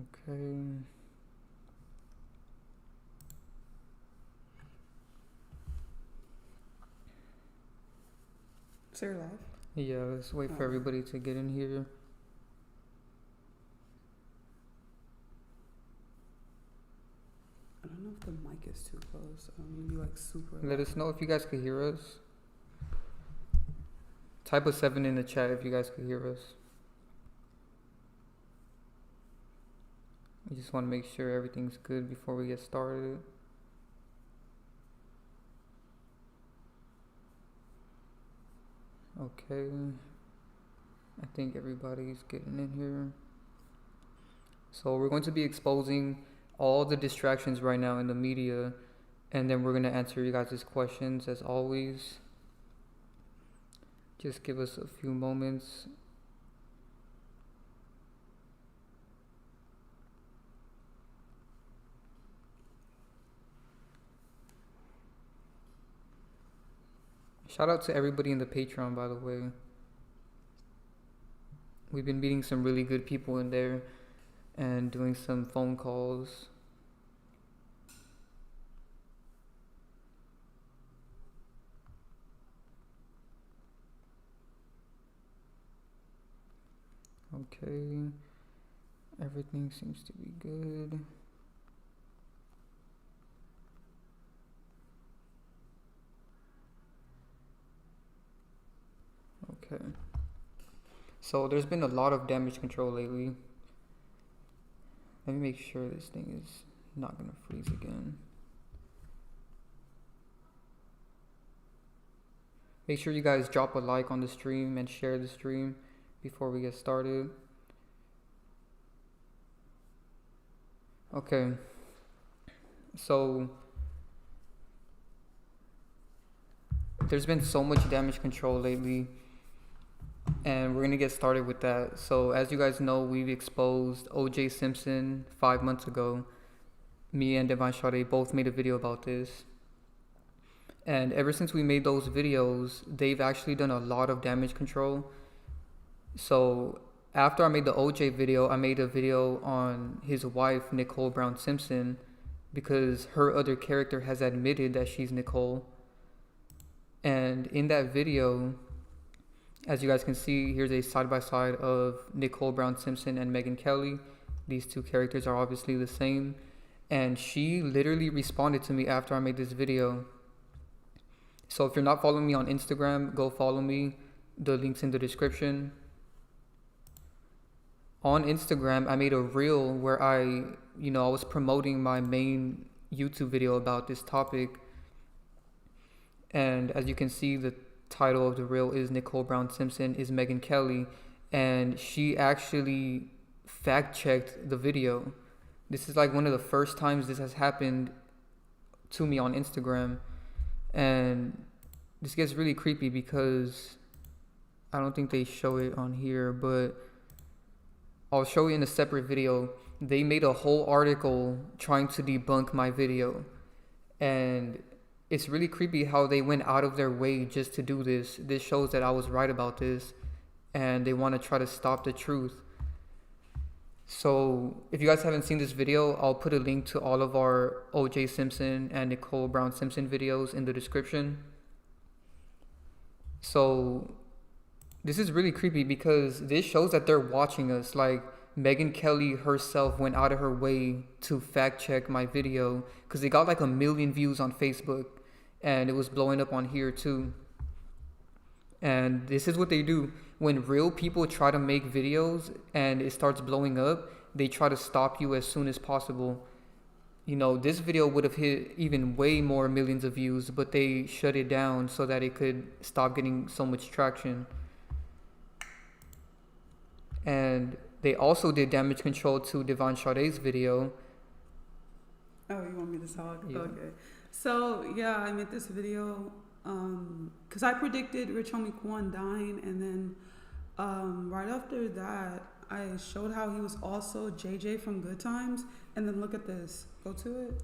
Okay. So you're live? Yeah, let's wait for everybody to get in here. I don't know if the mic is too close. I'm gonna be like super Let loud. us know if you guys could hear us. Type a 7 in the chat if you guys could hear us. We just want to make sure everything's good before we get started. Okay. I think everybody's getting in here. So we're going to be exposing all the distractions right now in the media, and then we're going to answer you guys' questions as always. Just give us a few moments. Shout out to everybody in the Patreon, by the way. We've been meeting some really good people in there and doing some phone calls. Okay, everything seems to be good. Okay. So there's been a lot of damage control lately. Let me make sure this thing is not gonna freeze again. Make sure you guys drop a like on the stream and share the stream before we get started. Okay. So there's been so much damage control lately, and we're gonna get started with that. So as you guys know, we've exposed OJ Simpson 5 months ago. Me and Sade both made a video about this. And ever since we made those videos, they've actually done a lot of damage control. So after I made the OJ video, I made a video on his wife, Nicole Brown Simpson, because her other character has admitted that she's Nicole. And in that video, as you guys can see, here's a side-by-side of Nicole Brown Simpson and Megyn Kelly. These two characters are obviously the same. And she literally responded to me after I made this video. So if you're not following me on Instagram, go follow me. The link's in the description. On Instagram, I made a reel where I was promoting my main YouTube video about this topic. And as you can see, the title of the reel is Nicole Brown Simpson is Megyn Kelly. And she actually fact-checked the video. This is like one of the first times this has happened to me on Instagram. And this gets really creepy because I don't think they show it on here, but I'll show you in a separate video. They made a whole article trying to debunk my video. And it's really creepy how they went out of their way just to do this. This shows that I was right about this, and they want to try to stop the truth. So if you guys haven't seen this video, I'll put a link to all of our OJ Simpson and Nicole Brown Simpson videos in the description. So this is really creepy because this shows that they're watching us. Like Megyn Kelly herself went out of her way to fact check my video because it got like 1 million views on Facebook, and it was blowing up on here too. And this is what they do. When real people try to make videos and it starts blowing up, they try to stop you as soon as possible. This video would have hit even way more millions of views, but they shut it down so that it could stop getting so much traction. And they also did damage control to Sade's video. Oh, you want me to talk? Yeah. Okay. So, yeah, I made this video because I predicted Rich Homie Quan dying, and then right after that, I showed how he was also JJ from GoodTimes, and then look at this. Go to it.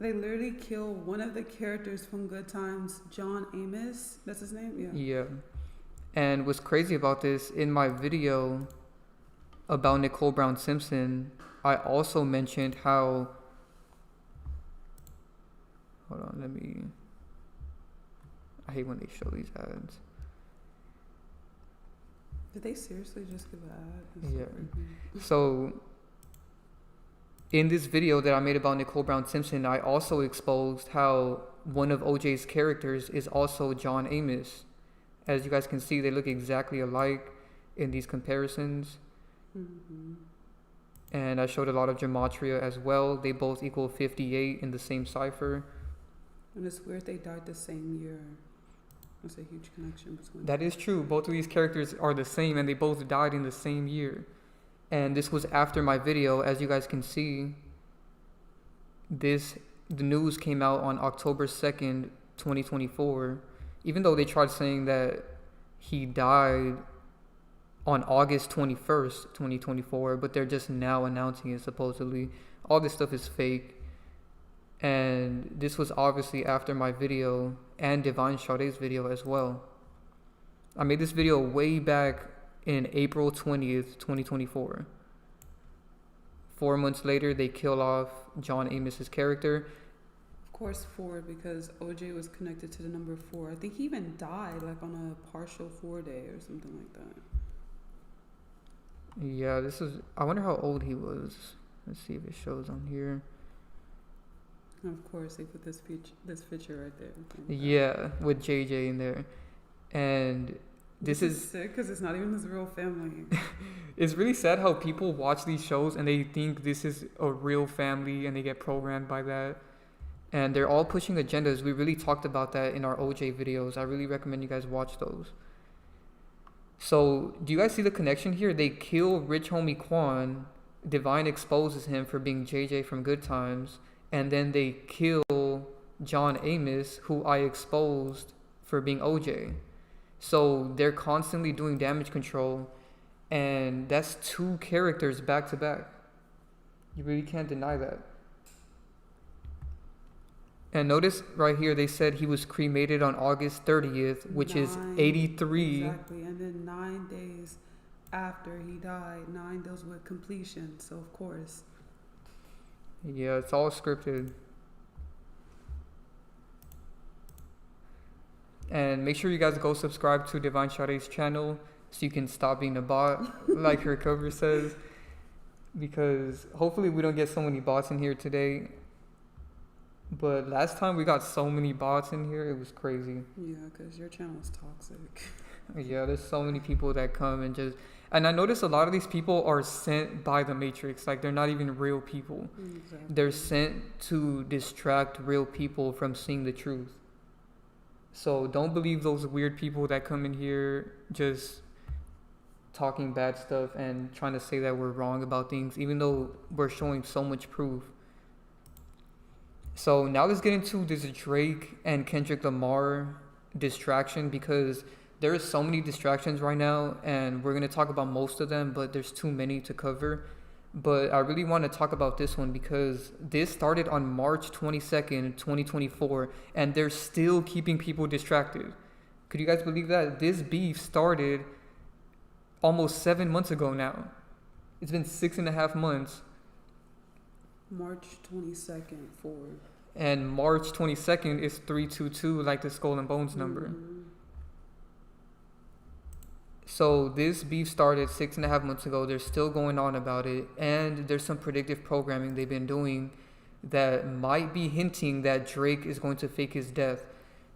They literally kill one of the characters from GoodTimes, John Amos. That's his name? Yeah. Yeah. And what's crazy about this, in my video, about Nicole Brown Simpson, I also mentioned how. Hold on, let me. I hate when they show these ads. Did they seriously just give an ad? Yeah. So, in this video that I made about Nicole Brown Simpson, I also exposed how one of OJ's characters is also John Amos. As you guys can see, they look exactly alike in these comparisons. Mm-hmm. And I showed a lot of gematria as well. They both equal 58 in the same cipher. And it's weird they died the same year. There's a huge connection between That them. is true. Both of these characters are the same, and they both died in the same year. And this was after my video. As you guys can see, the news came out on October 2nd, 2024. Even though they tried saying that he died on August 21st, 2024, but they're just now announcing it supposedly. All this stuff is fake. And this was obviously after my video and Divine Sade's video as well. I made this video way back in April 20th, 2024. 4 months later, they kill off John Amos's character. Of course, 4, because OJ was connected to the number 4. I think he even died like on a partial 4 day or something like that. Yeah, I wonder how old he was. Let's see if it shows on here. And of course, they put this picture right there. Yeah, with JJ in there. And this is sick because it's not even his real family. It's really sad how people watch these shows and they think this is a real family and they get programmed by that. And they're all pushing agendas. We really talked about that in our OJ videos. I really recommend you guys watch those. So, do you guys see the connection here? They kill rich homie Quan. Divine exposes him for being JJ from GoodTimes. And then they kill John Amos, who I exposed for being OJ. So, they're constantly doing damage control. And that's 2 characters back to back. You really can't deny that. And notice right here, they said he was cremated on August 30th, which is 83. Exactly. And then 9 days after he died, 9 deals with completion. So, of course. Yeah, it's all scripted. And make sure you guys go subscribe to Divine Sade's channel so you can stop being a bot, like her cover says. Because hopefully we don't get so many bots in here today. But last time we got so many bots in here, it was crazy. Yeah, because your channel is toxic. Yeah, there's so many people that come and just... And I notice a lot of these people are sent by the Matrix. Like, they're not even real people. Exactly. They're sent to distract real people from seeing the truth. So don't believe those weird people that come in here just talking bad stuff and trying to say that we're wrong about things, even though we're showing so much proof. So now let's get into this Drake and Kendrick Lamar distraction, because there are so many distractions right now, and we're going to talk about most of them, but there's too many to cover. But I really want to talk about this one because this started on March 22nd, 2024, and they're still keeping people distracted. Could you guys believe that? This beef started almost 7 months ago now. It's been 6.5 months. March 22nd, 4. And March 22nd is 322, like the Skull and Bones number. Mm-hmm. So this beef started 6.5 months ago. They're still going on about it. And there's some predictive programming they've been doing that might be hinting that Drake is going to fake his death.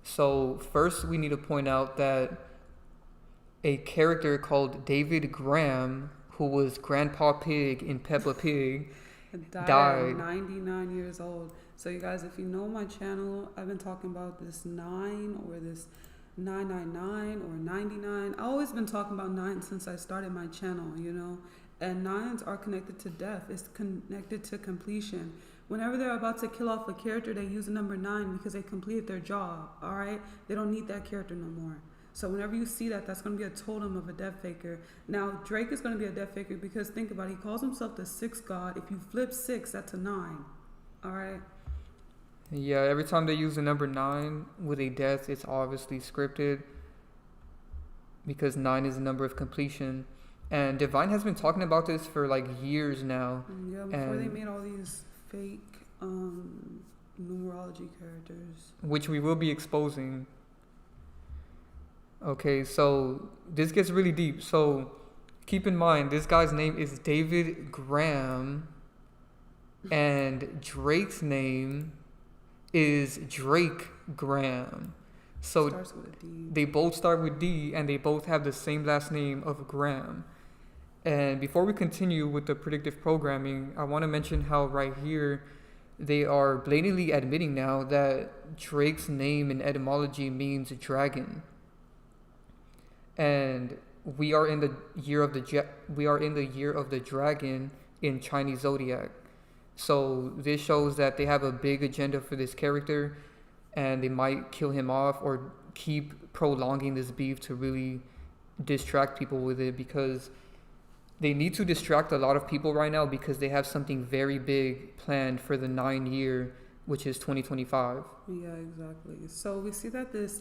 So first we need to point out that a character called David Graham, who was Grandpa Pig in Peppa Pig, died At 99 years old. So you guys, if you know my channel, I've been talking about this 9 or this 999 or 99. I've always been talking about 9 since I started my channel, you know. And 9s are connected to death. It's connected to completion. Whenever they're about to kill off a character, they use the number 9 because they completed their job, all right? They don't need that character no more. So whenever you see that, that's going to be a totem of a death faker. Now, Drake is going to be a death faker because think about it. He calls himself the 6th god. If you flip 6, that's a 9, all right? Yeah, every time they use the number 9 with a death, it's obviously scripted because 9 is the number of completion. And Divine has been talking about this for like years now. Yeah, before they made all these fake numerology characters, which we will be exposing. Okay, so this gets really deep. So keep in mind, this guy's name is David Graham, and Drake's name is Drake Graham. So starts with a D. they both start with D, and they both have the same last name of Graham. And before we continue with the predictive programming, I want to mention how right here they are blatantly admitting now that Drake's name in etymology means dragon. And we are in the year of the dragon in Chinese zodiac. So this shows that they have a big agenda for this character, and they might kill him off or keep prolonging this beef to really distract people with it, because they need to distract a lot of people right now because they have something very big planned for the 9-year, which is 2025. Yeah, exactly. So we see that this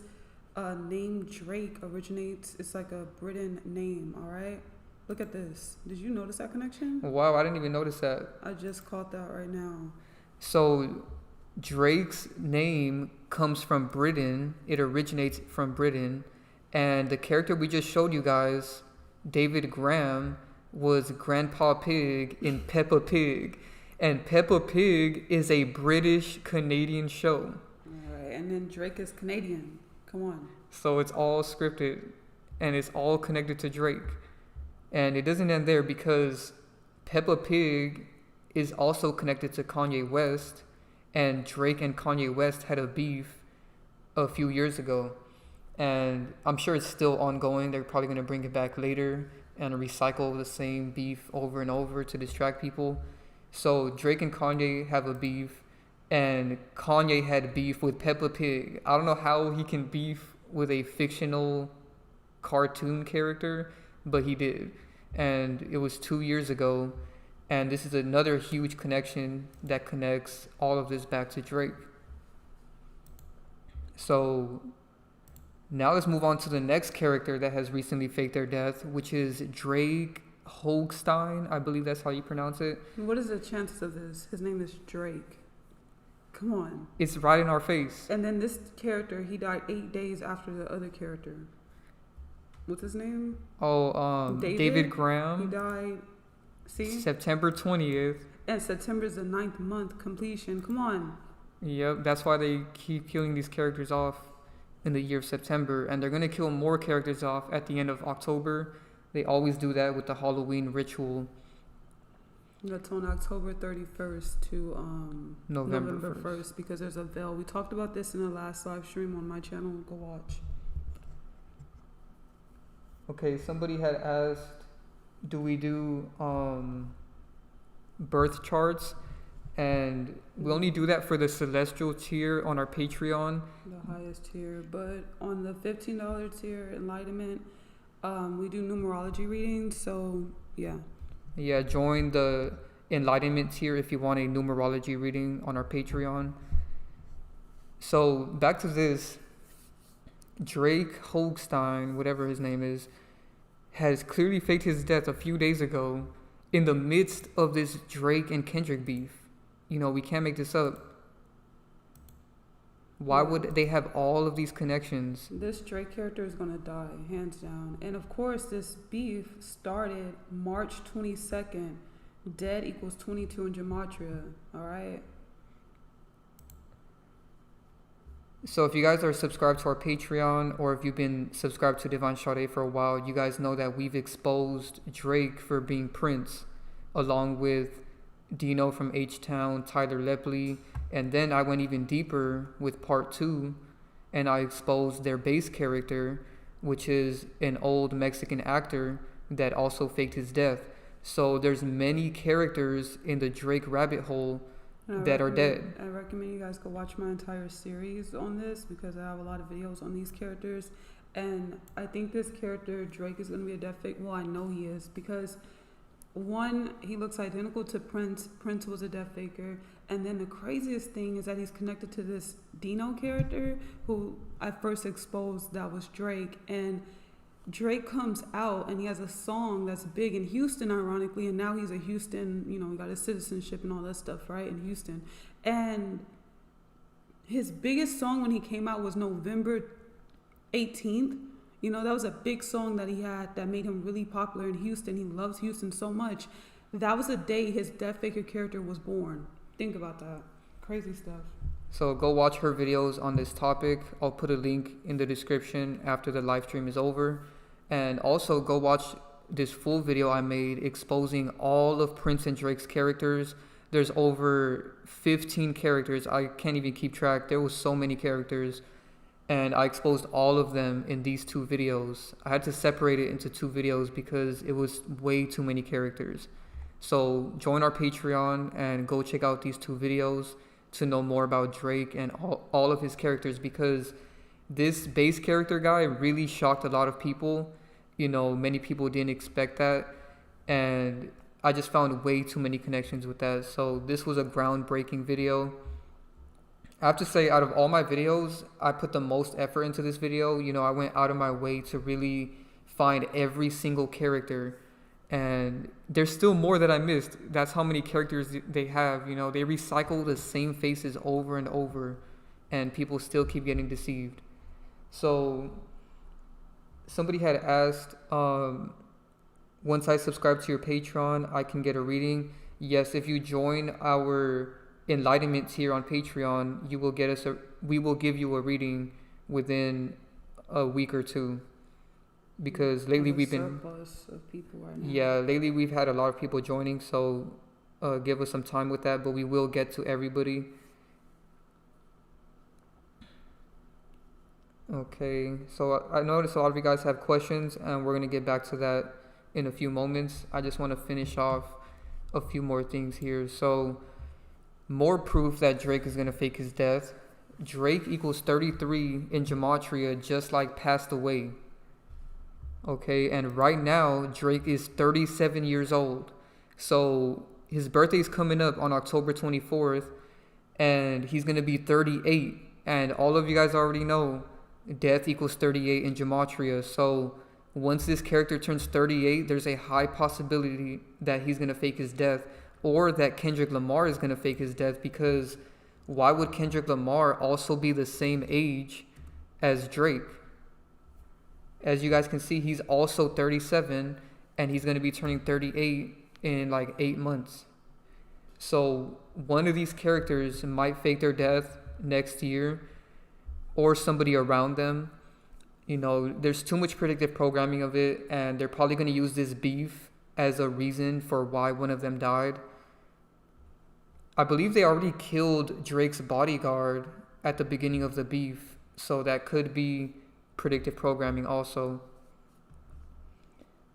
name Drake originates, it's like a Britain name, all right? Look at this. Did you notice that connection? Wow, I didn't even notice that. I just caught that right now. So Drake's name comes from Britain. It originates from Britain. And the character we just showed you guys, David Graham, was Grandpa Pig in Peppa Pig. And Peppa Pig is a British Canadian show. All right, and then Drake is Canadian. Come on. So it's all scripted, and it's all connected to Drake. And it doesn't end there, because Peppa Pig is also connected to Kanye West, and Drake and Kanye West had a beef a few years ago. And I'm sure it's still ongoing. They're probably going to bring it back later and recycle the same beef over and over to distract people. So Drake and Kanye have a beef, and Kanye had beef with Peppa Pig. I don't know how he can beef with a fictional cartoon character, but he did. And it was 2 years ago, and this is another huge connection that connects all of this back to Drake. So now let's move on to the next character that has recently faked their death, which is Drake Holstein. I believe that's how you pronounce it. What is the chances of this? His name is Drake. Come on. It's right in our face. And then this character, he died 8 days after the other character. What's his name? Oh, David Graham. He died, see? September 20th. And September's the 9th month completion. Come on. Yep, that's why they keep killing these characters off in the year of September. And they're going to kill more characters off at the end of October. They always do that with the Halloween ritual. That's on October 31st to November 1st, because there's a veil. We talked about this in the last live stream on my channel. Go watch. Okay, somebody had asked, do we do birth charts? And we only do that for the celestial tier on our Patreon. The highest tier. But on the $15 tier, Enlightenment, we do numerology readings. So, yeah. Yeah, join the Enlightenment tier if you want a numerology reading on our Patreon. So, back to this. Drake Holstein, whatever his name is, has clearly faked his death a few days ago in the midst of this Drake and Kendrick beef. You know, we can't make this up. Why would they have all of these connections? This Drake character is going to die, hands down. And of course, this beef started March 22nd. Dead equals 22 in Gematria, all right? So if you guys are subscribed to our Patreon, or if you've been subscribed to Divine Sade for a while, you guys know that we've exposed Drake for being Prince, along with Dino from H-Town, Tyler Lepley, and then I went even deeper with part 2, and I exposed their base character, which is an old Mexican actor that also faked his death. So there's many characters in the Drake rabbit hole that are dead. I recommend you guys go watch my entire series on this, because I have a lot of videos on these characters. And I think this character, Drake, is going to be a death fake. Well, I know he is, because one, he looks identical to Prince. Prince was a death faker. And then the craziest thing is that he's connected to this Dino character who I first exposed that was Drake. And Drake comes out and he has a song that's big in Houston, ironically, and now he's a Houston, you know, he got his citizenship and all that stuff, right, in Houston. And his biggest song when he came out was November 18th. You know, that was a big song that he had that made him really popular in Houston. He loves Houston so much. That was the day his Death Faker character was born. Think about that. Crazy stuff. So go watch her videos on this topic. I'll put a link in the description after the live stream is over. And also go watch this full video I made exposing all of Prince and Drake's characters. There's over 15 characters. I can't even keep track. There was so many characters. And I exposed all of them in these 2 videos. I had to separate it into 2 videos because it was way too many characters. So join our Patreon and go check out these 2 videos to know more about Drake and all of his characters, because this base character guy really shocked a lot of people. You know, many people didn't expect that. And I just found way too many connections with that. So this was a groundbreaking video. I have to say, out of all my videos, I put the most effort into this video. You know, I went out of my way to really find every single character. And there's still more that I missed. That's how many characters they have. You know, they recycle the same faces over and over. And people still keep getting deceived. So somebody had asked, once I subscribe to your Patreon, I can get a reading. Yes, if you join our Enlightenment tier on Patreon, we will give you a reading within a week or 2. Because lately we've been surplus of people right now. Yeah, lately we've had a lot of people joining, so give us some time with that, but we will get to everybody. Okay, so I noticed a lot of you guys have questions, and we're going to get back to that in a few moments. I just want to finish off a few more things here. So, more proof that Drake is going to fake his death. Drake equals 33 in gematria just like passed away. Okay, and right now, Drake is 37 years old. So, his birthday's coming up on October 24th, and he's going to be 38. And all of you guys already know, death equals 38 in gematria. So, once this character turns 38, there's a high possibility that he's going to fake his death, or that Kendrick Lamar is going to fake his death, because why would Kendrick Lamar also be the same age as Drake? As you guys can see, he's also 37, and he's going to be turning 38 in like 8 months. So one of these characters might fake their death next year, or somebody around them. You know, there's too much predictive programming of it, and they're probably going to use this beef as a reason for why one of them died. I believe they already killed Drake's bodyguard at the beginning of the beef, so that could be predictive programming also.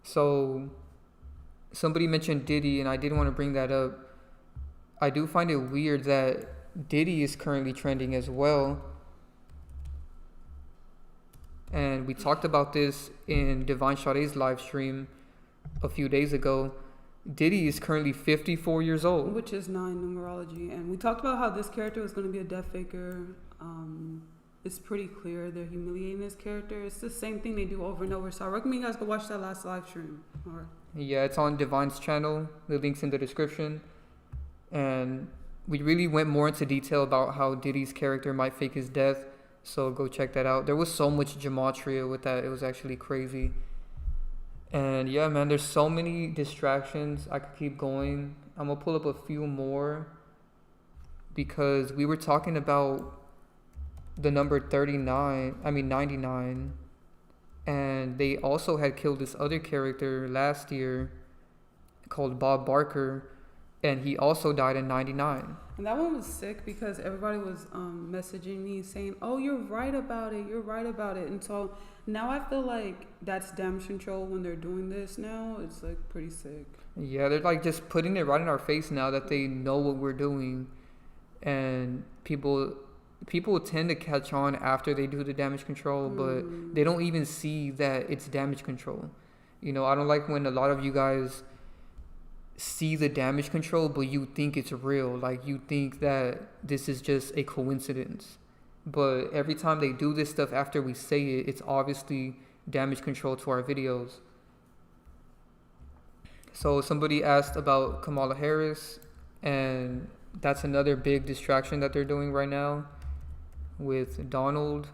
So somebody mentioned Diddy, and I didn't want to bring that up. I do find it weird that Diddy is currently trending as well. And we talked about this in Divine Sade's live stream a few days ago. Diddy is currently 54 years old. Which is 9 numerology. And we talked about how this character was going to be a death faker. It's pretty clear they're humiliating this character. It's the same thing they do over and over. So I recommend you guys go watch that last live stream. All right. Yeah, it's on Divine's channel. The link's in the description. And we really went more into detail about how Diddy's character might fake his death. So go check that out. There was so much gematria with that. It was actually crazy. And yeah, man, there's so many distractions. I could keep going. I'm going to pull up a few more, because we were talking about the number 99. And they also had killed this other character last year called Bob Barker. And he also died in 99. And that one was sick because everybody was messaging me saying, oh, you're right about it. You're right about it. And so now I feel like that's damage control when they're doing this now. It's like pretty sick. Yeah, they're like just putting it right in our face now that they know what we're doing. And people tend to catch on after they do the damage control, but they don't even see that it's damage control. You know, I don't like when a lot of you guys see the damage control, but you think it's real. Like, you think that this is just a coincidence. But every time they do this stuff after we say it, it's obviously damage control to our videos. So somebody asked about Kamala Harris, and that's another big distraction that they're doing right now with Donald.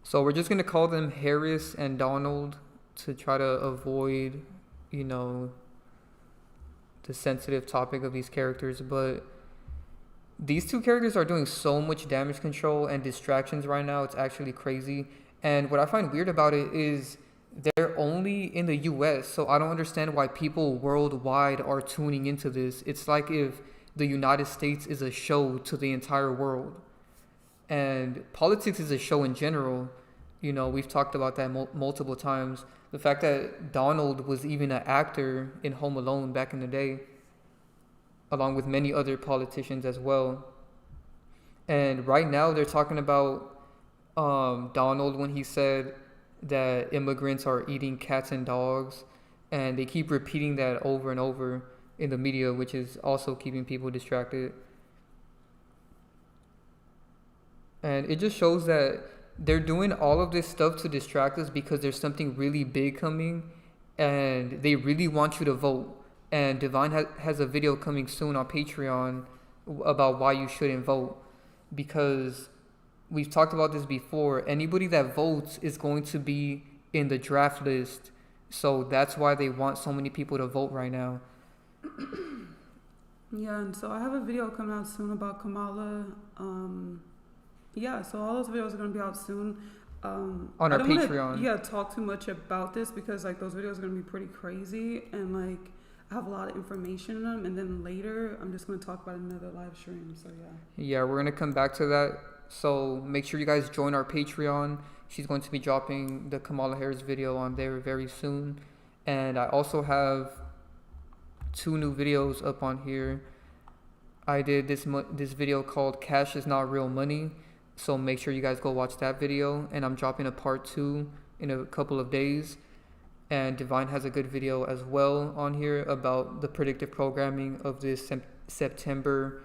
So we're just going to call them Harris and Donald to try to avoid, you know, the sensitive topic of these characters. But these two characters are doing so much damage control and distractions right now. It's actually crazy. And what I find weird about it is they're only in the US, so I don't understand why people worldwide are tuning into this. It's like if the United States is a show to the entire world. And politics is a show in general. You know, we've talked about that multiple times. The fact that Donald was even an actor in Home Alone back in the day, along with many other politicians as well. And right now they're talking about Donald when he said that immigrants are eating cats and dogs, and they keep repeating that over and over in the media, which is also keeping people distracted. And it just shows that they're doing all of this stuff to distract us because there's something really big coming, and they really want you to vote. And Divine has a video coming soon on Patreon about why you shouldn't vote, because we've talked about this before. Anybody that votes is going to be in the draft list. So that's why they want so many people to vote right now. Yeah, and so I have a video coming out soon about Kamala. Yeah, so all those videos are going to be out soon. On our Patreon. Yeah, talk too much about this because like those videos are going to be pretty crazy, and like I have a lot of information in them, and then later I'm just going to talk about another live stream. So yeah, we're going to come back to that. So make sure you guys join our Patreon. She's going to be dropping the Kamala Harris video on there very soon. And I also have 2 new videos up on here. I did this video called Cash is Not Real Money. So make sure you guys go watch that video. And I'm dropping a part 2 in a couple of days. And Divine has a good video as well on here about the predictive programming of this September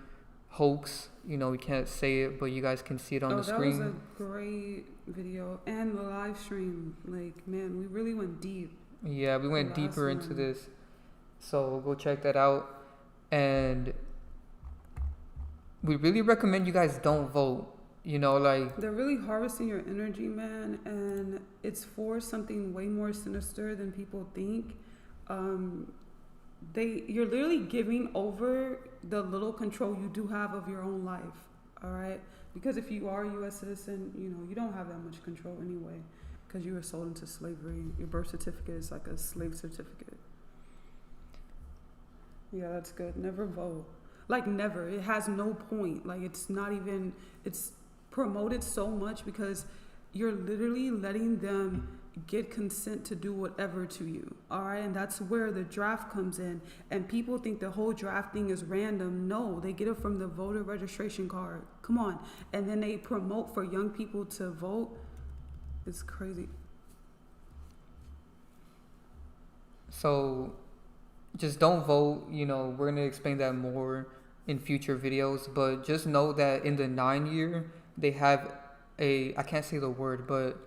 hoax. You know, we can't say it, but you guys can see it on the screen. That was a great video. And the live stream, like, man, we really went deep. Yeah, we went deeper into this. So go check that out. And we really recommend you guys don't vote. You know, like, they're really harvesting your energy, man, and it's for something way more sinister than people think. You're literally giving over the little control you do have of your own life, all right? Because if you are a U.S. citizen, you know, you don't have that much control anyway, because you were sold into slavery. Your birth certificate is like a slave certificate. Yeah, that's good. Never vote. Like, never. It has no point. Like, it's not even, it's promoted so much because you're literally letting them get consent to do whatever to you, all right? And that's where the draft comes in. And people think the whole draft thing is random. No, they get it from the voter registration card. Come on. And then they promote for young people to vote. It's crazy. So just don't vote. You know, we're going to explain that more in future videos, but just know that in the 9 year, they have I can't say the word, but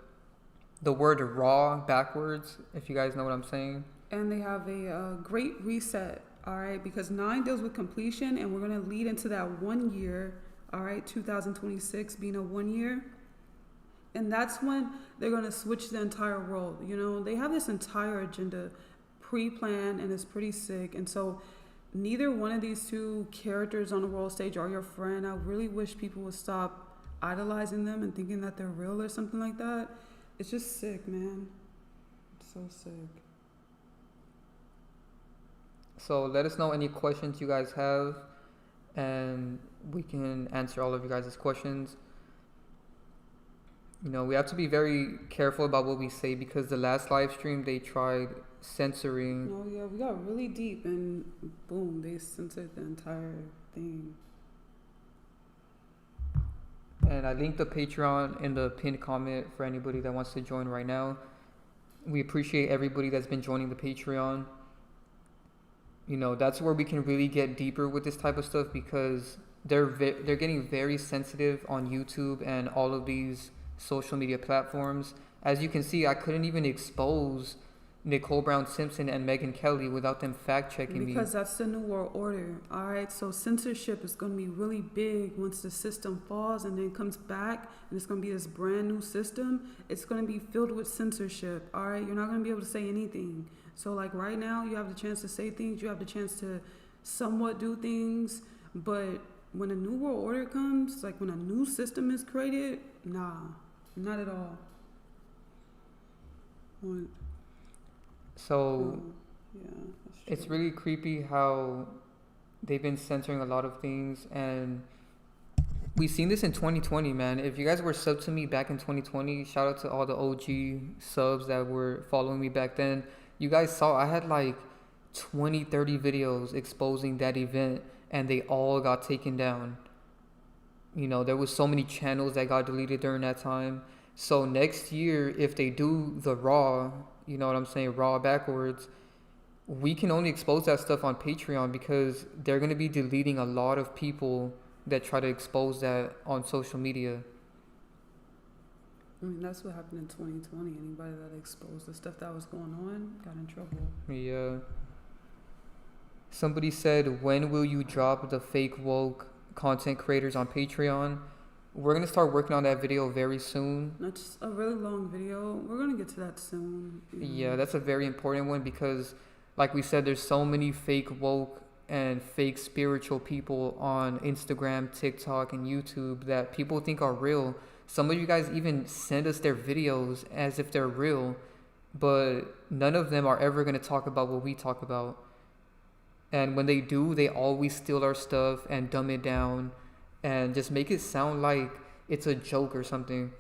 the word raw backwards, if you guys know what I'm saying. And they have a great reset, all right? Because 9 deals with completion, and we're going to lead into that 1 year, all right? 2026 being a 1 year. And that's when they're going to switch the entire world. You know, they have this entire agenda pre-planned, and it's pretty sick. And so neither one of these 2 characters on the world stage are your friend. I really wish people would stop idolizing them and thinking that they're real or something like that. It's just sick, man. It's so sick. So let us know any questions you guys have, and we can answer all of you guys' questions. You know, we have to be very careful about what we say because the last live stream they tried censoring. Oh yeah, we got really deep and boom, they censored the entire thing. And I linked the Patreon in the pinned comment for anybody that wants to join right now. We appreciate everybody that's been joining the Patreon. You know, that's where we can really get deeper with this type of stuff because they're getting very sensitive on YouTube and all of these social media platforms As you can see, I couldn't even expose Nicole Brown Simpson and Megyn Kelly without them fact checking me. Because that's the new world order. All right, so censorship is going to be really big once the system falls and then comes back, and it's going to be this brand new system. It's going to be filled with censorship. All right, you're not going to be able to say anything. So like right now, you have the chance to say things, you have the chance to somewhat do things, but when a new world order comes, like when a new system is created, nah, not at all. So yeah, it's really creepy how they've been censoring a lot of things, and we've seen this in 2020, man. If you guys were sub to me back in 2020, shout out to all the OG subs that were following me back then. You guys saw I had like 20, 30 videos exposing that event, and they all got taken down. You know, there was so many channels that got deleted during that time. So next year, if they do the raw, you know what I'm saying, raw backwards, we can only expose that stuff on Patreon because they're going to be deleting a lot of people that try to expose that on social media. I mean, that's what happened in 2020. Anybody that exposed the stuff that was going on got in trouble. Yeah. Somebody said, when will you drop the fake woke content creators on Patreon? We're going to start working on that video very soon. That's a really long video. We're going to get to that soon. Yeah, that's a very important one because, like we said, there's so many fake woke and fake spiritual people on Instagram, TikTok, and YouTube that people think are real. Some of you guys even send us their videos as if they're real, but none of them are ever going to talk about what we talk about. And when they do, they always steal our stuff and dumb it down and just make it sound like it's a joke or something.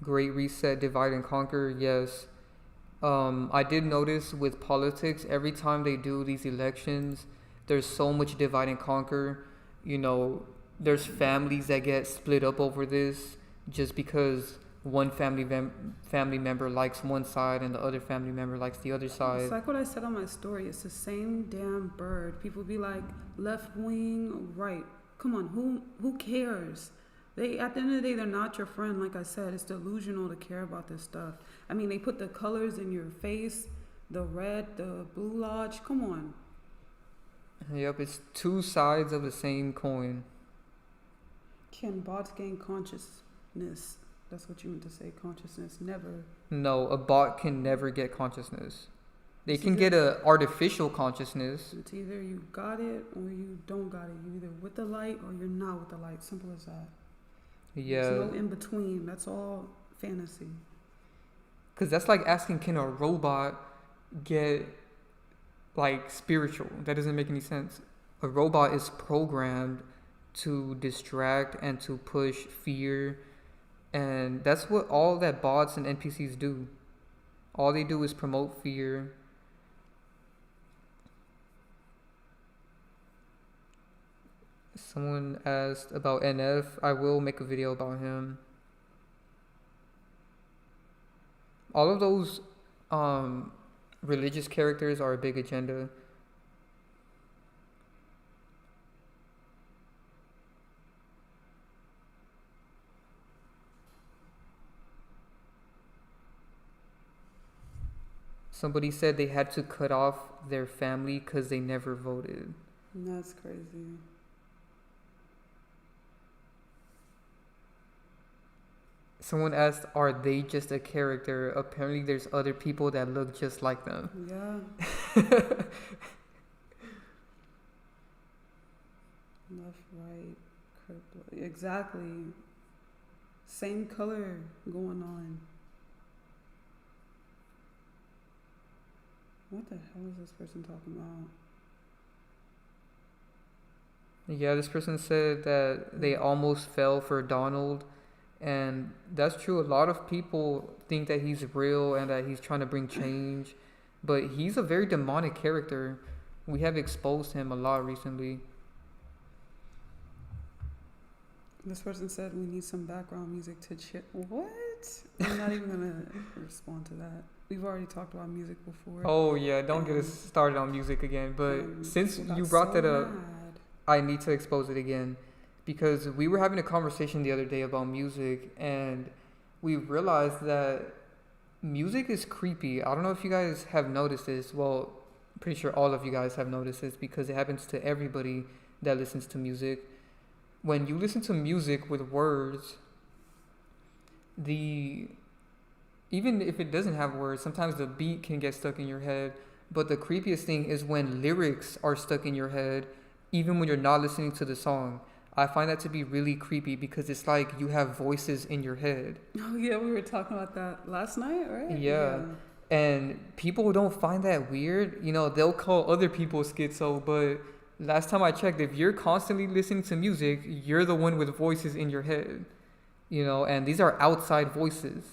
Great Reset, Divide and Conquer, yes. I did notice with politics, every time they do these elections, there's so much divide and conquer. You know, there's families that get split up over this just because one family member likes one side and the other family member likes the other side. It's like what I said on my story. It's the same damn bird. People be like, left wing, right. Come on, who cares? They, at the end of the day, they're not your friend. Like I said, it's delusional to care about this stuff. I mean, they put the colors in your face, the red, the blue lodge. Come on. Yep, it's two sides of the same coin. Can bots gain consciousness? That's what you meant to say, consciousness. Never. No, a bot can never get consciousness. They can get a artificial consciousness. It's either you got it or you don't got it. You're either with the light or you're not with the light. Simple as that. Yeah. There's no in between. That's all fantasy. Because that's like asking, can a robot get, like, spiritual? That doesn't make any sense. A robot is programmed to distract and to push fear. And that's what all that bots and NPCs do. All they do is promote fear. Someone asked about NF. I will make a video about him. All of those religious characters are a big agenda. Somebody said they had to cut off their family because they never voted. That's crazy. Someone asked, are they just a character? Apparently there's other people that look just like them. Yeah. Left, right, curve, exactly. Same color going on. What the hell is this person talking about? Yeah, this person said that they almost fell for Donald. And that's true. A lot of people think that he's real and that he's trying to bring change. But he's a very demonic character. We have exposed him a lot recently. This person said we need some background music to chill. What? I'm not even going to respond to that. we've already talked about music before. Oh yeah, don't get us started on music again. But since you brought that up, I need to expose it again, because we were having a conversation the other day about music, and we realized that music is creepy. I don't know if you guys have noticed this. Well, I'm pretty sure all of you guys have noticed this because it happens to everybody that listens to music. When you listen to music with words, even if it doesn't have words, sometimes the beat can get stuck in your head. But the creepiest thing is when lyrics are stuck in your head, even when you're not listening to the song. I find that to be really creepy because it's like you have voices in your head. Oh yeah, we were talking about that last night, right? Yeah. And people don't find that weird. You know, they'll call other people schizo, but last time I checked, if you're constantly listening to music, you're the one with voices in your head. You know, and these are outside voices.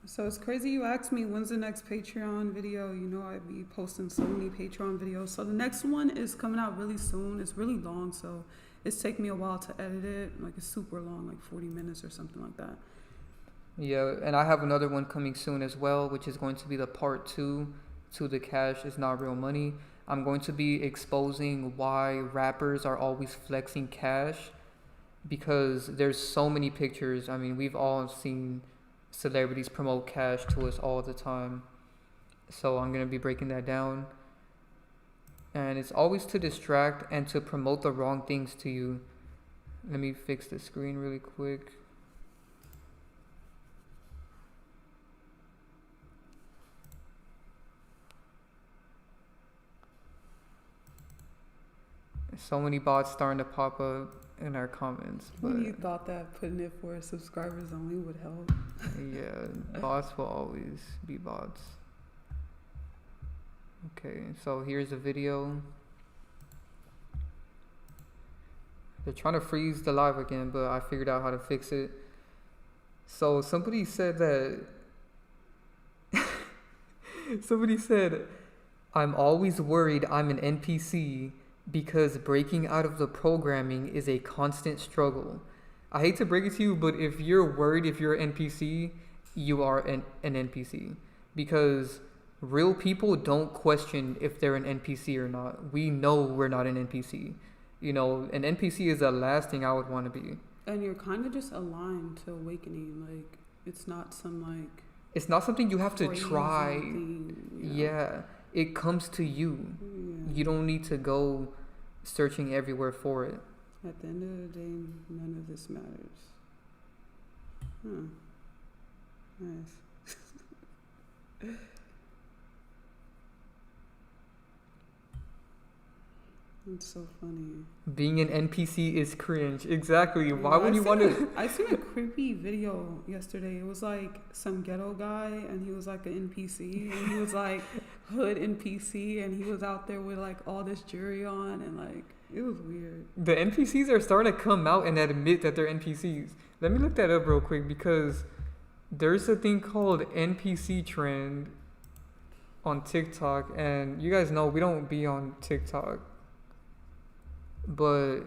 So it's crazy you asked me when's the next Patreon video. You know, I'd be posting so many Patreon videos. So the next one is coming out really soon. It's really long, so it's taking me a while to edit it. Like, it's super long, like 40 minutes or something like that. Yeah, and I have another one coming soon as well, which is going to be the part 2 to the Cash is Not Real Money. I'm going to be exposing why rappers are always flexing cash, because there's so many pictures. I mean, we've all seen celebrities promote cash to us all the time. So I'm going to be breaking that down. And it's always to distract and to promote the wrong things to you. Let me fix the screen really quick. So many bots starting to pop up in our comments. But you thought that putting it for subscribers only would help? Yeah, bots will always be bots. Okay, so here's a video. They're trying to freeze the live again, but I figured out how to fix it. So somebody said that somebody said, I'm always worried I'm an NPC because breaking out of the programming is a constant struggle. I hate to break it to you, but if you're worried if you're an NPC, you are an NPC. Because real people don't question if they're an NPC or not. We know we're not an NPC. You know, an NPC is the last thing I would want to be. And you're kind of just aligned to awakening. Like, it's not some, like... It's not something you have to try. Yeah. It comes to you. Yeah. You don't need to go searching everywhere for it. At the end of the day, none of this matters. Nice. It's so funny. Being an NPC is cringe. Exactly. Why would you want to... I seen a creepy video yesterday. It was like some ghetto guy, and he was like an NPC, and he was like hood NPC, and he was out there with like all this jewelry on, and like it was weird. The NPCs are starting to come out and admit that they're NPCs. Let me look that up real quick, because there's a thing called NPC trend on TikTok, and you guys know we don't be on TikTok. But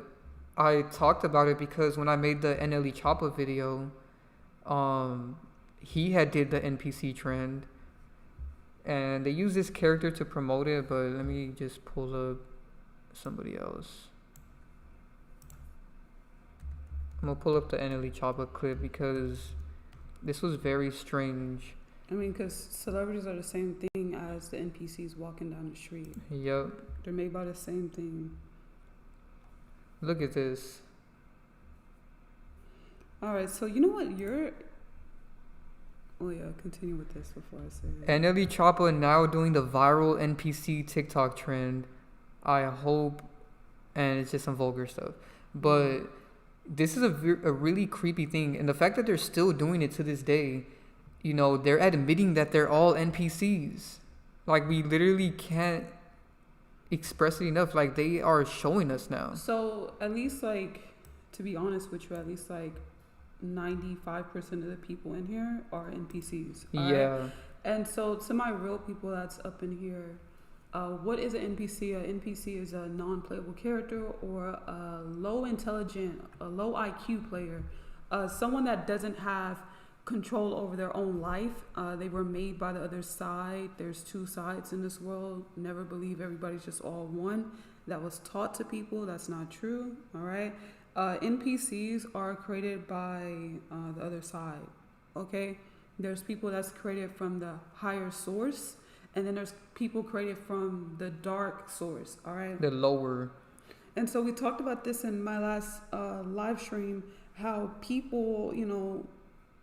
I talked about it because when I made the NLE Choppa video, he had did the NPC trend, and they used this character to promote it. But let me just pull up somebody else. I'm gonna pull up the NLE Choppa clip because this was very strange. I mean, because celebrities are the same thing as the NPCs walking down the street. Yep. They're made by the same thing. Look at this. All right, so you know what? Oh yeah, continue with this before I say it. NLE Choppa now doing the viral NPC TikTok trend. I hope, and it's just some vulgar stuff. But this is a really creepy thing. And the fact that they're still doing it to this day, you know, they're admitting that they're all NPCs. Like, we literally can't express it enough. Like, they are showing us now. So at least, like, to be honest with you, at least like 95% of the people in here are NPCs. Yeah. Right? And so to my real people that's up in here, what is an NPC? An NPC is a non-playable character or a low intelligent, a low IQ player, someone that doesn't have control over their own life. They were made by the other side. There's two sides in this world. Never believe everybody's just all one. That was taught to people. That's not true. All right. NPCs are created by the other side. Okay. There's people that's created from the higher source, and then there's people created from the dark source. All right. The lower. And so we talked about this in my last live stream, how people,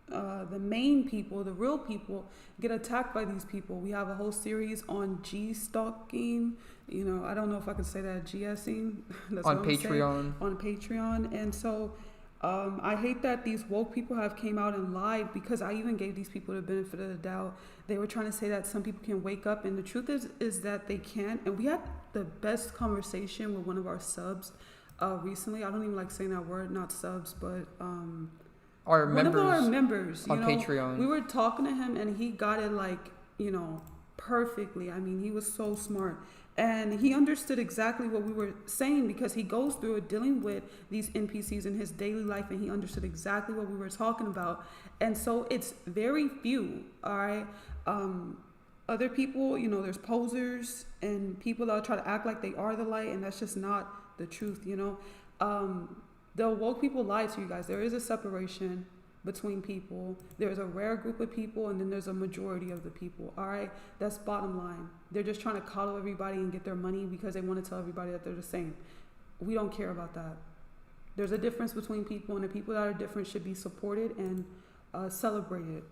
the main people, the real people, get attacked by these people. We have a whole series on G-stalking. I don't know if I can say that, GSing. That's on Patreon. On Patreon. And so I hate that these woke people have came out and lied, because I even gave these people the benefit of the doubt. They were trying to say that some people can wake up, and the truth is that they can't. And we had the best conversation with one of our subs recently. I don't even like saying that word, not subs, but our one members of our members on Patreon. We were talking to him, and he got it perfectly. I mean, he was so smart. And he understood exactly what we were saying, because he goes through it dealing with these NPCs in his daily life, and he understood exactly what we were talking about. And so it's very few, all right? Other people, there's posers and people that try to act like they are the light, and that's just not the truth, The woke people lie to you guys. There is a separation between people. There's a rare group of people, and then there's a majority of the people. All right, that's bottom line. They're just trying to coddle everybody and get their money because they want to tell everybody that they're the same. We don't care about that. There's a difference between people, and the people that are different should be supported and celebrated.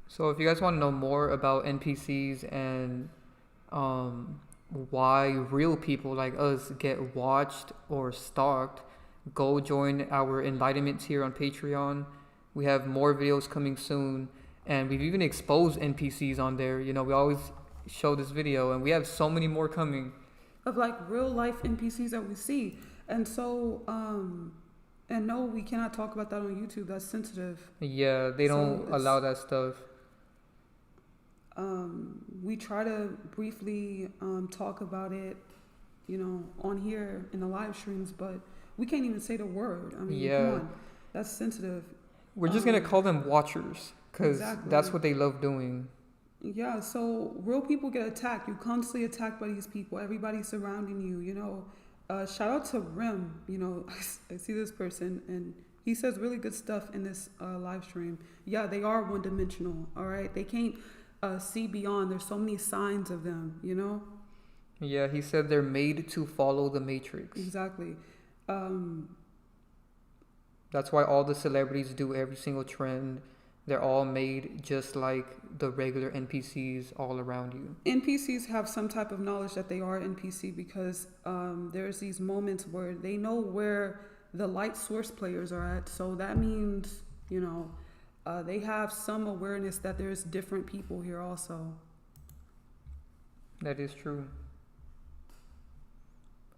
So if you guys want to know more about NPCs and why real people like us get watched or stalked, go join our enlightenment tier on Patreon. We have more videos coming soon, and we've even exposed NPCs on there. We always show this video, and we have so many more coming of real life NPCs that we see. And so and no, we cannot talk about that on YouTube. That's sensitive. Yeah, they don't allow that stuff. We try to briefly talk about it, on here in the live streams, but we can't even say the word. I mean, come on, that's sensitive. We're just gonna call them watchers, because that's what they love doing. Yeah, so real people get attacked. You're constantly attacked by these people. Everybody's surrounding you. Shout out to Rim. I see this person, and he says really good stuff in this live stream. Yeah, they are one-dimensional. All right, they can't see beyond. There's so many signs of them. Yeah, he said they're made to follow the Matrix. Exactly. That's why all the celebrities do every single trend. They're all made just like the regular NPCs all around you. NPCs have some type of knowledge that they are NPC, because there's these moments where they know where the light source players are at. So that means, they have some awareness that there's different people here also. That is true.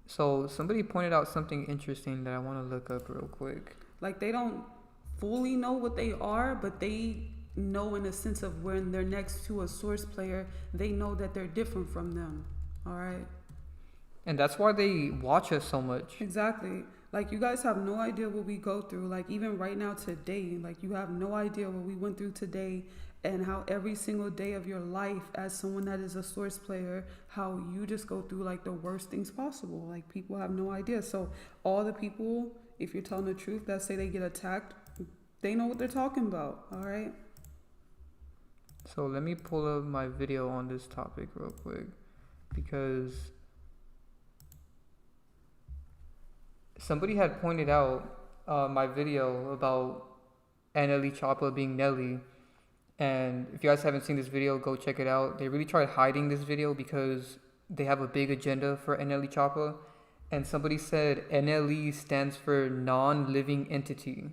So somebody pointed out something interesting that I want to look up real quick. They don't fully know what they are, but they know in a sense of when they're next to a source player, they know that they're different from them. All right. And that's why they watch us so much. Exactly. You guys have no idea what we go through. Even right now today, you have no idea what we went through today, and how every single day of your life as someone that is a source player, how you just go through the worst things possible. People have no idea. So all the people, if you're telling the truth, that say they get attacked, they know what they're talking about. All right. So let me pull up my video on this topic real quick, because somebody had pointed out my video about Nelly Choppa being Nelly. And if you guys haven't seen this video, go check it out. They really tried hiding this video because they have a big agenda for Nelly Choppa. And somebody said NLE stands for non-living entity.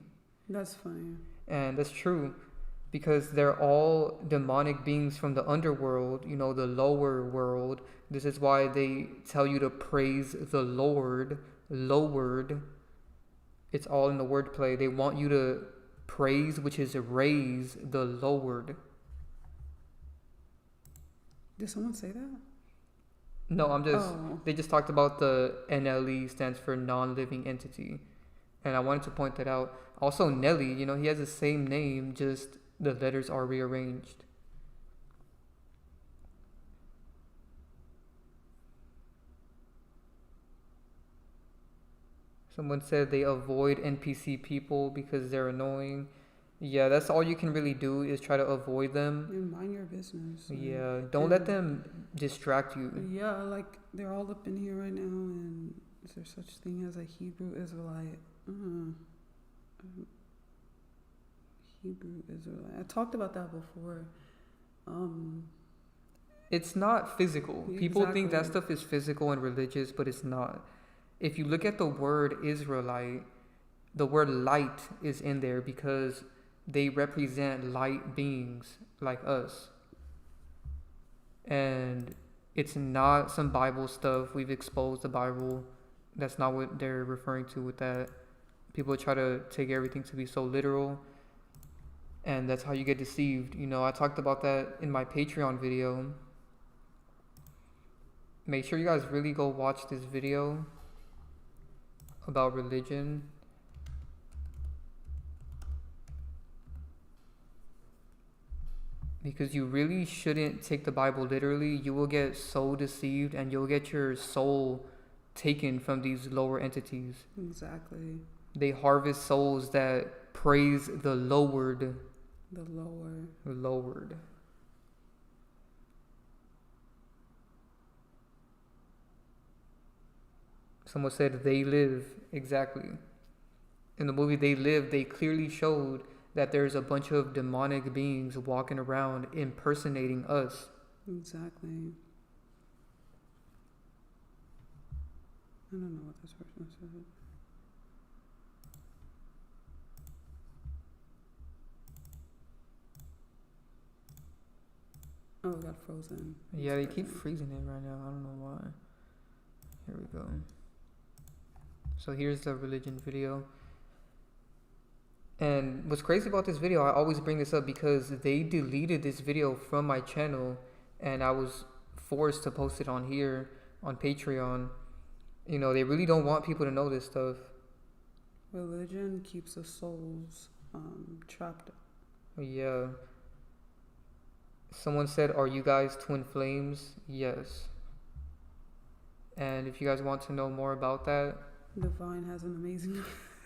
That's funny. And that's true, because they're all demonic beings from the underworld, the lower world. This is why they tell you to praise the Lord, lowered. It's all in the wordplay. They want you to praise, which is raise the lowered. Did someone say that? No, they just talked about the NLE stands for non-living entity. And I wanted to point that out. Also, Nelly, you know, he has the same name, just the letters are rearranged. Someone said they avoid NPC people because they're annoying. Yeah, that's all you can really do is try to avoid them. And mind your business. Yeah, don't let them distract you. Yeah, like they're all up in here right now, and is there such thing as a Hebrew Israelite? Hebrew Israelite. I talked about that before. It's not physical. People think that Exactly. stuff is physical and religious, but it's not. If you look at the word Israelite, the word light is in there because they represent light beings like us. And it's not some Bible stuff. We've exposed the Bible. That's not what they're referring to with that. People try to take everything to be so literal, and that's how you get deceived. You know, I talked about that in my Patreon video. Make sure you guys really go watch this video about religion. Because you really shouldn't take the Bible literally. You will get so deceived and you'll get your soul taken from these lower entities. Exactly. They harvest souls that praise the lowered. The lower. Lowered. Someone said they live. Exactly. In the movie They Live, they clearly showed that there's a bunch of demonic beings walking around impersonating us. Exactly. I don't know what this person said. Oh, it got frozen. Yeah, they keep freezing it right now. I don't know why. Here we go. So here's the religion video. And what's crazy about this video, I always bring this up because they deleted this video from my channel and I was forced to post it on here on Patreon. You know, they really don't want people to know this stuff. Religion keeps the souls trapped. Yeah. Someone said, are you guys twin flames? Yes. And if you guys want to know more about that, Divine has an amazing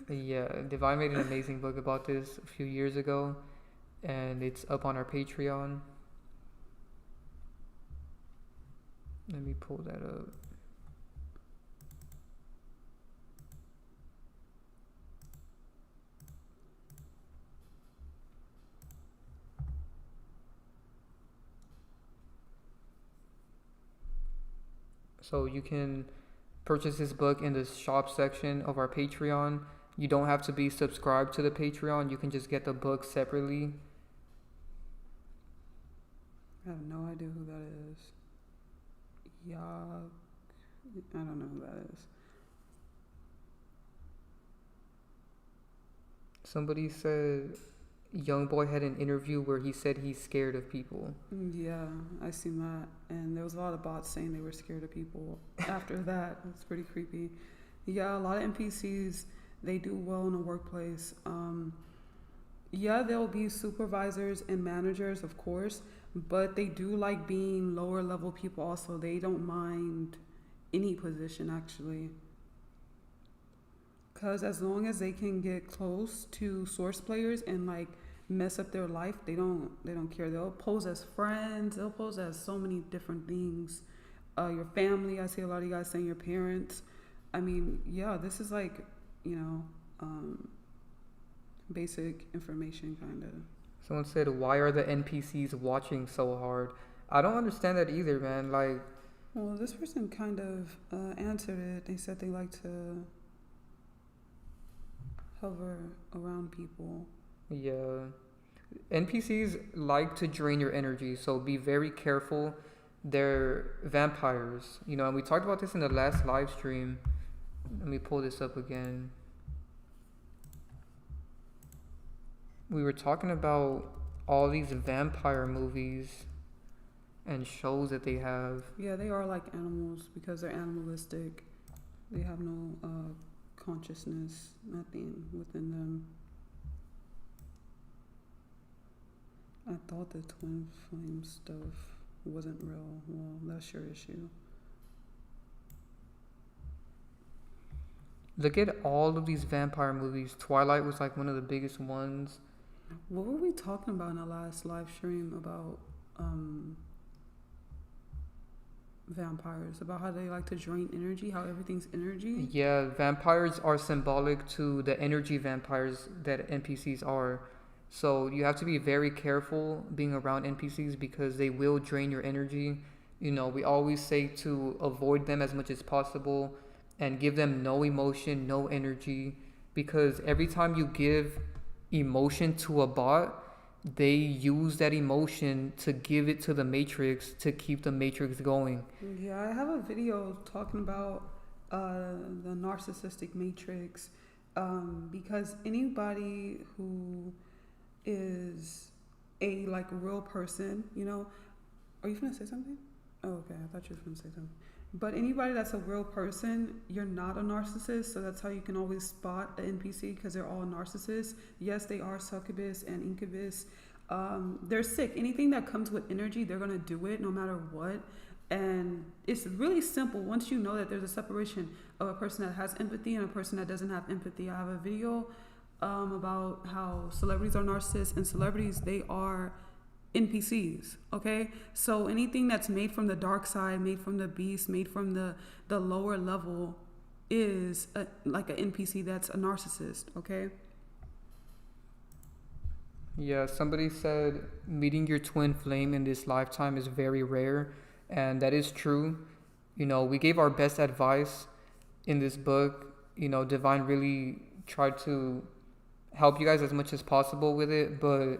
yeah, Divine made an amazing book about this a few years ago, and it's up on our Patreon. Let me pull that up. So you can purchase this book in the shop section of our Patreon. You don't have to be subscribed to the Patreon. You can just get the book separately. I have no idea who that is. Yag. I don't know who that is. Somebody said Youngboy had an interview where he said he's scared of people. Yeah, I seen that. And there was a lot of bots saying they were scared of people after that. It's pretty creepy. Yeah, a lot of NPCs, they do well in the workplace. Yeah, they'll be supervisors and managers, of course, but they do like being lower level people also. They don't mind any position, actually. Because as long as they can get close to source players and like mess up their life, they don't care. They'll pose as friends. They'll pose as so many different things. Your family. I see a lot of you guys saying your parents. I mean, yeah, this is like, you know, basic information kind of. Someone said, why are the NPCs watching so hard? I don't understand that either, man. Like, well, this person kind of answered it. They said they like to hover around people. yeah. NPCs like to drain your energy, so be very careful. They're vampires, you know, and we talked about this in the last live stream. Let me pull this up again. We were talking about all these vampire movies and shows that they have. Yeah, they are like animals because they're animalistic. They have no consciousness, nothing within them. I thought the twin flame stuff wasn't real. Well, that's your issue. Look at all of these vampire movies. Twilight was like one of the biggest ones. What were we talking about in the last live stream about vampires? About how they like to drain energy, how everything's energy? Yeah, vampires are symbolic to the energy vampires that NPCs are. So you have to be very careful being around NPCs because they will drain your energy. You know, we always say to avoid them as much as possible and give them no emotion, no energy, because every time you give emotion to a bot, they use that emotion to give it to the matrix to keep the matrix going. Yeah, I have a video talking about the narcissistic matrix, because anybody who is a like real person, you know, are you gonna say something? Oh, okay, I thought you were gonna say something. But anybody that's a real person, you're not a narcissist, so that's how you can always spot an NPC, because they're all narcissists. Yes, they are succubus and incubus. They're sick. Anything that comes with energy, they're gonna do it no matter what. And it's really simple. Once you know that there's a separation of a person that has empathy and a person that doesn't have empathy. I have a video about how celebrities are narcissists, and celebrities, they are NPCs. Okay, so anything that's made from the dark side, made from the beast, made from the lower level is like an NPC that's a narcissist. Okay. Yeah, somebody said meeting your twin flame in this lifetime is very rare, and that is true. You know, we gave our best advice in this book. You know, Divine really tried to help you guys as much as possible with it, but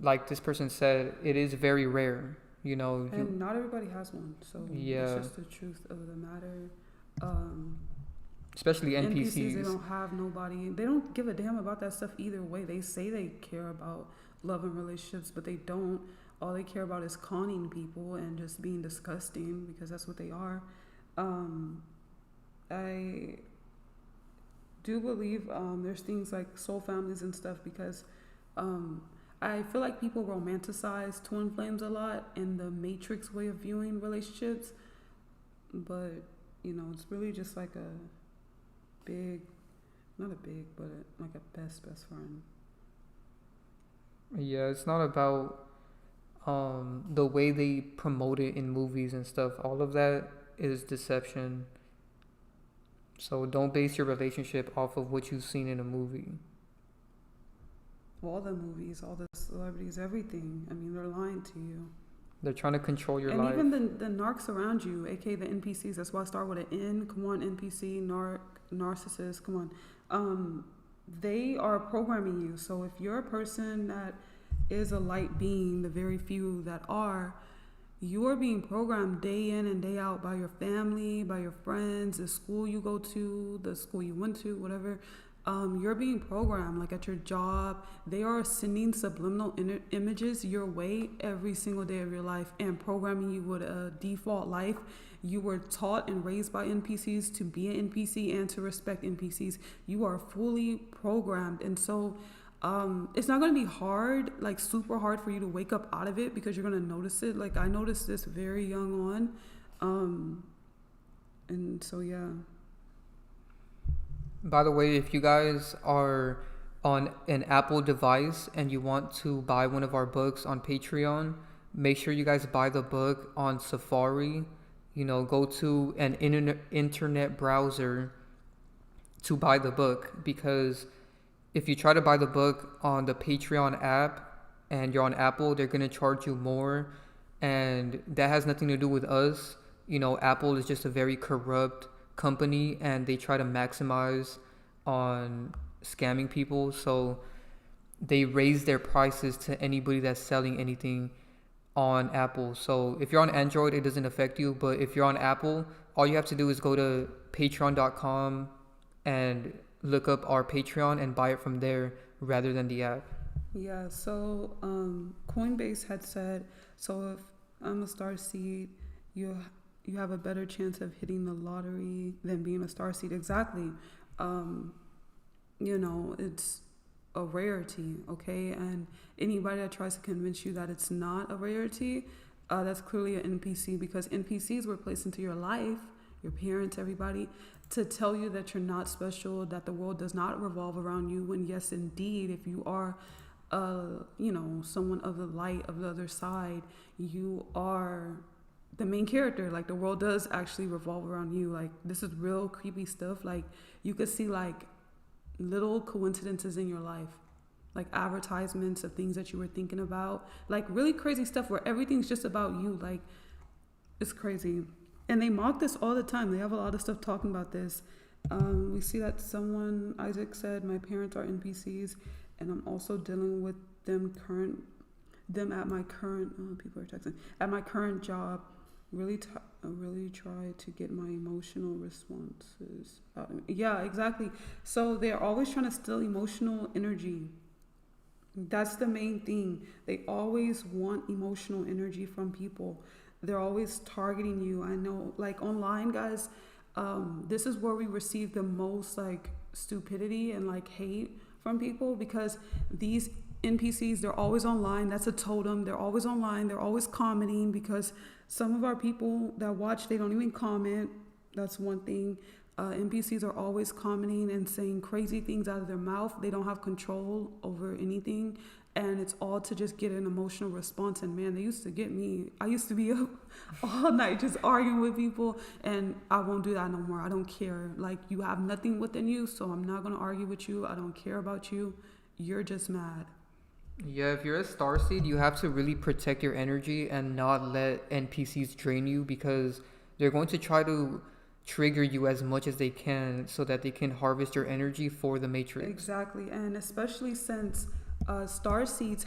like this person said, it is very rare. You know, and not everybody has one, so yeah, it's just the truth of the matter. Especially NPCs. They don't have nobody. They don't give a damn about that stuff either way. They say they care about love and relationships, but they don't. All they care about is conning people and just being disgusting, because that's what they are. I do believe there's things like soul families and stuff, because I feel like people romanticize twin flames a lot in the Matrix way of viewing relationships, but you know, it's really just like a big, not a big, but like a best friend. Yeah, it's not about the way they promote it in movies and stuff. All of that is deception. So don't base your relationship off of what you've seen in a movie. All the movies, all the celebrities, everything. I mean, they're lying to you. They're trying to control your life. And even the narcs around you, aka the NPCs, that's why I start with an N. Come on, NPC, narcissist, come on. They are programming you. So if you're a person that is a light being, the very few that are, you are being programmed day in and day out by your family, by your friends, the school you go to, the school you went to, whatever. You're being programmed, like at your job. They are sending subliminal images your way every single day of your life and programming you with a default life. You were taught and raised by NPCs to be an NPC and to respect NPCs. You are fully programmed. And so it's not going to be hard, like super hard for you to wake up out of it, because you're going to notice it. Like I noticed this very young on. And so, yeah. By the way, if you guys are on an Apple device and you want to buy one of our books on Patreon, make sure you guys buy the book on Safari. You know, go to an internet browser to buy the book, because if you try to buy the book on the Patreon app and you're on Apple, they're going to charge you more, and that has nothing to do with us. You know, Apple is just a very corrupt company, and they try to maximize on scamming people, so they raise their prices to anybody that's selling anything on Apple. So if you're on Android, it doesn't affect you, but if you're on Apple, all you have to do is go to patreon.com and look up our Patreon and buy it from there rather than the app. Yeah, so Coinbase had said, so if I'm a star seed, you have a better chance of hitting the lottery than being a star seed. Exactly. it's a rarity, okay? And anybody that tries to convince you that it's not a rarity, that's clearly an NPC, because NPCs were placed into your life, your parents, everybody, to tell you that you're not special, that the world does not revolve around you, when yes, indeed, if you are, someone of the light, of the other side, you are the main character. Like, the world does actually revolve around you. Like, this is real creepy stuff. Like, you could see, like, little coincidences in your life, like advertisements of things that you were thinking about, like really crazy stuff where everything's just about you. Like, it's crazy. And they mock this all the time. They have a lot of stuff talking about this. We see that Isaac said, my parents are NPCs, and I'm also dealing with them at my current, people are texting, at my current job. Really try to get my emotional responses out. Yeah, exactly. So they're always trying to steal emotional energy. That's the main thing. They always want emotional energy from people. They're always targeting you. I know, like, online, guys, this is where we receive the most, like, stupidity and, like, hate from people, because these NPCs, they're always online. That's a totem. They're always online. They're always commenting, because some of our people that watch, they don't even comment. That's one thing. NPCs are always commenting and saying crazy things out of their mouth. They don't have control over anything, and it's all to just get an emotional response. And man, they used to get me. I used to be up all night just arguing with people, and I won't do that no more. I don't care. Like, you have nothing within you, so I'm not going to argue with you. I don't care about you. You're just mad. Yeah, if you're a starseed, you have to really protect your energy and not let NPCs drain you, because they're going to try to trigger you as much as they can so that they can harvest your energy for the Matrix. Exactly. And especially since starseeds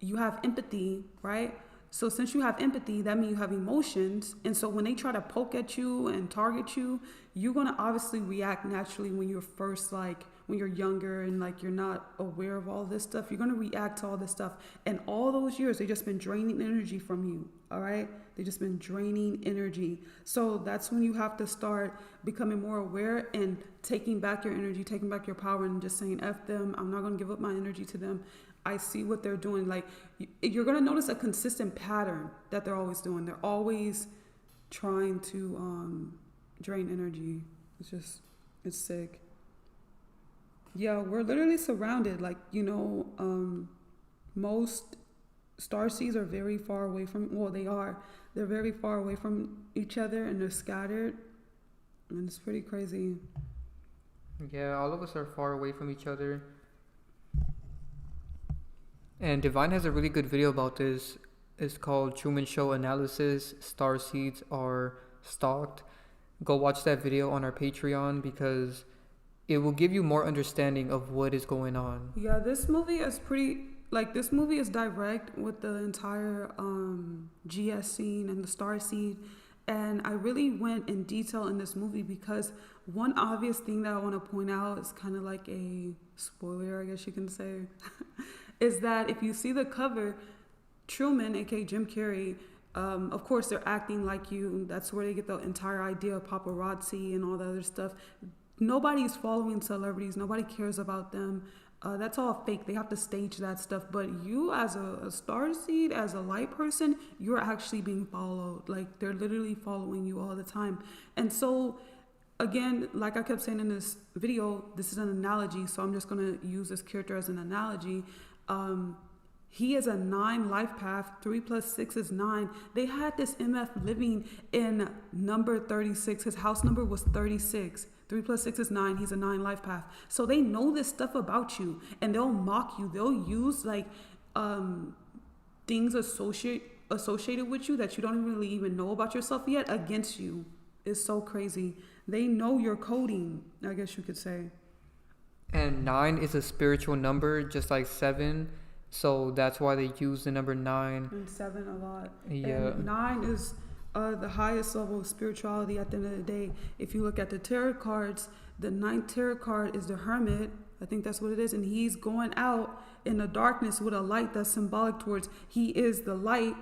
you have empathy, right? So since you have empathy, that means you have emotions. And so when they try to poke at you and target you, you're going to obviously react naturally when you're first, like, when you're younger and, like, you're not aware of all this stuff. You're going to react to all this stuff. And all those years, they've just been draining energy from you, all right? They've just been draining energy. So that's when you have to start becoming more aware and taking back your energy, taking back your power, and just saying, F them. I'm not going to give up my energy to them. I see what they're doing. Like, you're going to notice a consistent pattern that they're always doing. They're always trying to drain energy. It's sick. Yeah, we're literally surrounded. Like, most starseeds are very far away from, they're very far away from each other, and they're scattered. And it's pretty crazy. Yeah, all of us are far away from each other. And Divine has a really good video about this. It's called Truman Show Analysis. Starseeds Are Stalked. Go watch that video on our Patreon, because it will give you more understanding of what is going on. Yeah, this movie is this movie is direct with the entire GS scene and the starseed. And I really went in detail in this movie, because one obvious thing that I want to point out is kind of like a spoiler, I guess you can say, is that if you see the cover, Truman, aka Jim Carrey, of course they're acting like you. That's where they get the entire idea of paparazzi and all the other stuff. Nobody's following celebrities. Nobody cares about them. That's all fake. They have to stage that stuff. But you, as a starseed, as a light person, you're actually being followed. Like, they're literally following you all the time. And so, again, like I kept saying in this video, this is an analogy. So I'm just going to use this character as an analogy. He is a 9 life path. 3 + 6 is 9. They had this MF living in number 36. His house number was 36. 3 + 6 is 9. He's a 9 life path. So they know this stuff about you, and they'll mock you. They'll use, like, things associated with you that you don't really even know about yourself yet against you. It's so crazy. They know your coding, I guess you could say. And 9 is a spiritual number, just like 7. So that's why they use the number 9. And 7 a lot. Yeah. And 9 is the highest level of spirituality at the end of the day. If you look at the tarot cards, the 9th tarot card is the Hermit. I think that's what it is. And he's going out in the darkness with a light that's symbolic towards he is the light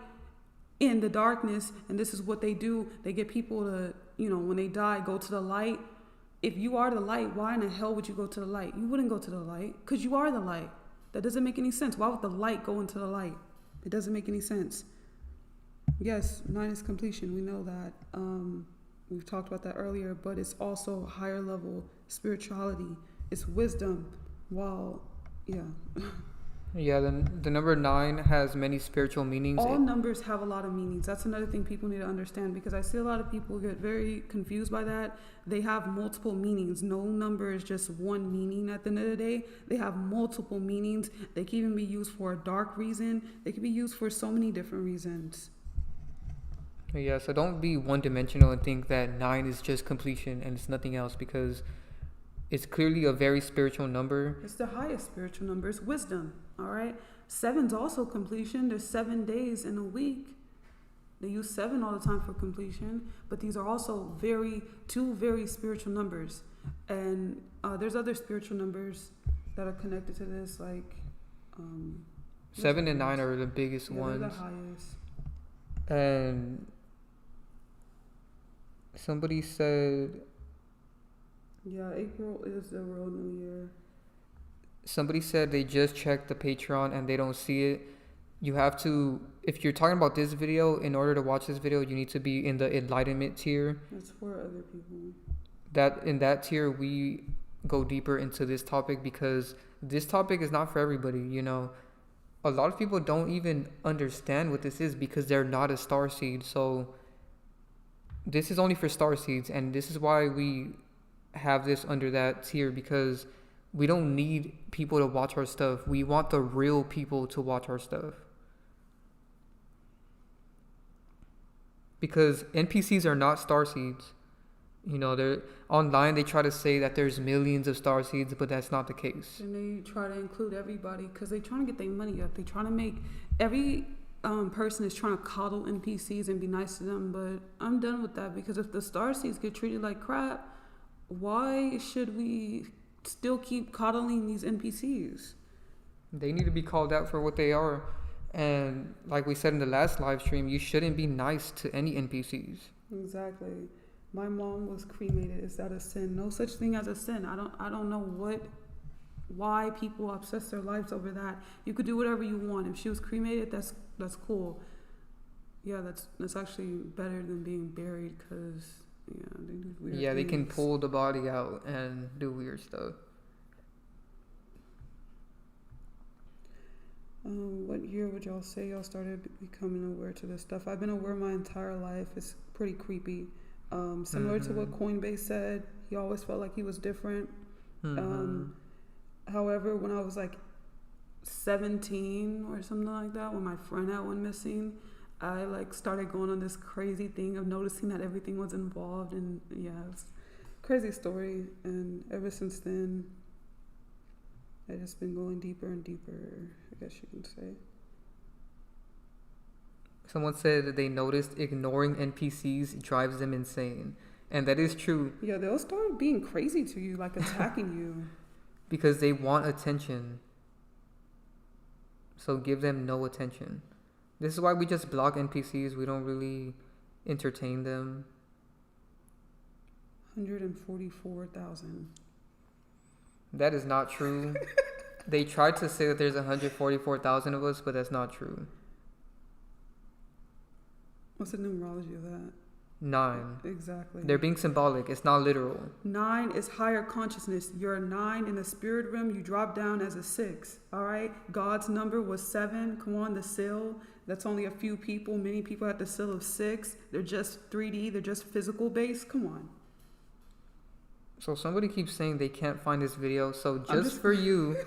in the darkness. And this is what they do. They get people to, when they die, go to the light if you are the light, why in the hell would you go to the light? You wouldn't go to the light because you are the light. That doesn't make any sense. Why would the light go into the light? It doesn't make any sense. Yes, 9 is completion. We know that. We've talked about that earlier, but it's also higher level spirituality. It's wisdom. While, yeah. Yeah, the number 9 has many spiritual meanings. All numbers have a lot of meanings. That's another thing people need to understand, because I see a lot of people get very confused by that. They have multiple meanings. No number is just one meaning at the end of the day. They have multiple meanings. They can even be used for a dark reason. They can be used for so many different reasons. Yeah, so don't be one-dimensional and think that 9 is just completion and it's nothing else, because it's clearly a very spiritual number. It's the highest spiritual number. It's wisdom, all right? 7's also completion. There's 7 days in a week. They use 7 all the time for completion, but these are also two very spiritual numbers. And there's other spiritual numbers that are connected to this, like 7 and 9 are the biggest ones. They're the highest. And somebody said, yeah, April is the real new year. Somebody said they just checked the Patreon and they don't see it. You have to, if you're talking about this video, in order to watch this video, you need to be in the enlightenment tier. That's for other people. That in that tier, we go deeper into this topic, because this topic is not for everybody. You know, a lot of people don't even understand what this is because they're not a star seed. So this is only for star seeds, and this is why we have this under that tier, because we don't need people to watch our stuff. We want the real people to watch our stuff. Because NPCs are not star seeds. You know, they're online, they try to say that there's millions of star seeds, but that's not the case. And they try to include everybody because they're trying to get their money up. They're trying to make every person is trying to coddle NPCs and be nice to them. But I'm done with that, because if the star seeds get treated like crap, why should we still keep coddling these NPCs? They need to be called out for what they are. And like we said in the last live stream, you shouldn't be nice to any NPCs. Exactly. My mom was cremated. Is that a sin? No such thing as a sin. I don't know why people obsess their lives over that. You could do whatever you want. If she was cremated, that's cool. Yeah, that's actually better than being buried, because yeah, they do weird things. They can pull the body out and do weird stuff. What year would y'all say y'all started becoming aware to this stuff? I've been aware my entire life. It's pretty creepy. Similar to what Coinbase said, he always felt like he was different. However, when I was like 17 or something like that, when my friend had went missing, I like started going on this crazy thing of noticing that everything was involved, and yeah, it's a crazy story. And ever since then, I've just been going deeper and deeper, I guess you can say. Someone said that they noticed ignoring NPCs drives them insane. And that is true. Yeah, they'll start being crazy to you, like attacking you. Because they want attention. So give them no attention. This is why we just block NPCs. We don't really entertain them. 144,000. That is not true. They tried to say that there's 144,000 of us, but that's not true. What's the numerology of that? 9. Exactly. They're being symbolic. It's not literal. 9 is higher consciousness. You're a 9 in the spirit realm. You drop down as a 6. All right. God's number was 7. Come on, the seal. That's only a few people. Many people have the seal of 6. They're just 3D. They're just physical based. Come on. So somebody keeps saying they can't find this video. So just for you,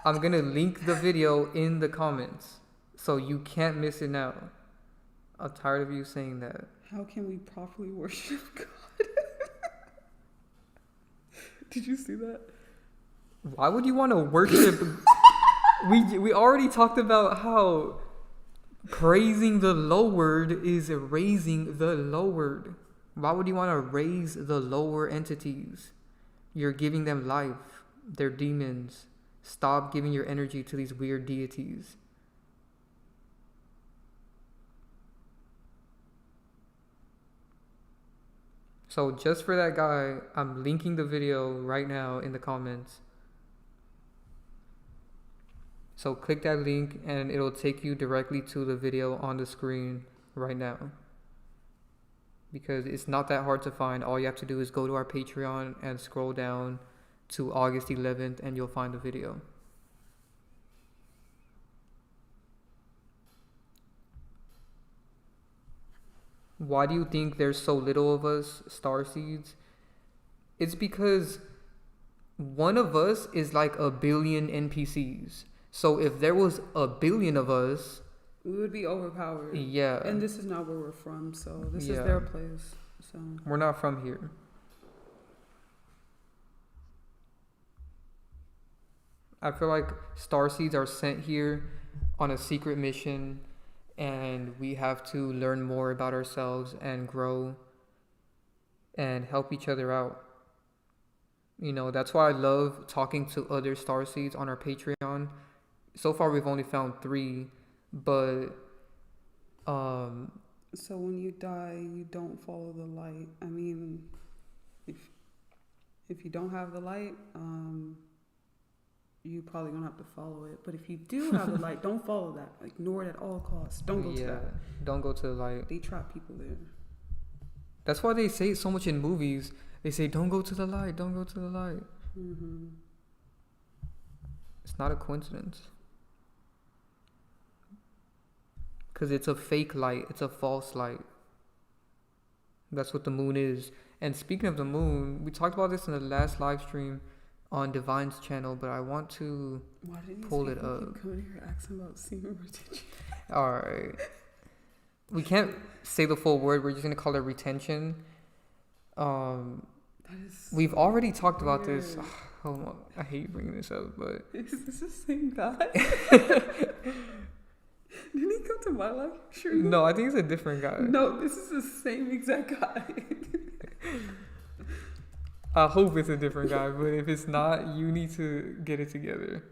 I'm going to link the video in the comments. So you can't miss it now. I'm tired of you saying that. How can we properly worship God? Did you see that? Why would you want to worship? we already talked about how praising the lowered is raising the lowered. Why would you want to raise the lower entities? You're giving them life. They're demons. Stop giving your energy to these weird deities. So just for that guy, I'm linking the video right now in the comments. So click that link and it'll take you directly to the video on the screen right now. Because it's not that hard to find. All you have to do is go to our Patreon and scroll down to August 11th and you'll find the video. Why do you think there's so little of us starseeds? It's because one of us is like a billion NPCs. So if there was a billion of us, we would be overpowered. Yeah. And this is not where we're from, so this is their place. So we're not from here. I feel like starseeds are sent here on a secret mission, and we have to learn more about ourselves and grow and help each other out. You know, that's why I love talking to other starseeds on our Patreon. So far, we've only found 3, but so when you die, you don't follow the light. I mean, if you don't have the light, you probably gonna have to follow it. But if you do have the light, don't follow that. Ignore it at all costs. Don't go to that. Don't go to the light. They trap people there. That's why they say it so much in movies. They say, don't go to the light, don't go to the light. Mm-hmm. It's not a coincidence. Because it's a fake light. It's a false light. That's what the moon is. And speaking of the moon, we talked about this in the last live stream on Divine's channel, but I want to pull it up. Coming here asking about semen retention. Alright. We can't say the full word. We're just going to call it retention. We've already talked about this. Hold on. I hate bringing this up, but... Is this the same guy? Didn't he come to my life? Sure. No, I think it's a different guy. No, this is the same exact guy. I hope it's a different guy, but if it's not, you need to get it together.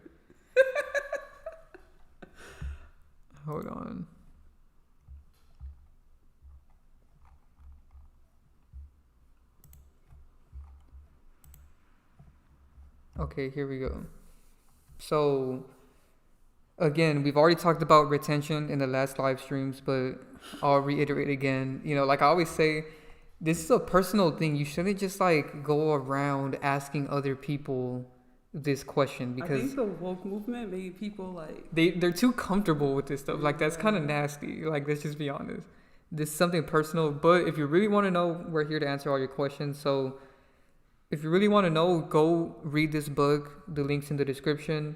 Hold on. Okay, here we go. So, again, we've already talked about retention in the last live streams, but I'll reiterate again. You know, like I always say, this is a personal thing. You shouldn't just like go around asking other people this question, because I think the woke movement made people like they're too comfortable with this stuff. Like that's kind of nasty. Like let's just be honest. This is something personal, but if you really want to know, we're here to answer all your questions. So if you really want to know, go read this book. The link's in the description.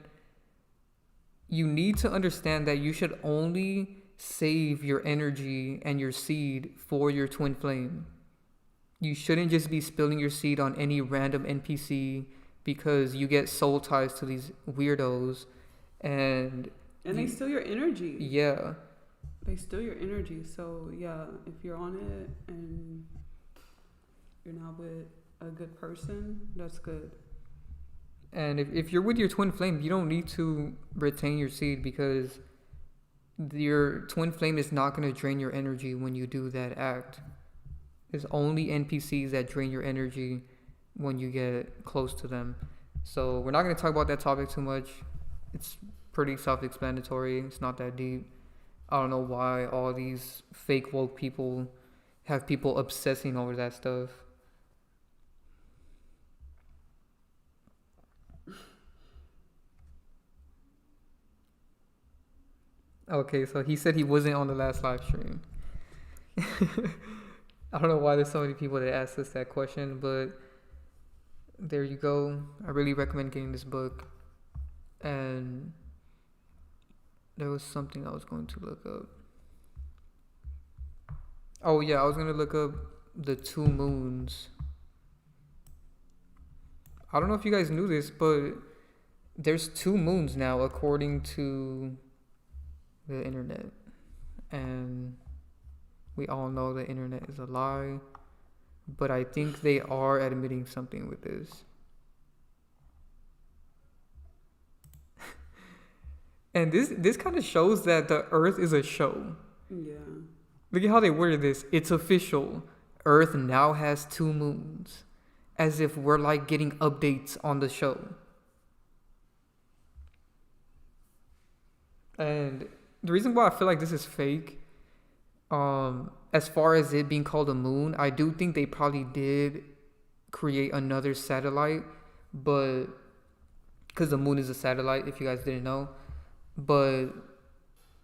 You need to understand that you should only save your energy and your seed for your twin flame. You shouldn't just be spilling your seed on any random NPC because you get soul ties to these weirdos and they steal your energy. Yeah. They steal your energy. So yeah, if you're on it and you're not with a good person, that's good. And if you're with your twin flame, you don't need to retain your seed, because your twin flame is not going to drain your energy when you do that act. It's only NPCs that drain your energy when you get close to them. So we're not going to talk about that topic too much. It's pretty self-explanatory. It's not that deep. I don't know why all these fake woke people have people obsessing over that stuff. Okay, so he said he wasn't on the last live stream. I don't know why there's so many people that ask us that question, but there you go. I really recommend getting this book. And there was something I was going to look up. Oh yeah, I was going to look up the 2 moons. I don't know if you guys knew this, but there's 2 moons now according to the internet. And we all know the internet is a lie, but I think they are admitting something with this. And this kind of shows that the Earth is a show. Yeah. Look at how they worded this. It's official. Earth now has 2 moons. As if we're like getting updates on the show. And the reason why I feel like this is fake, as far as it being called a moon, I do think they probably did create another satellite, but because the moon is a satellite, if you guys didn't know, but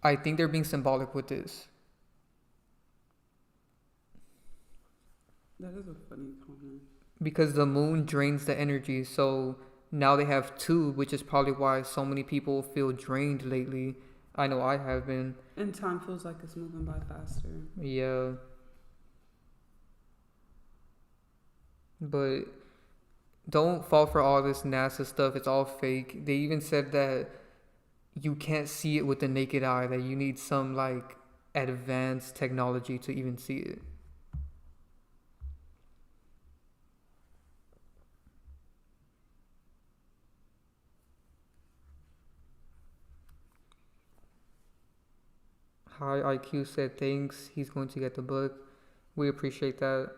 I think they're being symbolic with this. That is a funny comment. Because the moon drains the energy, so now they have 2, which is probably why so many people feel drained lately. I know I have been. And time feels like it's moving by faster. Yeah. But don't fall for all this NASA stuff. It's all fake. They even said that you can't see it with the naked eye, that you need some like advanced technology to even see it. Hi IQ said thanks. He's going to get the book. We appreciate that.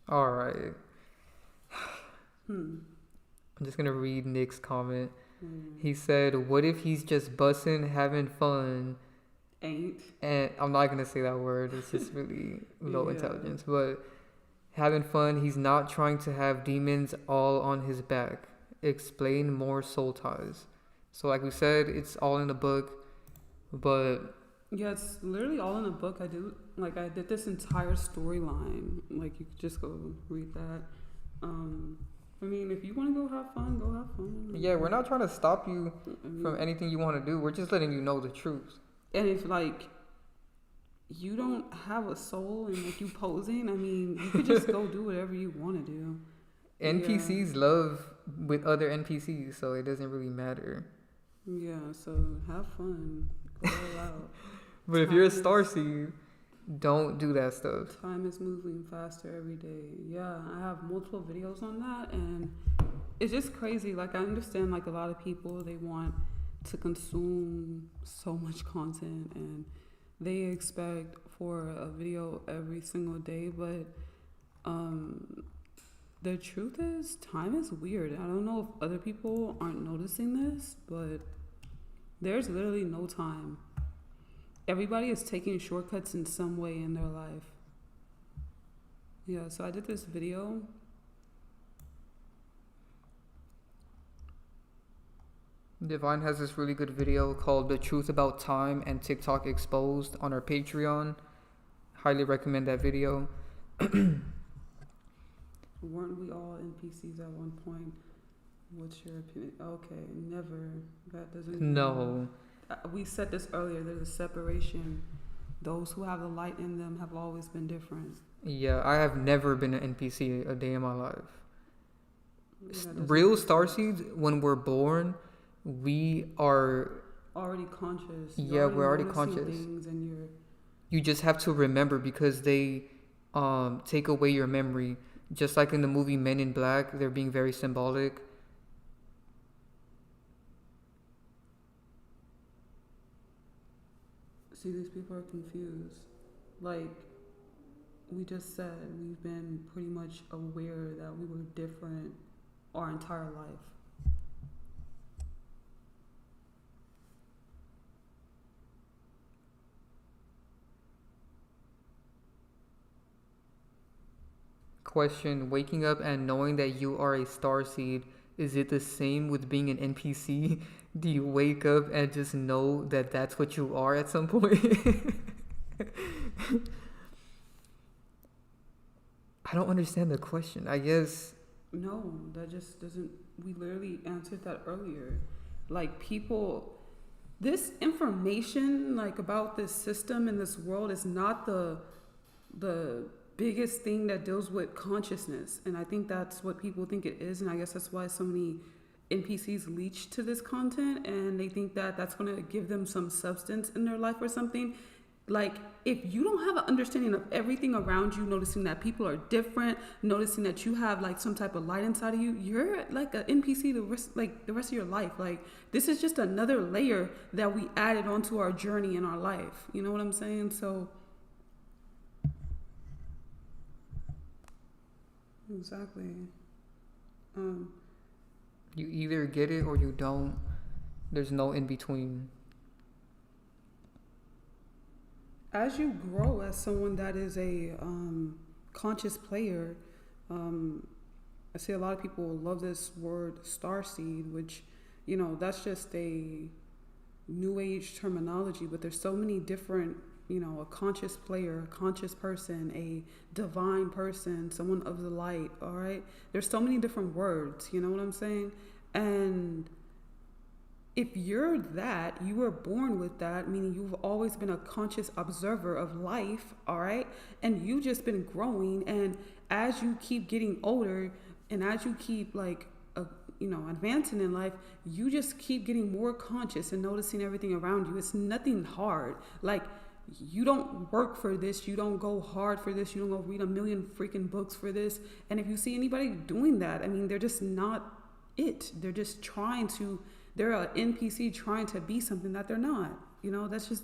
All right. I'm just going to read Nick's comment. He said, what if he's just bussin', having fun? Ain't. And I'm not going to say that word. It's just really low intelligence. But having fun, he's not trying to have demons all on his back. Explain more soul ties. So like we said, it's all in the book. But yeah, it's literally all in the book. I did this entire storyline. Like, you could just go read that. I mean, if you want to go have fun, go have fun. Yeah, we're not trying to stop you from anything you want to do. We're just letting you know the truth. And if, like, you don't have a soul and, like, you posing, I mean, you could just go do whatever you want to do. NPCs love with other NPCs, so it doesn't really matter. Yeah, so have fun. Go all out. But if you're a starseed, don't do that stuff. Time is moving faster every day. Yeah, I have multiple videos on that, and it's just crazy. Like, I understand, like, a lot of people, they want to consume so much content, and they expect for a video every single day, but the truth is, time is weird. I don't know if other people aren't noticing this, but there's literally no time. Everybody is taking shortcuts in some way in their life. Yeah, so I did this video. Divine has this really good video called The Truth About Time and TikTok Exposed on our Patreon. Highly recommend that video. Weren't we all NPCs at one point? What's your opinion? Okay, never. That doesn't. No. We said this earlier. There's a separation. Those who have the light in them have always been different. Yeah, I have never been an NPC a day in my life. Yeah, Real starseeds, when we're born, we are already conscious. Yeah, we're already conscious. And you just have to remember, because they take away your memory. Just like in the movie Men in Black, they're being very symbolic. See, these people are confused. Like we just said, we've been pretty much aware that we were different our entire life. Question: waking up and knowing that you are a starseed, is it the same with being an NPC? Do you wake up and just know that that's what you are at some point? I don't understand the question. I guess... No, that just doesn't... We literally answered that earlier. Like, people... This information, like, about this system and this world is not the biggest thing that deals with consciousness. And I think that's what people think it is. And I guess that's why so many NPCs leech to this content. And they think that that's going to give them some substance in their life or something. Like, if you don't have an understanding of everything around you, noticing that people are different, noticing that you have like some type of light inside of you, you're like an NPC the rest of your life. Like, this is just another layer that we added onto our journey in our life. You know what I'm saying? So, exactly. You either get it or you don't. There's no in between. As you grow as someone that is a conscious player, I see a lot of people love this word starseed, which, you know, that's just a new age terminology, but there's so many different, you know, a conscious player, a conscious person, a divine person, someone of the light, all right? There's so many different words, you know what I'm saying? And if you're that, you were born with that, meaning you've always been a conscious observer of life, all right? And you've just been growing. And as you keep getting older and as you keep advancing in life, you just keep getting more conscious and noticing everything around you. It's nothing hard. Like, you don't work for this. You don't go hard for this. You don't go read a million freaking books for this. And if you see anybody doing that, I mean, they're just not it. They're just they're an NPC trying to be something that they're not. You know, that's just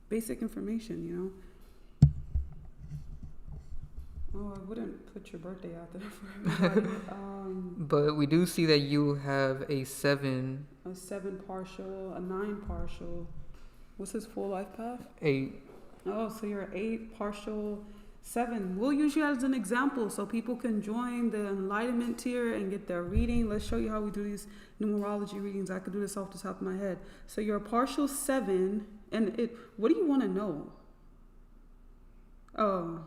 basic information, you know. Oh, I wouldn't put your birthday out there for everybody. But we do see that you have a 7. A 7 partial, a 9 partial. What's his full life path? 8. Oh, so you're 8 partial, 7. We'll use you as an example so people can join the enlightenment tier and get their reading. Let's show you how we do these numerology readings. I could do this off the top of my head. So you're a partial 7, and what do you want to know? Oh,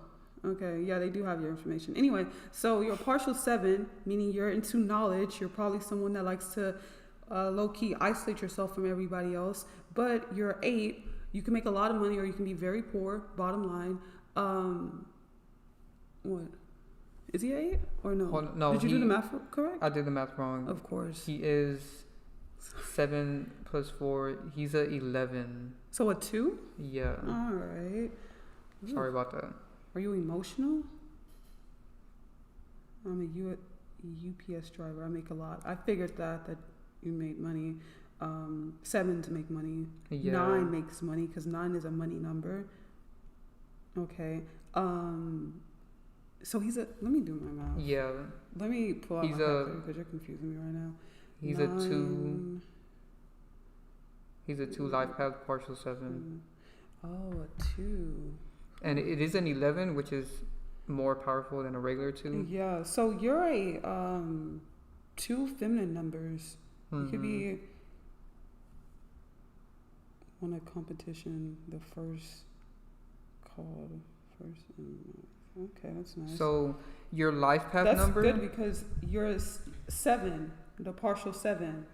okay. Yeah, they do have your information. Anyway, so you're a partial 7, meaning you're into knowledge. You're probably someone that likes to low-key isolate yourself from everybody else. But you're 8. You can make a lot of money or you can be very poor, bottom line. What? Is he 8 or no? Well, no. Did you do the math correct? I did the math wrong. Of course. He is 7 plus 4. He's a 11. So a 2? Yeah. All right. Sorry about that. Are you emotional? I'm a UPS driver. I make a lot. I figured that you made money. 7 to make money. Yeah. 9 makes money because 9 is a money number. Okay. So he's let me do my math. Yeah. Let me pull out my calculator because you're confusing me right now. He's 9, a 2. He's a 2 life path, partial 7. Oh, a 2. And it is an 11, which is more powerful than a regular 2. Yeah. So you're a 2 feminine numbers. You could be won a competition, the first called first. Okay, that's nice. So your life path that's number. That's good because you're 7, the partial 7.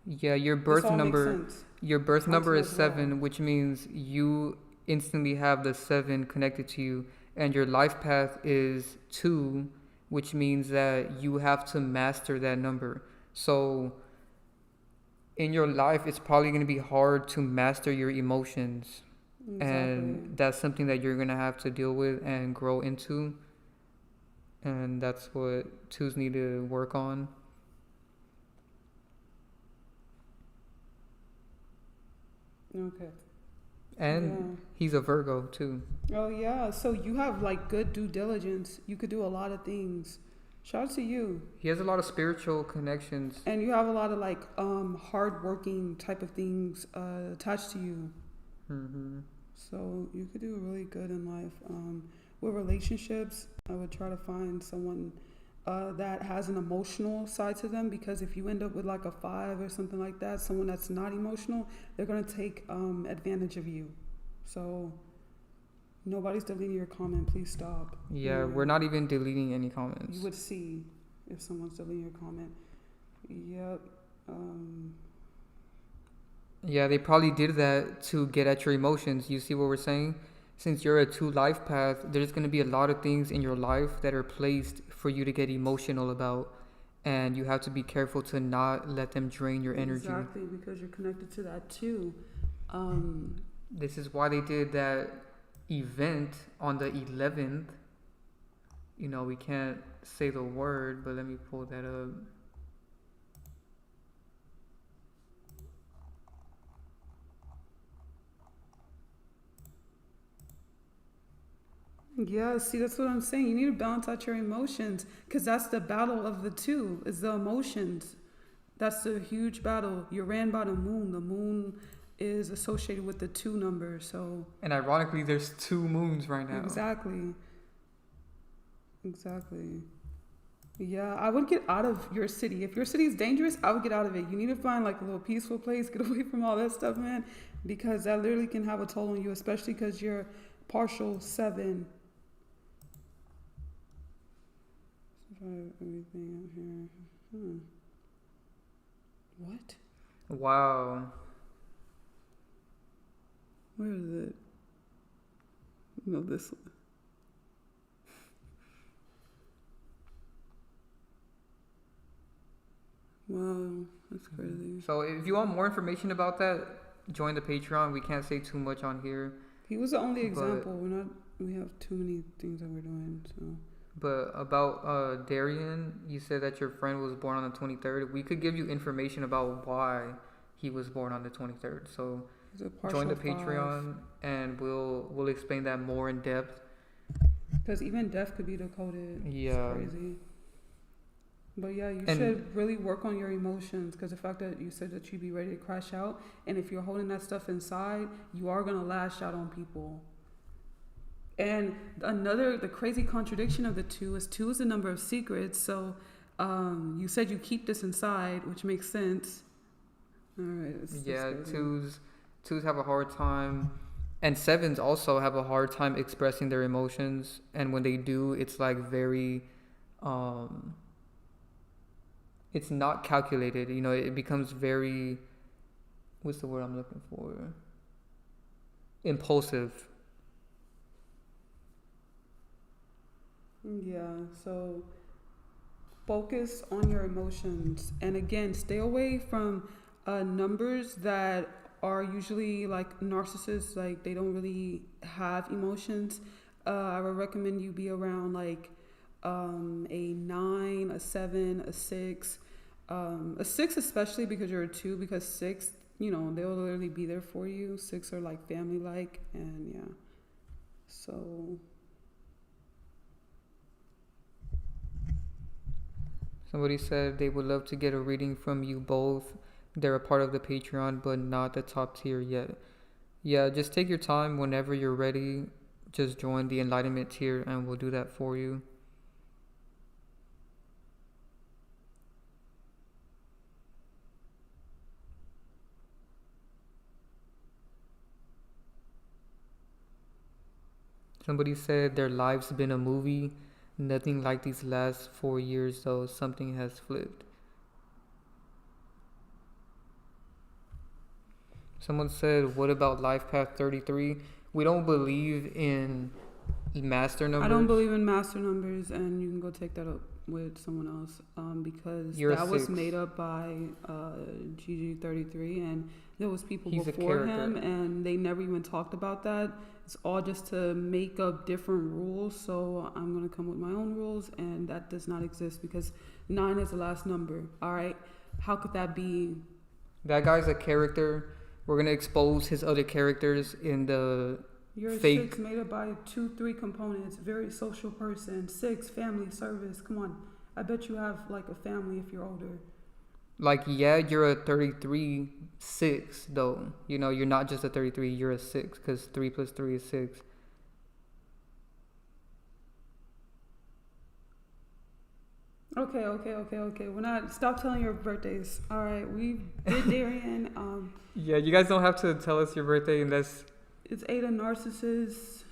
Yeah, your birth number. Your birth number is 7, well. which means you instantly have the 7 connected to you, and your life path is 2, which means that you have to master that number. So in your life, it's probably going to be hard to master your emotions. Exactly. And that's something that you're going to have to deal with and grow into. And that's what 2s need to work on. Okay. And he's a Virgo too. Oh yeah, so you have like good due diligence. You could do a lot of things. Shout out to you. He has a lot of spiritual connections. And you have a lot of like hard-working type of things attached to you. Mm-hmm. So you could do really good in life. With relationships, I would try to find someone that has an emotional side to them, because if you end up with like a 5 or something like that, someone that's not emotional, they're going to take advantage of you. So nobody's deleting your comment. Please stop. Yeah, we're not even deleting any comments. You would see if someone's deleting your comment. Yep. Yeah, they probably did that to get at your emotions. You see what we're saying? Since you're a 2 life path, there's going to be a lot of things in your life that are placed for you to get emotional about. And you have to be careful to not let them drain your energy. Exactly, because you're connected to that too. This is why they did that event on the 11th. You know, we can't say the word, but let me pull that up. Yeah, see, that's what I'm saying. You need to balance out your emotions because that's the battle of the two, is the emotions. That's the huge battle. You're ran by the moon. The moon is associated with the 2 number, so. And ironically, there's 2 moons right now. Exactly. Yeah, I would get out of your city. If your city is dangerous, I would get out of it. You need to find like a little peaceful place, get away from all that stuff, man, because that literally can have a toll on you, especially because you're partial 7. Everything out here. What? Wow. Where is it? No, this one. Wow, that's crazy. So if you want more information about that, join the Patreon. We can't say too much on here. He was the only example. We have too many things that we're doing, so. But about Darian, you said that your friend was born on the 23rd. We could give you information about why he was born on the 23rd. So join the Patreon, and we'll explain that more in depth. Because even death could be decoded. Yeah. It's crazy. But yeah, you should really work on your emotions, because the fact that you said that you'd be ready to crash out, and if you're holding that stuff inside, you are going to lash out on people. And the crazy contradiction of the 2 is 2 is the number of secrets. So you said you keep this inside, which makes sense. All right. Yeah, twos have a hard time, and 7s also have a hard time expressing their emotions. And when they do, it's like very, it's not calculated. You know, it becomes very, what's the word I'm looking for? Impulsive. Yeah, so focus on your emotions. And again, stay away from numbers that are usually like narcissists, like they don't really have emotions. I would recommend you be around like a 9, a 7, a 6. A 6 especially because you're a 2, because 6, you know, they'll literally be there for you. 6 are like family-like, and yeah. So... Somebody said they would love to get a reading from you both. They're a part of the Patreon, but not the top tier yet. Yeah, just take your time. Whenever you're ready, just join the Enlightenment tier and we'll do that for you. Somebody said their life's been a movie. Nothing like these last 4 years, though. Something has flipped. Someone said, what about Life Path 33? We don't believe in master numbers. I don't believe in master numbers, and you can go take that up with someone else, because that was made up by GG33, and there was people before him, and they never even talked about that. It's all just to make up different rules, so I'm going to come with my own rules, and that does not exist because 9 is the last number, all right? How could that be? That guy's a character. We're going to expose his other characters in the You're fake... a 6 made up by 2, 3 components. Very social person. 6, family, service. Come on. I bet you have like a family if you're older. Like, yeah, you're a 33 6, though. You know, you're not just a 33, you're a 6, because 3 plus 3 is 6. Okay. We're not... Stop telling your birthdays. All right, we did Darian. Yeah, you guys don't have to tell us your birthday unless... It's 8 of narcissists.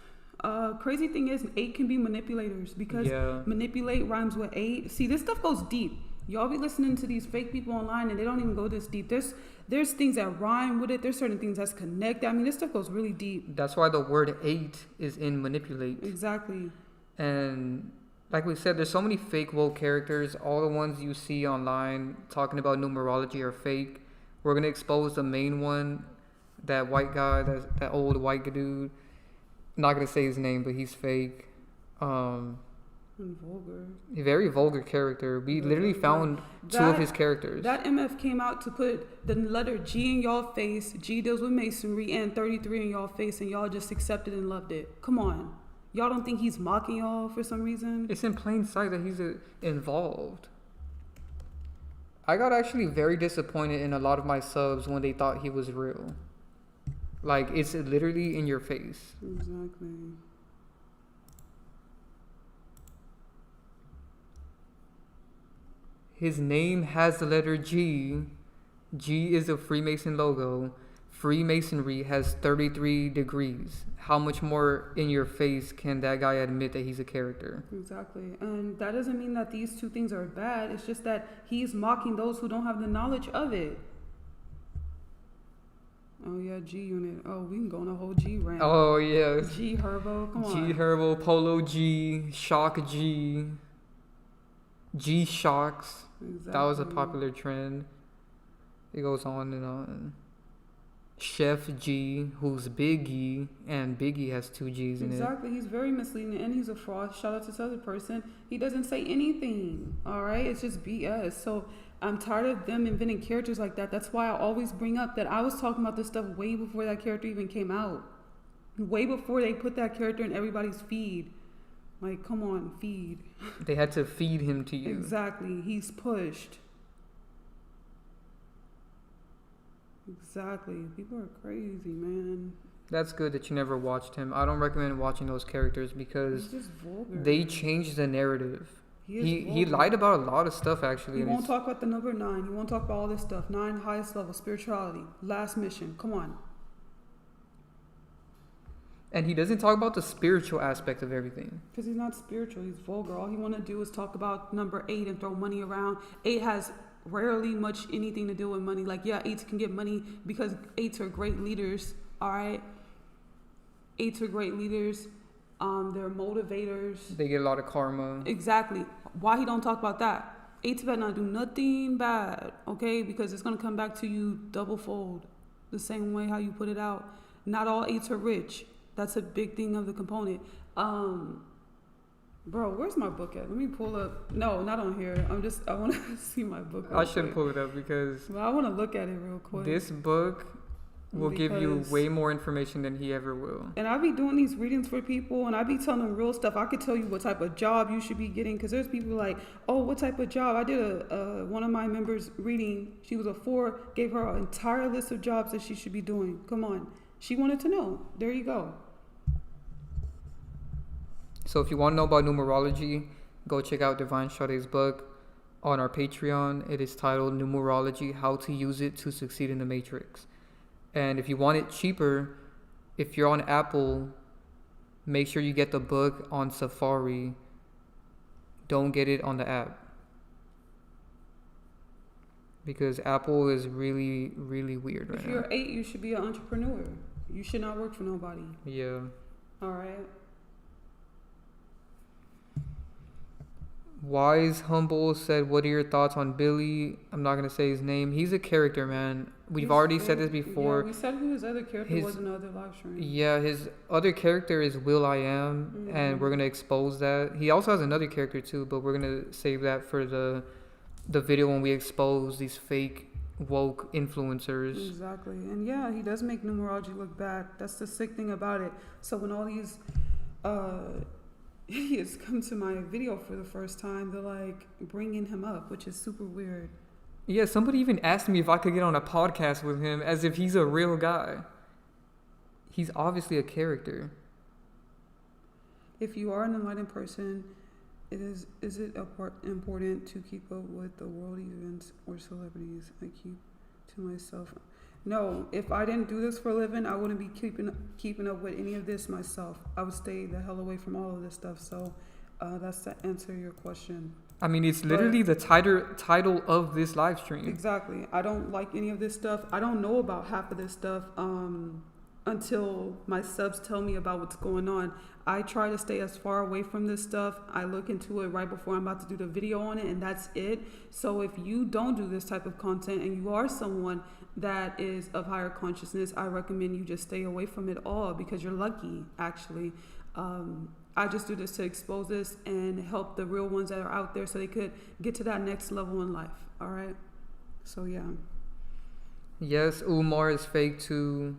Crazy thing is, 8 can be manipulators, because manipulate rhymes with 8. See, this stuff goes deep. Y'all be listening to these fake people online and they don't even go this deep. There's things that rhyme with it. There's certain things that's connected. I mean, this stuff goes really deep. That's why the word 8 is in manipulate. Exactly. And like we said, there's so many fake woke characters. All the ones you see online talking about numerology are fake. We're going to expose the main one That white guy, that old white dude. Not gonna say his name, but he's fake. And vulgar. A very vulgar character. We literally found two of his characters. That MF came out to put the letter G in y'all face. G deals with masonry and 33 in y'all face, and y'all just accepted and loved it. Come on. Y'all don't think he's mocking y'all for some reason? It's in plain sight that he's involved. I got actually very disappointed in a lot of my subs when they thought he was real. Like, it's literally in your face. Exactly. His name has the letter G. G is a Freemason logo. Freemasonry has 33 degrees. How much more in your face can that guy admit that he's a character? Exactly. And that doesn't mean that these two things are bad. It's just that he's mocking those who don't have the knowledge of it. Oh, yeah, G Unit. Oh, we can go on a whole G rant. Oh, yeah. G Herbo. Come on. G Herbo, Polo G, Shock G, G Shocks. Exactly. That was a popular trend. It goes on and on. Chef G, who's Biggie, and Biggie has 2 G's in it. Exactly. He's very misleading and he's a fraud. Shout out to this other person. He doesn't say anything. All right? It's just BS. So I'm tired of them inventing characters like that. That's why I always bring up that I was talking about this stuff way before that character even came out. Way before they put that character in everybody's feed. Like, come on, feed. They had to feed him to you. Exactly. He's pushed. Exactly. People are crazy, man. That's good that you never watched him. I don't recommend watching those characters because He's just vulgar. they changed the narrative. He vulgar. lied about a lot of stuff, actually. He won't talk about the number 9. He won't talk about all this stuff. 9, highest level, spirituality, last mission. Come on. And he doesn't talk about the spiritual aspect of everything. Because he's not spiritual. He's vulgar. All he want to do is talk about number 8 and throw money around. 8 has rarely much anything to do with money. Like, yeah, 8s can get money because 8s are great leaders. All right? 8s are great leaders. They're motivators. They get a lot of karma. Exactly. Why he don't talk about that? 8s better not do nothing bad, okay? Because it's going to come back to you double fold. The same way how you put it out. Not all 8s are rich. That's a big thing of the component. Bro, where's my book at? Let me pull up. No, not on here. I want to see my book. I should pull it up because I want to look at it real quick. This book will give you way more information than he ever will. And I be doing these readings for people, and I be telling them real stuff. I could tell you what type of job you should be getting, because there's people like, oh, what type of job? I did one of my members reading. She was a 4, gave her an entire list of jobs that she should be doing. Come on. She wanted to know. There you go. So if you want to know about numerology, go check out Divine Sade's book on our Patreon. It is titled Numerology, How to Use It to Succeed in the Matrix. And if you want it cheaper, if you're on Apple, make sure you get the book on Safari. Don't get it on the app. Because Apple is really, really weird right now. If you're 8, you should be an entrepreneur. You should not work for nobody. Yeah. All right. Wise Humble said, what are your thoughts on Billy? I'm not going to say his name. He's a character, man. We've already said this before. Yeah, we said who his other character was in the other live stream. Yeah, his other character is Will I Am, and we're going to expose that. He also has another character too, but we're going to save that for the video when we expose these fake woke influencers. Exactly. And yeah, he does make numerology look bad. That's the sick thing about it. So when all these idiots come to my video for the first time, they're like bringing him up, which is super weird. Yeah, somebody even asked me if I could get on a podcast with him as if he's a real guy. He's obviously a character. If you are an enlightened person, is it important to keep up with the world events or celebrities? I keep to myself. No, if I didn't do this for a living, I wouldn't be keeping up with any of this myself. I would stay the hell away from all of this stuff. So that's to answer your question. I mean, it's literally the title of this live stream. Exactly. I don't like any of this stuff. I don't know about half of this stuff. until my subs tell me about what's going on. I try to stay as far away from this stuff. I look into it right before I'm about to do the video on it, and that's it. So if you don't do this type of content and you are someone that is of higher consciousness, I recommend you just stay away from it all, because you're lucky, actually. I just do this to expose this and help the real ones that are out there so they could get to that next level in life. All right? So, yeah. Yes, Umar is fake too.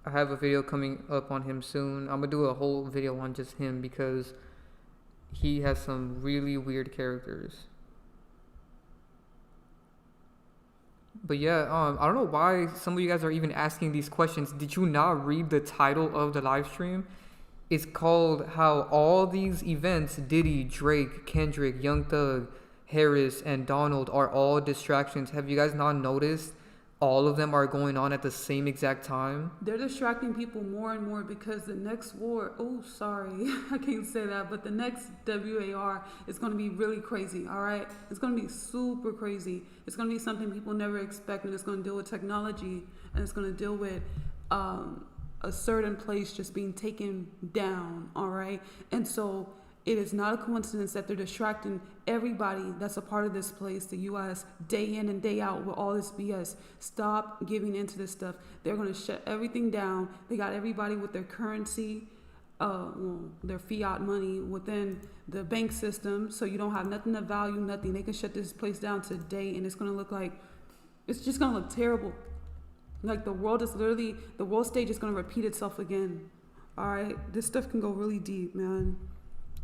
I have a video coming up on him soon. I'm gonna do a whole video on just him because he has some really weird characters. But yeah, I don't know why some of you guys are even asking these questions. Did you not read the title of the live stream? It's called how all these events, Diddy, Drake, Kendrick, Young Thug, Harris, and Donald, are all distractions. Have you guys not noticed all of them are going on at the same exact time? They're distracting people more and more because the next war, I can't say that, but the next WAR is going to be really crazy, all right? It's going to be super crazy. It's going to be something people never expect, and it's going to deal with technology, and it's going to deal with a certain place just being taken down, all right? And so it is not a coincidence that they're distracting everybody that's a part of this place, the U.S., day in and day out with all this BS. Stop giving into this stuff. They're going to shut everything down. They got everybody with their currency, their fiat money within the bank system, so you don't have nothing to value, nothing. They can shut this place down today, and it's going to look like, it's just going to look terrible. Like the world stage is going to repeat itself again. All right? This stuff can go really deep, man.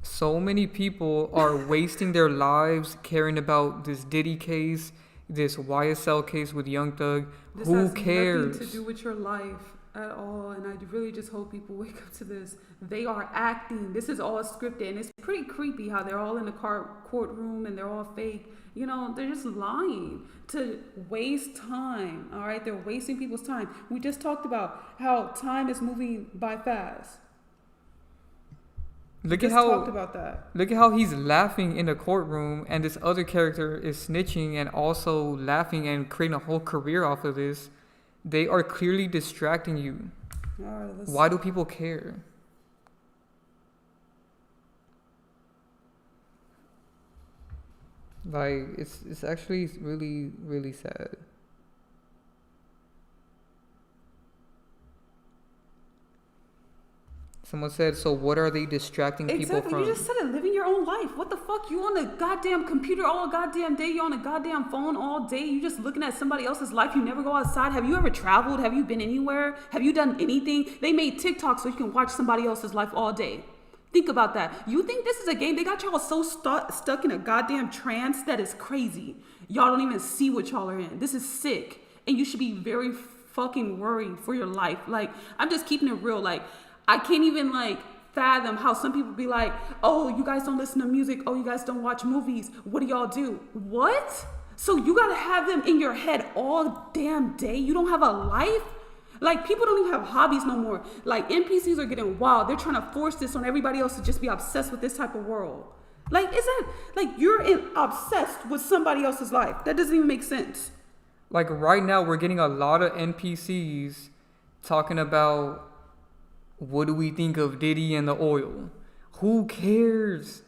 So many people are wasting their lives caring about this Diddy case, this YSL case with Young Thug. This Who has cares? nothing to do with your life at all, and I really just hope people wake up to this. They are acting. This is all scripted, and it's pretty creepy how they're all in the courtroom and they're all fake. You know, they're just lying to waste time, all right? They're wasting people's time. We just talked about how time is moving by fast. Look at how he's laughing in the courtroom, and this other character is snitching and also laughing and creating a whole career off of this. They are clearly distracting you. All right, why do people care? Like, it's actually really, really sad. Someone said, so what are they distracting people from? You just said it, living your own life. What the fuck? You on the goddamn computer all goddamn day. You on the goddamn phone all day. You just looking at somebody else's life. You never go outside. Have you ever traveled? Have you been anywhere? Have you done anything? They made TikTok so you can watch somebody else's life all day. Think about that. You think this is a game? They got y'all so stuck in a goddamn trance that is crazy. Y'all don't even see what y'all are in. This is sick. And you should be very fucking worried for your life. Like, I'm just keeping it real. Like, I can't even fathom how some people be like, oh, you guys don't listen to music. Oh, you guys don't watch movies. What do y'all do? What? So you got to have them in your head all damn day. You don't have a life? Like, people don't even have hobbies no more. Like, NPCs are getting wild. They're trying to force this on everybody else to just be obsessed with this type of world. Like, is that, like, you're obsessed with somebody else's life. That doesn't even make sense. Like, right now, we're getting a lot of NPCs talking about, what do we think of Diddy and the oil? Who cares?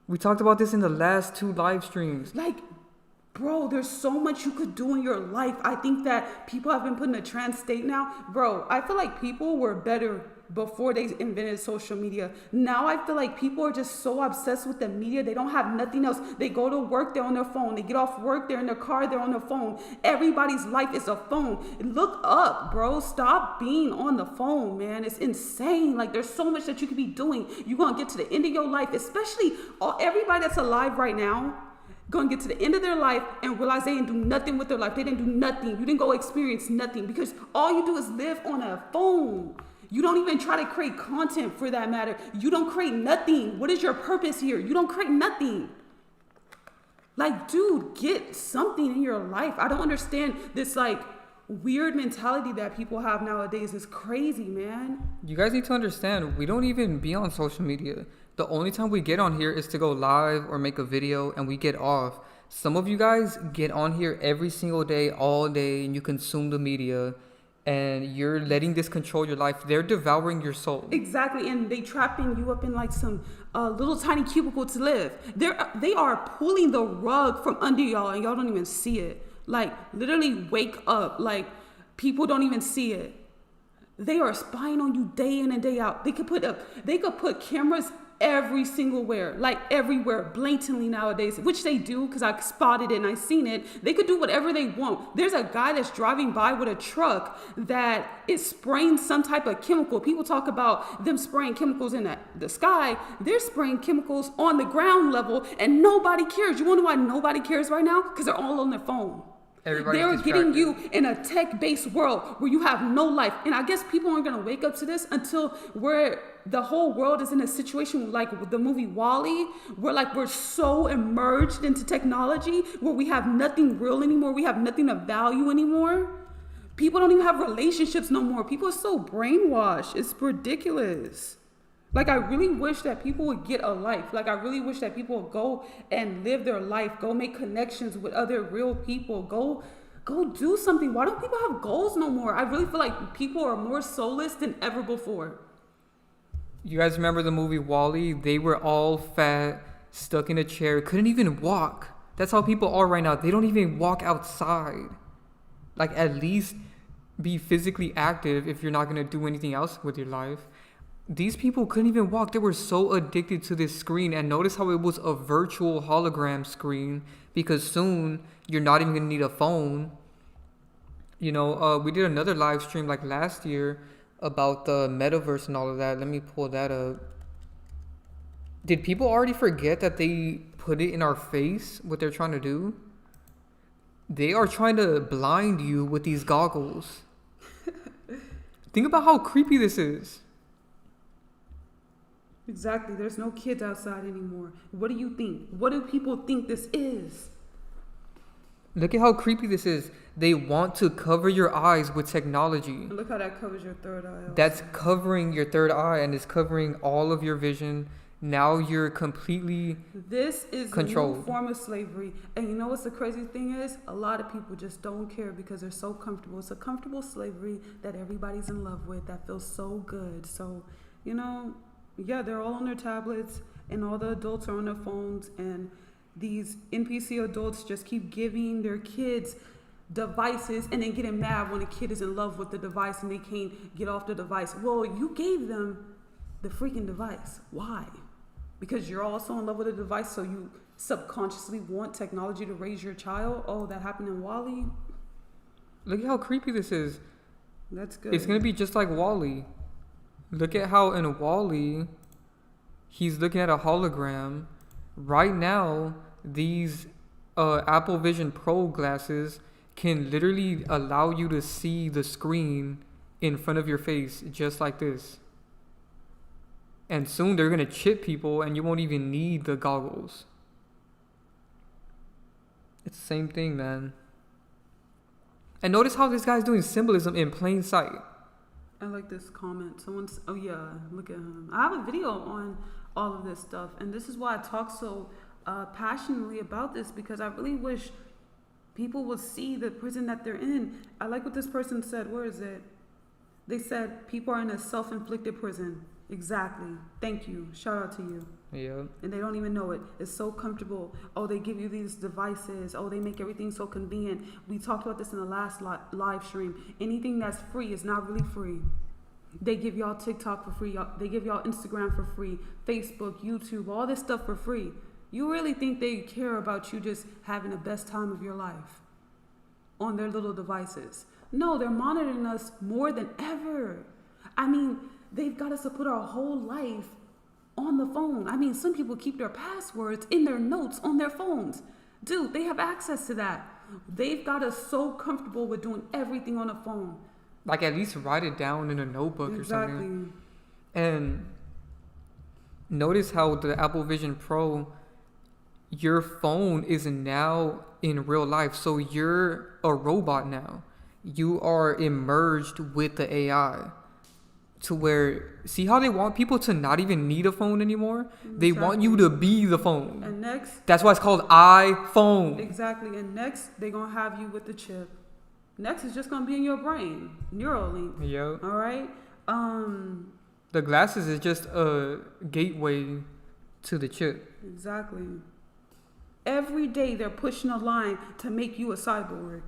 We talked about this in the last 2 live streams. Like, bro, there's so much you could do in your life. I think that people have been put in a trance state now. Bro, I feel like people were better before they invented social media. Now I feel like people are just so obsessed with the media. They don't have nothing else. They go to work, they're on their phone. They get off work, they're in their car, they're on their phone. Everybody's life is a phone. Look up, bro. Stop being on the phone, man. It's insane. Like, there's so much that you could be doing. You're going to get to the end of your life, especially everybody that's alive right now. Going to get to the end of their life and realize they didn't do nothing with their life. They didn't do nothing. You didn't go experience nothing because all you do is live on a phone. You don't even try to create content for that matter. You don't create nothing. What is your purpose here? You don't create nothing. Like, dude, get something in your life. I don't understand this, weird mentality that people have nowadays. Is crazy, man. You guys need to understand, we don't even be on social media. The only time we get on here is to go live or make a video and we get off. Some of you guys get on here every single day, all day, and you consume the media. and you're letting this control your life. They're devouring your soul. Exactly, and they trapping you up in like some little tiny cubicle to live. They are pulling the rug from under y'all, and y'all don't even see it. Like literally, wake up. Like people don't even see it. They are spying on you day in and day out. They could put cameras every single where, like everywhere, blatantly nowadays, which they do because I spotted it and I seen it. They could do whatever they want. There's a guy that's driving by with a truck that is spraying some type of chemical. People talk about them spraying chemicals in the sky. They're spraying chemicals on the ground level and nobody cares. You wanna know why nobody cares right now? Because they're all on their phone. They're getting you in a tech-based world where you have no life. And I guess people aren't going to wake up to this until where the whole world is in a situation like the movie WALL-E, where like we're so immersed into technology where we have nothing real anymore. We have nothing of value anymore. People don't even have relationships no more. People are so brainwashed. It's ridiculous. Like, I really wish that people would get a life. Like, I really wish that people would go and live their life. Go make connections with other real people. Go do something. Why don't people have goals no more? I really feel like people are more soulless than ever before. You guys remember the movie WALL-E? They were all fat, stuck in a chair, couldn't even walk. That's how people are right now. They don't even walk outside. Like, at least be physically active if you're not going to do anything else with your life. These people couldn't even walk. They were so addicted to this screen. And notice how it was a virtual hologram screen, because soon you're not even going to need a phone. You know, we did another live stream like last year about the metaverse and all of that. Let me pull that up. Did people already forget that they put it in our face, what they're trying to do? They are trying to blind you with these goggles. Think about how creepy this is. Exactly. There's no kids outside anymore. What do you think? What do people think this is? Look at how creepy this is. They want to cover your eyes with technology. And look how that covers your third eye also. That's covering your third eye and is covering all of your vision. Now you're completely This is controlled. a new form of slavery. And you know what's the crazy thing is? A lot of people just don't care because they're so comfortable. It's a comfortable slavery that everybody's in love with that feels so good. So, you know, yeah, they're all on their tablets and all the adults are on their phones, and these NPC adults just keep giving their kids devices and then getting mad when a kid is in love with the device and they can't get off the device. Well, you gave them the freaking device. Why? Because you're also in love with the device, so you subconsciously want technology to raise your child. Oh, that happened in WALL-E. Look at how creepy this is. That's good. It's going to be just like WALL-E. Look at how in WALL-E, he's looking at a hologram. Right now, these Apple Vision Pro glasses can literally allow you to see the screen in front of your face just like this. And soon they're going to chip people and you won't even need the goggles. It's the same thing, man. And notice how this guy's doing symbolism in plain sight. I like this comment. Someone's, oh yeah, look at him. I have a video on all of this stuff. And this is why I talk so passionately about this, because I really wish people would see the prison that they're in. I like what this person said. Where is it? They said people are in a self-inflicted prison. Exactly. Thank you. Shout out to you. Yeah. And they don't even know it. It's so comfortable. Oh, they give you these devices. Oh, they make everything so convenient. We talked about this in the last live stream. Anything that's free is not really free. They give y'all TikTok for free. They give y'all Instagram for free. Facebook, YouTube, all this stuff for free. You really think they care about you just having the best time of your life on their little devices? No, they're monitoring us more than ever. I mean, they've got us to put our whole life on the phone. I mean, some people keep their passwords in their notes on their phones. Dude, they have access to that. They've got us so comfortable with doing everything on a phone. Like, at least write it down in a notebook or something. And notice how the Apple Vision Pro, your phone is now in real life. So you're a robot now. You are immersed with the AI. To where, see how they want people to not even need a phone anymore? They want you to be the phone. And next, that's why it's called iPhone. Exactly. And next, they're going to have you with the chip. Next is just gonna be in your brain, Neuralink. Yep. All right. The glasses is just a gateway to the chip. Exactly. Every day they're pushing a line to make you a cyborg.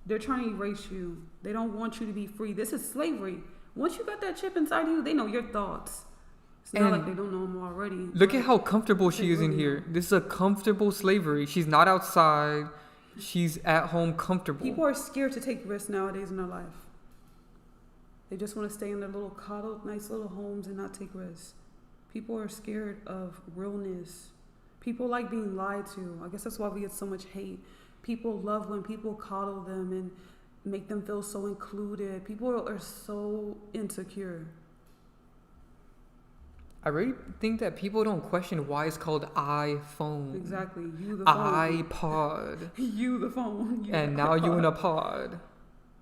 They're trying to erase you. They don't want you to be free. This is slavery. Once you got that chip inside you, they know your thoughts. It's not like they don't know them already. Look at how comfortable she is in here. This is a comfortable slavery. She's not outside. She's at home comfortable. People are scared to take risks nowadays in their life. They just want to stay in their little coddled, nice little homes and not take risks. People are scared of realness. People like being lied to. I guess that's why we get so much hate. People love when people coddle them and make them feel so included. People are so insecure. I really think that people don't question why it's called iPhone. Exactly. You the phone. iPod. You the phone. And now you in a pod.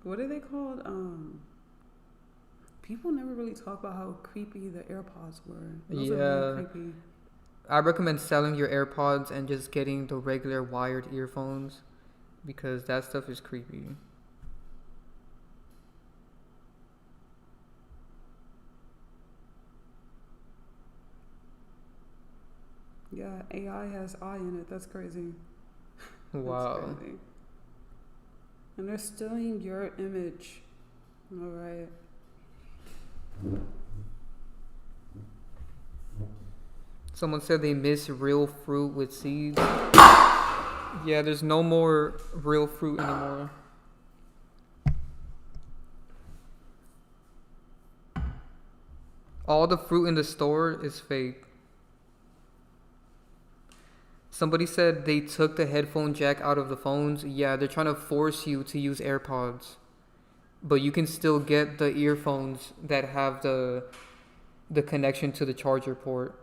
What are they called? People never really talk about how creepy the AirPods were. Those are really creepy. I recommend selling your AirPods and just getting the regular wired earphones because that stuff is creepy. Yeah, AI has I in it. That's crazy. Wow. That's crazy. And they're stealing your image. All right. Someone said they miss real fruit with seeds. Yeah, there's no more real fruit anymore. All the fruit in the store is fake. Somebody said they took the headphone jack out of the phones. Yeah, they're trying to force you to use AirPods. But you can still get the earphones that have the connection to the charger port.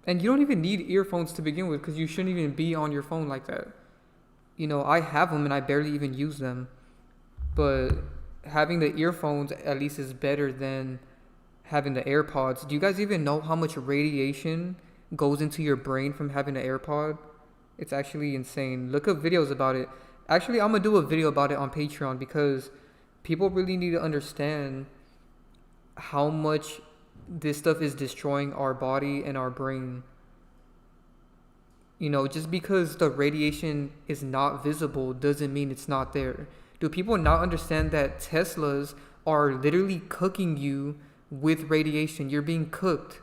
And you don't even need earphones to begin with because you shouldn't even be on your phone like that. You know, I have them and I barely even use them. But having the earphones at least is better than having the AirPods. Do you guys even know how much radiation goes into your brain from having an AirPod? It's actually insane. Look up videos about it. Actually, I'm going to do a video about it on Patreon because people really need to understand how much this stuff is destroying our body and our brain. You know, just because the radiation is not visible doesn't mean it's not there. Do people not understand that Teslas are literally cooking you with radiation? You're being cooked.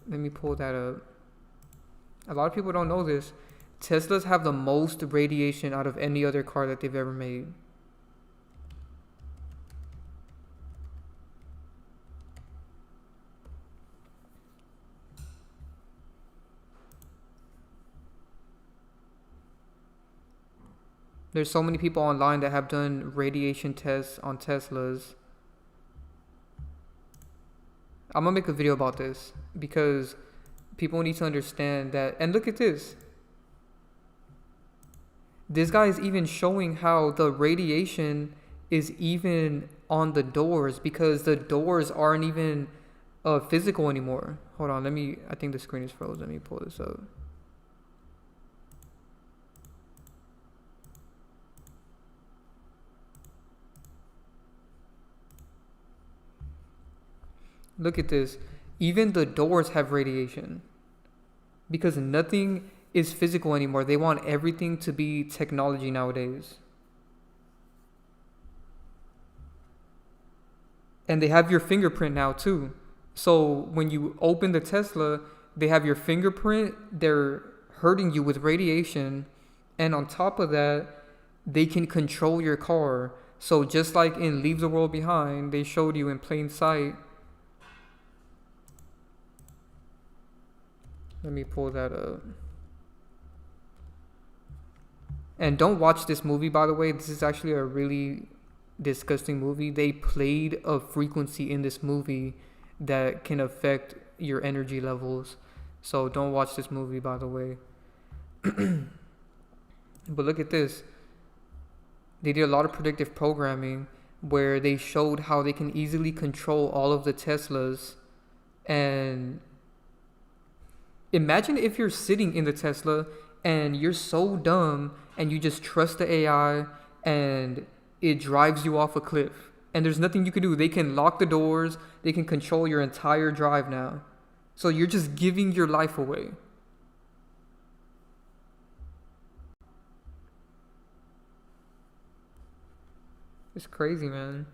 Let me pull that up. A lot of people don't know this. Teslas have the most radiation out of any other car that they've ever made. There's so many people online that have done radiation tests on Teslas. I'm gonna make a video about this because people need to understand that. And look at this. This guy is even showing how the radiation is even on the doors because the doors aren't even physical anymore. Hold on, I think the screen is frozen. Let me pull this up. Look at this. Even the doors have radiation because nothing is physical anymore. They want everything to be technology nowadays. And they have your fingerprint now too. So when you open the Tesla, they have your fingerprint. They're hurting you with radiation. And on top of that, they can control your car. So just like in Leave the World Behind, they showed you in plain sight. Let me pull that up. And don't watch this movie, by the way. This is actually a really disgusting movie. They played a frequency in this movie that can affect your energy levels. So don't watch this movie, by the way. But look at this. They did a lot of predictive programming where they showed how they can easily control all of the Teslas. And imagine if you're sitting in the Tesla and you're so dumb and you just trust the AI and it drives you off a cliff. And there's nothing you can do. They can lock the doors, they can control your entire drive now. So you're just giving your life away. It's crazy, man.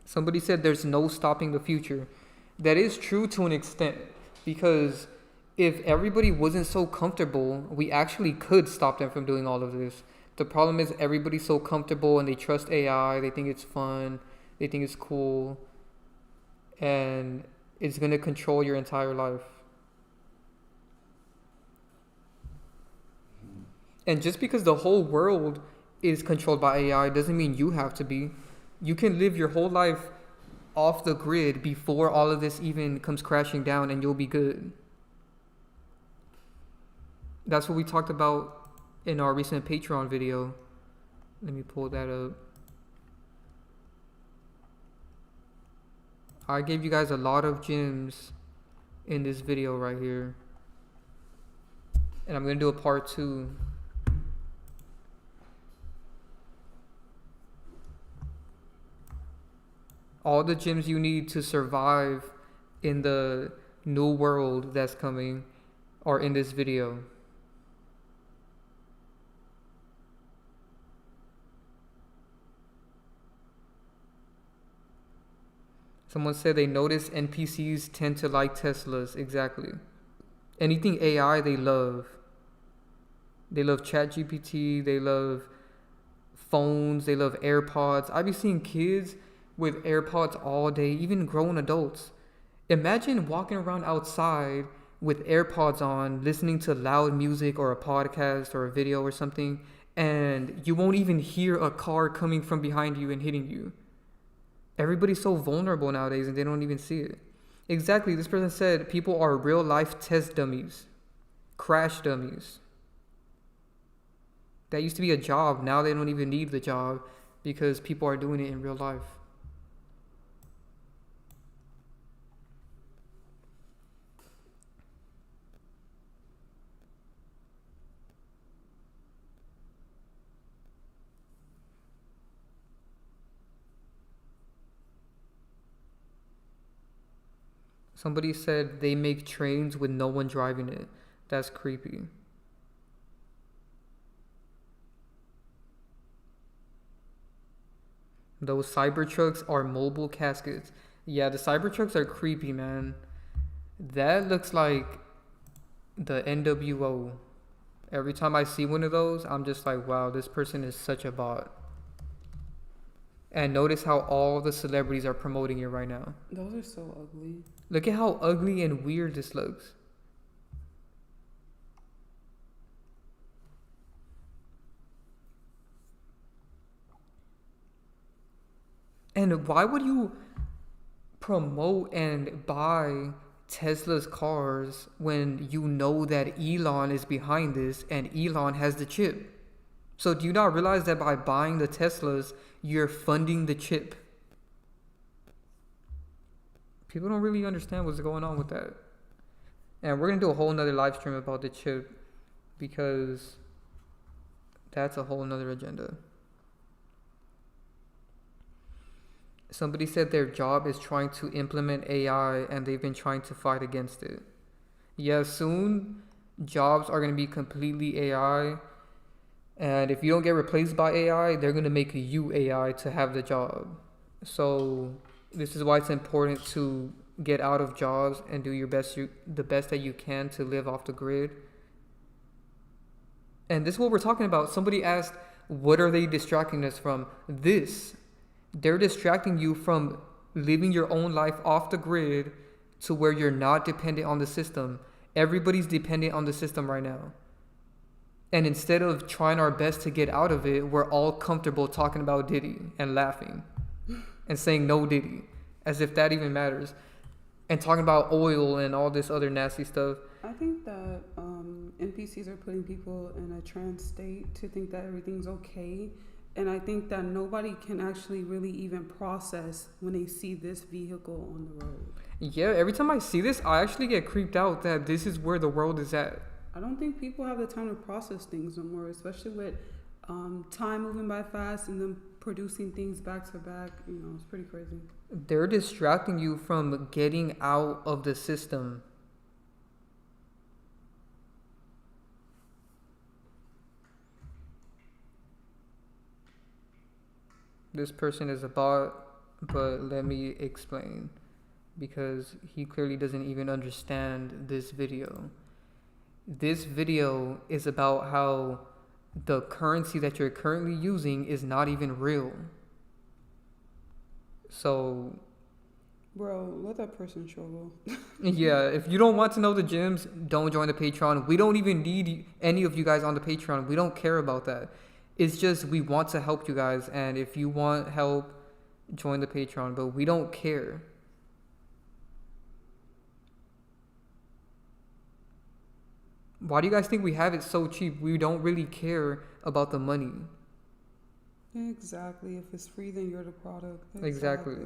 Somebody said there's no stopping the future. That is true to an extent, because if everybody wasn't so comfortable, we actually could stop them from doing all of this. The problem is everybody's so comfortable and they trust AI, they think it's fun, they think it's cool, and it's going to control your entire life. And just because the whole world is controlled by AI doesn't mean you have to be. You can live your whole life off the grid before all of this even comes crashing down, and you'll be good. That's what we talked about in our recent Patreon video. Let me pull that up. I gave you guys a lot of gems in this video right here. And I'm going to do a part 2. All the gems you need to survive in the new world that's coming are in this video. Someone said they notice NPCs tend to like Teslas. Exactly. Anything AI they love. They love ChatGPT. They love phones. They love AirPods. I be seeing kids with AirPods all day, even grown adults. Imagine walking around outside with AirPods on, listening to loud music or a podcast or a video or something, and you won't even hear a car coming from behind you and hitting you. Everybody's so vulnerable nowadays and they don't even see it. Exactly, this person said people are real life test dummies, crash dummies. That used to be a job, now they don't even need the job because people are doing it in real life. Somebody said they make trains with no one driving it. That's creepy. Those Cybertrucks are mobile caskets. Yeah, the Cybertrucks are creepy, man. That looks like the NWO. Every time I see one of those, I'm just like, wow, this person is such a bot. And notice how all the celebrities are promoting it right now. Those are so ugly. Look at how ugly and weird this looks. And why would you promote and buy Tesla's cars when you know that Elon is behind this and Elon has the chip? So do you not realize that by buying the Teslas, you're funding the chip? People don't really understand what's going on with that. And we're going to do a whole nother live stream about the chip because that's a whole nother agenda. Somebody said their job is trying to implement AI and they've been trying to fight against it. Yeah, soon jobs are going to be completely AI. And if you don't get replaced by AI, they're going to make you AI to have the job. So this is why it's important to get out of jobs and do your best, the best that you can to live off the grid. And this is what we're talking about. Somebody asked, what are they distracting us from? This. They're distracting you from living your own life off the grid to where you're not dependent on the system. Everybody's dependent on the system right now. And instead of trying our best to get out of it, we're all comfortable talking about Diddy and laughing and saying no Diddy, as if that even matters. And talking about oil and all this other nasty stuff. I think that NPCs are putting people in a trance state to think that everything's okay. And I think that nobody can actually really even process when they see this vehicle on the road. Yeah, every time I see this, I actually get creeped out that this is where the world is at. I don't think people have the time to process things no more, especially with time moving by fast and them producing things back to back. You know, it's pretty crazy. They're distracting you from getting out of the system. This person is a bot, but let me explain. Because he clearly doesn't even understand this video. This video is about how the currency that you're currently using is not even real. So, bro, let that person struggle. Yeah, if you don't want to know the gems, don't join the Patreon. We don't even need any of you guys on the Patreon. We don't care about that. It's just we want to help you guys, and if you want help, join the Patreon, but we don't care. Why do you guys think we have it so cheap? We don't really care about the money. Exactly. If it's free, then you're the product. Exactly.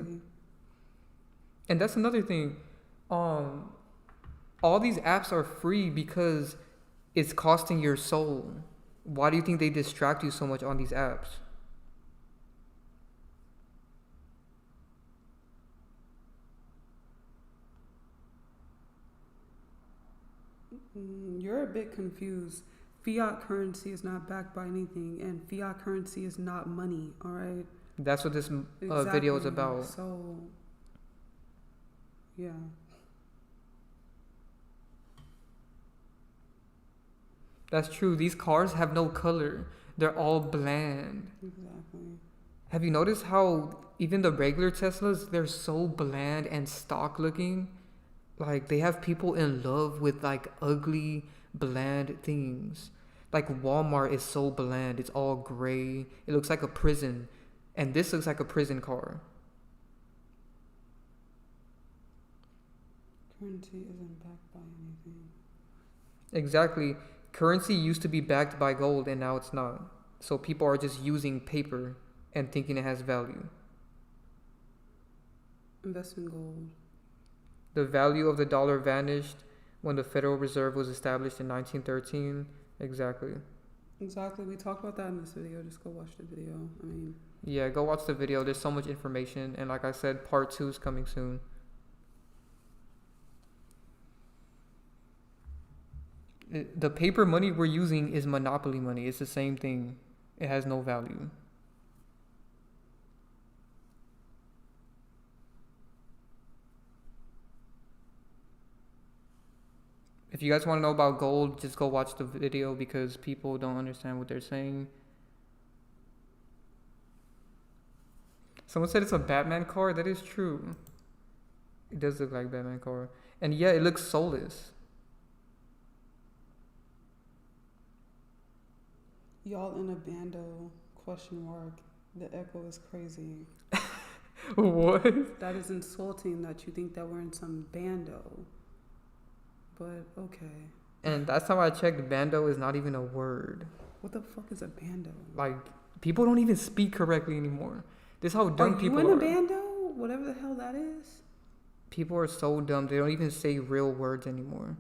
And that's another thing. All these apps are free because it's costing your soul. Why do you think they distract you so much on these apps? You're a bit confused. Fiat currency is not backed by anything, and fiat currency is not money, all right? That's what this video is about. So, yeah. That's true. These cars have no color. They're all bland. Exactly. Have you noticed how even the regular Teslas, they're so bland and stock looking? Like, they have people in love with, like, ugly, bland things. Like, Walmart is so bland. It's all gray. It looks like a prison. And this looks like a prison car. Currency isn't backed by anything. Exactly. Currency used to be backed by gold, and now it's not. So people are just using paper and thinking it has value. Invest in gold. The value of the dollar vanished when the Federal Reserve was established in 1913. Exactly. Exactly. We talked about that in this video. Just go watch the video. I mean... Yeah, go watch the video. There's so much information. And like I said, part 2 is coming soon. The paper money we're using is monopoly money. It's the same thing. It has no value. If you guys want to know about gold, just go watch the video because people don't understand what they're saying. Someone said it's a Batman car. That is true. It does look like a Batman car. And yeah, it looks soulless. Y'all in a bando, question mark. The echo is crazy. What? That is insulting that you think that we're in some bando. But okay. And last time I checked, bando is not even a word. What the fuck is a bando? Like, people don't even speak correctly anymore. This is how dumb people are. You in a bando? Whatever the hell that is? People are so dumb. They don't even say real words anymore.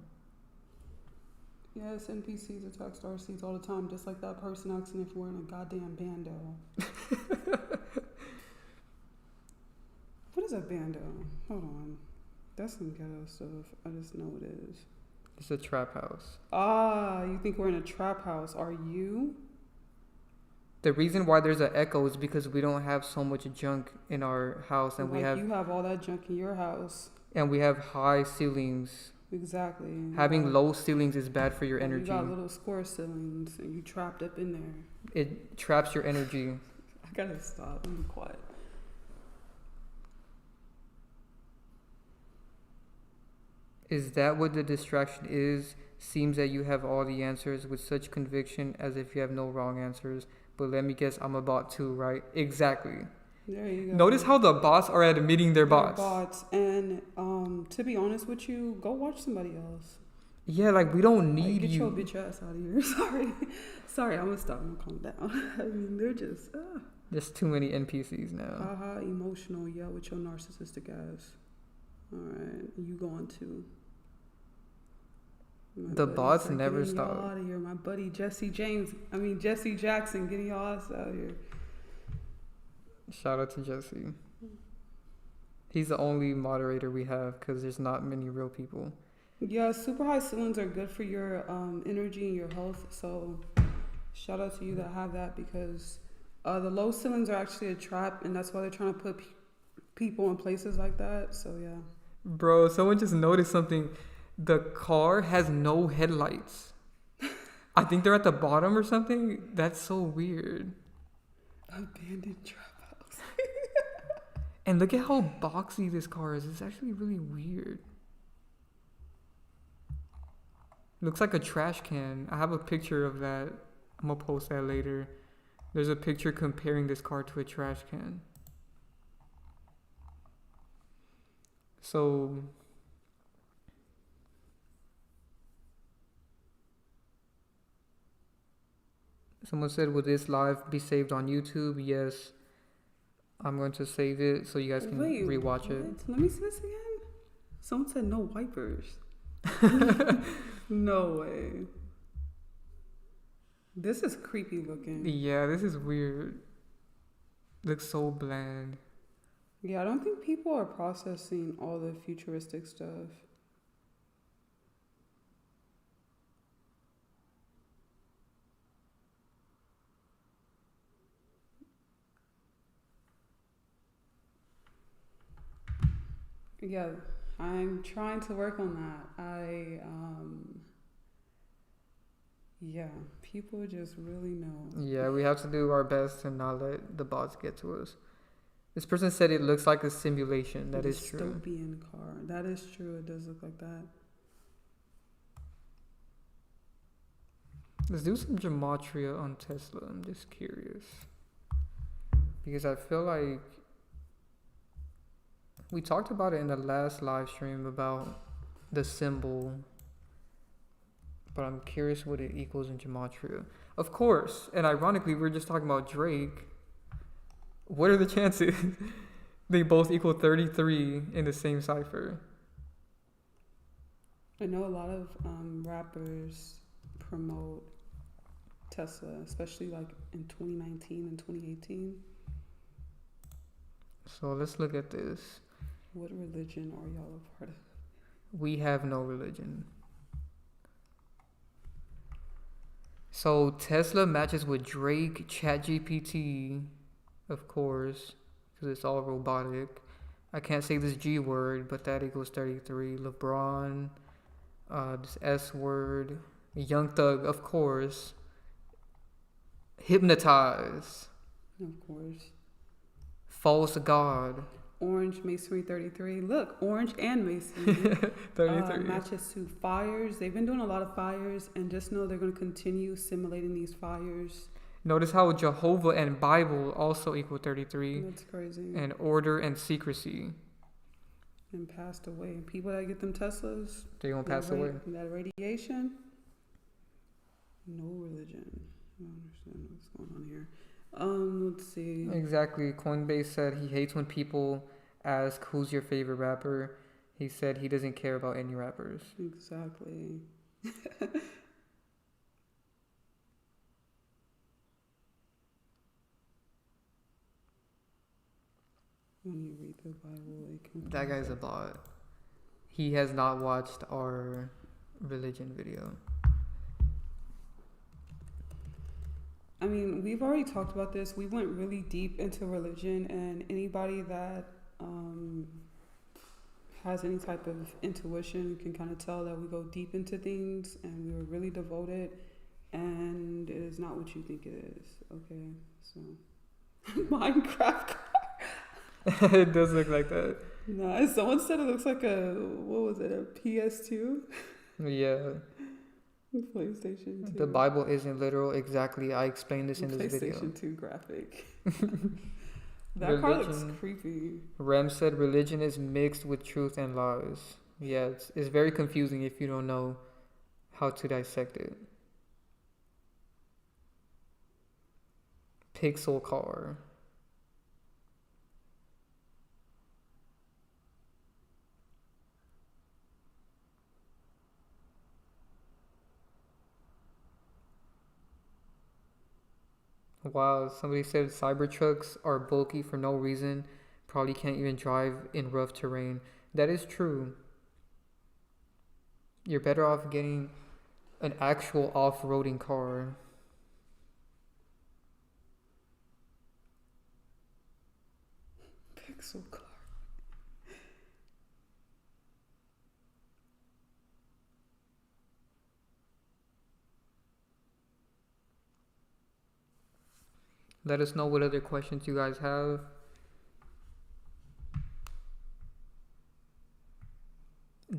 Yes, NPCs attack star seeds all the time, just like that person asking if we're in a goddamn bando. What is a bando? Hold on. That's some ghetto stuff. I just know it is. It's a trap house. Ah, you think we're in a trap house. Are you? The reason why there's an echo is because we don't have so much junk in our house, and you have all that junk in your house. And we have high ceilings. Exactly. Having low ceilings is bad for your energy. You got little square ceilings, and you trapped up in there. It traps your energy. I gotta stop. Be quiet. Is that what the distraction is? Seems that you have all the answers with such conviction as if you have no wrong answers. But let me guess, I'm a bot too, right? Exactly. There you go. Notice how the bots are admitting they're bots. And to be honest with you, go watch somebody else. Yeah, like we don't Like, need get you. your bitch ass out of here. Sorry, I'm gonna stop. I'm gonna calm down. I mean, they're just There's too many NPCs now. haha emotional. Yeah, with your narcissistic ass. All right, you going to? The bots never Getting y'all stop. out of here. My buddy Jesse Jackson, getting y'all ass out of here. Shout out to Jesse. He's the only moderator we have because there's not many real people. Yeah, super high ceilings are good for your energy and your health. So shout out to you that have that, because the low ceilings are actually a trap, and that's why they're trying to put people in places like that. So yeah. Bro, someone just noticed something. The car has no headlights. I think they're at the bottom or something. That's so weird. Abandoned trap house. And look at how boxy this car is. It's actually really weird. Looks like a trash can. I have a picture of that. I'm gonna post that later. There's a picture comparing this car to a trash can. So someone said, will this live be saved on YouTube? Yes. I'm going to save it so you guys can rewatch it. Let me see this again. Someone said no wipers. No way. This is creepy looking. Yeah, this is weird. Looks so bland. Yeah, I don't think people are processing all the futuristic stuff. Yeah, I'm trying to work on that. Yeah, people just really know. Yeah, we have to do our best to not let the bots get to us. This person said it looks like a simulation. That is true. Dystopian car. That is true. It does look like that. Let's do some gematria on Tesla. I'm just curious. Because I feel like we talked about it in the last live stream about the symbol, but I'm curious what it equals in gematria. Of course, and ironically, we were just talking about Drake. What are the chances they both equal 33 in the same cipher? I know a lot of rappers promote Tesla, especially like in 2019 and 2018. So let's look at this. What religion are y'all a part of? We have no religion. So Tesla matches with Drake, ChatGPT, of course, because it's all robotic. I can't say this G word, but that equals 33. LeBron, this S word, Young Thug, of course. Hypnotize. Of course. False God. Orange Masonry 33. Look, orange and Masonry. 33. Matches to fires. They've been doing a lot of fires, and just know they're going to continue simulating these fires. Notice how Jehovah and Bible also equal 33. That's crazy. And order and secrecy. And passed away. People that get them Teslas, They gonna pass away. That radiation. No religion. I don't understand what's going on here. Let's see. Exactly. Coinbase said he hates when people ask who's your favorite rapper. He said he doesn't care about any rappers. Exactly. When you read the Bible, it can. That guy's a bot. He has not watched our religion video. I mean, we've already talked about this. We went really deep into religion, and anybody that has any type of intuition can kind of tell that we go deep into things, and we were really devoted, and it is not what you think it is. Okay, so Minecraft car. It does look like that. Nah, someone said it looks like a, what was it, a PS2? Yeah. PlayStation 2. The Bible isn't literal. Exactly. I explained this in this video. PlayStation 2 graphic. That car looks creepy. Rem said religion is mixed with truth and lies. Yeah, it's very confusing if you don't know how to dissect it. Pixel car. Wow, somebody said Cybertrucks are bulky for no reason. Probably can't even drive in rough terrain. That is true. You're better off getting an actual off-roading car. Pixel car. Let us know what other questions you guys have.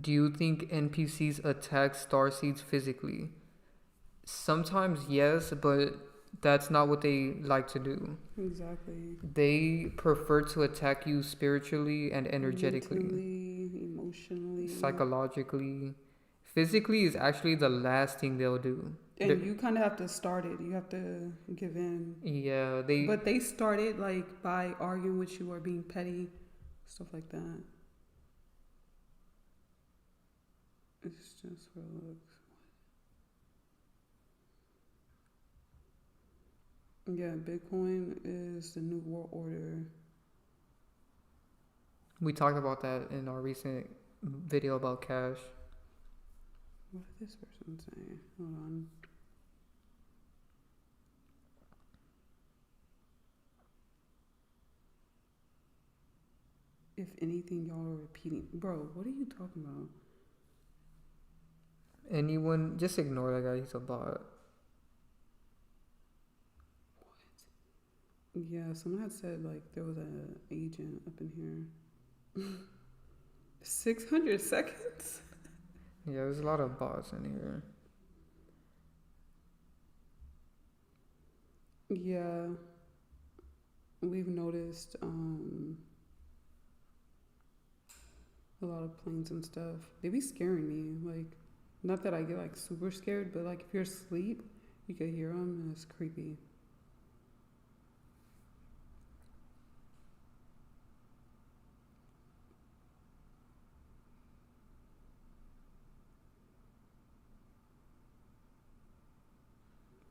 Do you think NPCs attack starseeds physically? Sometimes yes, but that's not what they like to do. Exactly. They prefer to attack you spiritually and energetically. Mentally, emotionally. Psychologically. Physically is actually the last thing they'll do. And you kind of have to start it. You have to give in. Yeah, But they started like by arguing with you or being petty, stuff like that. It's just for looks. Yeah, Bitcoin is the new world order. We talked about that in our recent video about cash. What did this person say? Hold on. If anything, y'all are repeating. Bro, what are you talking about? Anyone, just ignore that guy. He's a bot. Yeah, someone had said like there was an agent up in here. 600 seconds? Yeah, there's a lot of bots in here. Yeah, we've noticed a lot of planes and stuff. They be scaring me. Like, not that I get like super scared, but like if you're asleep, you can hear them and it's creepy.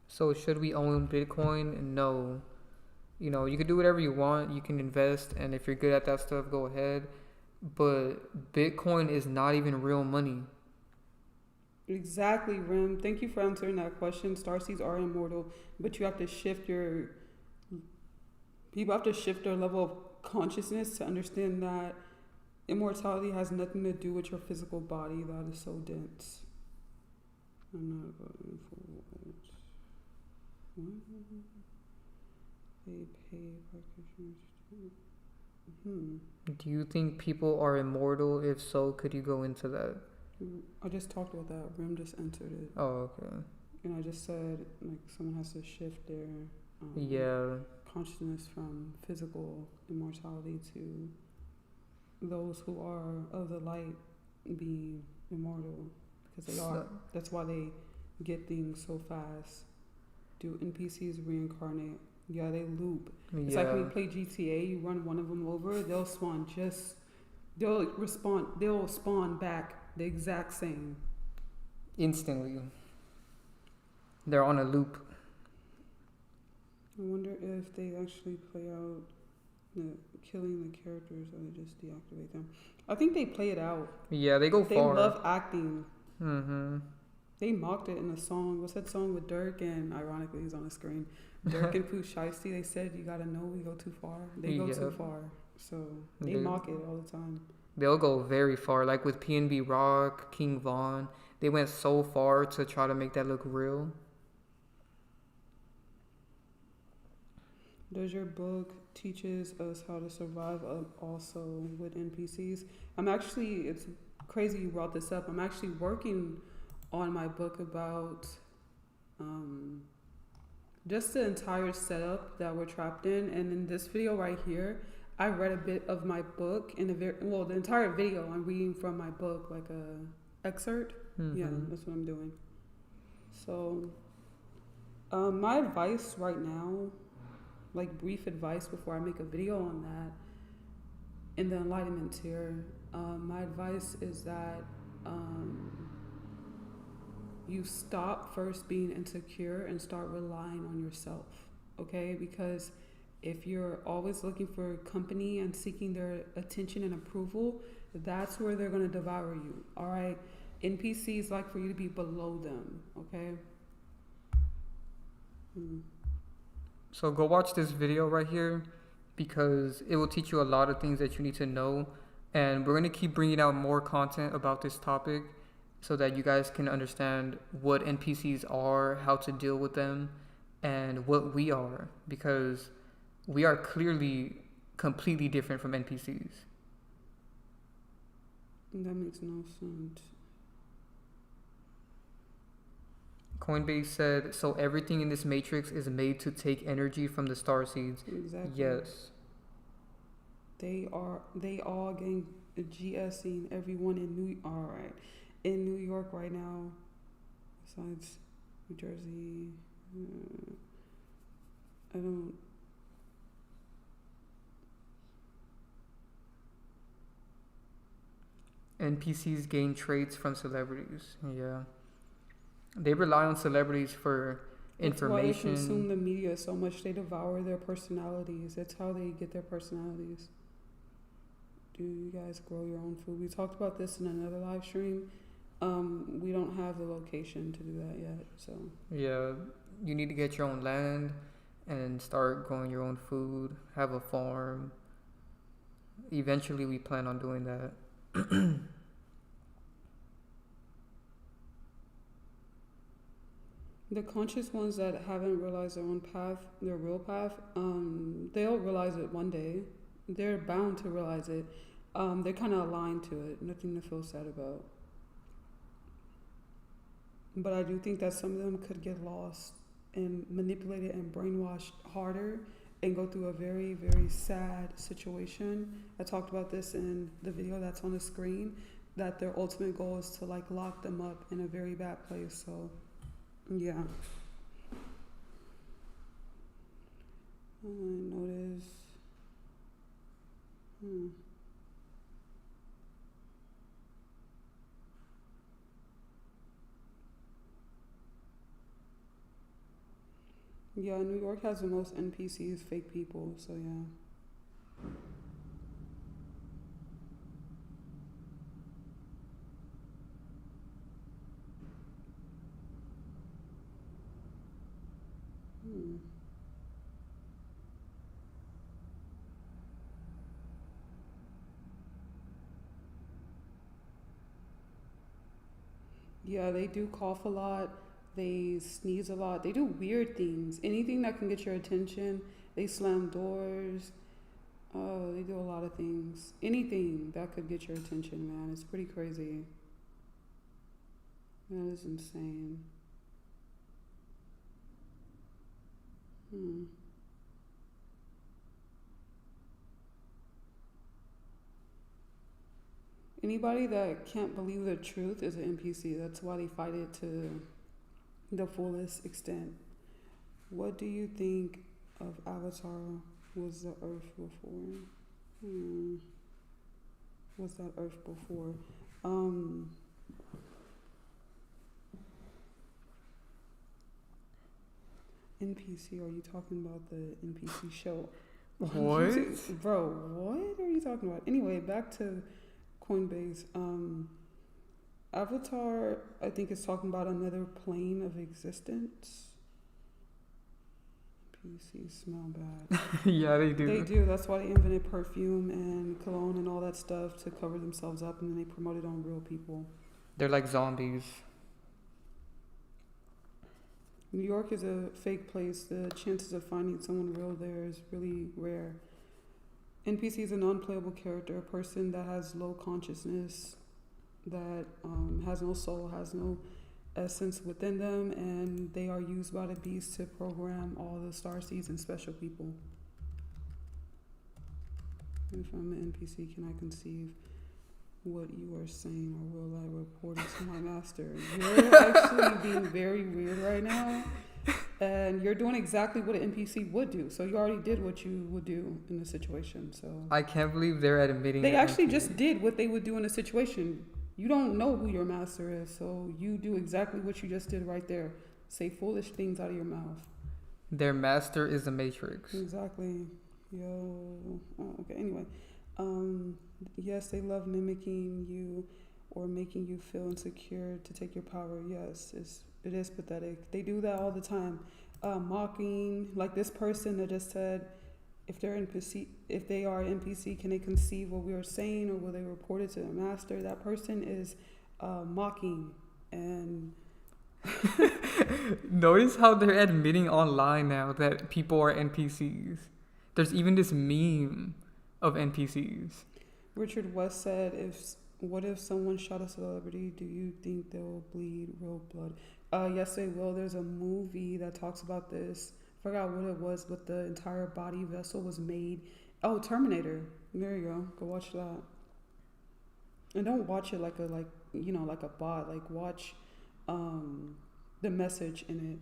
So should we own Bitcoin? No. You know, you can do whatever you want. You can invest, and if you're good at that stuff, go ahead. But Bitcoin is not even real money. Exactly, Rim. Thank you for answering that question. Starseeds are immortal, but you have to shift your. People have to shift their level of consciousness to understand that immortality has nothing to do with your physical body. That is so dense. I'm not voting for what? They pay practitioners to. Do you think people are immortal? If so, could you go into that? I just talked about that. Rim just answered it. Oh, okay. And I just said, like, someone has to shift their consciousness from physical immortality to those who are of the light being immortal. Because they are. That's why they get things so fast. Do NPCs reincarnate? Yeah, they loop. It's like when you play GTA, you run one of them over, they'll spawn they'll spawn back the exact same. Instantly. They're on a loop. I wonder if they actually play out killing the characters or they just deactivate them. I think they play it out. Yeah, they go far. They love acting. Mm-hmm. They mocked it in a song. What's that song with Dirk and, ironically, he's on the screen, Dirk and Pooh Shiesty? They said, you gotta know we go too far. They go too far. So they mock it all the time. They'll go very far. Like with PNB Rock, King Von, they went so far to try to make that look real. Does your book teaches us how to survive also with NPCs? It's crazy you brought this up. I'm actually working on my book about just the entire setup that we're trapped in. And in this video right here, I read a bit of my book in the entire video I'm reading from my book, like a excerpt. Mm-hmm. Yeah, that's what I'm doing. So, my advice right now, like brief advice before I make a video on that, in the enlightenment tier, my advice is that you stop first being insecure and start relying on yourself, okay? Because if you're always looking for company and seeking their attention and approval, that's where they're going to devour you, all right? NPCs like for you to be below them, okay? So go watch this video right here because it will teach you a lot of things that you need to know. And we're going to keep bringing out more content about this topic so that you guys can understand what NPCs are, how to deal with them, and what we are, because we are clearly completely different from NPCs. That makes no sense. Coinbase said, so everything in this matrix is made to take energy from the star seeds. Exactly. Yes. They all getting GSing everyone in New York right now, besides New Jersey. I don't. NPCs gain traits from celebrities. Yeah. They rely on celebrities for information. That's why they consume the media so much. They devour their personalities. That's how they get their personalities. Do you guys grow your own food? We talked about this in another live stream. We don't have the location to do that yet. So yeah, you need to get your own land and start growing your own food. Have a farm. Eventually, we plan on doing that. The conscious ones that haven't realized their own path, their real path, they'll realize it one day. They're bound to realize it. They're kind of aligned to it. Nothing to feel sad about. But I do think that some of them could get lost and manipulated and brainwashed harder and go through a very, very sad situation. I talked about this in the video that's on the screen, that their ultimate goal is to like lock them up in a very bad place. So yeah. I notice. Yeah, New York has the most NPCs, fake people, so yeah. Yeah, they do cough a lot. They sneeze a lot. They do weird things. Anything that can get your attention. They slam doors. Oh, they do a lot of things. Anything that could get your attention, man. It's pretty crazy. That is insane. Anybody that can't believe the truth is an NPC. That's why they fight it to the fullest extent. What do you think of Avatar? Was the Earth before? Was that Earth before? NPC, are you talking about the NPC show? What? Bro, what are you talking about? Anyway, back to Coinbase. Avatar, I think, is talking about another plane of existence. NPCs smell bad. Yeah, they do. They do. That's why they invented perfume and cologne and all that stuff to cover themselves up, and then they promote it on real people. They're like zombies. New York is a fake place. The chances of finding someone real there is really rare. NPC is a non-playable character, a person that has low consciousness, that has no soul, has no essence within them, and they are used by the beast to program all the starseeds and special people. If I'm an NPC, can I conceive? what you are saying, or will I report it to my master? You're actually being very weird right now. And you're doing exactly what an NPC would do. So you already did what you would do in a situation. So I can't believe they're admitting they it. actually just did what they would do in a situation. You don't know who your master is, so you do exactly what you just did right there. Say foolish things out of your mouth. Their master is the Matrix. Exactly. Yo. Oh, okay. Anyway, yes, they love mimicking you or making you feel insecure to take your power. Yes, it is pathetic. They do that all the time. Mocking, like this person that just said, if they are NPC, can they conceive what we are saying, or will they report it to their master? That person is mocking. And notice how they're admitting online now that people are NPCs. There's even this meme of NPCs. Richard West said, what if someone shot a celebrity? Do you think they'll bleed real blood? Yes, they will. There's a movie that talks about this. I forgot what it was, but the entire body vessel was made. Oh, Terminator. There you go. Go watch that. And don't watch it like a bot. Like watch the message in it.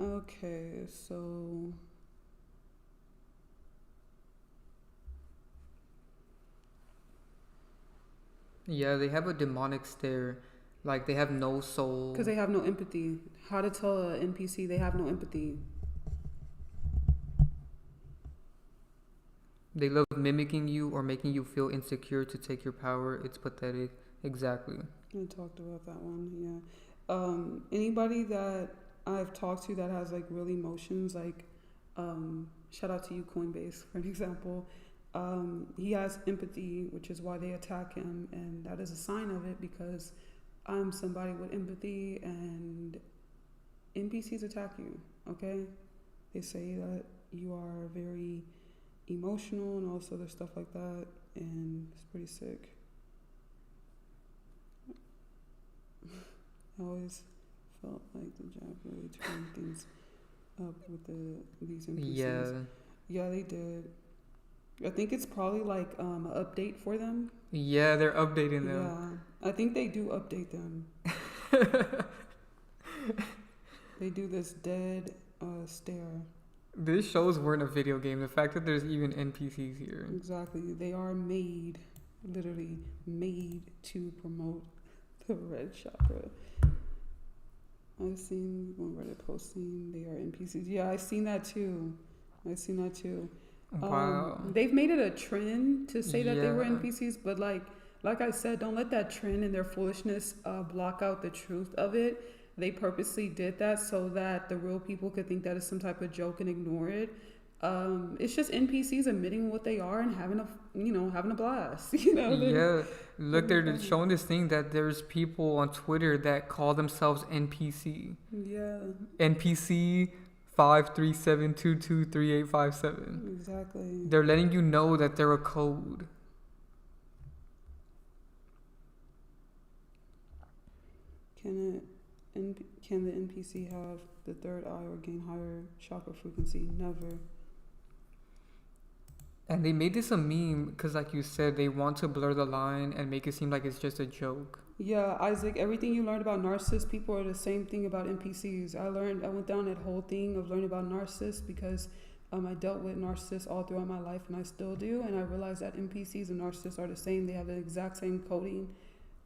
Okay, so yeah, they have a demonic stare. Like, they have no soul. because they have no empathy. How to tell an NPC they have no empathy? They love mimicking you or making you feel insecure to take your power. It's pathetic. Exactly. I talked about that one, yeah. Anybody that I've talked to that has like real emotions, like shout out to you, Coinbase, for an example. He has empathy, which is why they attack him, and that is a sign of it, because I'm somebody with empathy, and NPCs attack you, okay? They say that you are very emotional and all this other stuff like that, and it's pretty sick. I always felt like the Jack really turned things up with these NPCs. Yeah, they did. I think it's probably like an update for them. Yeah, they're updating them. Yeah, I think they do update them. They do this dead stare. This shows we're in a video game. The fact that there's even NPCs here. Exactly. They are made, literally made to promote the red chakra. I've seen one Reddit posting they are NPCs. Yeah, I've seen that too. Wow. They've made it a trend to say that they were NPCs, but like I said, don't let that trend and their foolishness block out the truth of it. They purposely did that so that the real people could think that it's some type of joke and ignore it. It's just NPCs admitting what they are and having a blast. Yeah, look, they're showing this thing that there's people on Twitter that call themselves NPC. Yeah. NPC 537223857. Exactly. They're letting you know that they're a code. Can the NPC have the third eye or gain higher chakra frequency? Never. And they made this a meme because, like you said, they want to blur the line and make it seem like it's just a joke. Yeah, Isaac, everything you learned about narcissists, people are the same thing about NPCs. I went down that whole thing of learning about narcissists because I dealt with narcissists all throughout my life, and I still do. And I realized that NPCs and narcissists are the same. They have the exact same coding.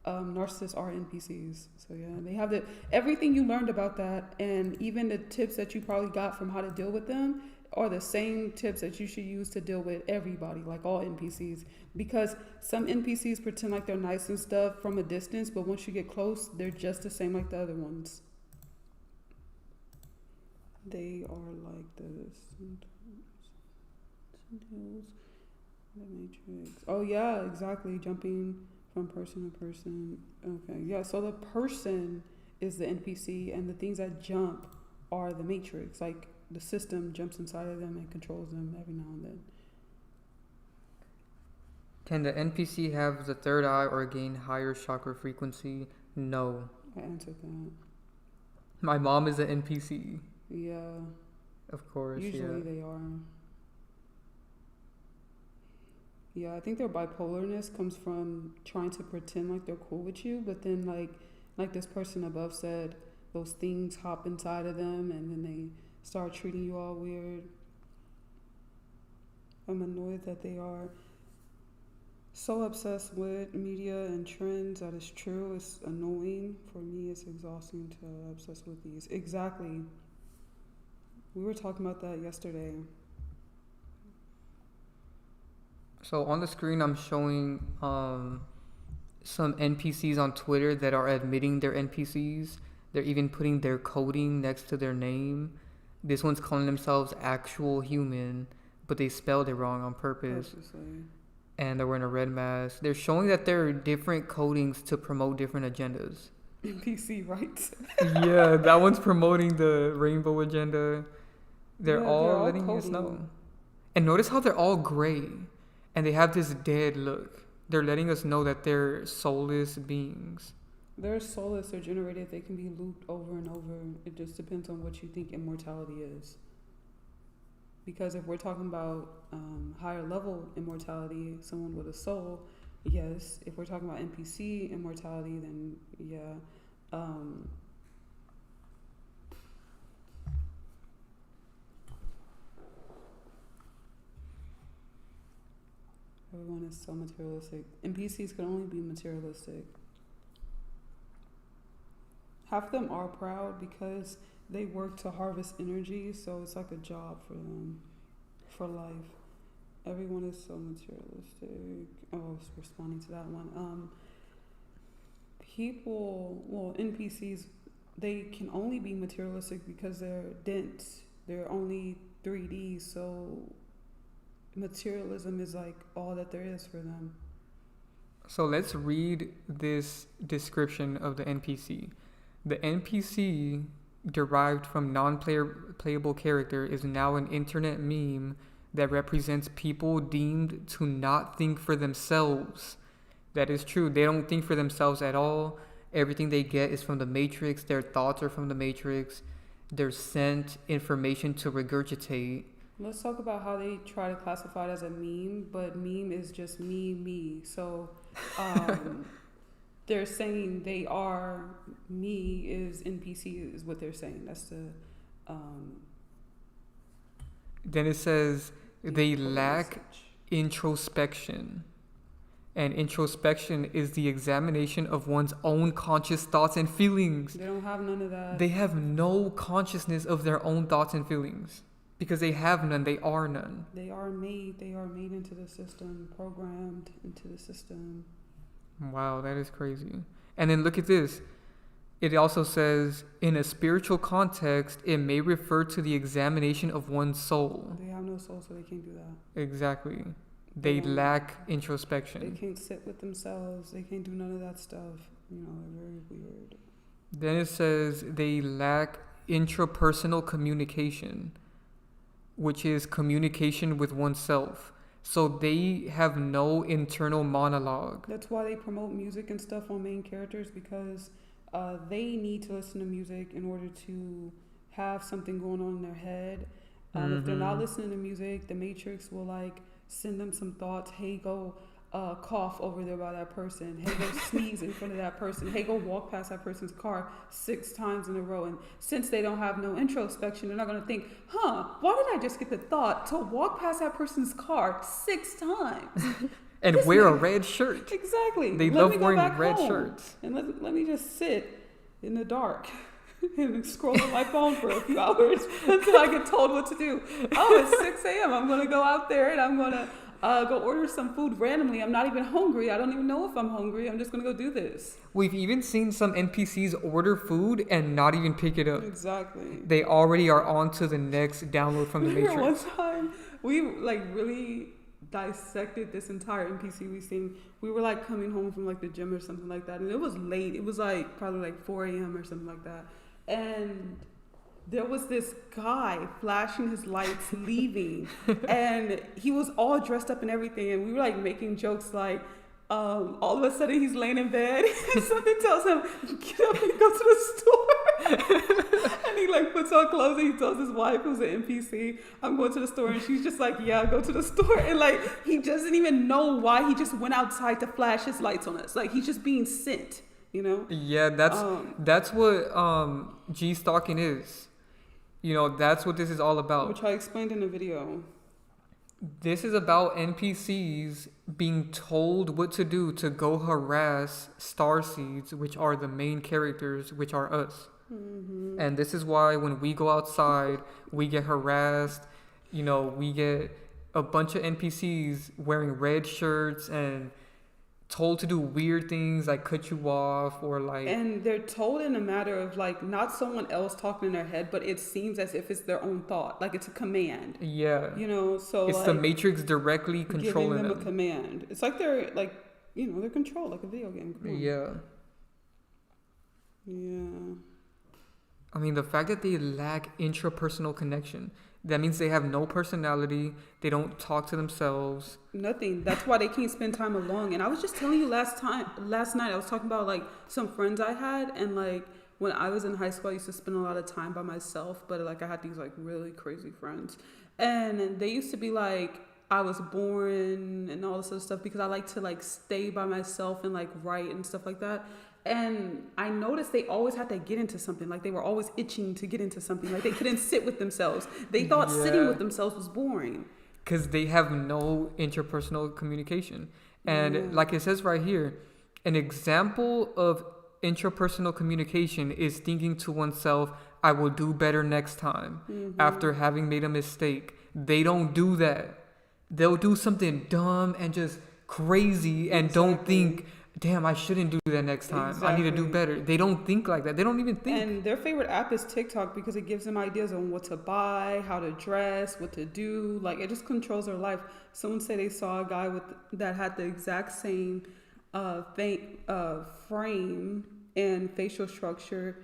Narcissists are NPCs. So yeah, they have everything you learned about that, and even the tips that you probably got from how to deal with them are the same tips that you should use to deal with everybody, like all NPCs. Because some NPCs pretend like they're nice and stuff from a distance, but once you get close, they're just the same like the other ones. They are like the Matrix. Oh yeah, exactly. Jumping from person to person. Okay, yeah. So the person is the NPC, and the things that jump are the Matrix. Like the system jumps inside of them and controls them every now and then. Can the NPC have the third eye or gain higher chakra frequency? No. I answered that. My mom is an NPC. Yeah. Of course. Usually they are. Yeah, I think their bipolarness comes from trying to pretend like they're cool with you, but then like this person above said, those things hop inside of them and then they start treating you all weird. I'm annoyed that they are so obsessed with media and trends. That is true. It's annoying. For me, it's exhausting to obsess with these. Exactly. We were talking about that yesterday. So on the screen, I'm showing some NPCs on Twitter that are admitting they're NPCs. They're even putting their coding next to their name. This one's calling themselves actual human, but they spelled it wrong on purpose. Purposely. And they're wearing a red mask. They're showing that there are different codings to promote different agendas. NPC rights. Yeah, that one's promoting the rainbow agenda. They're all letting coding. us know. And notice how they're all gray. And they have this dead look. They're letting us know that they're soulless beings. They're soulless, they're generated, they can be looped over and over. It just depends on what you think immortality is. Because if we're talking about higher level immortality, someone with a soul, yes. If we're talking about NPC immortality, then yeah. Everyone is so materialistic. NPCs can only be materialistic. Half of them are proud because they work to harvest energy, so it's like a job for them, for life. Everyone is so materialistic. Oh, I was responding to that one. NPCs, they can only be materialistic because they're dense. They're only 3D, so materialism is like all that there is for them. So let's read this description of the NPC. The NPC derived from non-playable character is now an internet meme that represents people deemed to not think for themselves. That is true. They don't think for themselves at all. Everything they get is from the Matrix. Their thoughts are from the Matrix. They're sent information to regurgitate. Let's talk about how they try to classify it as a meme, but meme is just me. So they're saying they are me is NPC is what they're saying. That's the Then it says they lack introspection. And introspection is the examination of one's own conscious thoughts and feelings. They don't have none of that. They have no consciousness of their own thoughts and feelings. Because they have none, they are none. They are made into the system, programmed into the system. Wow, that is crazy. And then look at this. It also says, in a spiritual context, it may refer to the examination of one's soul. They have no soul, so they can't do that. Exactly. They lack introspection. They can't sit with themselves. They can't do none of that stuff. You know, they're very weird. Then it says they lack intrapersonal communication, which is communication with oneself. So they have no internal monologue. That's why they promote music and stuff on main characters, because they need to listen to music in order to have something going on in their head. If they're not listening to music, the Matrix will like send them some thoughts. Hey, go cough over there by that person. Hey, go sneeze in front of that person. Hey, go walk past that person's car 6 times in a row. And since they don't have no introspection, they're not going to think, why did I just get the thought to walk past that person's car 6 times? And wear a red shirt. Exactly. They love wearing red shirts. And let me just sit in the dark and scroll on my phone for a few hours until I get told what to do. Oh, it's 6 a.m. I'm going to go out there and I'm going to go order some food randomly. I'm not even hungry. I don't even know if I'm hungry. I'm just going to go do this. We've even seen some NPCs order food and not even pick it up. Exactly. They already are on to the next download from the Matrix. One time, we really dissected this entire NPC we seen. We were like coming home from like the gym or something like that, and it was late. It was like probably like 4 a.m. or something like that. And there was this guy flashing his lights leaving, and he was all dressed up and everything, and we were like making jokes like, all of a sudden he's laying in bed and something tells him, get up and go to the store. And he like puts on clothes and he tells his wife, who's an NPC, I'm going to the store, and she's just like, yeah, go to the store. And like he doesn't even know why. He just went outside to flash his lights on us. Like he's just being sent, you know? Yeah, that's what G stalking is. You know, that's what this is all about. Which I explained in the video. This is about NPCs being told what to do to go harass starseeds, which are the main characters, which are us. Mm-hmm. And this is why when we go outside, we get harassed. You know, we get a bunch of NPCs wearing red shirts and told to do weird things like cut you off or like, and they're told in a matter of like not someone else talking in their head, but it seems as if it's their own thought, like it's a command. Yeah, you know, so it's like the Matrix directly controlling them a command. It's like they're like, you know, they're controlled like a video game. Yeah. I mean, the fact that they lack intrapersonal connection, that means they have no personality. They don't talk to themselves. Nothing. That's why they can't spend time alone. And I was just telling you last night, I was talking about like some friends I had, and like when I was in high school, I used to spend a lot of time by myself, but like I had these like really crazy friends, and they used to be like, I was born and all this other stuff because I like to like stay by myself and like write and stuff like that. And I noticed they always had to get into something. Like they were always itching to get into something. Like they couldn't sit with themselves. They thought sitting with themselves was boring. Because they have no interpersonal communication. And like it says right here, an example of intrapersonal communication is thinking to oneself, I will do better next time after having made a mistake. They don't do that. They'll do something dumb and just crazy and don't think, damn, I shouldn't do that next time. Exactly. I need to do better. They don't think like that. They don't even think. And their favorite app is TikTok because it gives them ideas on what to buy, how to dress, what to do. Like it just controls their life. Someone said they saw a guy that had the exact same frame and facial structure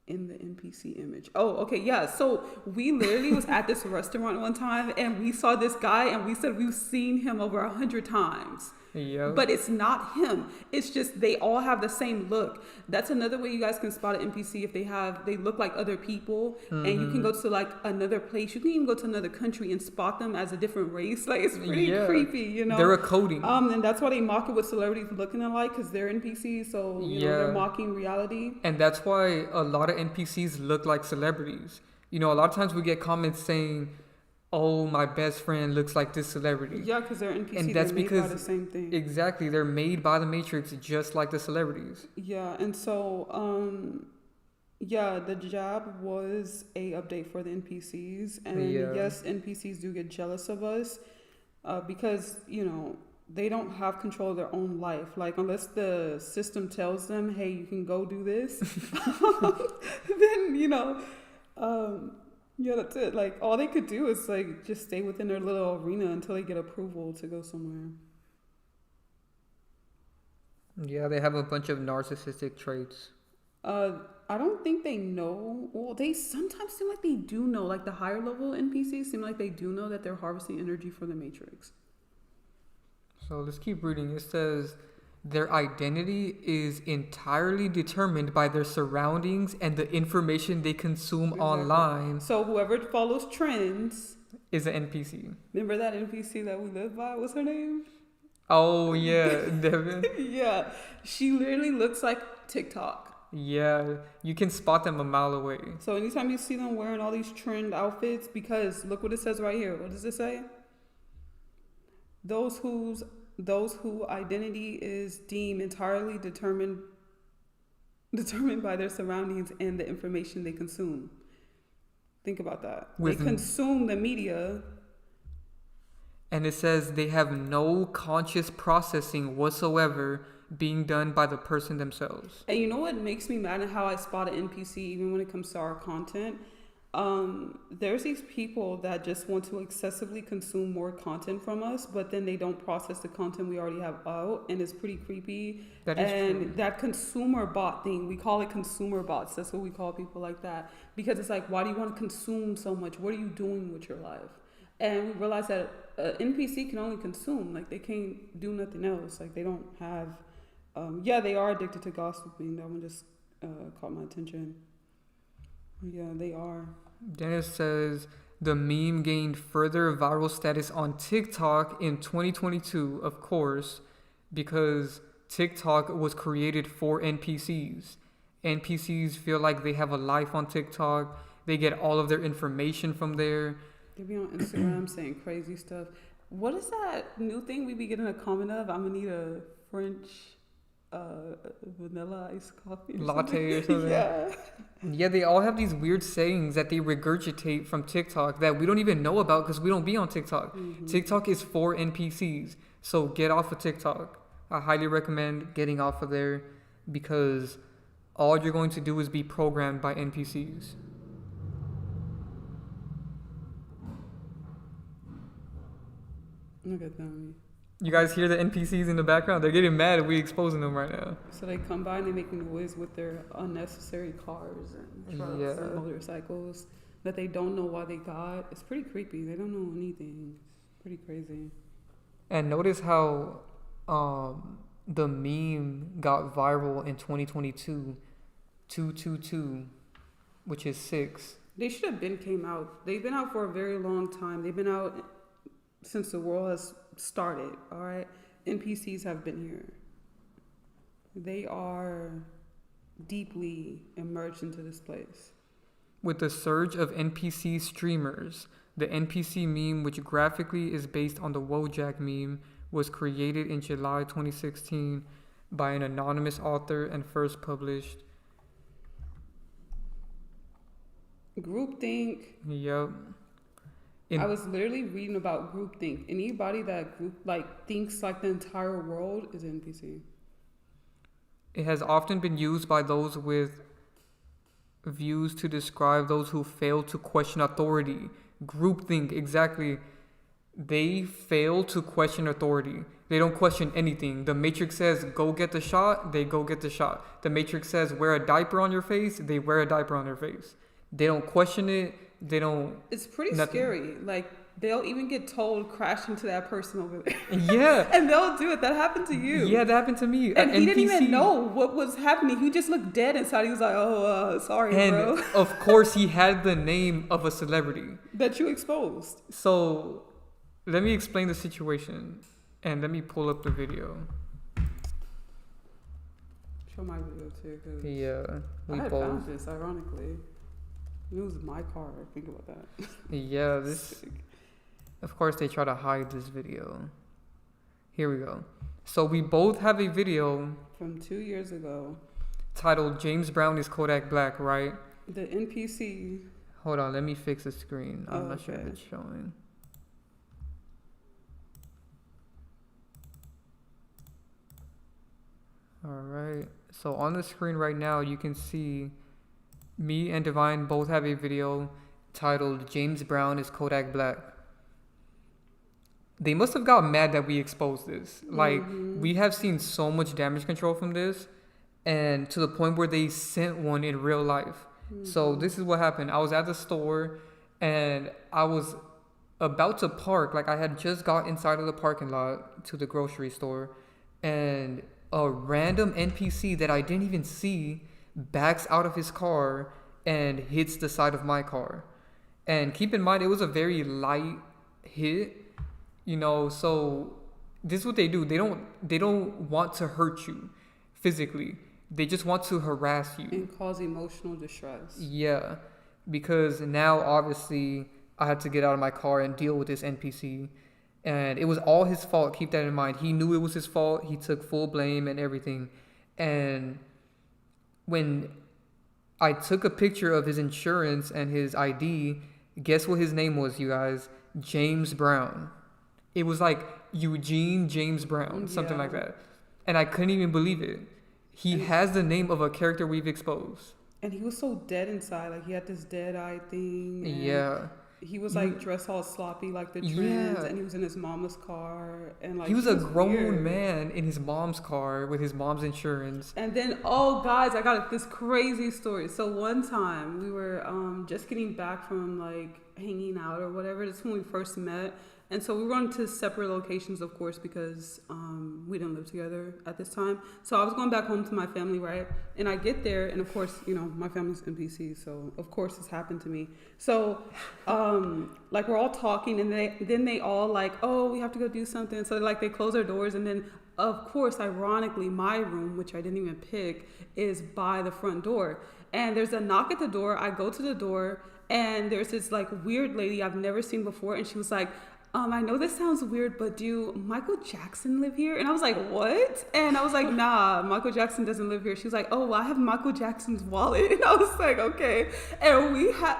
in the NPC image. Oh, okay, yeah. So we literally was at this restaurant one time and we saw this guy and we said we've seen him over 100 times. Yep. But it's not him. It's just they all have the same look. That's another way you guys can spot an NPC if they look like other people, and you can go to like another place. You can even go to another country and spot them as a different race. Like it's pretty creepy, you know. They're a coding. And that's why they mock it with celebrities looking alike because they're NPCs. So you know they're mocking reality. And that's why a lot of NPCs look like celebrities. You know, a lot of times we get comments saying, oh, my best friend looks like this celebrity. Yeah, because they're NPCs. And that's because by the same thing. Exactly, they're made by the Matrix just like the celebrities. Yeah, and so the jab was a update for the NPCs, and yes, NPCs do get jealous of us because you know they don't have control of their own life. Like unless the system tells them, hey, you can go do this, then you know. Yeah, that's it. Like, all they could do is, like, just stay within their little arena until they get approval to go somewhere. Yeah, they have a bunch of narcissistic traits. I don't think they know. Well, they sometimes seem like they do know. Like, the higher level NPCs seem like they do know that they're harvesting energy for the Matrix. So, let's keep reading. It says, their identity is entirely determined by their surroundings and the information they consume online. So whoever follows trends is an NPC. Remember that NPC that we lived by? What's her name? Oh, yeah, Devin. Yeah, she literally looks like TikTok. Yeah, you can spot them a mile away. So anytime you see them wearing all these trend outfits, because look what it says right here. What does it say? Those whose identity is deemed entirely determined by their surroundings and the information they consume. Think about that. They consume the media. And it says they have no conscious processing whatsoever being done by the person themselves. And you know what makes me mad at how I spot an NPC even when it comes to our content? There's these people that just want to excessively consume more content from us, but then they don't process the content we already have out, and it's pretty creepy. That is true. That consumer bot thing, we call it consumer bots. That's what we call people like that, because it's like, why do you want to consume so much? What are you doing with your life? And we realize that NPC can only consume, like they can't do nothing else. Like they don't have, they are addicted to gossiping. That one just caught my attention. Yeah, they are. Dennis says the meme gained further viral status on TikTok in 2022, of course, because TikTok was created for NPCs. NPCs feel like they have a life on TikTok. They get all of their information from there. They be on Instagram saying crazy stuff. What is that new thing we be getting a comment of? I'm gonna need a French vanilla iced coffee Latte or something. Yeah, they all have these weird sayings that they regurgitate from TikTok that we don't even know about because we don't be on TikTok. Mm-hmm. TikTok is for NPCs, so get off of TikTok. I highly recommend getting off of there because all you're going to do is be programmed by NPCs. Look at them. You guys hear the NPCs in the background? They're getting mad if we exposing them right now. So they come by and they make noise with their unnecessary cars and trucks and motorcycles that they don't know why they got. It's pretty creepy. They don't know anything. It's pretty crazy. And notice how the meme got viral in 2022. 222, which is 6. They should have came out. They've been out for a very long time. They've been out since the world has started, all right? NPCs have been here. They are deeply immersed into this place. With the surge of NPC streamers, the NPC meme, which graphically is based on the Wojak meme, was created in July 2016 by an anonymous author and first published. Groupthink. Yep. I was literally reading about groupthink. Anybody that thinks like the entire world is an NPC. It has often been used by those with views to describe those who fail to question authority. Groupthink, exactly. They fail to question authority. They don't question anything. The Matrix says, go get the shot, they go get the shot. The Matrix says, wear a diaper on your face, they wear a diaper on their face. They don't question it. They don't. It's pretty scary. Like, they'll even get told, crash into that person over there. Yeah. And they'll do it. That happened to you. Yeah, that happened to me. And he didn't even know what was happening. He just looked dead inside. He was like, sorry, bro. And of course, he had the name of a celebrity. That you exposed. So, let me explain the situation. And let me pull up the video. Show my video, too. Cause yeah. I found this, ironically. It was my car. Think about that. Yeah, this. Of course, they try to hide this video. Here we go. So we both have a video from 2 years ago titled "James Brown is Kodak Black," right? The NPC. Hold on, let me fix the screen. I'm not sure if it's showing. All right. So on the screen right now, you can see. Me and Divine both have a video titled "James Brown is Kodak Black." They must have got mad that we exposed this. Like, we have seen so much damage control from this, and to the point where they sent one in real life. So this is what happened. I was at the store, and I was about to park. Like, I had just got inside of the parking lot to the grocery store, and a random NPC that I didn't even see backs out of his car and hits the side of my car. And keep in mind, it was a very light hit, so this is what they do. They don't want to hurt you physically. They just want to harass you and cause emotional distress. Yeah, because now obviously I had to get out of my car and deal with this NPC, and it was all his fault. Keep that in mind. He knew it was his fault. He took full blame and everything. And when I took a picture of his insurance and his ID, guess what his name was, you guys? James Brown. It was like Eugene James Brown, something like that. And I couldn't even believe it. He has the name of a character we've exposed. And he was so dead inside. Like, he had this dead eye thing. Yeah. He was like dressed all sloppy like the trends, and he was in his mama's car, and like he was a grown man in his mom's car with his mom's insurance. And then, guys, I got this crazy story. So one time we were just getting back from like hanging out or whatever. That's when we first met. And so we were on to separate locations, of course, because we didn't live together at this time. So I was going back home to my family, right? And I get there, and of course, you know, my family's NPC, so of course this happened to me. So, like, we're all talking, and then they all like, oh, we have to go do something. So like they close their doors, and then of course, ironically, my room, which I didn't even pick, is by the front door. And there's a knock at the door. I go to the door, and there's this like weird lady I've never seen before, and she was like, I know this sounds weird, but do Michael Jackson live here? And I was like, what? And I was like, nah, Michael Jackson doesn't live here. She was like, oh, well, I have Michael Jackson's wallet. And I was like, okay. And we had,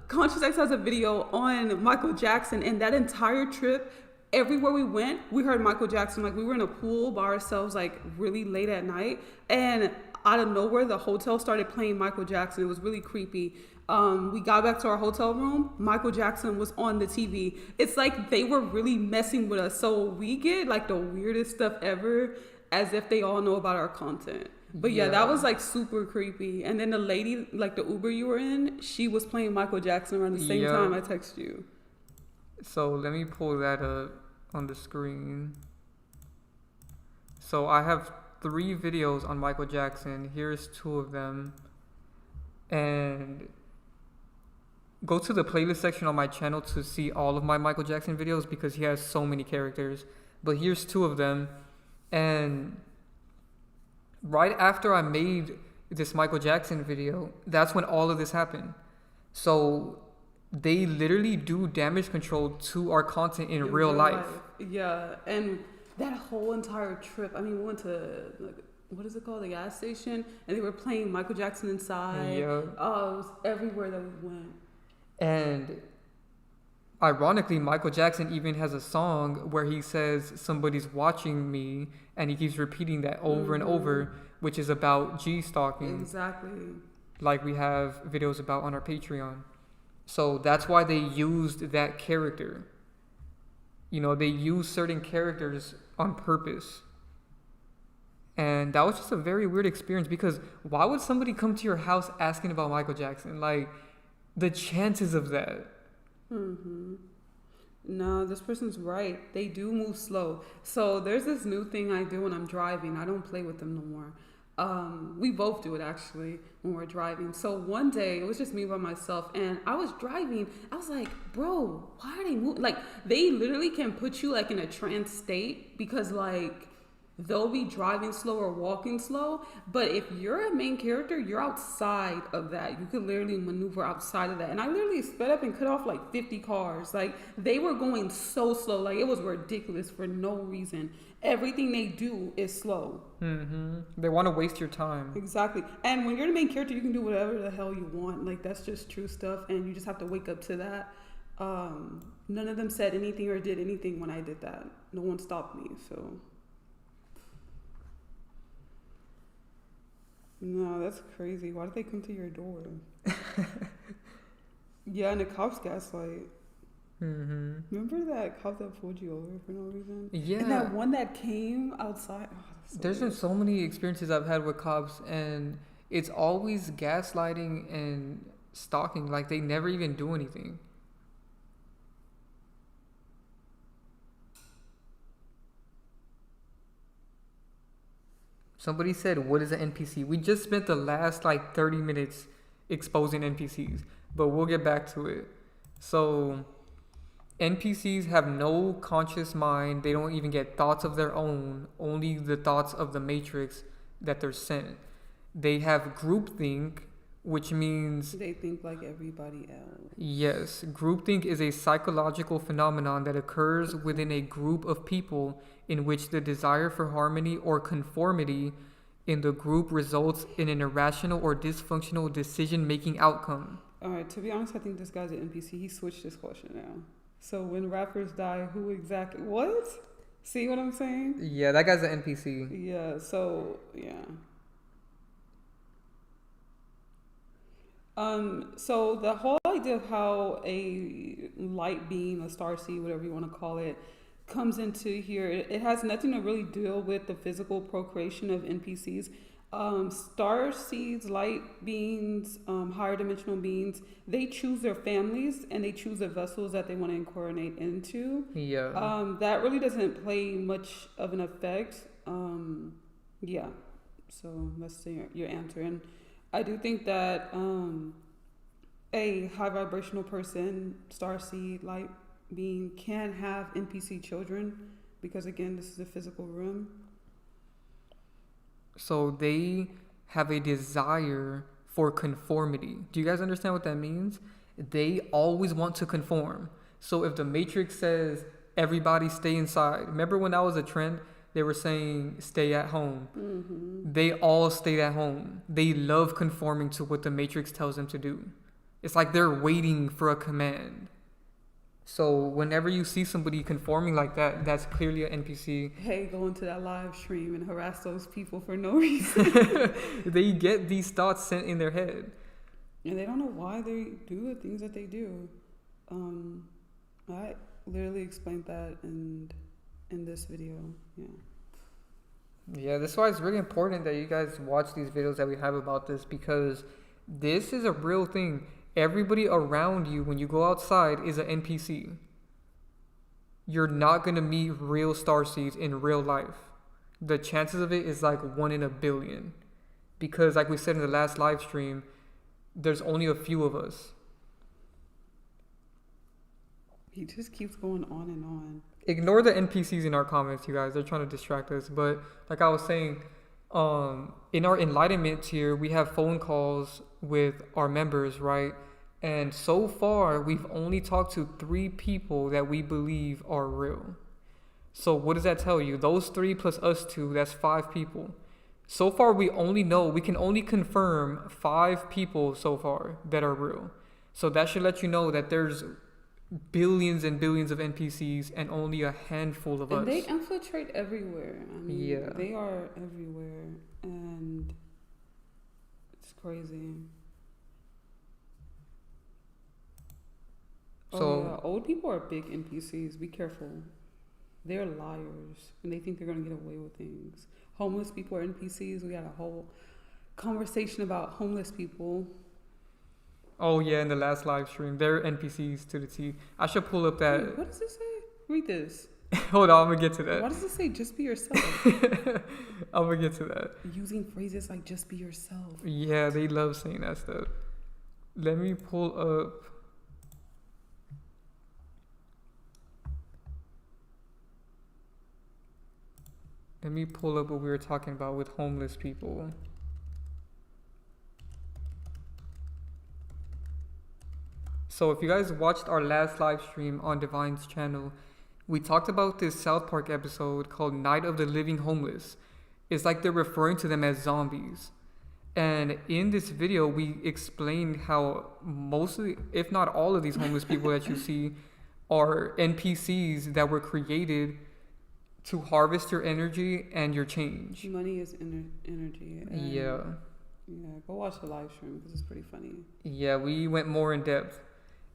Conscious X has a video on Michael Jackson, and that entire trip, everywhere we went, we heard Michael Jackson. Like, we were in a pool by ourselves, like, really late at night, and out of nowhere, the hotel started playing Michael Jackson. It was really creepy. We got back to our hotel room. Michael Jackson was on the TV. It's like they were really messing with us. So we get like the weirdest stuff ever, as if they all know about our content. But yeah, that was like super creepy. And then the lady, like the Uber you were in, she was playing Michael Jackson around the same time I texted you. So let me pull that up on the screen. So I have 3 videos on Michael Jackson. Here's 2 of them. And go to the playlist section on my channel to see all of my Michael Jackson videos because he has so many characters. But here's 2 of them. And right after I made this Michael Jackson video, that's when all of this happened. So they literally do damage control to our content in real life. Yeah, and that whole entire trip, I mean, we went to, like, what is it called, the gas station, and they were playing Michael Jackson inside. Yeah. It was everywhere that we went. And ironically, Michael Jackson even has a song where he says, somebody's watching me, and he keeps repeating that over and over, which is about G-stalking. Exactly. Like we have videos about on our Patreon. So that's why they used that character. You know, they use certain characters on purpose. And that was just a very weird experience because why would somebody come to your house asking about Michael Jackson? Like, the chances of that. No, this person's right. They do move slow. So there's this new thing I do when I'm driving. I don't play with them no more. We both do it actually when we're driving. So one day it was just me by myself and I was driving. I was like, bro, why are they moving? Like, they literally can put you like in a trance state because like they'll be driving slow or walking slow. But if you're a main character, you're outside of that. You could literally maneuver outside of that. And I literally sped up and cut off like 50 cars. Like, they were going so slow. Like, it was ridiculous for no reason. Everything they do is slow. They want to waste your time. Exactly. And when you're the main character, you can do whatever the hell you want. Like, that's just true stuff. And you just have to wake up to that. None of them said anything or did anything when I did that. No one stopped me, so... No, that's crazy. Why did they come to your door? Yeah, and the cops gaslight. Remember that cop that pulled you over for no reason? Yeah. And that one that came outside. Oh, there's been so many experiences I've had with cops, and it's always gaslighting and stalking. Like, they never even do anything. Somebody said, what is an NPC? We just spent the last like 30 minutes exposing NPCs, but we'll get back to it. So NPCs have no conscious mind. They don't even get thoughts of their own, only the thoughts of the matrix that they're sent. They have groupthink, which means... They think like everybody else. Yes. Groupthink is a psychological phenomenon that occurs within a group of people in which the desire for harmony or conformity in the group results in an irrational or dysfunctional decision-making outcome. All right, to be honest, I think this guy's an NPC. He switched his question now. So when rappers die, who exactly... What? See what I'm saying? Yeah, that guy's an NPC. Yeah, so, yeah. So the whole idea of how a light being, a starseed, whatever you want to call it, comes into here, it has nothing to really deal with the physical procreation of NPCs. Star seeds, light beings, higher dimensional beings, they choose their families and they choose the vessels that they want to incarnate into. Yeah. That really doesn't play much of an effect. Yeah. So that's your answer. And I do think that a high vibrational person, star seed, light being, can have NPC children because, again, this is a physical room. So they have a desire for conformity. Do you guys understand what that means? They always want to conform. So if the Matrix says everybody stay inside, remember when that was a trend? They were saying stay at home. Mm-hmm. They all stayed at home. They love conforming to what the Matrix tells them to do. It's like they're waiting for a command. So whenever you see somebody conforming like that, that's clearly an NPC. Hey, go into that live stream and harass those people for no reason. They get these thoughts sent in their head. And they don't know why they do the things that they do. I literally explained that in this video. Yeah. Yeah, that's why it's really important that you guys watch these videos that we have about this, because this is a real thing. Everybody around you when you go outside is an NPC. You're not going to meet real starseeds in real life. The chances of it is like 1 in a billion. Because like we said in the last live stream, there's only a few of us. He just keeps going on and on. Ignore the NPCs in our comments, you guys. They're trying to distract us. But like I was saying, in our enlightenment tier, we have phone calls with our members, right? And so far, we've only talked to 3 people that we believe are real. So what does that tell you? Those 3 plus us 2, that's 5 people. So far, we can only confirm 5 people so far that are real. So that should let you know that there's billions and billions of NPCs and only a handful of us. And they infiltrate everywhere. I mean, yeah, they are everywhere, and it's crazy. So yeah. Old people are big NPCs. Be careful. They're liars, and they think they're gonna get away with things. Homeless people are NPCs. We had a whole conversation about homeless people. oh yeah, in the last live stream, they're NPCs to the T. I should pull up that. Wait, what does it say? Read this. Hold on, I'm gonna get to that. Why does it say just be yourself? I'm gonna get to that. Using phrases like just be yourself. Yeah, they love saying that stuff. Let me pull up. Let me pull up what we were talking about with homeless people. So if you guys watched our last live stream on Divine's channel, we talked about this South Park episode called Night of the Living Homeless. It's like they're referring to them as zombies. And in this video, we explained how mostly, if not all of these homeless people that you see are NPCs that were created to harvest your energy and your change. Money is energy. Yeah. Yeah, go watch the live stream because it's pretty funny. Yeah, we went more in depth.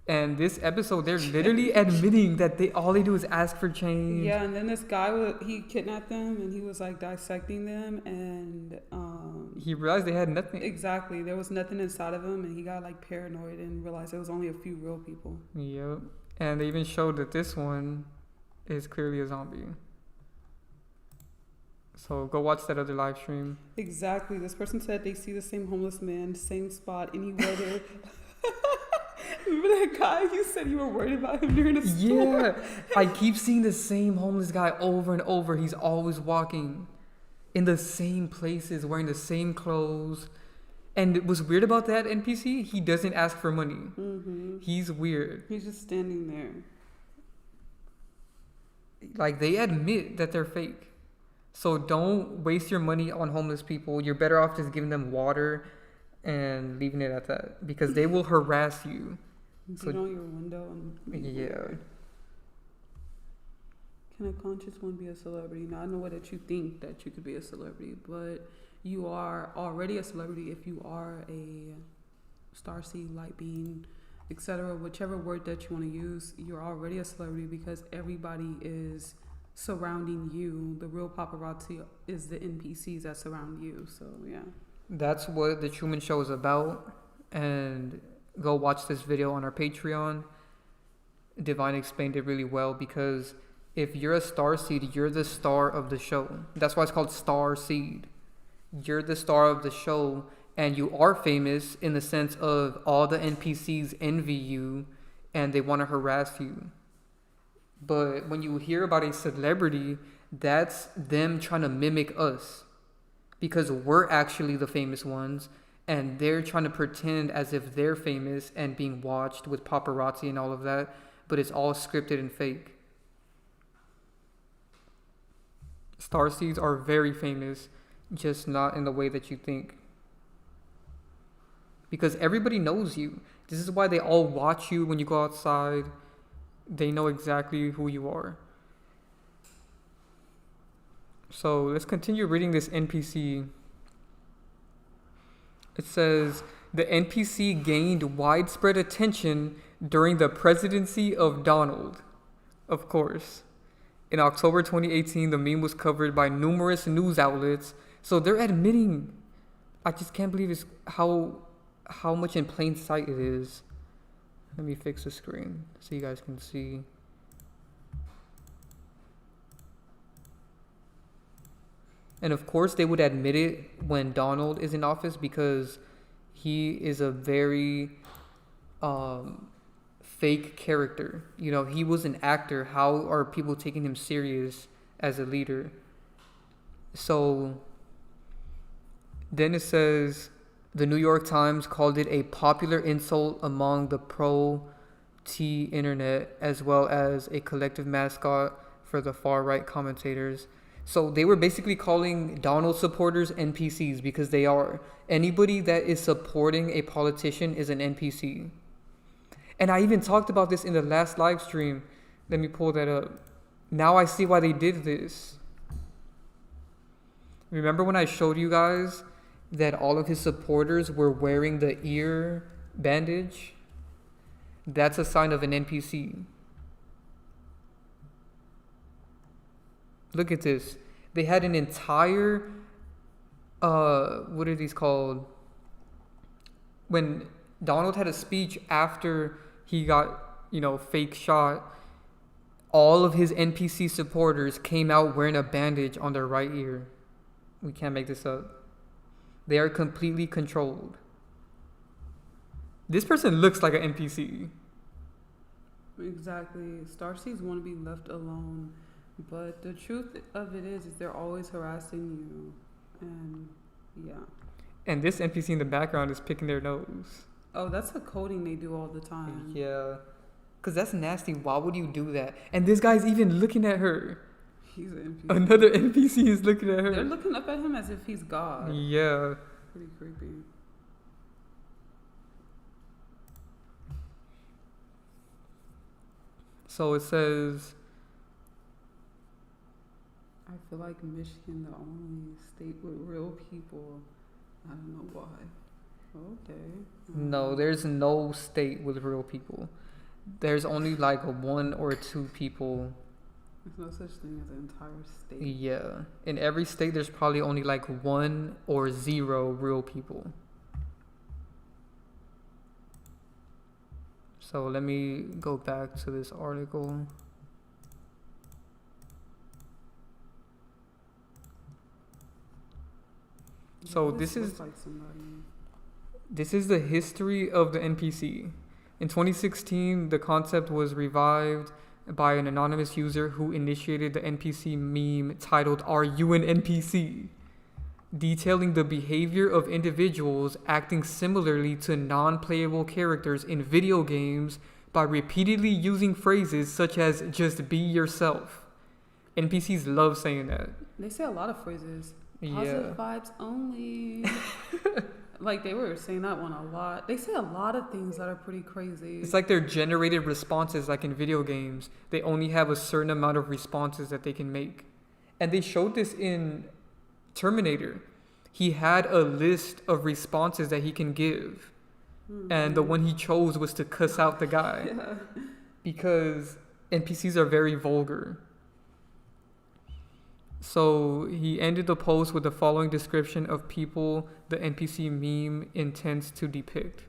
And this episode, they're literally admitting that all they do is ask for change. Yeah, and then this guy, he kidnapped them and he was like dissecting them, and he realized they had nothing. Exactly, there was nothing inside of them, and he got like paranoid and realized there was only a few real people. Yep. And they even showed that this one is clearly a zombie. So go watch that other live stream. Exactly. This person said they see the same homeless man, same spot, any weather. Remember that guy? You said you were worried about him during the storm. Yeah. I keep seeing the same homeless guy over and over. He's always walking in the same places, wearing the same clothes. And what's weird about that NPC, he doesn't ask for money. Mm-hmm. He's weird. He's just standing there. Like, they admit that they're fake. So don't waste your money on homeless people. You're better off just giving them water and leaving it at that, because they will harass you. Beat on your window and yeah. Can a conscious one be a celebrity? Now I know that you think that you could be a celebrity, but you are already a celebrity if you are a starseed, light being, etc. Whichever word that you want to use, you're already a celebrity because everybody is surrounding you. The real paparazzi is the NPCs that surround you. So yeah. That's what the Truman Show is about. And go watch this video on our Patreon. Divine explained it really well, because if you're a star seed, you're the star of the show. That's why it's called Star Seed. You're the star of the show, and you are famous in the sense of all the NPCs envy you and they want to harass you. But when you hear about a celebrity, that's them trying to mimic us, because we're actually the famous ones, and they're trying to pretend as if they're famous and being watched with paparazzi and all of that, but it's all scripted and fake. Starseeds are very famous, just not in the way that you think. Because everybody knows you. This is why they all watch you when you go outside. They know exactly who you are. So let's continue reading this NPC. It says, the NPC gained widespread attention during the presidency of Donald. Of course. In October 2018, the meme was covered by numerous news outlets. So they're admitting, I just can't believe it's how much in plain sight it is. Let me fix the screen so you guys can see. And of course, they would admit it when Donald is in office, because he is a very fake character. You know, he was an actor. How are people taking him serious as a leader? So then it says, the New York Times called it a popular insult among the pro-T internet, as well as a collective mascot for the far-right commentators. So they were basically calling Donald supporters NPCs, because they are. Anybody that is supporting a politician is an NPC. And I even talked about this in the last live stream. Let me pull that up. Now I see why they did this. Remember when I showed you guys that all of his supporters were wearing the ear bandage? That's a sign of an NPC. Look at this. They had an entire, what are these called? When Donald had a speech after he got, fake shot, all of his NPC supporters came out wearing a bandage on their right ear. We can't make this up. They are completely controlled. This person looks like an NPC. Exactly. Starseeds want to be left alone. But the truth of it is they're always harassing you. And yeah. And this NPC in the background is picking their nose. Oh, that's a coding they do all the time. Yeah. Because that's nasty. Why would you do that? And this guy's even looking at her. He's an NPC. Another NPC is looking at her. They're looking up at him as if he's God. Yeah. Pretty creepy. So it says, I feel like Michigan the only state with real people. I don't know why. Okay. No, there's no state with real people. There's only like one or two people. There's no such thing as an entire state. Yeah. In every state, there's probably only like 1 or 0 real people. So let me go back to this article. So this is the history of the NPC. In 2016, the concept was revived by an anonymous user who initiated the NPC meme titled "Are You an NPC?", detailing the behavior of individuals acting similarly to non-playable characters in video games by repeatedly using phrases such as "just be yourself." NPCs love saying that. They say a lot of phrases. Yeah. Positive vibes only. Like, they were saying that one a lot. They say a lot of things that are pretty crazy. It's like they're generated responses, like in video games. They only have a certain amount of responses that they can make. And they showed this in Terminator. He had a list of responses that he can give. Mm-hmm. And the one he chose was to cuss out the guy. Yeah. Because NPCs are very vulgar. So he ended the post with the following description of people the NPC meme intends to depict.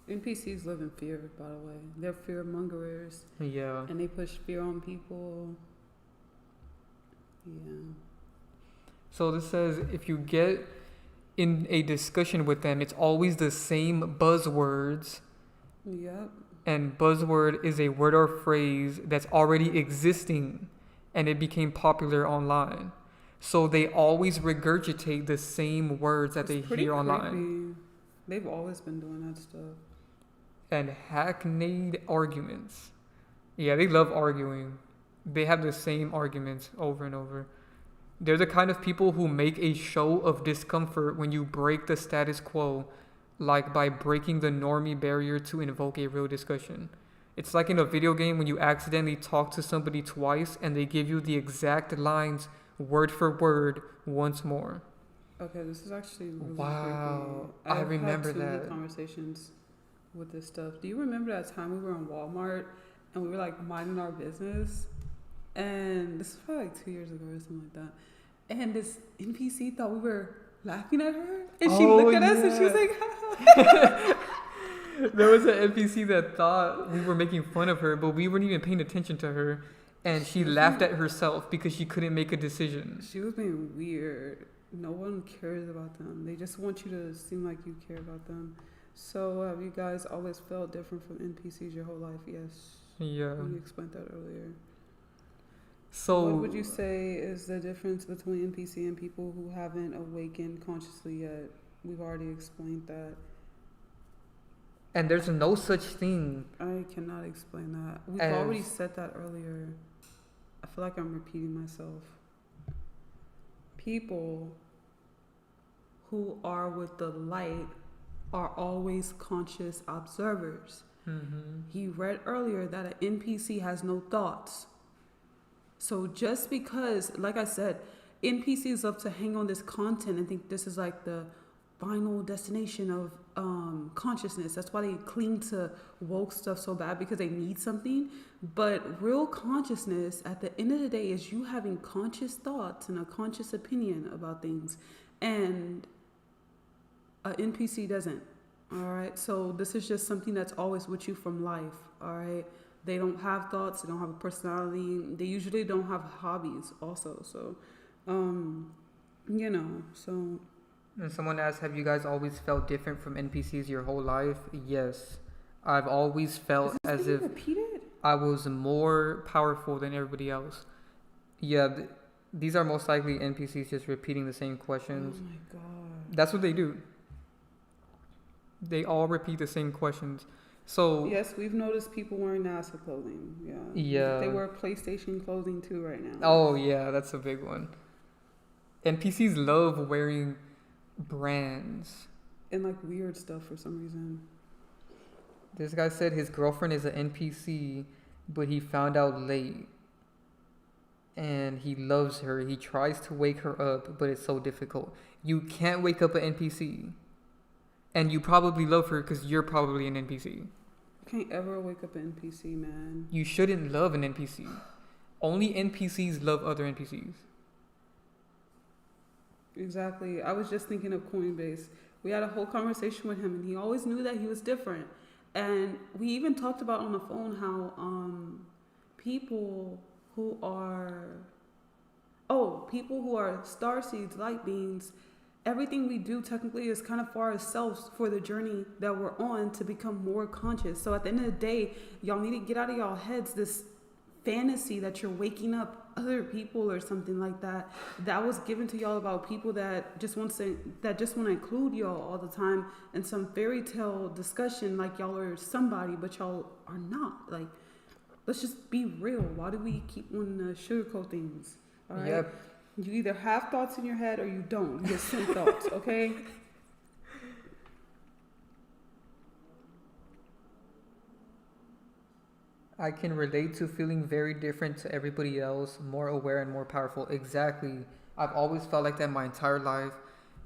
NPCs live in fear, by the way. They're fear mongers. Yeah. And they push fear on people. Yeah. So this says if you get in a discussion with them, it's always the same buzzwords. Yep. And buzzword is a word or phrase that's already existing and it became popular online. So they always regurgitate the same words that they hear online. They've always been doing that stuff. And hackneyed arguments. Yeah, they love arguing. They have the same arguments over and over. They're the kind of people who make a show of discomfort when you break the status quo, like by breaking the normie barrier to invoke a real discussion. It's like in a video game when you accidentally talk to somebody twice and they give you the exact lines word for word once more. Okay, this is actually really wow. creepy. I remember had too that. many conversations with this stuff. Do you remember that time we were in Walmart and we were like minding our business? And this was probably like 2 years ago or something like that. And this NPC thought we were laughing at her, and she looked at us and she was like, there was an NPC that thought we were making fun of her, but we weren't even paying attention to her, and she laughed at herself because she couldn't make a decision. She was being weird. No one cares about them. They just want you to seem like you care about them. So have you guys always felt different from NPCs your whole life? Yes. Yeah. You explained that earlier. So what would you say is the difference between NPC and people who haven't awakened consciously yet? We've already explained that. And there's no such thing. I cannot explain that. We've already said that earlier. I feel like I'm repeating myself. People who are with the light are always conscious observers. Mm-hmm. He read earlier that an NPC has no thoughts. So just because, like I said, NPCs love to hang on this content and think this is like the final destination of consciousness. That's why they cling to woke stuff so bad, because they need something. But real consciousness at the end of the day is you having conscious thoughts and a conscious opinion about things. And an NPC doesn't. All right. So this is just something that's always with you from life. All right. They don't have thoughts. They don't have a personality. They usually don't have hobbies also. So, you know, so. And someone asked, have you guys always felt different from NPCs your whole life? Yes. I've always felt as if I was more powerful than everybody else. Yeah, these are most likely NPCs just repeating the same questions. Oh my God. That's what they do. They all repeat the same questions. So yes, we've noticed people wearing NASA clothing. Yeah. Yeah. They wear PlayStation clothing too right now. Oh yeah, that's a big one. NPCs love wearing brands. And like weird stuff for some reason. This guy said his girlfriend is an NPC, but he found out late. And he loves her. He tries to wake her up, but it's so difficult. You can't wake up an NPC. And you probably love her because you're probably an NPC. Can't ever wake up an NPC, man. You shouldn't love an NPC. Only NPCs love other NPCs. Exactly. I was just thinking of Coinbase. We had a whole conversation with him, and he always knew that he was different. And we even talked about on the phone how people who are starseeds, light beings, everything we do technically is kind of for ourselves, for the journey that we're on to become more conscious. So at the end of the day, y'all need to get out of y'all heads this fantasy that you're waking up other people or something like that. That was given to y'all about people that just want to include y'all all the time in some fairy tale discussion, like y'all are somebody, but y'all are not. Like, let's just be real. Why do we keep wanting to sugarcoat things? All right. Yep. You either have thoughts in your head or you don't. You just send thoughts, okay? I can relate to feeling very different to everybody else, more aware and more powerful. Exactly. I've always felt like that my entire life.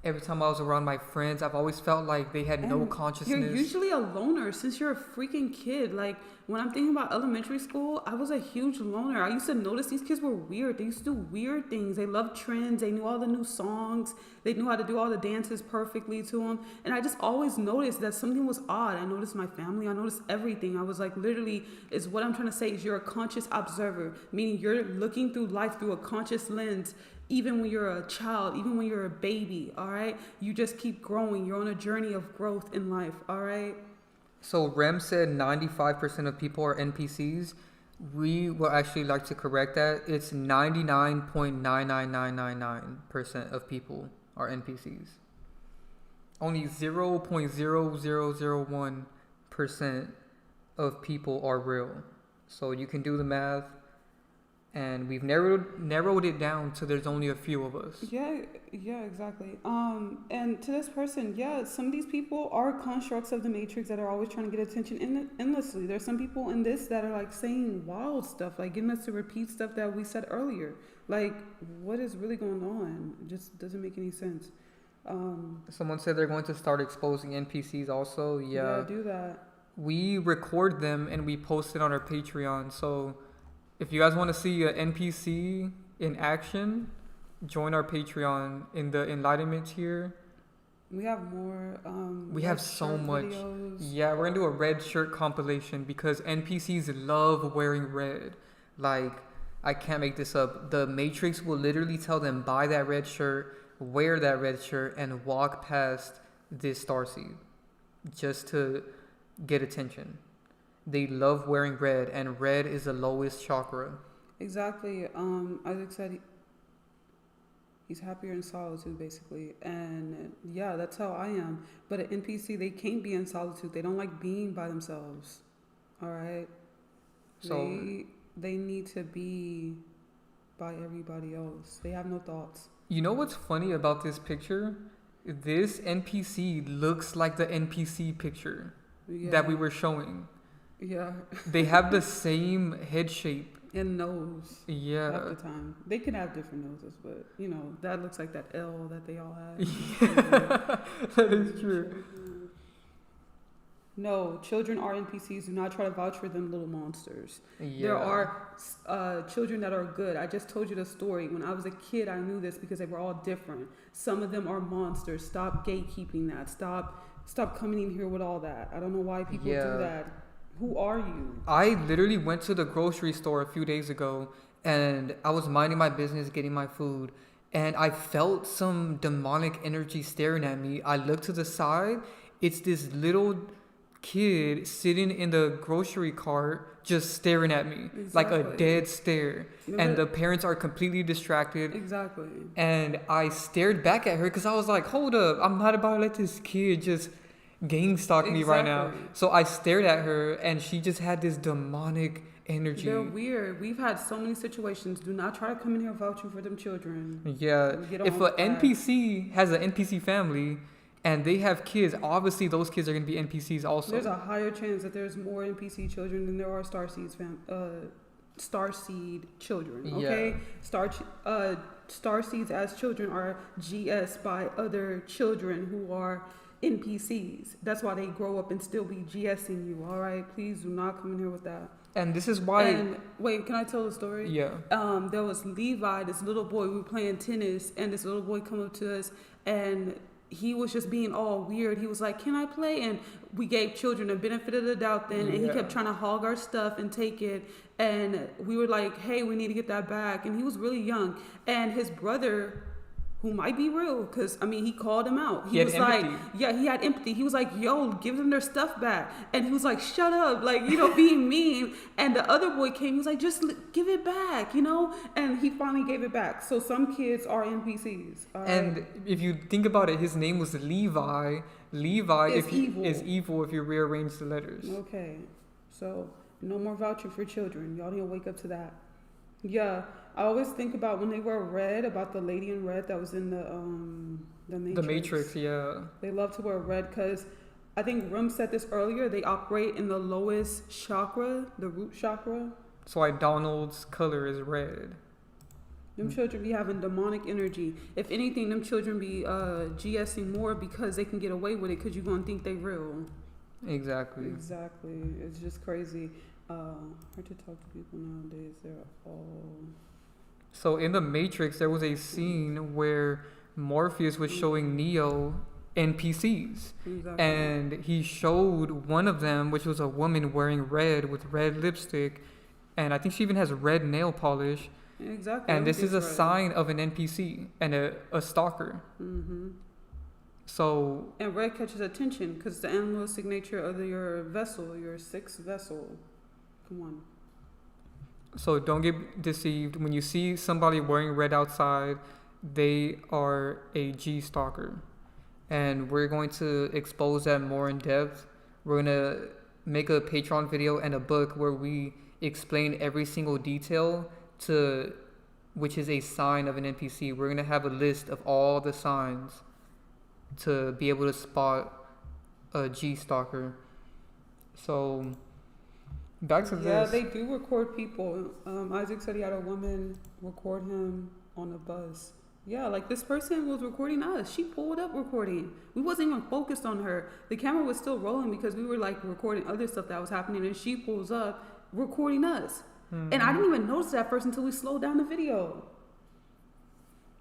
Every time I was around my friends, I've always felt like they had no consciousness. You're usually a loner since you're a freaking kid. Like, when I'm thinking about elementary school, I was a huge loner. I used to notice these kids were weird. They used to do weird things. They loved trends. They knew all the new songs. They knew how to do all the dances perfectly to them. And I just always noticed that something was odd. I noticed my family. I noticed everything. I was like, literally, is what I'm trying to say is you're a conscious observer, meaning you're looking through life through a conscious lens. Even when you're a child, even when you're a baby, all right? You just keep growing. You're on a journey of growth in life, all right? So Rem said 95% of people are NPCs. We will actually like to correct that. It's 99.99999% of people are NPCs. Only 0.0001% of people are real. So you can do the math. And we've narrowed it down to there's only a few of us. Yeah, exactly. And to this person, yeah, some of these people are constructs of the Matrix that are always trying to get attention endlessly. There's some people in this that are like saying wild stuff, like getting us to repeat stuff that we said earlier. Like, what is really going on? It just doesn't make any sense. Someone said they're going to start exposing NPCs also. Yeah, do that. We record them and we post it on our Patreon. So if you guys want to see an NPC in action, join our Patreon in the Enlightenment tier. We have more. We have so much. Videos. Yeah, we're going to do a red shirt compilation because NPCs love wearing red. Like, I can't make this up. The Matrix will literally tell them, buy that red shirt, wear that red shirt, and walk past this starseed just to get attention. They love wearing red, and red is the lowest chakra. Exactly. Isaac said he's happier in solitude, basically. And yeah, that's how I am. But an NPC, they can't be in solitude. They don't like being by themselves. All right? So they need to be by everybody else. They have no thoughts. You know what's funny about this picture? This NPC looks like the NPC picture that we were showing. Yeah. They have the same head shape. And nose. Yeah. Half the time. They can have different noses, but, you know, that looks like that L that they all have. Yeah. That is true. No, children are NPCs. Do not try to vouch for them, little monsters. Yeah. There are children that are good. I just told you the story. When I was a kid, I knew this because they were all different. Some of them are monsters. Stop gatekeeping that. Stop coming in here with all that. I don't know why people do that. Who are you? I literally went to the grocery store a few days ago and I was minding my business, getting my food, and I felt some demonic energy staring at me. I looked to the side. It's this little kid sitting in the grocery cart just staring at me. Like a dead stare. And the parents are completely distracted. Exactly. And I stared back at her because I was like, hold up, I'm not about to let this kid just gang stalk me right now. So I stared at her and she just had this demonic energy. They're weird. We've had so many situations. Do not try to come in here vouching for them children. Yeah. If an NPC has an NPC family and they have kids, obviously those kids are going to be NPCs also. There's a higher chance that there's more NPC children than there are Starseed children. Okay? Yeah. Starseeds as children are GS by other children who are NPCs. That's why they grow up and still be GSing you. All right, please do not come in here with that. And this is why. And wait, can I tell the story? Yeah. There was Levi, this little boy. We were playing tennis, and this little boy come up to us, and he was just being all weird. He was like, "Can I play?" And we gave children the benefit of the doubt then, and he kept trying to hog our stuff and take it. And we were like, "Hey, we need to get that back." And he was really young, and his brother, who might be real, because, I mean, he called him out. He was like, yeah, he had empathy. He was like, yo, give them their stuff back. And he was like, shut up, like, you know, being mean. And the other boy came, he was like, just give it back, you know? And he finally gave it back. So some kids are NPCs. And if you think about it, his name was Levi. Levi is evil if you rearrange the letters. Okay. So no more vouching for children. Y'all need to wake up to that. Yeah. I always think about when they wear red, about the lady in red that was in the Matrix. The Matrix, yeah. They love to wear red because I think Rum said this earlier. They operate in the lowest chakra, the root chakra. That's why Donald's color is red. Them children be having demonic energy. If anything, them children be GSing more because they can get away with it because you're going to think they real. Exactly. It's just crazy. Hard to talk to people nowadays. They're all... So in The Matrix, there was a scene where Morpheus was showing Neo NPCs. Exactly. And he showed one of them, which was a woman wearing red with red lipstick. And I think she even has red nail polish. Exactly. And this is a sign of an NPC and a stalker. Mm-hmm. So... And red catches attention because the animal signature of your vessel, your sixth vessel. Come on. So don't get deceived. When you see somebody wearing red outside, they are a G stalker. And we're going to expose that more in depth. We're going to make a Patreon video and a book where we explain every single detail to which is a sign of an NPC. We're going to have a list of all the signs to be able to spot a G stalker. So back to this. Yeah, they do record people. Isaac said he had a woman record him on a bus. Yeah, like this person was recording us. She pulled up recording. We wasn't even focused on her. The camera was still rolling because we were like recording other stuff that was happening, and she pulls up recording us. Mm-hmm. And I didn't even notice that first until we slowed down the video.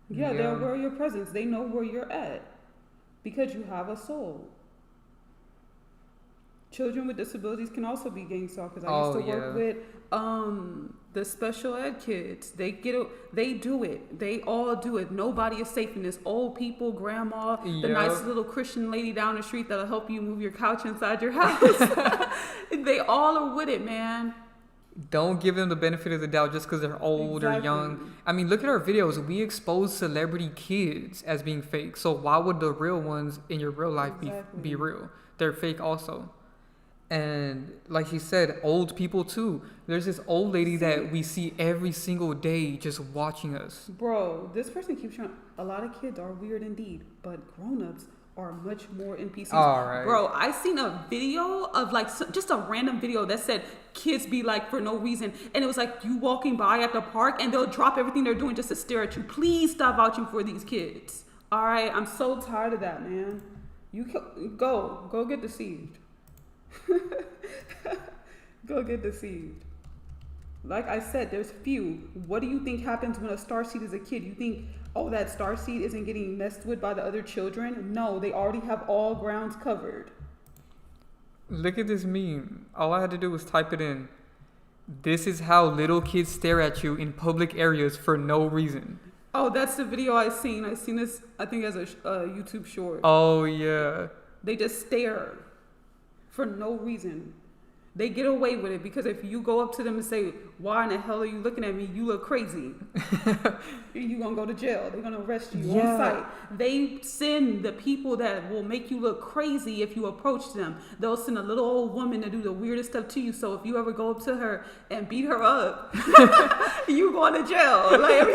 Yeah, they're aware of your presence. They know where you're at because you have a soul. Children with disabilities can also be gang stalkers. I used to work with the special ed kids. They do it. They all do it. Nobody is safe in this. Old people, grandma, the nice little Christian lady down the street that'll help you move your couch inside your house. They all are with it, man. Don't give them the benefit of the doubt just because they're old or young. I mean, look at our videos. We expose celebrity kids as being fake. So why would the real ones in your real life be real? They're fake also. And like she said, old people too. There's this old lady that we see every single day just watching us. Bro, this person keeps trying. A lot of kids are weird indeed, but grown-ups are much more NPCs. All right. Bro, I seen a video of like just a random video that said kids be like for no reason, and it was like you walking by at the park and they'll drop everything they're doing just to stare at you. Please stop vouching for these kids. All right, I'm so tired of that, man. You go get deceived. Go get deceived. Like I said, there's few. What do you think happens when a starseed is a kid? You think, oh, that starseed isn't getting messed with by the other children? No, they already have all grounds covered. Look at this meme. All I had to do was type it in. This is how little kids stare at you in public areas for no reason. Oh, that's the video I seen. I seen this, I think, as a YouTube short. Oh, yeah. They just stare for no reason. They get away with it because if you go up to them and say, why in the hell are you looking at me? You look crazy. You're going to go to jail. They're going to arrest you on site. They send the people that will make you look crazy if you approach them. They'll send a little old woman to do the weirdest stuff to you. So if you ever go up to her and beat her up, you going to jail. Like,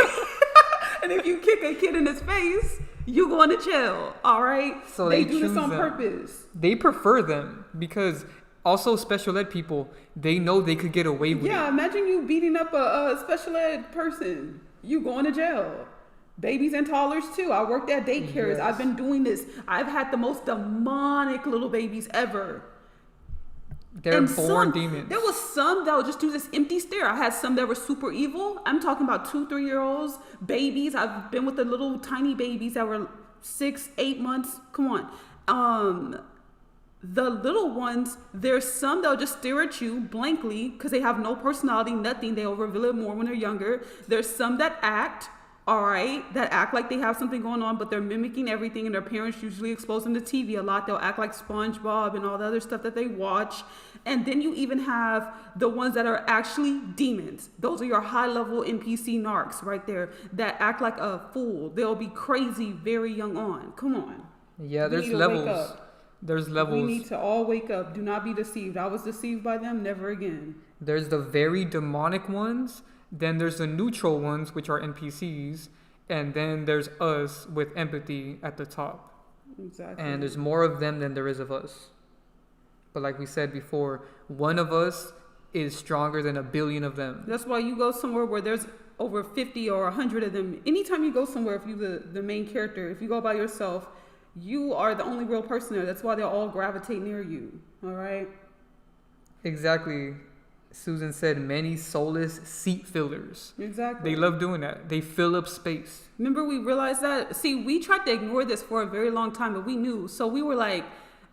and if you kick a kid in his face, you going to jail. All right? So they do this on purpose. They prefer them because... Also, special ed people, they know they could get away with it. Yeah, imagine you beating up a special ed person. You going to jail. Babies and toddlers, too. I worked at daycares. Yes. I've been doing this. I've had the most demonic little babies ever. They're born demons. There was some that would just do this empty stare. I had some that were super evil. I'm talking about 2-3-year-olds, babies. I've been with the little tiny babies that were 6-8 months. Come on. The little ones, there's some that'll just stare at you blankly because they have no personality, nothing. They'll reveal it more when they're younger. There's some that act, all right, that act like they have something going on, but they're mimicking everything, and their parents usually expose them to TV a lot. They'll act like SpongeBob and all the other stuff that they watch. And then you even have the ones that are actually demons. Those are your high-level NPC narcs right there that act like a fool. They'll be crazy very young on. Come on. Yeah, there's levels. There's levels. We need to all wake up. Do not be deceived. I was deceived by them. Never again. There's the very demonic ones. Then there's the neutral ones, which are NPCs. And then there's us with empathy at the top. Exactly. And there's more of them than there is of us. But like we said before, one of us is stronger than a billion of them. That's why you go somewhere where there's over 50 or 100 of them. Anytime you go somewhere, if you're the main character, if you go by yourself, you are the only real person there. That's why they all gravitate near you. All right? Exactly. Susan said many soulless seat fillers. Exactly. They love doing that. They fill up space. Remember, we realized that? See, we tried to ignore this for a very long time, but we knew. So we were like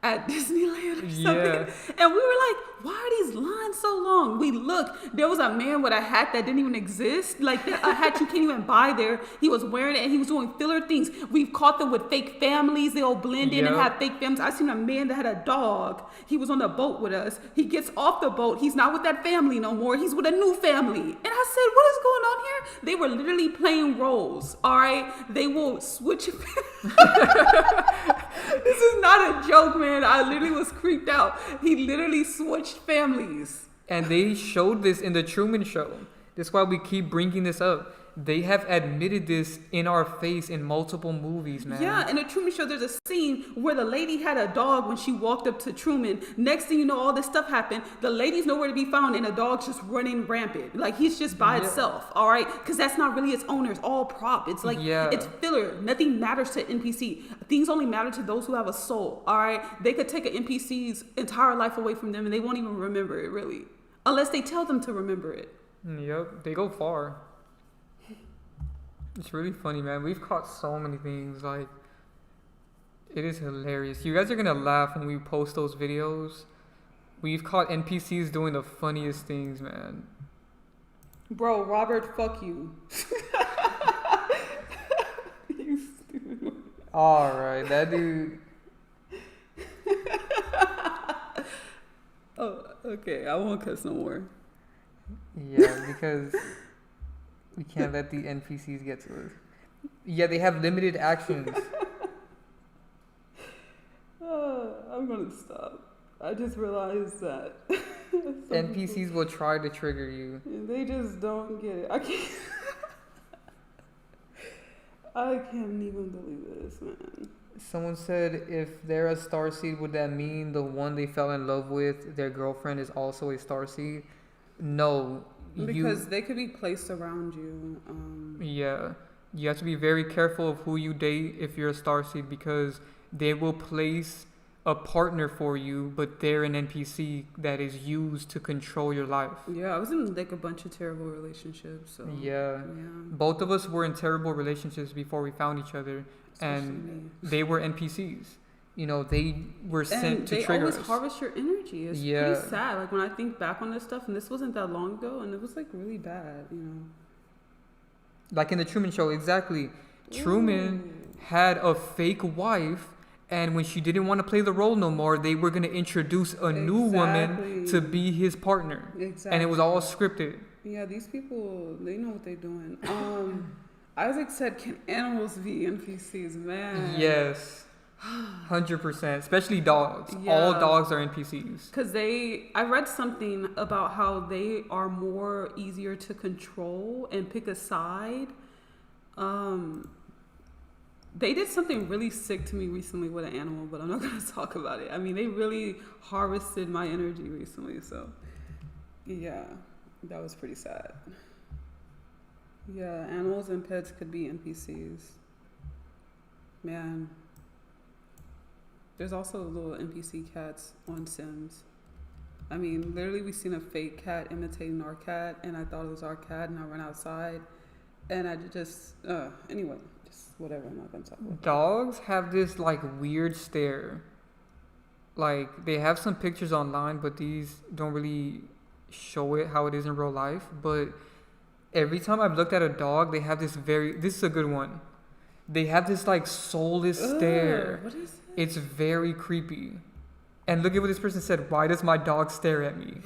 at Disneyland or something. Yeah. And we were like, why are these lines so long? We looked. There was a man with a hat that didn't even exist. Like a hat you can't even buy there. He was wearing it and he was doing filler things. We've caught them with fake families. They all blend in and have fake families. I seen a man that had a dog. He was on the boat with us. He gets off the boat. He's not with that family no more. He's with a new family. And I said, what is going on here? They were literally playing roles. All right. They will switch. This is not a joke, man. I literally was creeped out. He literally switched families. And they showed this in the Truman Show. That's why we keep bringing this up. They have admitted this in our face in multiple movies, man. Yeah, in the Truman Show, there's a scene where the lady had a dog when she walked up to Truman. Next thing you know, all this stuff happened. The lady's nowhere to be found, and the dog's just running rampant. Like, he's just by itself, all right? Because that's not really its owner. It's all prop. It's like, it's filler. Nothing matters to NPC. Things only matter to those who have a soul, all right? They could take an NPC's entire life away from them, and they won't even remember it, really. Unless they tell them to remember it. Yep, they go far. It's really funny, man. We've caught so many things. Like, it is hilarious. You guys are gonna laugh when we post those videos. We've caught NPCs doing the funniest things, man. Bro, Robert, fuck you. You stupid. Alright, that dude. Oh, okay. I won't cuss no more. Yeah, because we can't let the NPCs get to us. Yeah, they have limited actions. I'm gonna stop. I just realized that NPCs will try to trigger you. They just don't get it. I can't. I can't even believe this, man. Someone said if they're a starseed, would that mean the one they fell in love with, their girlfriend, is also a starseed? No. Because they could be placed around you. Yeah. You have to be very careful of who you date if you're a starseed, because they will place a partner for you, but they're an NPC that is used to control your life. Yeah, I was in like a bunch of terrible relationships. So yeah. Both of us were in terrible relationships before we found each other. And they were NPCs. You know, they were sent to trigger us. They always harvest your energy. It's pretty sad. Like, when I think back on this stuff, and this wasn't that long ago, and it was, like, really bad, you know. Like in the Truman Show, exactly. Truman had a fake wife, and when she didn't want to play the role no more, they were going to introduce a new woman to be his partner. Exactly. And it was all scripted. Yeah, these people, they know what they're doing. Isaac said, can animals be NPCs? Man. Yes. 100%. Especially dogs. Yeah. All dogs are NPCs. Because I read something about how they are more easier to control and pick a side. They did something really sick to me recently with an animal, but I'm not going to talk about it. I mean, they really harvested my energy recently. So, yeah, that was pretty sad. Yeah, animals and pets could be NPCs. Man. There's also little NPC cats on Sims. I mean, literally we seen a fake cat imitating our cat, and I thought it was our cat, and I ran outside, and I just, anyway, just whatever, I'm not gonna talk about Dogs have this, like, weird stare. Like, they have some pictures online, but these don't really show it how it is in real life, but every time I've looked at a dog, they have this is a good one. They have this, like, soulless stare. What is it? It's very creepy. And look at what this person said. Why does my dog stare at me?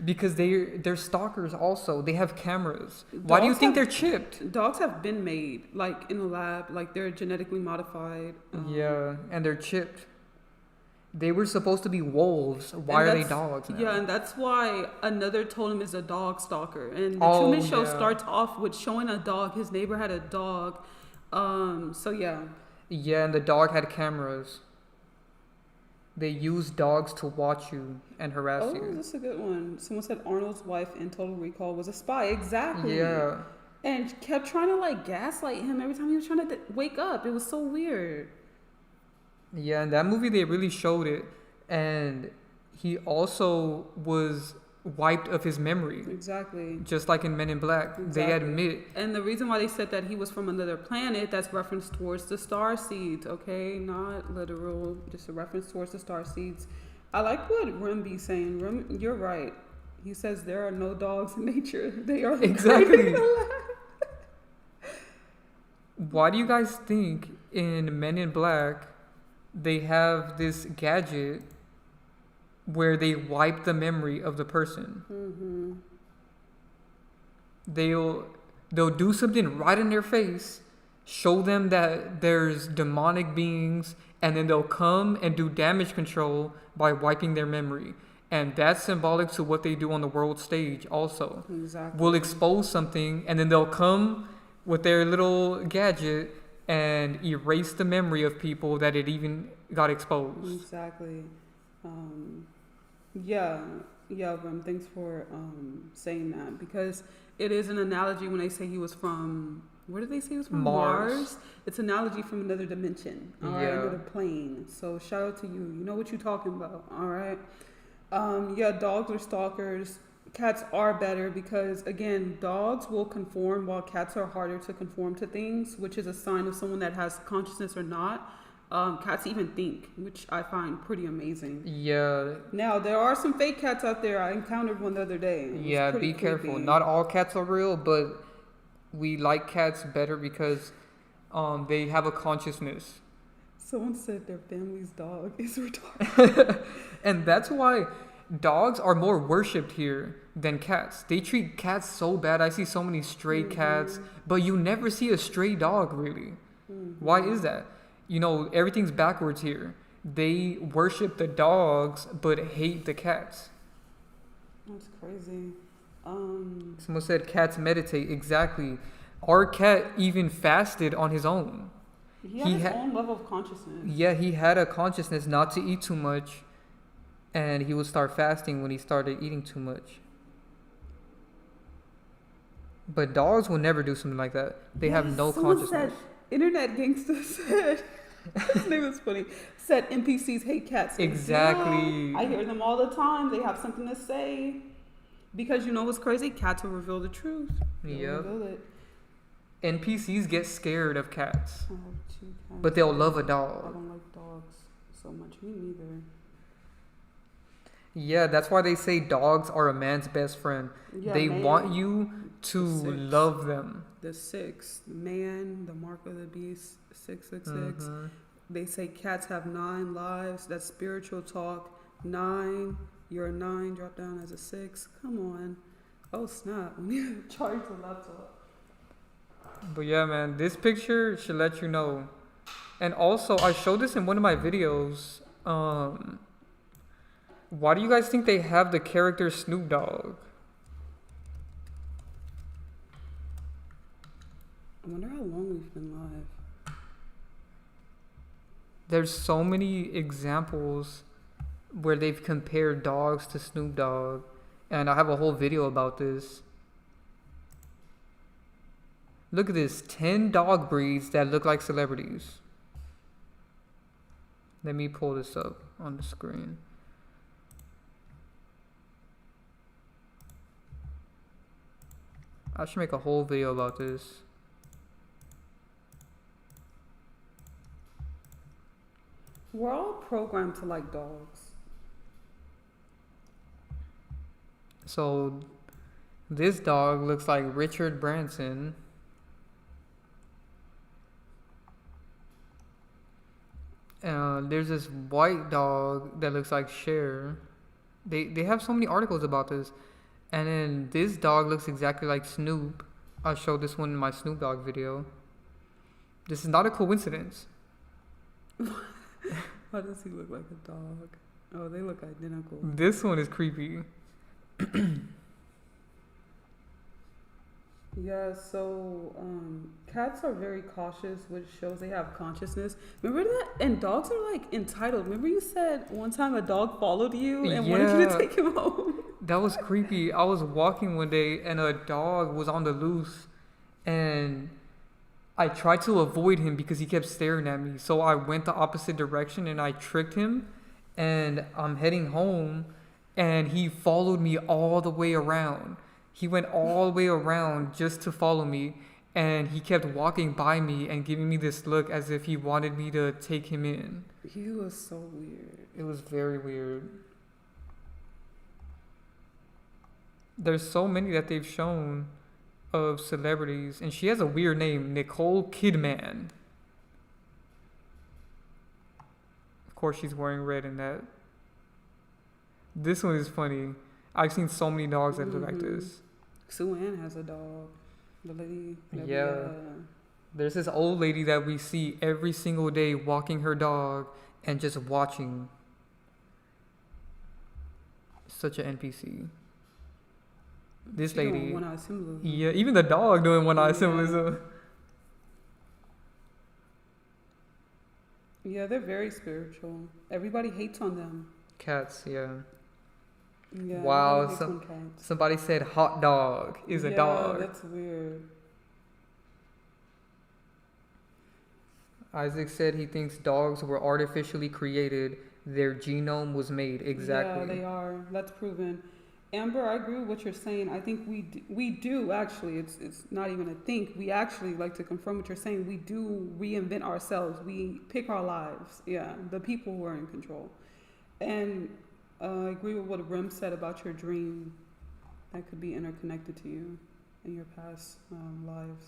Because they're stalkers also. They have cameras. Why do you think they're chipped? Dogs have been made, like, in the lab. Like, they're genetically modified. Yeah, and they're chipped. They were supposed to be wolves. Why are they dogs now? Yeah, and that's why another totem is a dog stalker. And the Truman Show starts off with showing a dog. His neighbor had a dog. So yeah. Yeah, and the dog had cameras. They use dogs to watch you and harass you. Oh, that's a good one. Someone said Arnold's wife in Total Recall was a spy. Exactly. Yeah. And kept trying to like gaslight him every time he was trying to wake up. It was so weird. Yeah, in that movie they really showed it, and he also was wiped of his memory. Exactly. Just like in Men in Black, they admit. And the reason why they said that he was from another planet, that's reference towards the star seeds, okay? Not literal, just a reference towards the star seeds. I like what Rim be saying. Rim, you're right. He says there are no dogs in nature. They are Exactly. Why do you guys think in Men in Black they have this gadget where they wipe the memory of the person? Mm-hmm. They'll do something right in their face, show them that there's demonic beings, and then they'll come and do damage control by wiping their memory. And that's symbolic to what they do on the world stage also. Exactly. We'll expose something, and then they'll come with their little gadget and erase the memory of people that it even got exposed. Exactly. Yeah, Rim, thanks for saying that, because it is an analogy when they say he was from, where did they say he was from? Mars. It's an analogy from another dimension, all right, another plane. So shout out to you. You know what you're talking about, all right? Yeah, dogs are stalkers. Cats are better because, again, dogs will conform while cats are harder to conform to things, which is a sign of someone that has consciousness or not. Cats even think, which I find pretty amazing. Yeah. Now, there are some fake cats out there. I encountered one the other day. Yeah, be careful. Not all cats are real, but we like cats better because they have a consciousness. Someone said their family's dog is retarded. And that's why dogs are more worshipped here than cats. They treat cats so bad. I see so many stray cats, but you never see a stray dog, really. Why is that? You know, everything's backwards here. They worship the dogs, but hate the cats. That's crazy. Someone said cats meditate. Exactly. Our cat even fasted on his own. He had his own level of consciousness. Yeah, he had a consciousness not to eat too much. And he would start fasting when he started eating too much. But dogs will never do something like that. They have no consciousness. Internet gangster said, his name is funny, said NPCs hate cats. Exactly. Yeah, I hear them all the time. They have something to say. Because you know what's crazy? Cats will reveal the truth. Yep. Reveal it. NPCs get scared of cats. I have 2 cats. But they'll love a I dog. don't like dogs so much. Me neither. Yeah, that's why they say dogs are a man's best friend. Yeah, they want you to love them. The 6, man, the mark of the beast, 666. They say cats have 9 lives. That's spiritual talk. 9, you're a 9, drop down as a 6. Come on. Oh, snap. We need to charge the laptop. But yeah, man, this picture should let you know. And also, I showed this in one of my videos. Why do you guys think they have the character Snoop Dogg? I wonder how long we've been live. There's so many examples where they've compared dogs to Snoop Dogg. And I have a whole video about this. Look at this. 10 dog breeds that look like celebrities. Let me pull this up on the screen. I should make a whole video about this. We're all programmed to like dogs. So, this dog looks like Richard Branson. There's this white dog that looks like Cher. They have so many articles about this. And then this dog looks exactly like Snoop. I showed this one in my Snoop Dogg video. This is not a coincidence. Why does he look like a dog? Oh, they look identical. This one is creepy. Yeah, so cats are very cautious, which shows they have consciousness. Remember that? And dogs are like entitled. Remember you said one time a dog followed you and wanted you to take him home? That was creepy. I was walking one day and a dog was on the loose and I tried to avoid him because he kept staring at me. So I went the opposite direction and I tricked him, and I'm heading home, and he followed me all the way around. He went all the way around just to follow me, and he kept walking by me and giving me this look as if he wanted me to take him in. He was so weird. It was very weird. There's so many that they've shown of celebrities, and she has a weird name, Nicole Kidman. Of course, she's wearing red in that. This one is funny. I've seen so many dogs that look like this. Sue Ann has a dog. The lady. Yeah. There's this old lady that we see every single day walking her dog and just watching. Such an NPC. This lady. Doing one-eye symbolism. Yeah, even the dog doing one-eye symbolism. Yeah, they're very spiritual. Everybody hates on them. Cats, yeah. Yeah. Wow, somebody said hot dog is a dog. Yeah, that's weird. Isaac said he thinks dogs were artificially created. Their genome was made. Exactly. Yeah, they are. That's proven. Amber, I agree with what you're saying. I think we do actually. It's not even a think. We actually, like, to confirm what you're saying, we do reinvent ourselves. We pick our lives. Yeah, the people who are in control. And I agree with what Rim said about your dream. That could be interconnected to you in your past lives.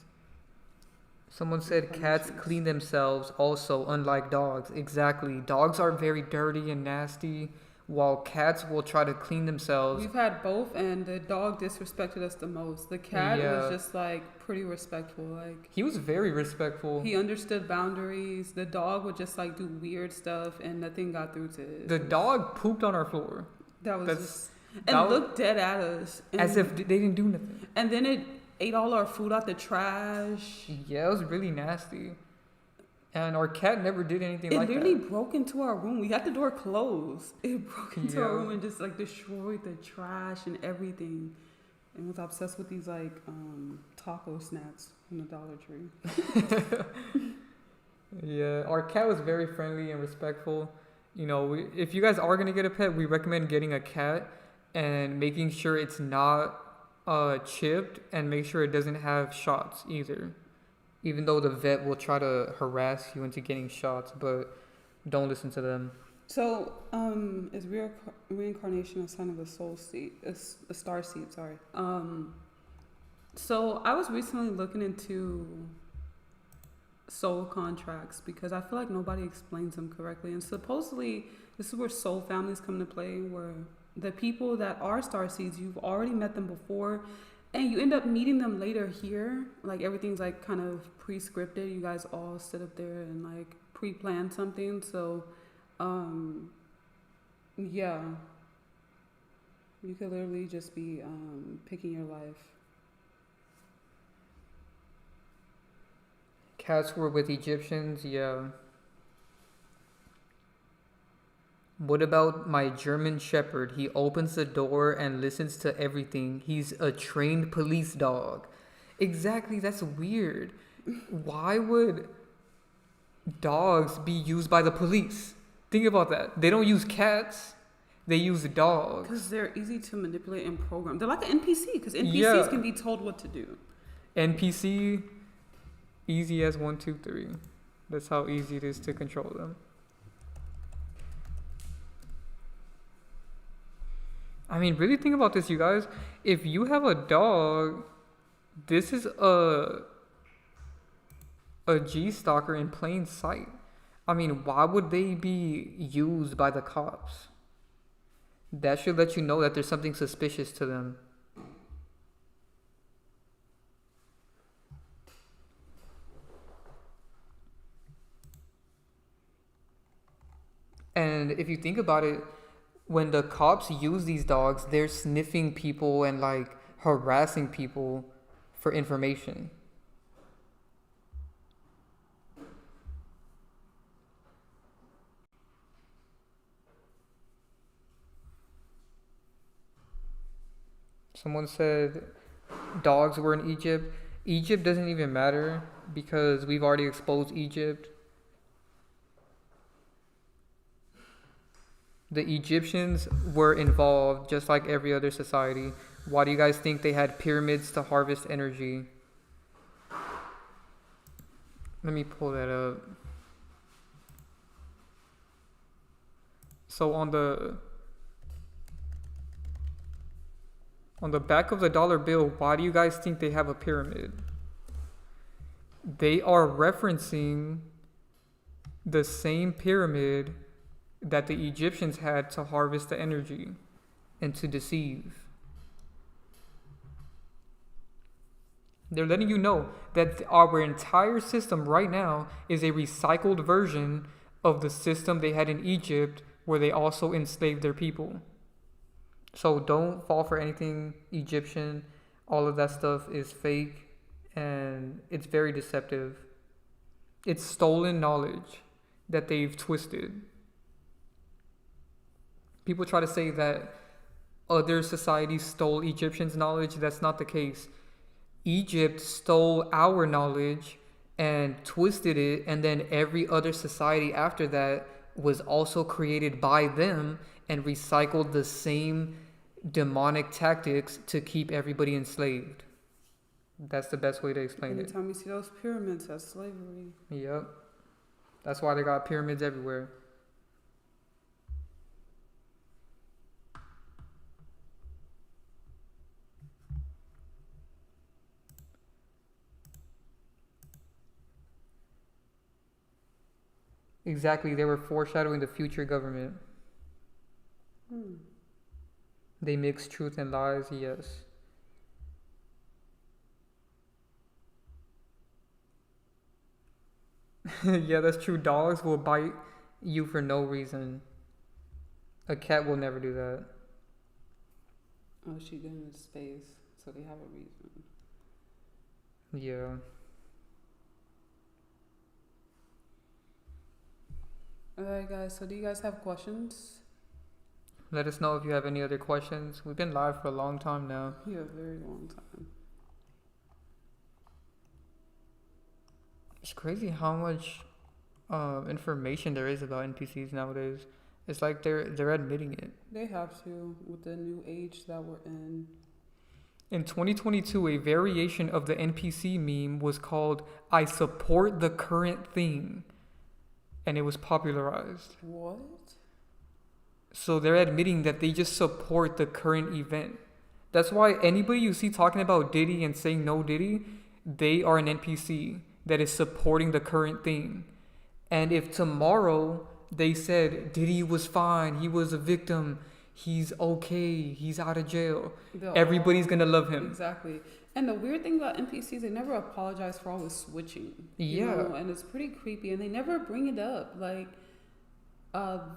Someone said cats clean themselves also, unlike dogs. Exactly. Dogs are very dirty and nasty, while cats will try to clean themselves. We've had both, and the dog disrespected us the most. The cat was just, like, pretty respectful. Like, he was very respectful. He understood boundaries. The dog would just, like, do weird stuff, and nothing got through to it. The dog pooped on our floor. Looked dead at us. As if they didn't do nothing. And then it ate all our food out the trash. Yeah, it was really nasty. And our cat never did anything like that. It literally broke into our room. We had the door closed. It broke into our room and just, like, destroyed the trash and everything. And was obsessed with these, like, taco snacks from the Dollar Tree. Yeah, our cat was very friendly and respectful. You know, if you guys are going to get a pet, we recommend getting a cat and making sure it's not chipped, and make sure it doesn't have shots either. Even though the vet will try to harass you into getting shots, but don't listen to them. So, is reincarnation a sign of a soul seed? A star seed, sorry. So I was recently looking into soul contracts because I feel like nobody explains them correctly. And supposedly, this is where soul families come into play, where the people that are star seeds, you've already met them before, and you end up meeting them later here. Like, everything's, like, kind of pre-scripted. You guys all sit up there and, like, pre-plan something. So, yeah. You could literally just be picking your life. Cats were with Egyptians, yeah. What about my German Shepherd? He opens the door and listens to everything. He's a trained police dog. Exactly, that's weird. Why would dogs be used by the police? Think about that. They don't use cats. They use dogs. Because they're easy to manipulate and program. They're like an NPC, because NPCs can be told what to do. NPC, easy as 1, 2, 3. That's how easy it is to control them. I mean, really think about this, you guys. If you have a dog, this is a G-stalker in plain sight. I mean, why would they be used by the cops? That should let you know that there's something suspicious to them. And if you think about it, when the cops use these dogs, they're sniffing people and, like, harassing people for information. Someone said dogs were in Egypt. Egypt doesn't even matter because we've already exposed Egypt. The Egyptians were involved just like every other society. Why do you guys think they had pyramids to harvest energy? Let me pull that up. So on the back of the dollar bill, why do you guys think they have a pyramid? They are referencing the same pyramid that the Egyptians had to harvest the energy and to deceive. They're letting you know that our entire system right now is a recycled version of the system they had in Egypt, where they also enslaved their people. So don't fall for anything Egyptian. All of that stuff is fake and it's very deceptive. It's stolen knowledge that they've twisted. People try to say that other societies stole Egyptians' knowledge. That's not the case. Egypt stole our knowledge and twisted it, and then every other society after that was also created by them and recycled the same demonic tactics to keep everybody enslaved. That's the best way to explain it. Anytime you see those pyramids, that's slavery. Yep. That's why they got pyramids everywhere. Exactly, they were foreshadowing the future government. They mix truth and lies, yes. Yeah, that's true. Dogs will bite you for no reason. A cat will never do that. Oh, she going into space, so they have a reason. Yeah. Alright, guys, so do you guys have questions? Let us know if you have any other questions. We've been live for a long time now. Yeah, a very long time. It's crazy how much information there is about NPCs nowadays. It's like they're admitting it. They have to, with the new age that we're in. In 2022, a variation of the NPC meme was called "I support the current thing," and it was popularized. What? So they're admitting that they just support the current event. That's why anybody you see talking about Diddy and saying no Diddy, they are an NPC that is supporting the current thing. And if tomorrow they said Diddy was fine, he was a victim, he's okay, he's out of jail, everybody's gonna love him. Exactly. And the weird thing about NPCs, they never apologize for all the switching. Yeah. You know? And it's pretty creepy. And they never bring it up. Like,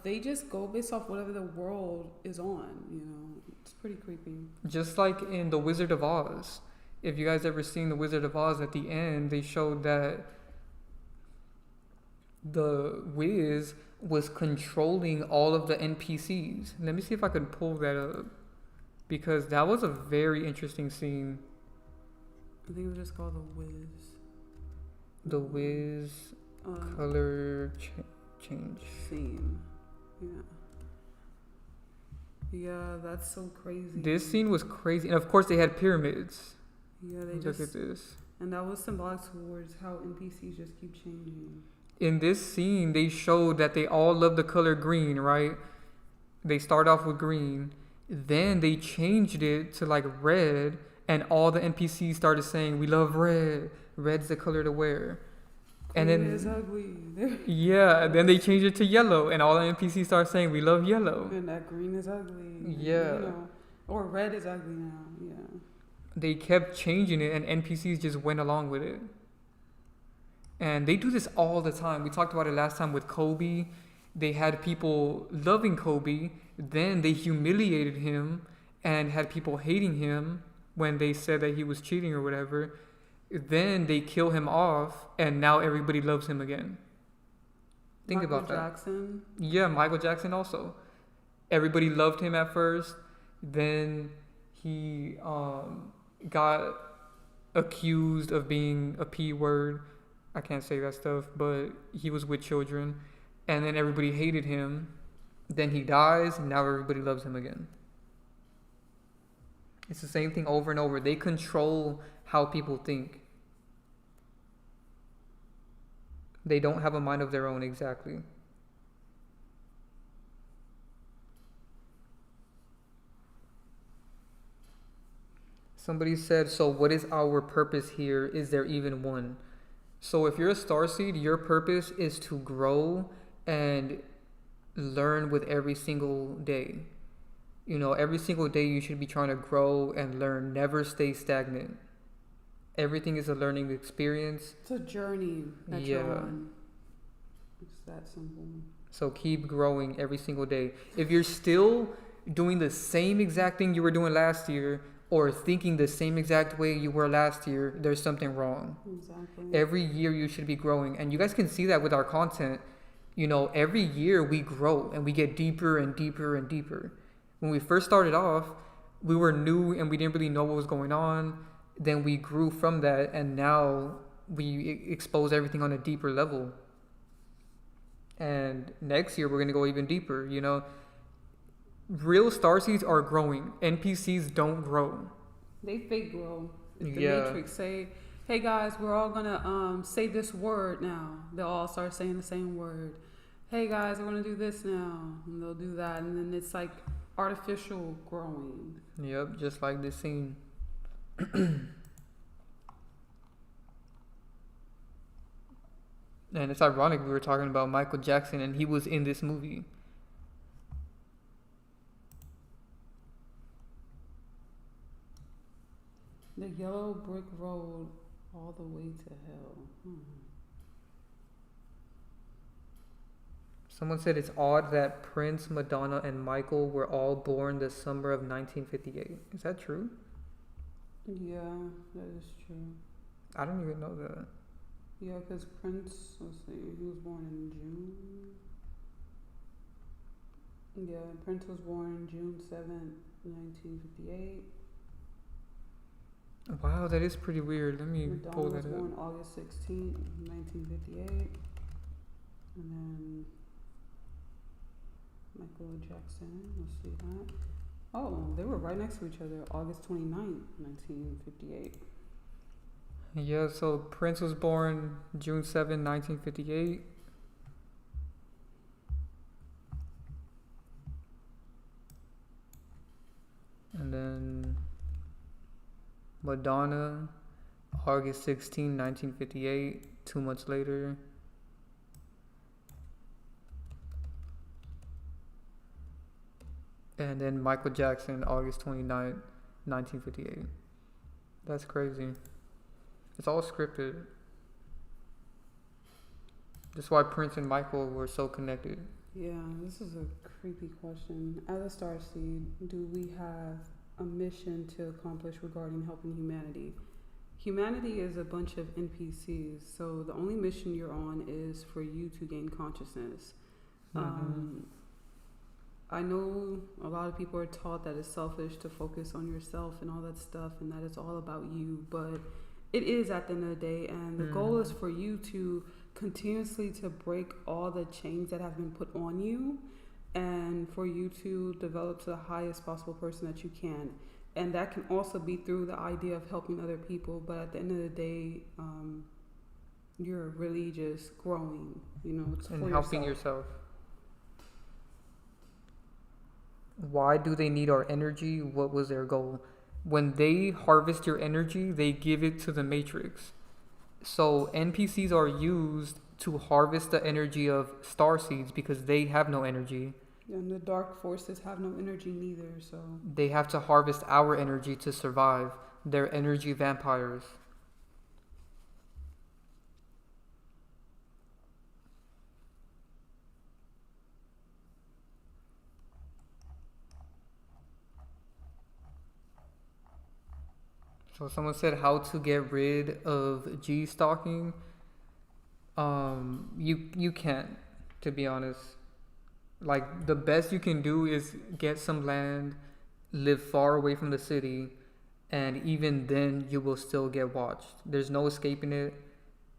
they just go based off whatever the world is on. You know, it's pretty creepy. Just like in The Wizard of Oz. If you guys ever seen The Wizard of Oz, at the end, they showed that the Wiz was controlling all of the NPCs. Let me see if I can pull that up, because that was a very interesting scene. I think it was just called The Wiz. The Wiz color change. Scene. Yeah. Yeah, that's so crazy. This scene was crazy. And of course they had pyramids. Yeah, they Look just... at this. And that was symbolic towards how NPCs just keep changing. In this scene, they showed that they all love the color green, right? They start off with green. Then they changed it to like red. And all the NPCs started saying, "We love red. Red's the color to wear." And Green then is ugly. yeah, then they changed it to yellow, and all the NPCs started saying, "We love yellow." And that green is ugly. Yeah. You know, or red is ugly now. Yeah. They kept changing it, and NPCs just went along with it. And they do this all the time. We talked about it last time with Kobe. They had people loving Kobe, then they humiliated him and had people hating him when they said that he was cheating or whatever. Then they kill him off, and now everybody loves him again. Think about that. Michael Jackson. Yeah, Michael Jackson also. Everybody loved him at first. Then he got accused of being a P word. I can't say that stuff, but he was with children, and then everybody hated him. Then he dies, and now everybody loves him again. It's the same thing over and over. They control how people think. They don't have a mind of their own, exactly. Somebody said, so what is our purpose here? Is there even one? So if you're a starseed, your purpose is to grow and learn with every single day. You know, every single day you should be trying to grow and learn. Never stay stagnant. Everything is a learning experience. It's a journey that you're on. It's that simple. So keep growing every single day. If you're still doing the same exact thing you were doing last year, or thinking the same exact way you were last year, there's something wrong. Exactly. Every year you should be growing. And you guys can see that with our content. You know, every year we grow and we get deeper and deeper and deeper. When we first started off, we were new and we didn't really know what was going on. Then we grew from that, and now we expose everything on a deeper level. And next year we're going to go even deeper, you know. Real starseeds are growing. NPCs don't grow. They fake grow. If the Yeah. Matrix say, hey guys, we're all gonna say this word now. They'll all start saying the same word. Hey guys, we're gonna do this now. And they'll do that. And then it's like artificial growing. Yep, just like this scene. And it's ironic we were talking about Michael Jackson and he was in this movie. The yellow brick road all the way to hell. Someone said it's odd that Prince, Madonna, and Michael were all born the summer of 1958. Is that true? Yeah, that is true. I don't even know that. Yeah, because Prince, let's see, he was born in June. Yeah, Prince was born June 7th, 1958. Wow, that is pretty weird. Let me pull Madonna was that up. born August 16th, 1958. And then Michael Jackson, let's see that. Oh, they were right next to each other, August 29th, 1958. Yeah, so Prince was born June 7, 1958. And then Madonna, August 16, 1958, 2 months later. And then Michael Jackson, August 29, 1958. That's crazy. It's all scripted. That's why Prince and Michael were so connected. Yeah, this is a creepy question. As a starseed, do we have a mission to accomplish regarding helping humanity? Humanity is a bunch of NPCs, so the only mission you're on is for you to gain consciousness. I know a lot of people are taught that it's selfish to focus on yourself and all that stuff, and that it's all about you, but it is at the end of the day, and the goal is for you to continuously to break all the chains that have been put on you, and for you to develop to the highest possible person that you can. And that can also be through the idea of helping other people, but at the end of the day, you're really just growing, you know, it's And for helping yourself. Why do they need our energy? What was their goal? When they harvest your energy, they give it to the Matrix. So NPCs are used to harvest the energy of starseeds because they have no energy. And the dark forces have no energy neither, so They have to harvest our energy to survive. They're energy vampires. So someone said how to get rid of G stalking. You can't, to be honest. Like, the best you can do is get some land, live far away from the city, and even then you will still get watched. There's no escaping it.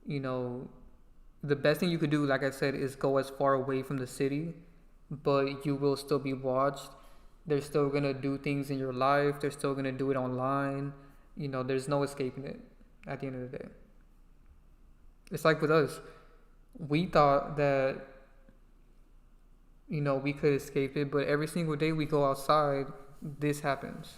You know, the best thing you could do, like I said, is go as far away from the city, but you will still be watched. They're still gonna do things in your life. They're still gonna do it online. You know, there's no escaping it at the end of the day. It's like with us. We thought that, you know, we could escape it, but every single day we go outside, this happens.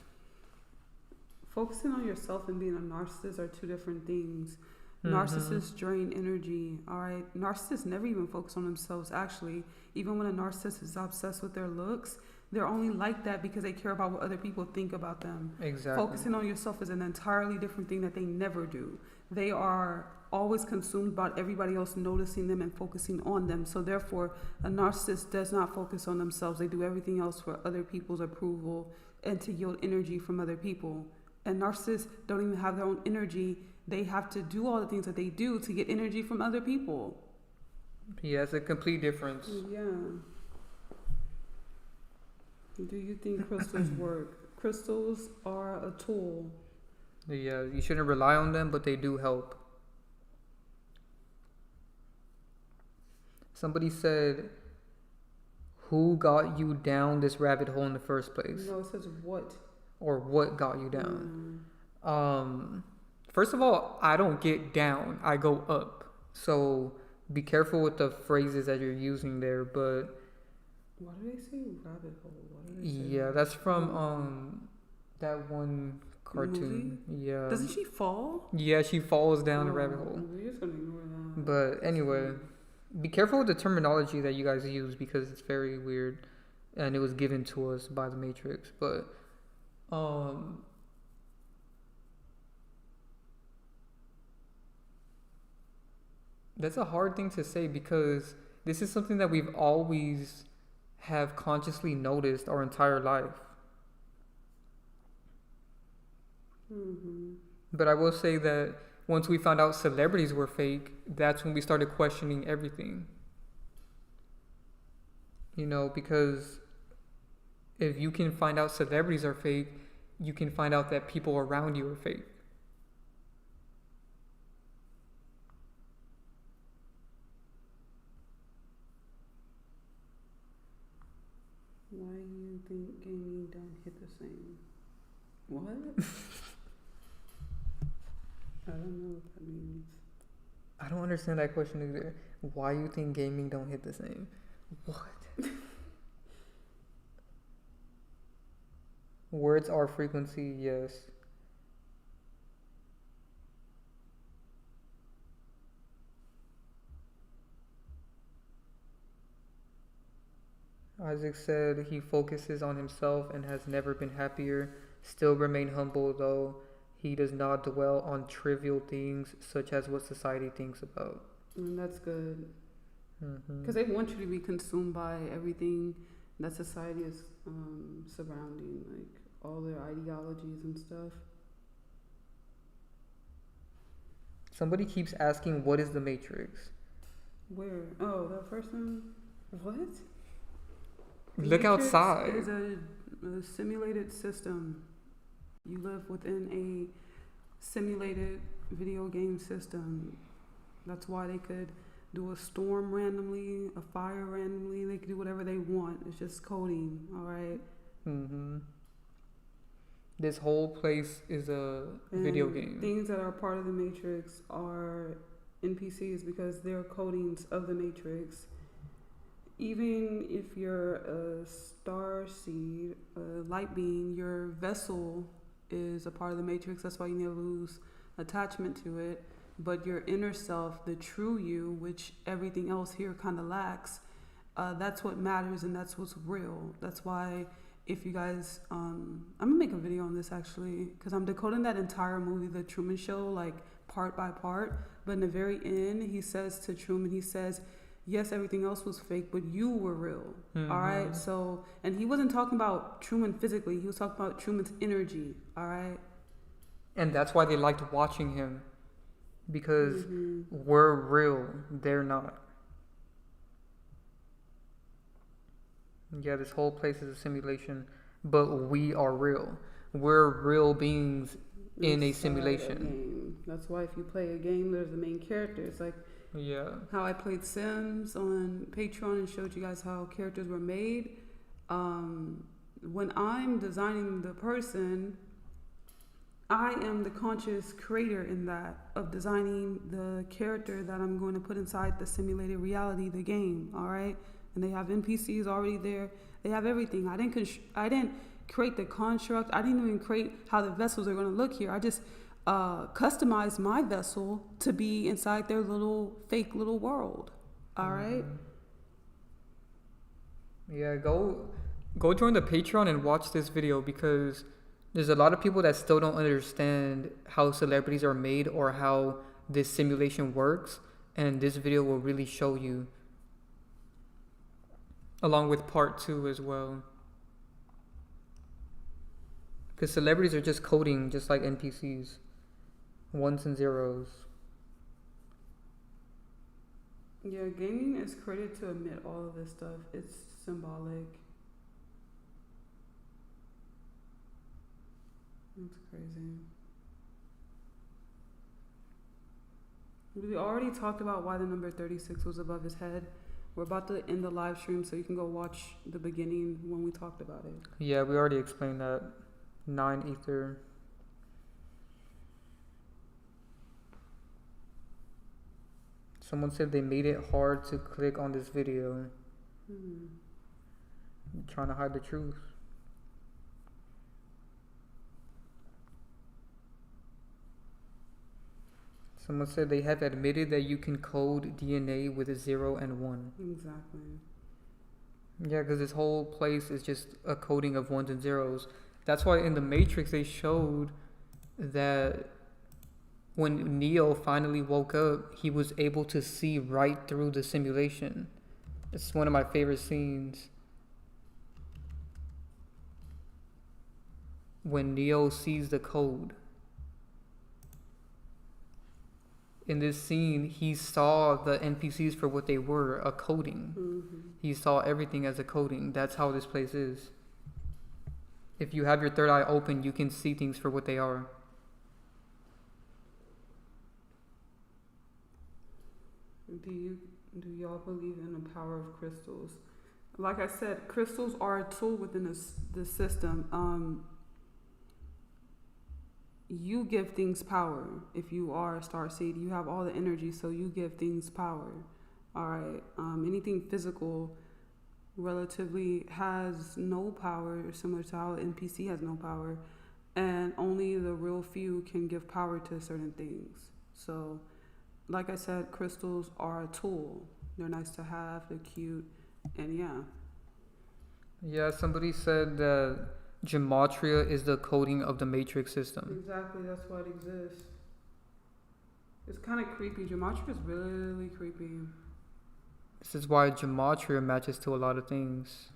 Focusing on yourself and being a narcissist are two different things. Mm-hmm. Narcissists drain energy, all right? Narcissists never even focus on themselves, actually. Even when a narcissist is obsessed with their looks, they're only like that because they care about what other people think about them. Exactly. Focusing on yourself is an entirely different thing that they never do. They are always consumed about everybody else noticing them and focusing on them. So therefore, a narcissist does not focus on themselves. They do everything else for other people's approval and to yield energy from other people. And narcissists don't even have their own energy. They have to do all the things that they do to get energy from other people. Yeah, it's a complete difference. Yeah. Do you think crystals work? Crystals are a tool. Yeah, you shouldn't rely on them, but they do help. Somebody said, who got you down this rabbit hole in the first place? No, it says what? Or what got you down? First of all, I don't get down. I go up. So be careful with the phrases that you're using there. But why do they say rabbit hole? Why do they say yeah, that's from that one cartoon. Movie? Yeah. Doesn't she fall? Yeah, she falls down the rabbit hole. We're just gonna ignore that. But anyway, be careful with the terminology that you guys use because it's very weird, and it was given to us by the Matrix. But that's a hard thing to say because this is something that we've always have consciously noticed our entire life. Mm-hmm. But I will say that once we found out celebrities were fake, that's when we started questioning everything. You know, because if you can find out celebrities are fake, you can find out that people around you are fake. Why do you think gaming don't hit the same? What? I don't know what that means. I don't understand that question either. Why you think gaming don't hit the same? What? Words are frequency, yes. Isaac said he focuses on himself and has never been happier. Still remain humble though. He does not dwell on trivial things such as what society thinks about. And that's good. Because they want you to be consumed by everything that society is surrounding, like all their ideologies and stuff. Somebody keeps asking, what is the Matrix? Where? Oh, that person? What? Look outside. It's a simulated system. You live within a simulated video game system. That's why they could do a storm randomly, a fire randomly. They could do whatever they want. It's just coding, all right? This whole place is a video game. Things that are part of the Matrix are NPCs because they're codings of the Matrix. Even if you're a star seed, a light being, your vessel is a part of the Matrix. That's why you never lose attachment to it. But your inner self, the true you, which everything else here kind of lacks, that's what matters and that's what's real. That's why if you guys, I'm going to make a video on this actually, because I'm decoding that entire movie, The Truman Show, like part by part. But in the very end, he says to Truman, he says, yes, everything else was fake, but you were real. All right. So, and he wasn't talking about Truman physically. He was talking about Truman's energy. All right. And that's why they liked watching him. Because we're real. They're not. Yeah, this whole place is a simulation. But we are real. We're real beings in a inside simulation. game. That's why if you play a game, there's the main character. It's like Yeah. how I played Sims on Patreon and showed you guys how characters were made. When I'm designing the person, I am the conscious creator in that of designing the character that I'm going to put inside the simulated reality, the game. All right, and they have NPCs already there. They have everything. I didn't create the construct. I didn't even create how the vessels are going to look here. I just customized my vessel to be inside their little fake little world. All right. Yeah, go join the Patreon and watch this video, because there's a lot of people that still don't understand how celebrities are made or how this simulation works, and this video will really show you, along with part 2 as well. Because celebrities are just coding just like NPCs, ones and zeros. Yeah, gaming is created to admit all of this stuff. It's symbolic. That's crazy. We already talked about why the number 36 was above his head. We're about to end the live stream, so you can go watch the beginning when we talked about it. Yeah, we already explained that. 9 ether. Someone said they made it hard to click on this video. Trying to hide the truth. Someone said they have admitted that you can code DNA with a 0 and 1. Exactly. Yeah, because this whole place is just a coding of ones and zeros. That's why in the Matrix they showed that when Neo finally woke up, he was able to see right through the simulation. It's one of my favorite scenes. When Neo sees the code. In this scene, he saw the NPCs for what they were, a coding. He saw everything as a coding. That's how this place is. If you have your third eye open, you can see things for what they are. Do y'all believe in the power of crystals? Like I said, crystals are a tool within the system. You give things power. If you are a starseed, you have all the energy, so you give things power. All right. Anything physical relatively has no power, similar to how an NPC has no power, and only the real few can give power to certain things. So, like I said, crystals are a tool. They're nice to have, they're cute, and yeah. Yeah, somebody said that gematria is the coding of the matrix system. Exactly, that's why it exists. It's kind of creepy. Gematria is really creepy. This is why gematria matches to a lot of things.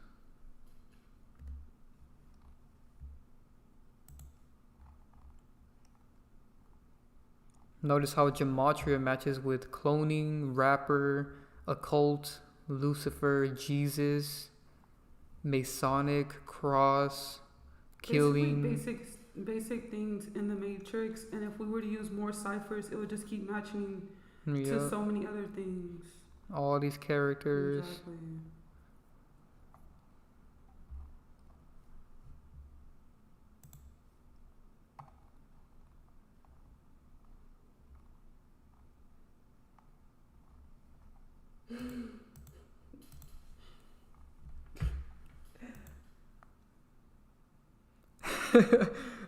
Notice how gematria matches with cloning, rapper, occult, Lucifer, Jesus, Masonic, cross, killing. Basic things in the Matrix, and if we were to use more ciphers, it would just keep matching to so many other things. All these characters. Exactly.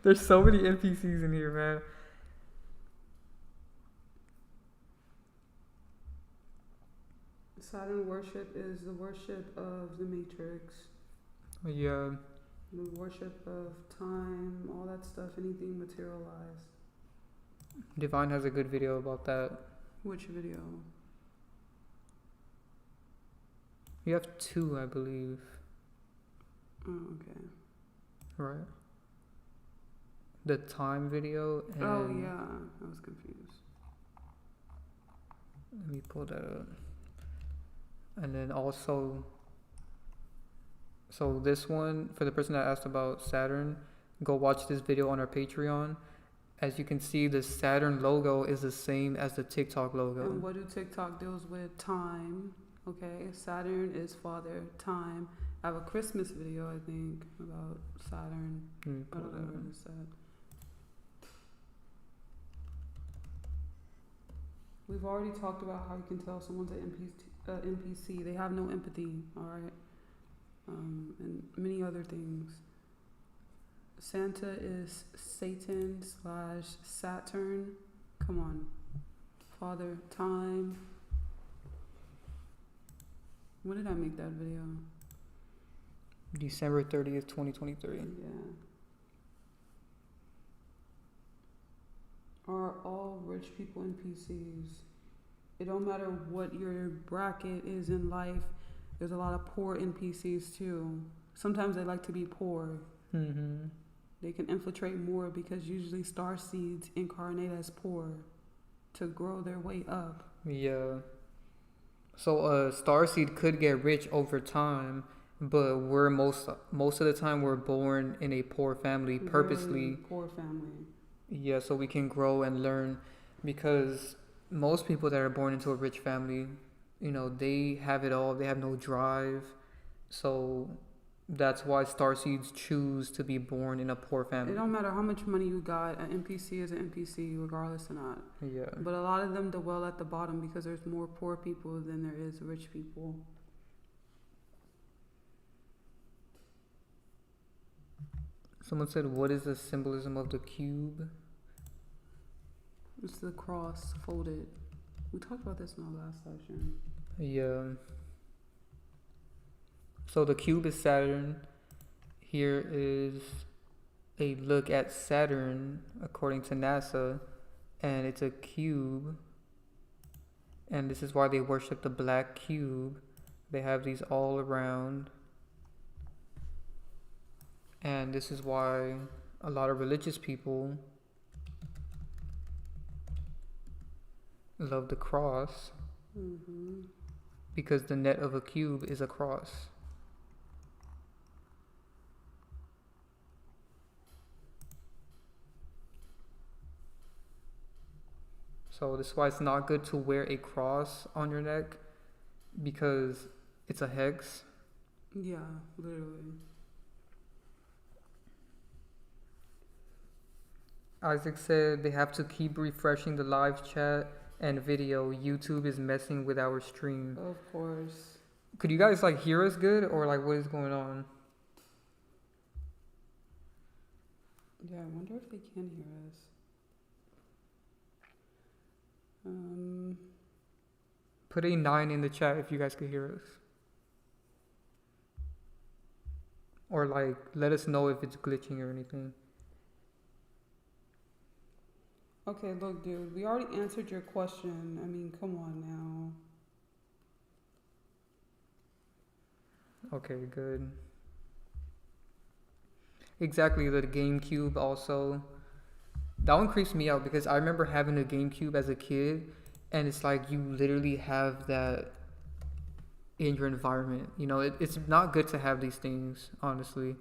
There's so many NPCs in here, man. Saturn worship is the worship of the Matrix. Yeah. The worship of time, all that stuff, anything materialized. Divine has a good video about that. Which video? You have 2, I believe. Oh, okay. Right. The time video. And Oh, yeah. I was confused. Let me pull that up. And then also, so this one, for the person that asked about Saturn, go watch this video on our Patreon. As you can see, the Saturn logo is the same as the TikTok logo. And what do TikTok deals with? Time. Okay, Saturn is father. Time. I have a Christmas video, I think, about Saturn. I don't know what it said. We've already talked about how you can tell someone's an NPC. They have no empathy, all right? And many other things. Santa is Satan/Saturn. Come on. Father, time. When did I make that video? December 30th, 2023. Yeah. Are all rich people NPCs? It don't matter what your bracket is in life. There's a lot of poor NPCs too. Sometimes they like to be poor. Mm-hmm. They can infiltrate more because usually star seeds incarnate as poor to grow their way up. Yeah. So starseed could get rich over time, but we're most of the time we're born in a poor family purposely. Very poor family. Yeah, so we can grow and learn, because most people that are born into a rich family, you know, they have it all. They have no drive. So that's why starseeds choose to be born in a poor family. It don't matter how much money you got, an NPC is an NPC regardless or not. Yeah. But a lot of them dwell at the bottom because there's more poor people than there is rich people. Someone said, what is the symbolism of the cube? It's the cross folded. We talked about this in our last session. Yeah. So the cube is Saturn. Here is a look at Saturn according to NASA, and it's a cube. And this is why they worship the black cube. They have these all around. And this is why a lot of religious people love the cross. Mm-hmm. Because the net of a cube is a cross. So this is why it's not good to wear a cross on your neck, because it's a hex. Yeah, literally. Isaac said they have to keep refreshing the live chat and video. YouTube is messing with our stream. Of course. Could you guys like hear us good, or like what is going on? Yeah, I wonder if they can hear us. Put a 9 in the chat if you guys could hear us. Or like let us know if it's glitching or anything. Okay, look, dude, we already answered your question. I mean, come on now. Okay, good. Exactly, the GameCube also. That one creeps me out because I remember having a GameCube as a kid, and it's like you literally have that in your environment. You know, it's not good to have these things, honestly.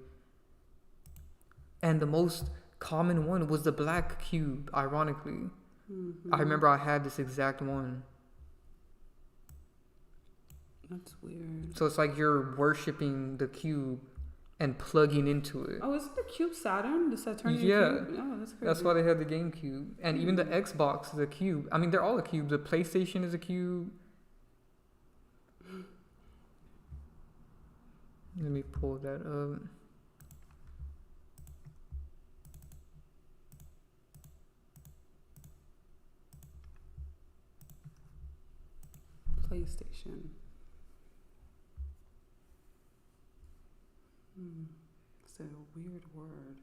And the most common one was the black cube, ironically. Mm-hmm. I remember I had this exact one. That's weird. So it's like you're worshiping the cube and plugging into it. Oh, isn't the cube Saturn? The Saturnian Yeah. cube? Oh, that's crazy. That's why they had the GameCube. And even the Xbox is a cube. I mean, they're all a cube. The PlayStation is a cube. Let me pull that up. PlayStation. It's a weird word.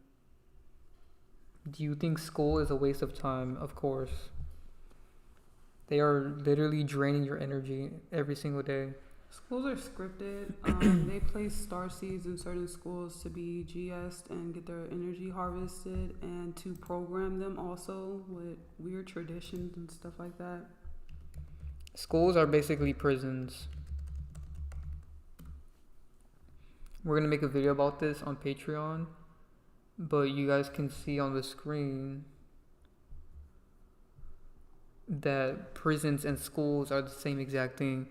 Do you think school is a waste of time? Of course. They are literally draining your energy every single day. Schools are scripted. They place star seeds in certain schools to be GS'd and get their energy harvested, and to program them also with weird traditions and stuff like that. Schools are basically prisons. We're going to make a video about this on Patreon, but you guys can see on the screen that prisons and schools are the same exact thing.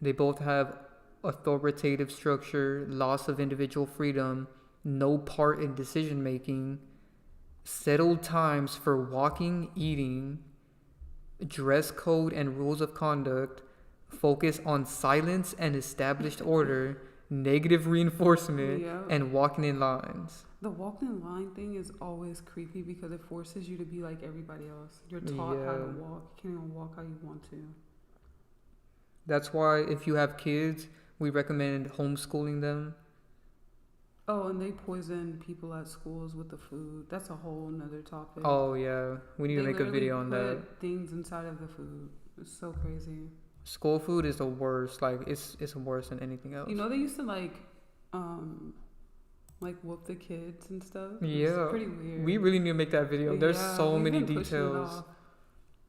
They both have authoritative structure, loss of individual freedom, no part in decision making, settled times for walking, eating, dress code and rules of conduct, focus on silence and established order, negative reinforcement, and walking in lines. The walking in line thing is always creepy because it forces you to be like everybody else. You're taught how to walk. You can't even walk how you want to. That's why if you have kids, we recommend homeschooling them. Oh, and they poison people at schools with the food. That's a whole nother topic. Oh, yeah. We need to make a video on that. Things inside of the food. It's so crazy. School food is the worst. Like, it's worse than anything else. You know, they used to, like whoop the kids and stuff. Yeah. It's pretty weird. We really need to make that video. There's so many details.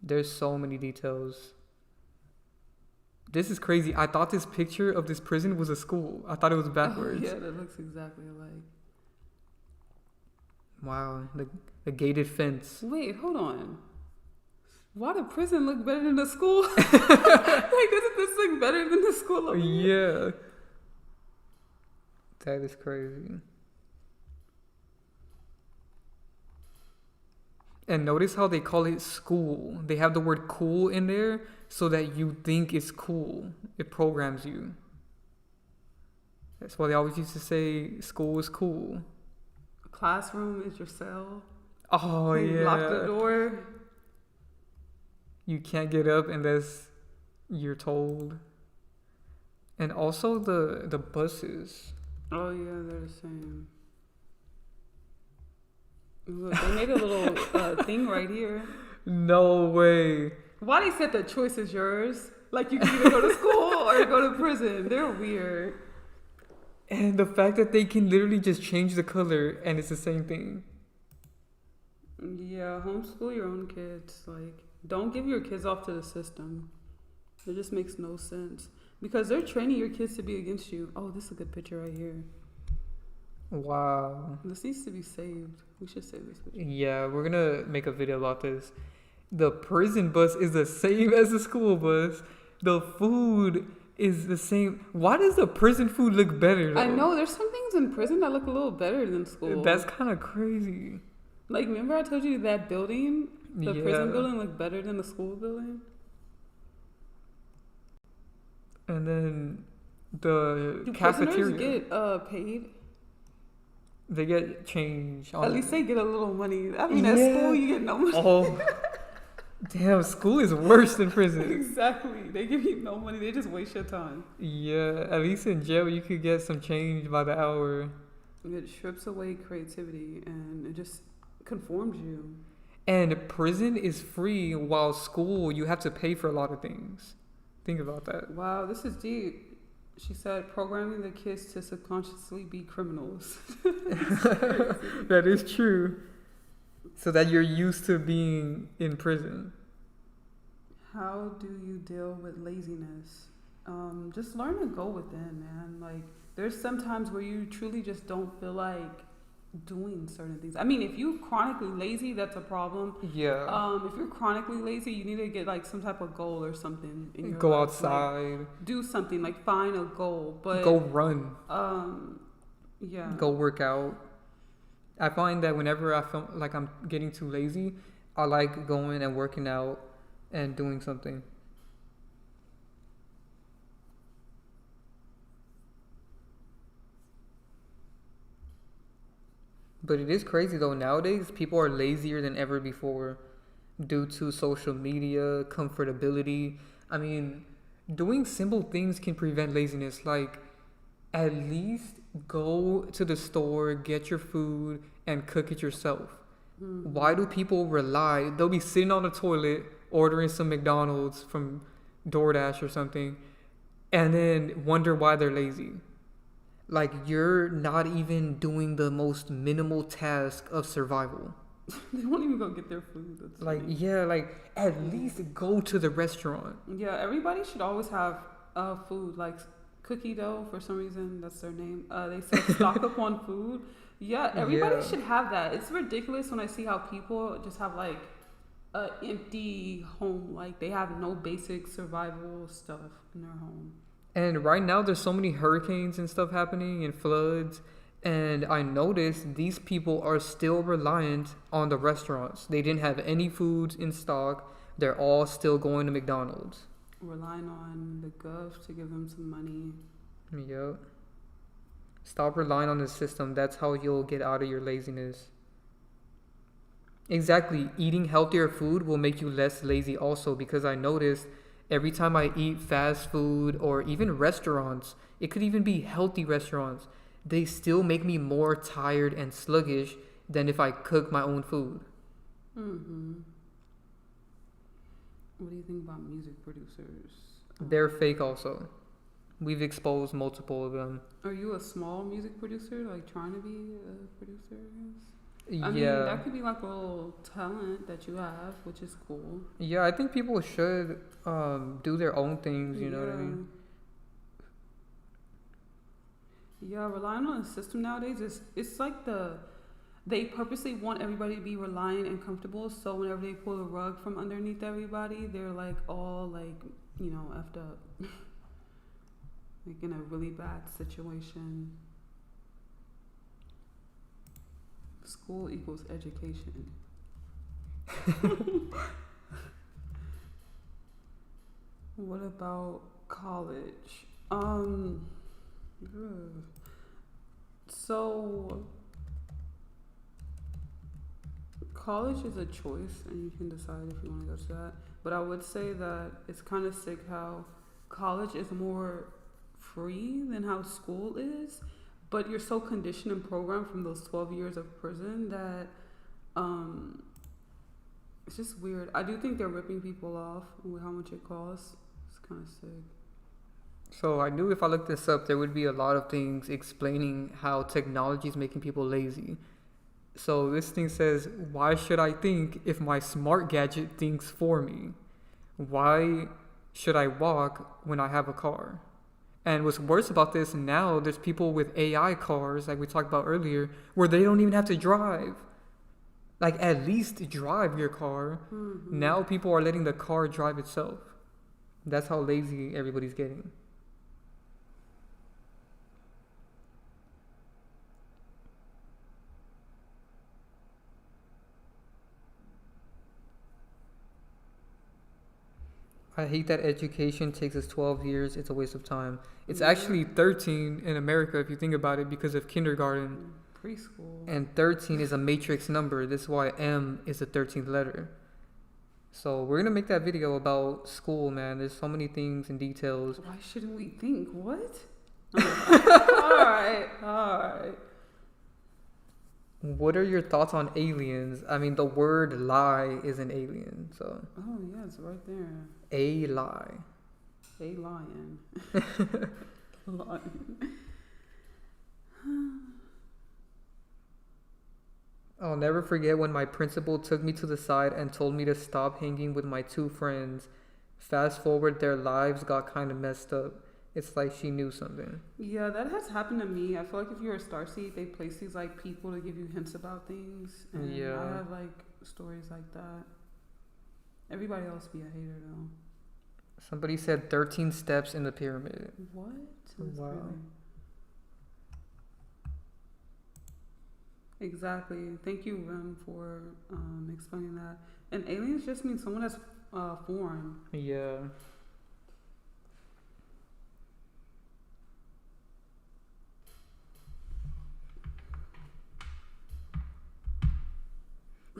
There's so many details. This is crazy. I thought this picture of this prison was a school. I thought it was backwards. Yeah, that looks exactly alike. Wow. The gated fence. Wait, hold on. Why the prison look better than the school? Like, doesn't this look better than the school? Yeah. That is crazy. And notice how they call it school. They have the word cool in there so that you think it's cool. It programs you. That's why they always used to say school is cool. Classroom is your cell. Oh, yeah. Lock the door. You can't get up unless you're told. And also the buses. Oh, yeah, they're the same. Look, they made a little thing right here. No way. Why they said the choice is yours? Like you can either go to school or go to prison. They're weird. And the fact that they can literally just change the color and it's the same thing. Yeah, homeschool your own kids. Like, don't give your kids off to the system. It just makes no sense. Because they're training your kids to be against you. Oh, this is a good picture right here. Wow. This needs to be saved. We should save this picture. Yeah, we're gonna make a video about this. The prison bus is the same as the school bus. The food is the same. Why does the prison food look better, though? I know, there's some things in prison that look a little better than school. That's kind of crazy. Like, remember I told you that building? The prison building looked better than the school building? And then the Do cafeteria. prisoners get paid? They get change. At least they get a little money. I mean, at school you get no money. Oh, damn! School is worse than prison. Exactly. They give you no money. They just waste your time. Yeah, at least in jail you could get some change by the hour. It strips away creativity and it just conforms you. And prison is free, while school you have to pay for a lot of things. Think about that. Wow, this is deep. She said, programming the kids to subconsciously be criminals. That is true. So that you're used to being in prison. How do you deal with laziness? Just learn to go within, man. Like, there's some times where you truly just don't feel like doing certain things. I mean, if you're chronically lazy, that's a problem. Yeah. If you're chronically lazy, you need to get like some type of goal or something in your Go life. outside. Like, do something, like find a goal. But go run. Yeah. Go work out. I find that whenever I feel like I'm getting too lazy, I like going and working out and doing something. But it is crazy though. Nowadays, people are lazier than ever before due to social media, comfortability. I mean, doing simple things can prevent laziness. Like, at least go to the store, get your food, and cook it yourself. Mm-hmm. Why do people rely? They'll be sitting on the toilet, ordering some McDonald's from DoorDash or something, and then wonder why they're lazy. Like, you're not even doing the most minimal task of survival. They won't even go get their food. That's like, funny. Yeah, like, at least go to the restaurant. Yeah, everybody should always have food. Like, Cookie Dough, for some reason, that's their name. They said stock up on food. Yeah, everybody should have that. It's ridiculous when I see how people just have, like, a empty home. Like they have no basic survival stuff in their home. And right now, there's so many hurricanes and stuff happening and floods. And I noticed these people are still reliant on the restaurants. They didn't have any foods in stock. They're all still going to McDonald's. Relying on the gov to give them some money. Yep. Stop relying on the system. That's how you'll get out of your laziness. Exactly. Eating healthier food will make you less lazy also, because I noticed every time I eat fast food or even restaurants, it could even be healthy restaurants, they still make me more tired and sluggish than if I cook my own food. Mm-hmm. What do you think about music producers? They're fake also. We've exposed multiple of them. Are you a small music producer, like trying to be a producer? I Yeah. mean, that could be like a little talent that you have, which is cool. Yeah, I think people should do their own things, you know what I mean? Yeah, relying on the system nowadays it's like they purposely want everybody to be reliant and comfortable, so whenever they pull the rug from underneath everybody, they're like all like, you know, effed up. Like in a really bad situation. School equals education. What about college? So college is a choice and you can decide if you want to go to that. But I would say that it's kind of sick how college is more free than how school is. But you're so conditioned and programmed from those 12 years of prison that it's just weird. I do think they're ripping people off with how much it costs. It's kind of sick. So I knew if I looked this up, there would be a lot of things explaining how technology is making people lazy. So this thing says, why should I think if my smart gadget thinks for me? Why should I walk when I have a car? And what's worse about this, now there's people with AI cars, like we talked about earlier, where they don't even have to drive. Like, at least drive your car. Mm-hmm. Now people are letting the car drive itself. That's how lazy everybody's getting. I hate that education takes us 12 years. It's a waste of time. It's actually 13 in America if you think about it, because of kindergarten. Preschool. And 13 is a matrix number. This is why M is the 13th letter. So we're going to make that video about school, man. There's so many things and details. Why shouldn't we think? What? Alright. What are your thoughts on aliens? I mean, the word lie is an alien, so. Oh, yeah, it's right there. A lie. A lion. Lion. I'll never forget when my principal took me to the side and told me to stop hanging with my two friends. Fast forward, their lives got kind of messed up. It's like she knew something. Yeah, that has happened to me. I feel like if you're a starseed, they place these like people to give you hints about things. And yeah. I have like stories like that. Everybody else be a hater though. Somebody said 13 steps in the pyramid. What? Wow. Really... Exactly. Thank you, Rem, for explaining that. And aliens just mean someone that's foreign. Yeah.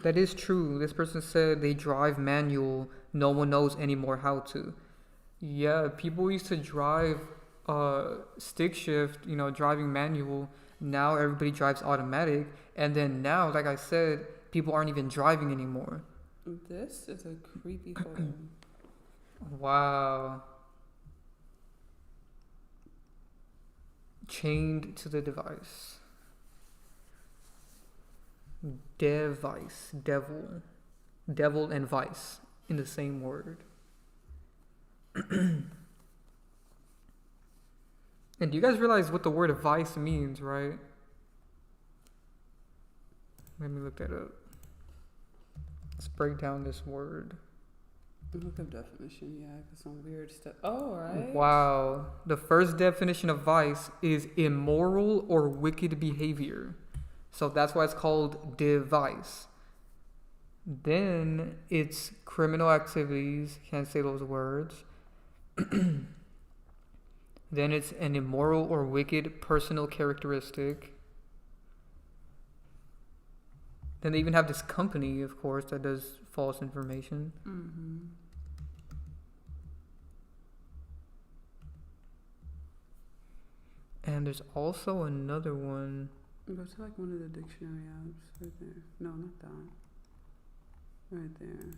That is true. This person said they drive manual. No one knows anymore how to. Yeah, people used to drive stick shift, driving manual. Now everybody drives automatic. And then now, like I said, people aren't even driving anymore. This is a creepy photo. Wow. Chained to the device. Device. Devil. Devil and vice in the same word. And do you guys realize what the word vice means, right? Let me look that up. Let's break down this word. Look up definition, yeah, because some weird stuff. Oh, right. Wow. The first definition of vice is immoral or wicked behavior. So that's why it's called device. Then it's criminal activities. Can't say those words. Then it's an immoral or wicked personal characteristic. Then they even have this company, of course, that does false information. Mm-hmm. And there's also another one. Go to like one of the dictionary apps right there. No, not that. Right there.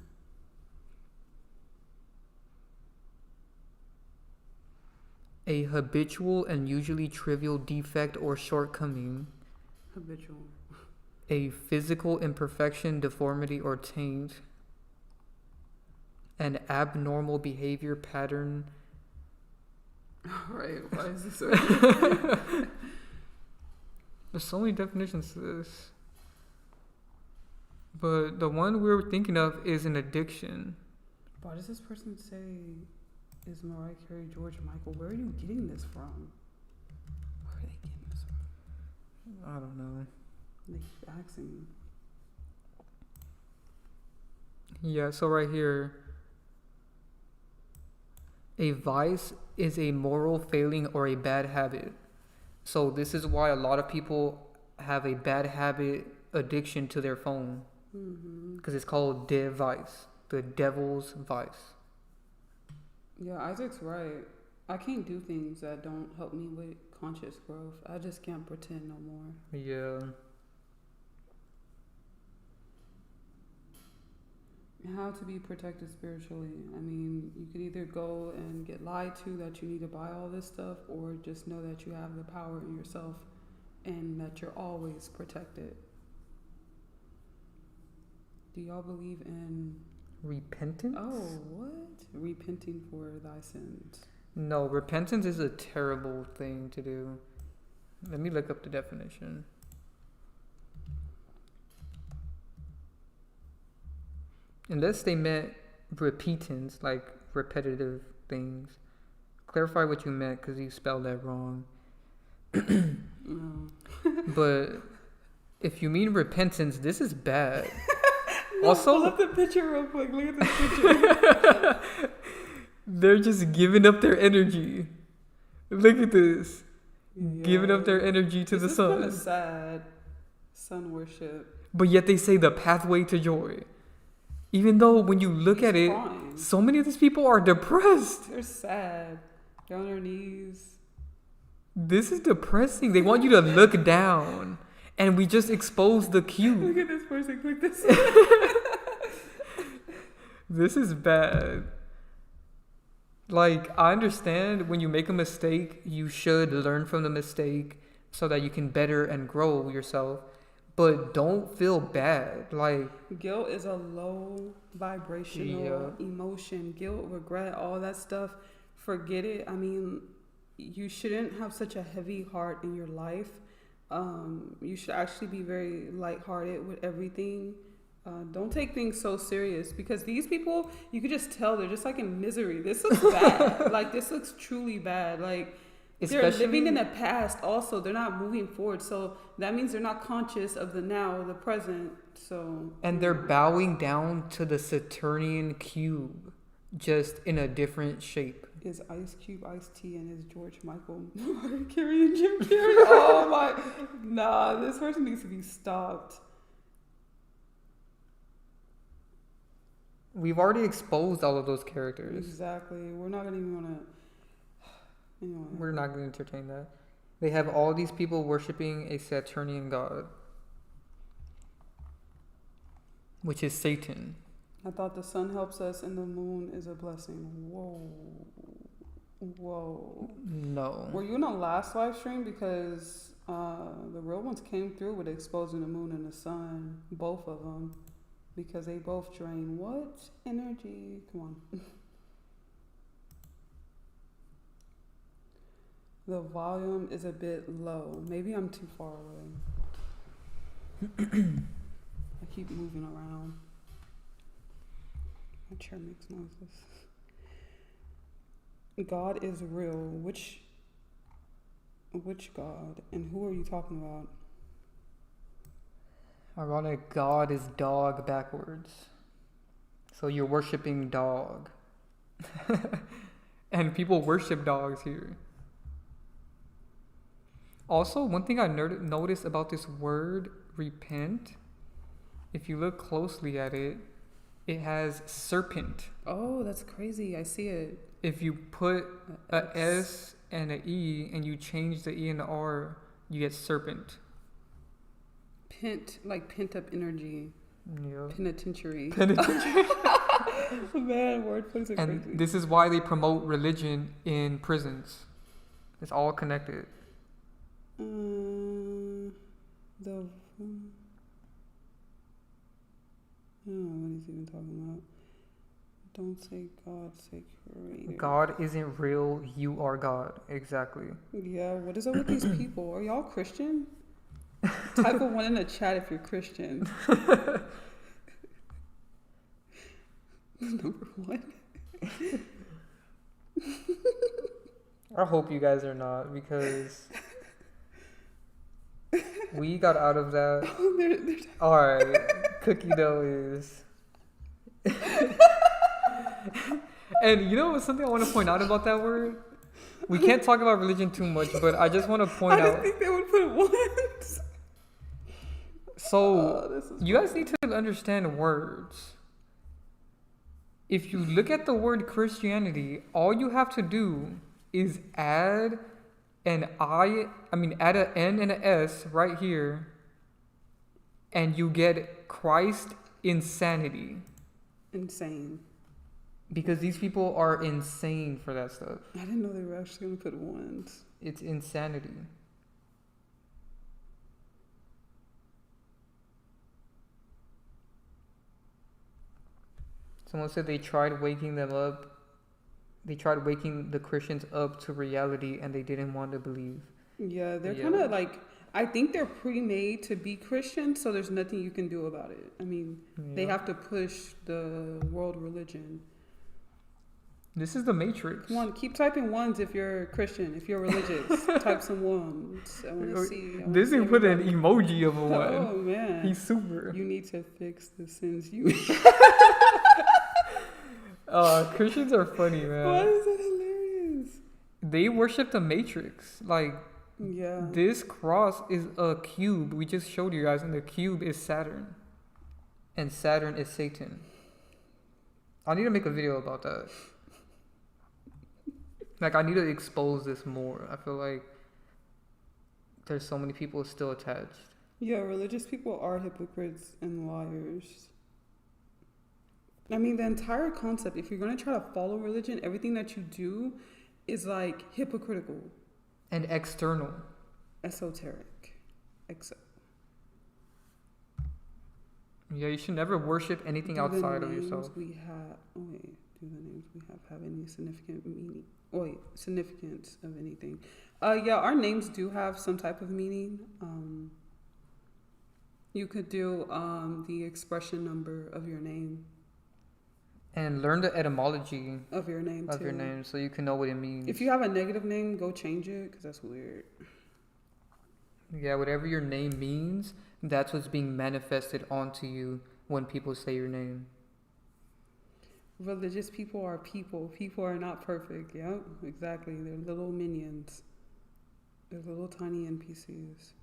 A habitual and usually trivial defect or shortcoming. Habitual. A physical imperfection, deformity, or taint. An abnormal behavior pattern. Right, why is this so There's so many definitions to this. But the one we're thinking of is an addiction. Why does this person say is Mariah Carey George Michael? Where are you getting this from? Where are they getting this from? I don't know. They keep asking. Yeah, so right here. A vice is a moral failing or a bad habit. So this is why a lot of people have a bad habit addiction to their phone. Because it's called device, the devil's vice. Yeah, Isaac's right. I can't do things that don't help me with conscious growth. I just can't pretend no more. Yeah. How to be protected spiritually. I mean, you could either go and get lied to that you need to buy all this stuff, or just know that you have the power in yourself and that you're always protected. Do y'all believe in Repentance? Oh, what? Repenting for thy sins. No, repentance is a terrible thing to do. Let me look up the definition. Unless they meant repentance, like repetitive things. Clarify what you meant, because you spelled that wrong. No. But if you mean repentance, this is bad. No, Also, pull up the picture real quick. Look at this picture. they're just giving up their energy. Look at this. Yeah. Giving up their energy to the This sun. is kind of sad. Sun worship. But yet they say the pathway to joy. Even though when you look at it, crying. so many of these people are depressed. They're sad. They're on their knees. This is depressing. They want you to look down. And we just exposed the cube. Look at this person. Click this. This is bad. Like, I understand when you make a mistake, you should learn from the mistake so that you can better and grow yourself. But don't feel bad. Like, Guilt is a low vibrational emotion. Guilt, regret, all that stuff. Forget it. I mean, you shouldn't have such a heavy heart in your life. You should actually be very lighthearted with everything. Don't take things so serious, because these people, you could just tell they're just like in misery. This looks bad. Like, this looks truly bad. Like, they're living in the past also. They're not moving forward. So that means they're not conscious of the now, the present. So and they're bowing down to the Saturnian cube, just in a different shape. Is Ice Cube Ice T and is George Michael Mariah Carey and Jim Carrey? Oh my, nah, this person needs to be stopped. We've already exposed all of those characters. Exactly. We're not gonna even wanna. Anyway. We're not going to entertain that. They have all these people worshiping a Saturnian god, which is Satan. I thought the sun helps us and the moon is a blessing. Whoa. No. Were you in the last live stream? Because the real ones came through with exposing the moon and the sun, both of them, because they both drain what energy? Come on. The volume is a bit low. Maybe I'm too far away. I keep moving around. My chair makes noises. God is real. Which God? And who are you talking about? Ironic, God is dog backwards. So you're worshiping dog. And people worship dogs here. Also, one thing I noticed about this word, repent, if you look closely at it, it has serpent. Oh, that's crazy. I see it. If you put a S and an E and you change the E and the R, you get serpent. Like pent up energy. Yeah. Penitentiary. Penitentiary. Man, wordplays are crazy. And this is why they promote religion in prisons. It's all connected. I don't know what he's even talking about. Don't say God, say creator. God isn't real, you are God. Exactly. Yeah, what is up with these people? Are y'all Christian? Type of one in the chat if you're Christian. Number one. I hope you guys are not, because we got out of that. Alright, cookie dough is. And you know something I want to point out about that word? We can't talk about religion too much, but I just want to point out. I didn't think they would put ones. So, you guys need to understand words. If you look at the word Christianity, all you have to do is add an add an N and an S right here, and you get Christ insanity. Insane. Because these people are insane for that stuff. I didn't know they were actually going to put ones. It's insanity. Someone said they tried waking them up. They tried waking the Christians up to reality, and they didn't want to believe. Yeah, they're kind of like, I think they're pre-made to be Christian, so there's nothing you can do about it. I mean, they have to push the world religion. This is the Matrix. Come on, keep typing ones if you're Christian. If you're religious, type some ones. I want to see. This dude put an emoji of a one. Oh, man. He's super. You need to fix the sins you... Christians are funny, man. Why is that hilarious? They worship the Matrix. Like, yeah. This cross is a cube. We just showed you guys, and the cube is Saturn. And Saturn is Satan. I need to make a video about that. Like, I need to expose this more. I feel like there's so many people still attached. Yeah, religious people are hypocrites and liars. I mean, the entire concept, if you're going to try to follow religion, everything that you do is like hypocritical. And external. Esoteric. Yeah, you should never worship anything outside of yourself. Do the names we have any significant meaning? Significance of anything? Yeah, our names do have some type of meaning. You could do the expression number of your name. And learn the etymology of your name so you can know what it means. If you have a negative name, go change it, because that's weird. Yeah, whatever your name means, that's what's being manifested onto you when people say your name. Religious people are people. People are not perfect. Yep, exactly. They're little minions. They're little tiny NPCs.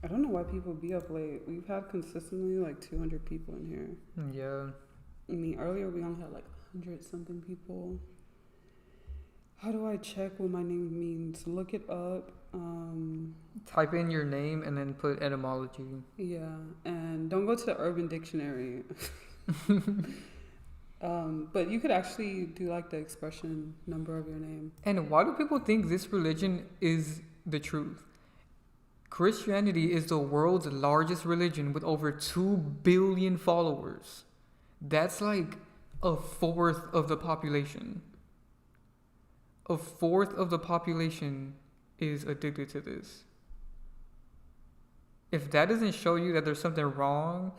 I don't know why people be up late. We've had consistently like 200 people in here. Yeah. I mean, earlier we only had like 100 something people. How do I check what my name means? Look it up. Type in your name and then put etymology. Yeah, and don't go to the Urban Dictionary. But you could actually do like the expression number of your name. And why do people think this religion is the truth? Christianity is the world's largest religion with over 2 billion followers. That's like a fourth of the population. A fourth of the population is addicted to this. If that doesn't show you that there's something wrong,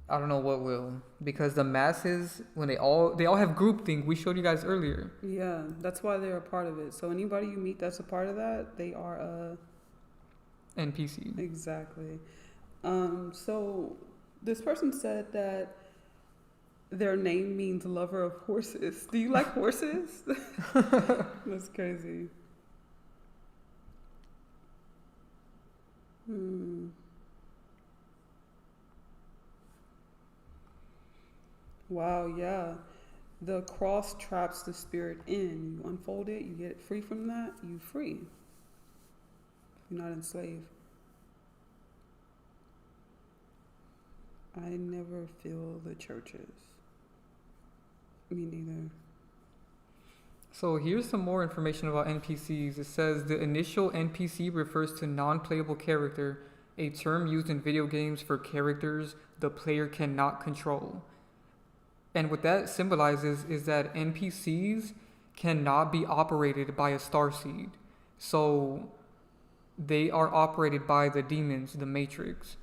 I don't know what will, because the masses, when they all have groupthink. We showed you guys earlier. Yeah, that's why they're a part of it. So anybody you meet that's a part of that, they are a NPC. Exactly. So this person said that their name means lover of horses. Do you like horses? That's crazy. Wow, yeah. The cross traps the spirit in. You unfold it, you get it free from that, you free. You're not enslaved. I never feel the churches. Me neither. So here's some more information about NPCs. It says the initial NPC refers to non-playable character, a term used in video games for characters the player cannot control. And what that symbolizes is that NPCs cannot be operated by a starseed. So they are operated by the demons, the Matrix.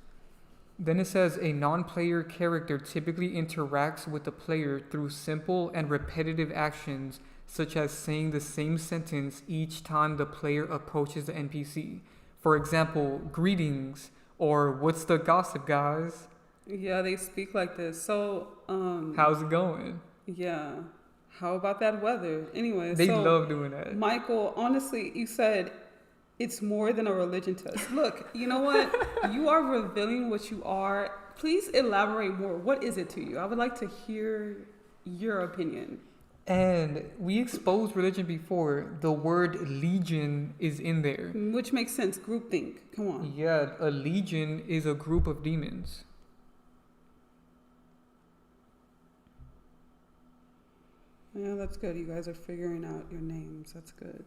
Then it says a non-player character typically interacts with the player through simple and repetitive actions, such as saying the same sentence each time the player approaches the NPC. For example, greetings, or what's the gossip, guys? Yeah, they speak like this. So, how's it going? Yeah. How about that weather? Anyway, they love doing that. Michael, honestly, you said it's more than a religion to us. Look, you know what? You are revealing what you are. Please elaborate more. What is it to you? I would like to hear your opinion. And we exposed religion before. The word legion is in there. Which makes sense. Groupthink. Come on. Yeah, a legion is a group of demons. Yeah, that's good. You guys are figuring out your names. That's good.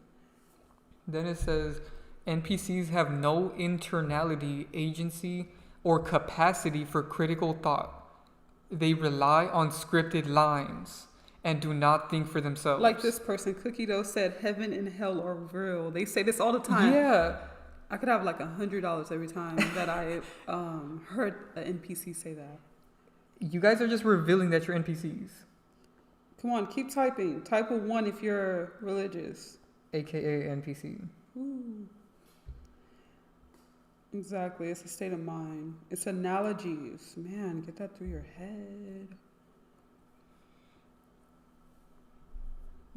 Then it says NPCs have no internality, agency, or capacity for critical thought. They rely on scripted lines and do not think for themselves. Like this person, Cookie Dough, said heaven and hell are real. They say this all the time. Yeah. I could have like $100 every time that I heard an NPC say that. You guys are just revealing that you're NPCs. Come on, keep typing. Type a 1 if you're religious. AKA NPC. Ooh. Exactly. It's a state of mind. It's analogies. Man, get that through your head.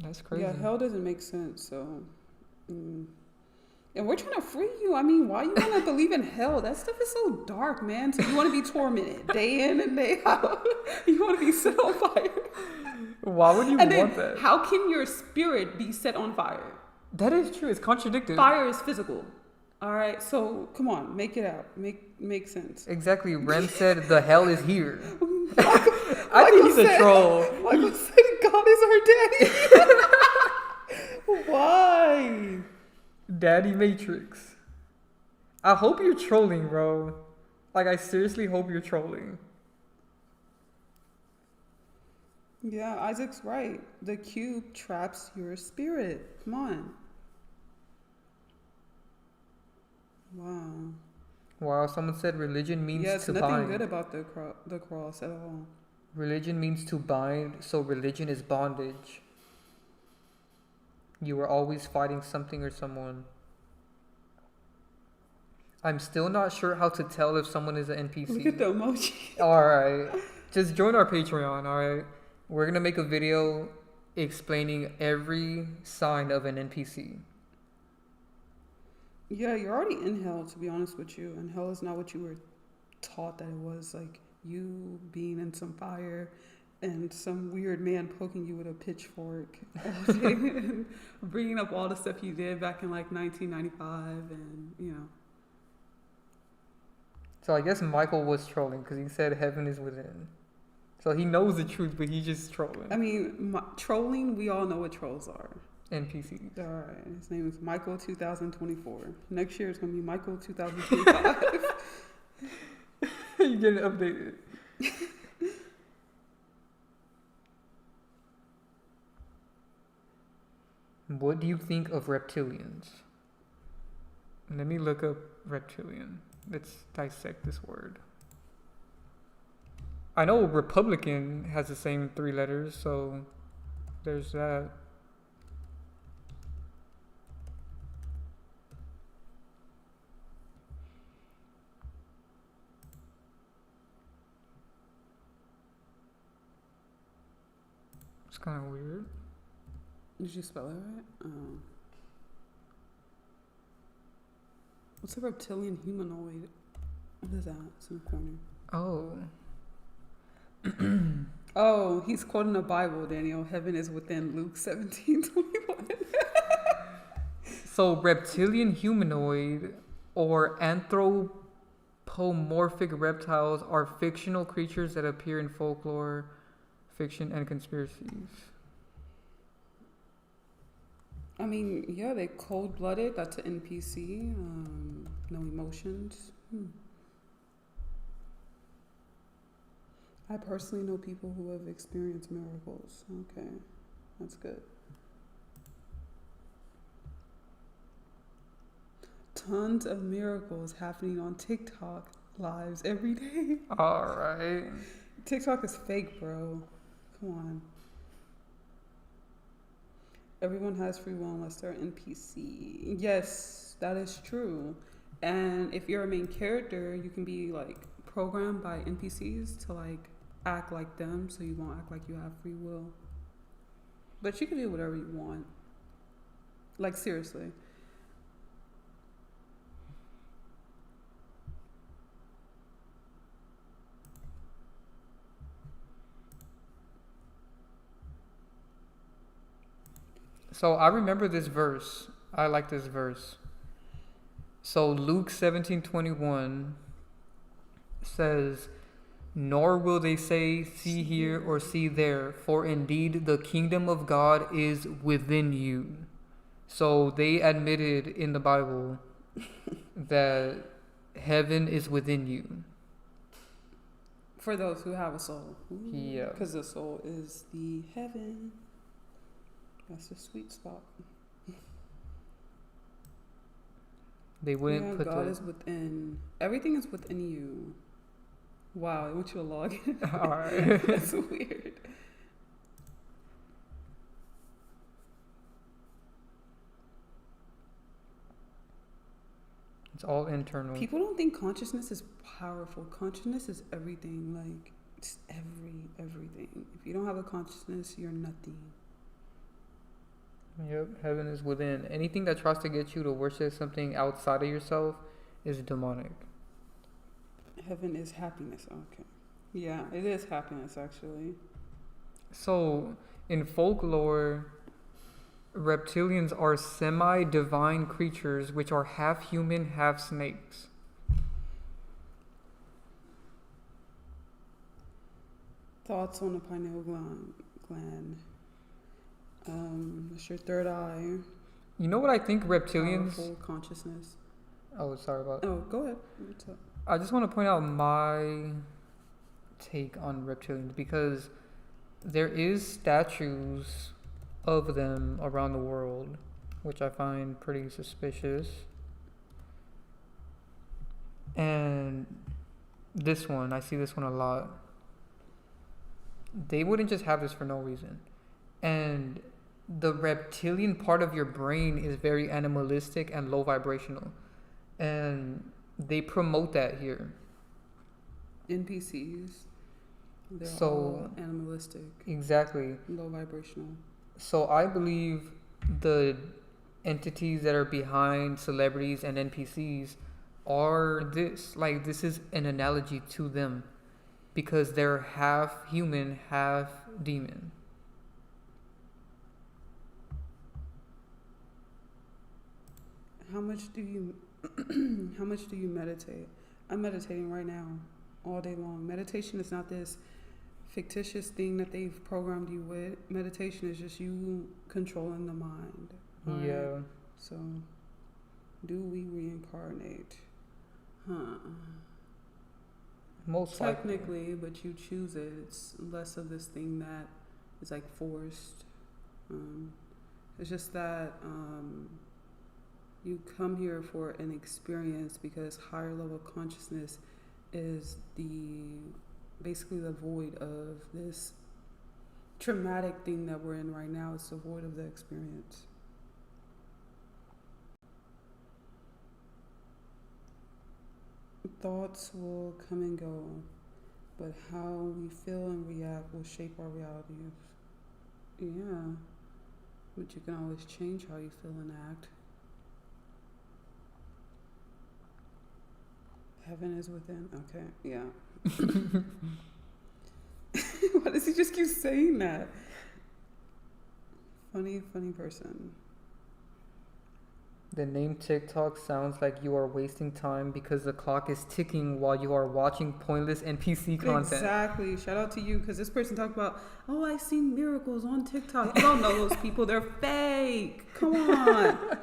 That's crazy. Yeah, hell doesn't make sense. So, and we're trying to free you. I mean, why you want to believe in hell? That stuff is so dark, man. So you want to be tormented day in and day out. You want to be set on fire. Why would you want that? How can your spirit be set on fire? That is true. It's contradictory. Fire is physical. All right. So come on, make it out. Make sense. Exactly. Rem said the hell is here. I think he's a troll. Michael said God is our daddy. Why? Daddy Matrix. I hope you're trolling, bro. Like, I seriously hope you're trolling. Yeah, Isaac's right. The cube traps your spirit. Come on. Wow. Wow, someone said religion means to bind. Yeah, it's nothing good about the cross at all. Religion means to bind, so religion is bondage. You are always fighting something or someone. I'm still not sure how to tell if someone is an NPC. Look at the emoji. Alright. Just join our Patreon, alright? We're going to make a video explaining every sign of an NPC. Yeah, you're already in hell, to be honest with you. And hell is not what you were taught that it was. Like, you being in some fire and some weird man poking you with a pitchfork all day and bringing up all the stuff you did back in, like, 1995 and, you know. So I guess Michael was trolling because he said heaven is within. So he knows the truth, but he's just trolling. I mean, trolling, we all know what trolls are. NPCs. All right. His name is Michael 2024. Next year it's going to be Michael 2025. You're getting updated. What do you think of reptilians? Let me look up reptilian. Let's dissect this word. I know Republican has the same 3 letters, so there's that. It's kind of weird. Did you spell it right? What's a reptilian humanoid? What is that? It's in the corner. Oh. Oh, he's quoting the Bible, Daniel. Heaven is within Luke 17:21. So reptilian humanoid or anthropomorphic reptiles are fictional creatures that appear in folklore, fiction, and conspiracies. I mean, yeah, they cold-blooded. That's an NPC. No emotions. I personally know people who have experienced miracles. Okay, that's good. Tons of miracles happening on TikTok lives every day. All right. TikTok is fake, bro. Come on. Everyone has free will unless they're NPC. Yes, that is true. And if you're a main character, you can be like programmed by NPCs to like act like them, so you won't act like you have free will. But you can do whatever you want. Like seriously. So I remember this verse. I like this verse. So Luke 17:21 says, "Nor will they say, 'See here,' or 'See there,' for indeed the kingdom of God is within you." So they admitted in the Bible that heaven is within you. For those who have a soul. Yeah. Because the soul is the heaven. That's the sweet spot. They wouldn't put God the... is within. Everything is within you. Wow, I want you to log in. All right. That's weird. It's all internal. People don't think consciousness is powerful. Consciousness is everything. Like, it's everything. If you don't have a consciousness, you're nothing. Yep, heaven is within. Anything that tries to get you to worship something outside of yourself is demonic. Heaven is happiness. Okay. Yeah, it is happiness, actually. So, in folklore, reptilians are semi-divine creatures which are half human, half snakes. Thoughts on the pineal gland. It's your third eye. You know what I think reptilians... Powerful consciousness. Oh, sorry about... Oh, go ahead. I just want to point out my take on reptilians because there is statues of them around the world, which I find pretty suspicious. And this one, I see this one a lot. They wouldn't just have this for no reason. And the reptilian part of your brain is very animalistic and low vibrational. And they promote that here. NPCs. They're So, all animalistic. Exactly. Low vibrational. So I believe the entities that are behind celebrities and NPCs are this. Like, this is an analogy to them. Because they're half human, half demon. How much do you meditate? I'm meditating right now, all day long. Meditation is not this fictitious thing that they've programmed you with. Meditation is just you controlling the mind. Right? Yeah. So, do we reincarnate? Most technically, likely. but you choose it. It's less of this thing that is like forced. It's just that you come here for an experience because higher level consciousness is the basically the void of this traumatic thing that we're in right now. It's the void of the experience. Thoughts will come and go, but how we feel and react will shape our realities. Yeah, but you can always change how you feel and act. Heaven is within. Okay, yeah. Why does he just keep saying that? Funny person. The name TikTok sounds like you are wasting time because the clock is ticking while you are watching pointless NPC content. Exactly. Shout out to you, because this person talked about, oh, I see miracles on TikTok. You don't know those people. They're fake. Come on.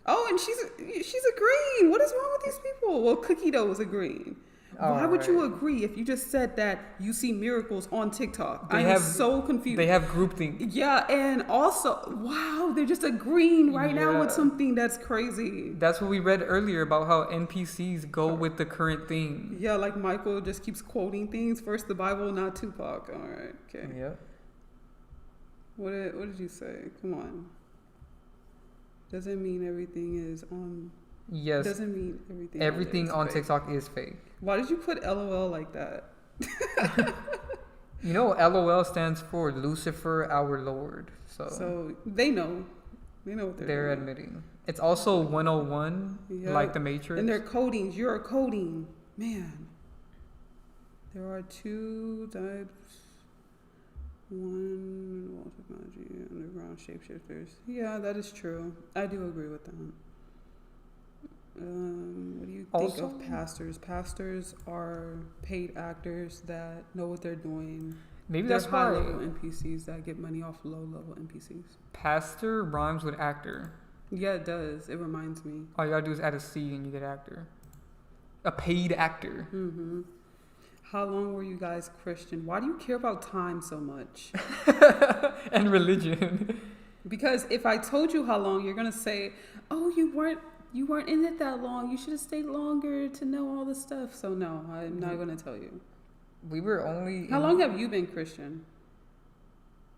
Oh, and she's agreeing. What is wrong with these people? Well, Cookie Dough is agreeing. Why would you agree if you just said that you see miracles on TikTok? I am so confused. They have groupthink. Yeah, and also, wow, they're just agreeing right now with something that's crazy. That's what we read earlier about how NPCs go with the current thing. Yeah, like Michael just keeps quoting things. First the Bible, not Tupac. All right, okay. Yeah. What did you say? Come on. Doesn't mean everything is on... Yes. Doesn't mean everything on fake. TikTok is fake. Why did you put LOL like that? You know, LOL stands for Lucifer, our Lord. So they know. They know what they're doing. admitting. It's also 101, like the Matrix. And they're coding. You're coding. Man. There are two types. One, wall technology, underground shapeshifters. Yeah, that is true. I do agree with that. What do you think of pastors? Pastors are paid actors that know what they're doing. Maybe they're that's why high-level NPCs that get money off low-level NPCs. Pastor rhymes with actor. Yeah, it does. It reminds me. All you gotta do is add a C and you get actor. A paid actor. Mm-hmm. How long were you guys Christian? Why do you care about time so much? And religion. Because if I told you how long, you're gonna say, "Oh, you weren't in it that long. You should have stayed longer to know all the stuff." So no, I'm not gonna tell you. We were only... How long have you been Christian?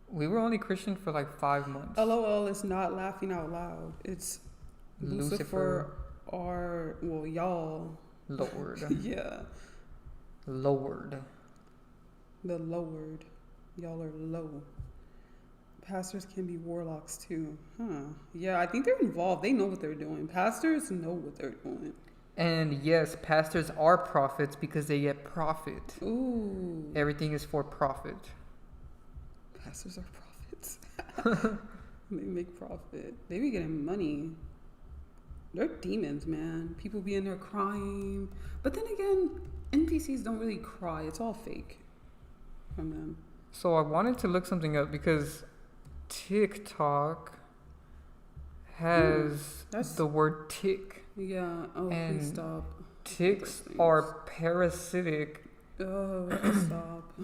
We were only Christian for like 5 months. LOL is not laughing out loud. It's Lucifer or, well, y'all. Lord. Yeah. Lord. The Lord. Y'all are low. Pastors can be warlocks too. Huh. Yeah, I think they're involved. They know what they're doing. Pastors know what they're doing. And yes, pastors are prophets because they get profit. Ooh. Everything is for profit. Pastors are prophets. They make profit. They be getting money. They're demons, man. People be in there crying. But then again, NPCs don't really cry. It's all fake from them. So I wanted to look something up because TikTok has the word tick. Yeah. Oh, and please stop. Ticks are parasitic. Oh, stop.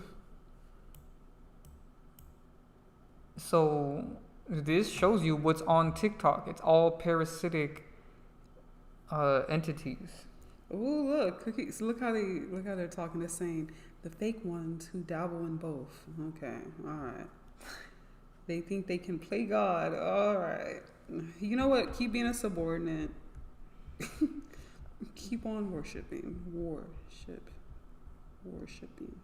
So this shows you what's on TikTok. It's all parasitic entities. Oh, look, cookies. Look how they're talking. They're saying the fake ones who dabble in both. Okay, all right. They think they can play God. All right. You know what? Keep being a subordinate. Keep on worshiping. Worshiping.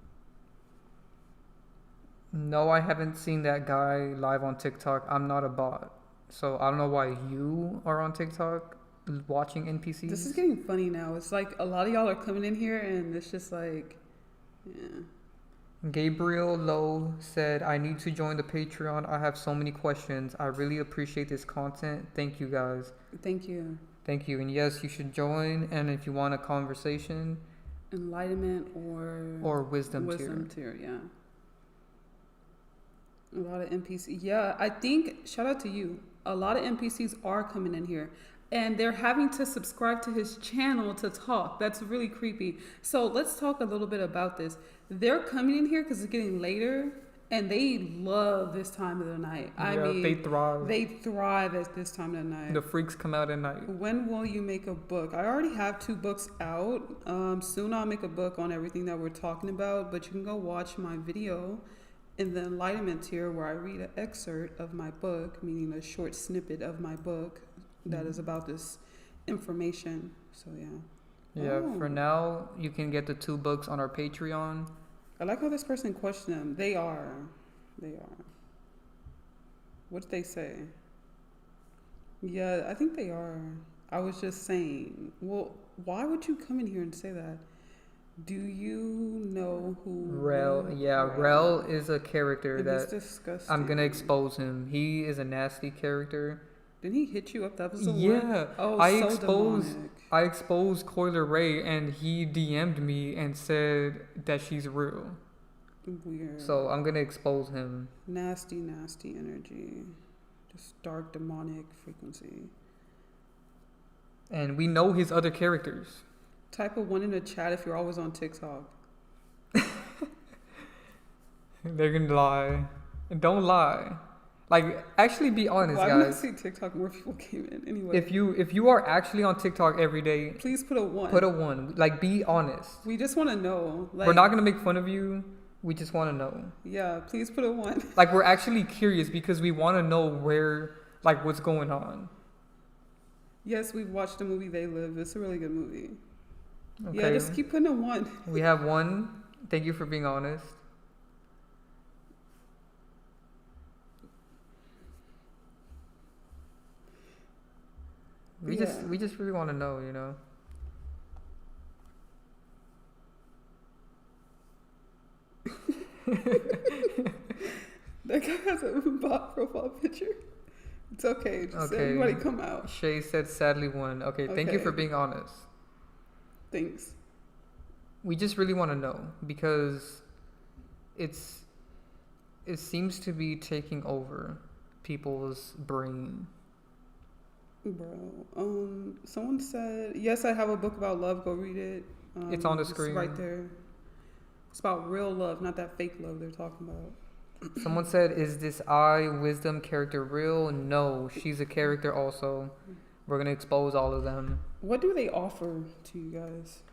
No, I haven't seen that guy live on TikTok. I'm not a bot. So I don't know why you are on TikTok watching NPCs. This is getting funny now. It's like a lot of y'all are coming in here and it's just like, yeah. Gabriel Lowe said, I need to join the Patreon. I have so many questions. I really appreciate this content. Thank you, guys. Thank you. Thank you. And yes, you should join. And if you want a conversation, enlightenment or wisdom tier, yeah. A lot of NPCs. Yeah, I think, shout out to you. A lot of NPCs are coming in here. And they're having to subscribe to his channel to talk. That's really creepy. So let's talk a little bit about this. They're coming in here because it's getting later. And they love this time of the night. I mean, they thrive. They thrive at this time of the night. The freaks come out at night. When will you make a book? I already have 2 books out. Soon I'll make a book on everything that we're talking about, but you can go watch my video in the enlightenment tier where I read an excerpt of my book, meaning a short snippet of my book that is about this information. So Yeah, for now, you can get the 2 books on our Patreon. I like how this person questioned them. They are. What did they say? Yeah, I think they are. I was just saying, well, why would you come in here and say that? Do you know who... Rel, yeah, Rel is a character He's that disgusting. I'm going to expose him. He is a nasty character. Didn't he hit you up? That was the Yeah. one? Oh, I exposed Coiler Ray, and he DM'd me and said that she's real. Weird. So I'm going to expose him. Nasty energy. Just dark demonic frequency. And we know his other characters. Type a 1 in the chat if you're always on TikTok. They're going to lie. Don't lie. Like, actually be honest, Why guys. when I say TikTok, more people came in. Anyway. If you are actually on TikTok every day, please put a 1. Put a 1. Like, be honest. We just want to know. Like, we're not going to make fun of you. We just want to know. Yeah, please put a 1. Like, we're actually curious because we want to know what's going on. Yes, we've watched the movie They Live. It's a really good movie. Okay. Yeah, just keep putting a 1. We have 1. Thank you for being honest. We just really want to know, you know. That guy has a bot profile picture. It's okay. Just everybody come out. Shay said sadly 1. Okay, thank you for being honest. Thanks. We just really want to know because it seems to be taking over people's brain. Bro, someone said, yes, I have a book about love. Go read it. It's on the screen. It's right there. It's about real love, not that fake love they're talking about. Someone said, is this Wisdom character real? No, she's a character also. We're going to expose all of them. What do they offer to you guys?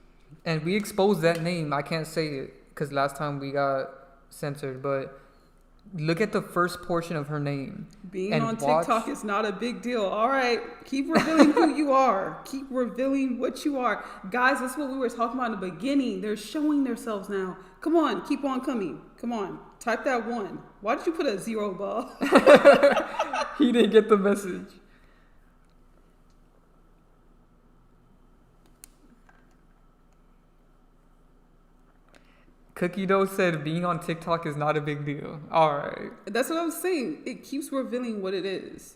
And we exposed that name. I can't say it because last time we got censored, but look at the first portion of her name. Being on TikTok is not a big deal. All right. Keep revealing who you are. Keep revealing what you are. Guys, that's what we were talking about in the beginning. They're showing themselves now. Come on. Keep on coming. Come on. Type that 1. Why did you put a 0 ball? He didn't get the message. Cookie Dough said being on TikTok is not a big deal. All right. That's what I was saying. It keeps revealing what it is.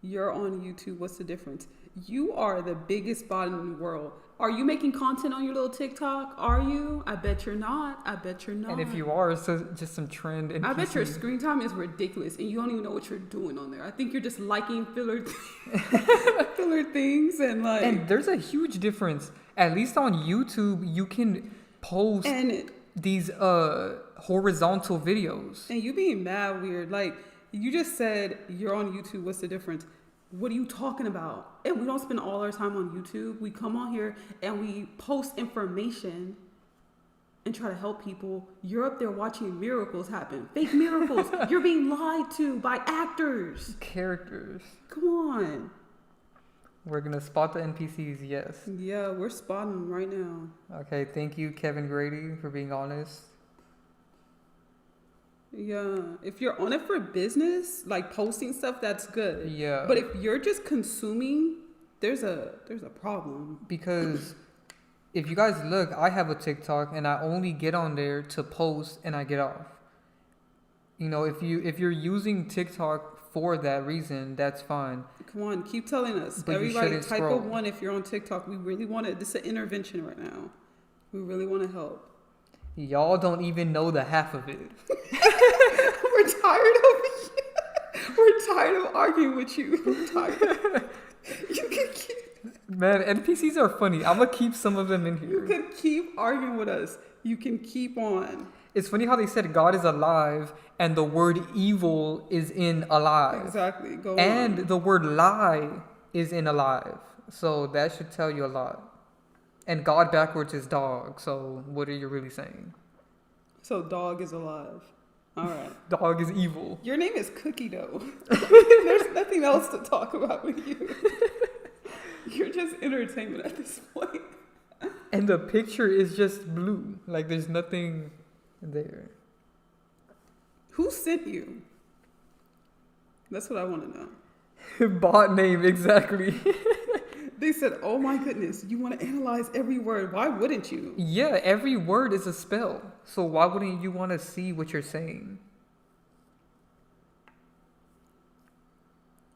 You're on YouTube. What's the difference? You are the biggest bot in the world. Are you making content on your little TikTok? Are you? I bet you're not. I bet you're not. And if you are, it's just some trend. I bet your screen time is ridiculous and you don't even know what you're doing on there. I think you're just liking filler things and like... And there's a huge difference. At least on YouTube, you can post... these horizontal videos. And you being mad weird. Like, you just said you're on YouTube. What's the difference? What are you talking about? And we don't spend all our time on YouTube. We come on here and we post information and try to help people. You're up there watching miracles happen. Fake miracles. You're being lied to by actors. Characters. Come on. We're going to spot the NPCs, yes. Yeah, we're spotting them right now. Okay, thank you, Kevin Grady, for being honest. Yeah, if you're on it for business, like posting stuff, that's good. Yeah. But if you're just consuming, there's a problem. Because if you guys look, I have a TikTok and I only get on there to post and I get off. You know, if you're using TikTok for that reason, that's fine. Come on, keep telling us. But everybody type a 1 if you're on TikTok. We really want to, this is an intervention right now. We really want to help. Y'all don't even know the half of it. We're tired of you. We're tired of arguing with you. We're tired. You can keep... Man, NPCs are funny. I'm going to keep some of them in here. You can keep arguing with us. You can keep on. It's funny how they said God is alive and the word evil is in alive. Exactly. Go and on. the word lie is in alive. So that should tell you a lot. And God backwards is dog. So what are you really saying? So dog is alive. All right. Dog is evil. Your name is Cookie Dough. There's nothing else to talk about with you. You're just entertainment at this point. And the picture is just blue. Like there's nothing there. Who sent you? That's what I want to know. Bot name, exactly. They said, oh my goodness, you want to analyze every word. Why wouldn't you? Yeah, every word is a spell. So why wouldn't you want to see what you're saying?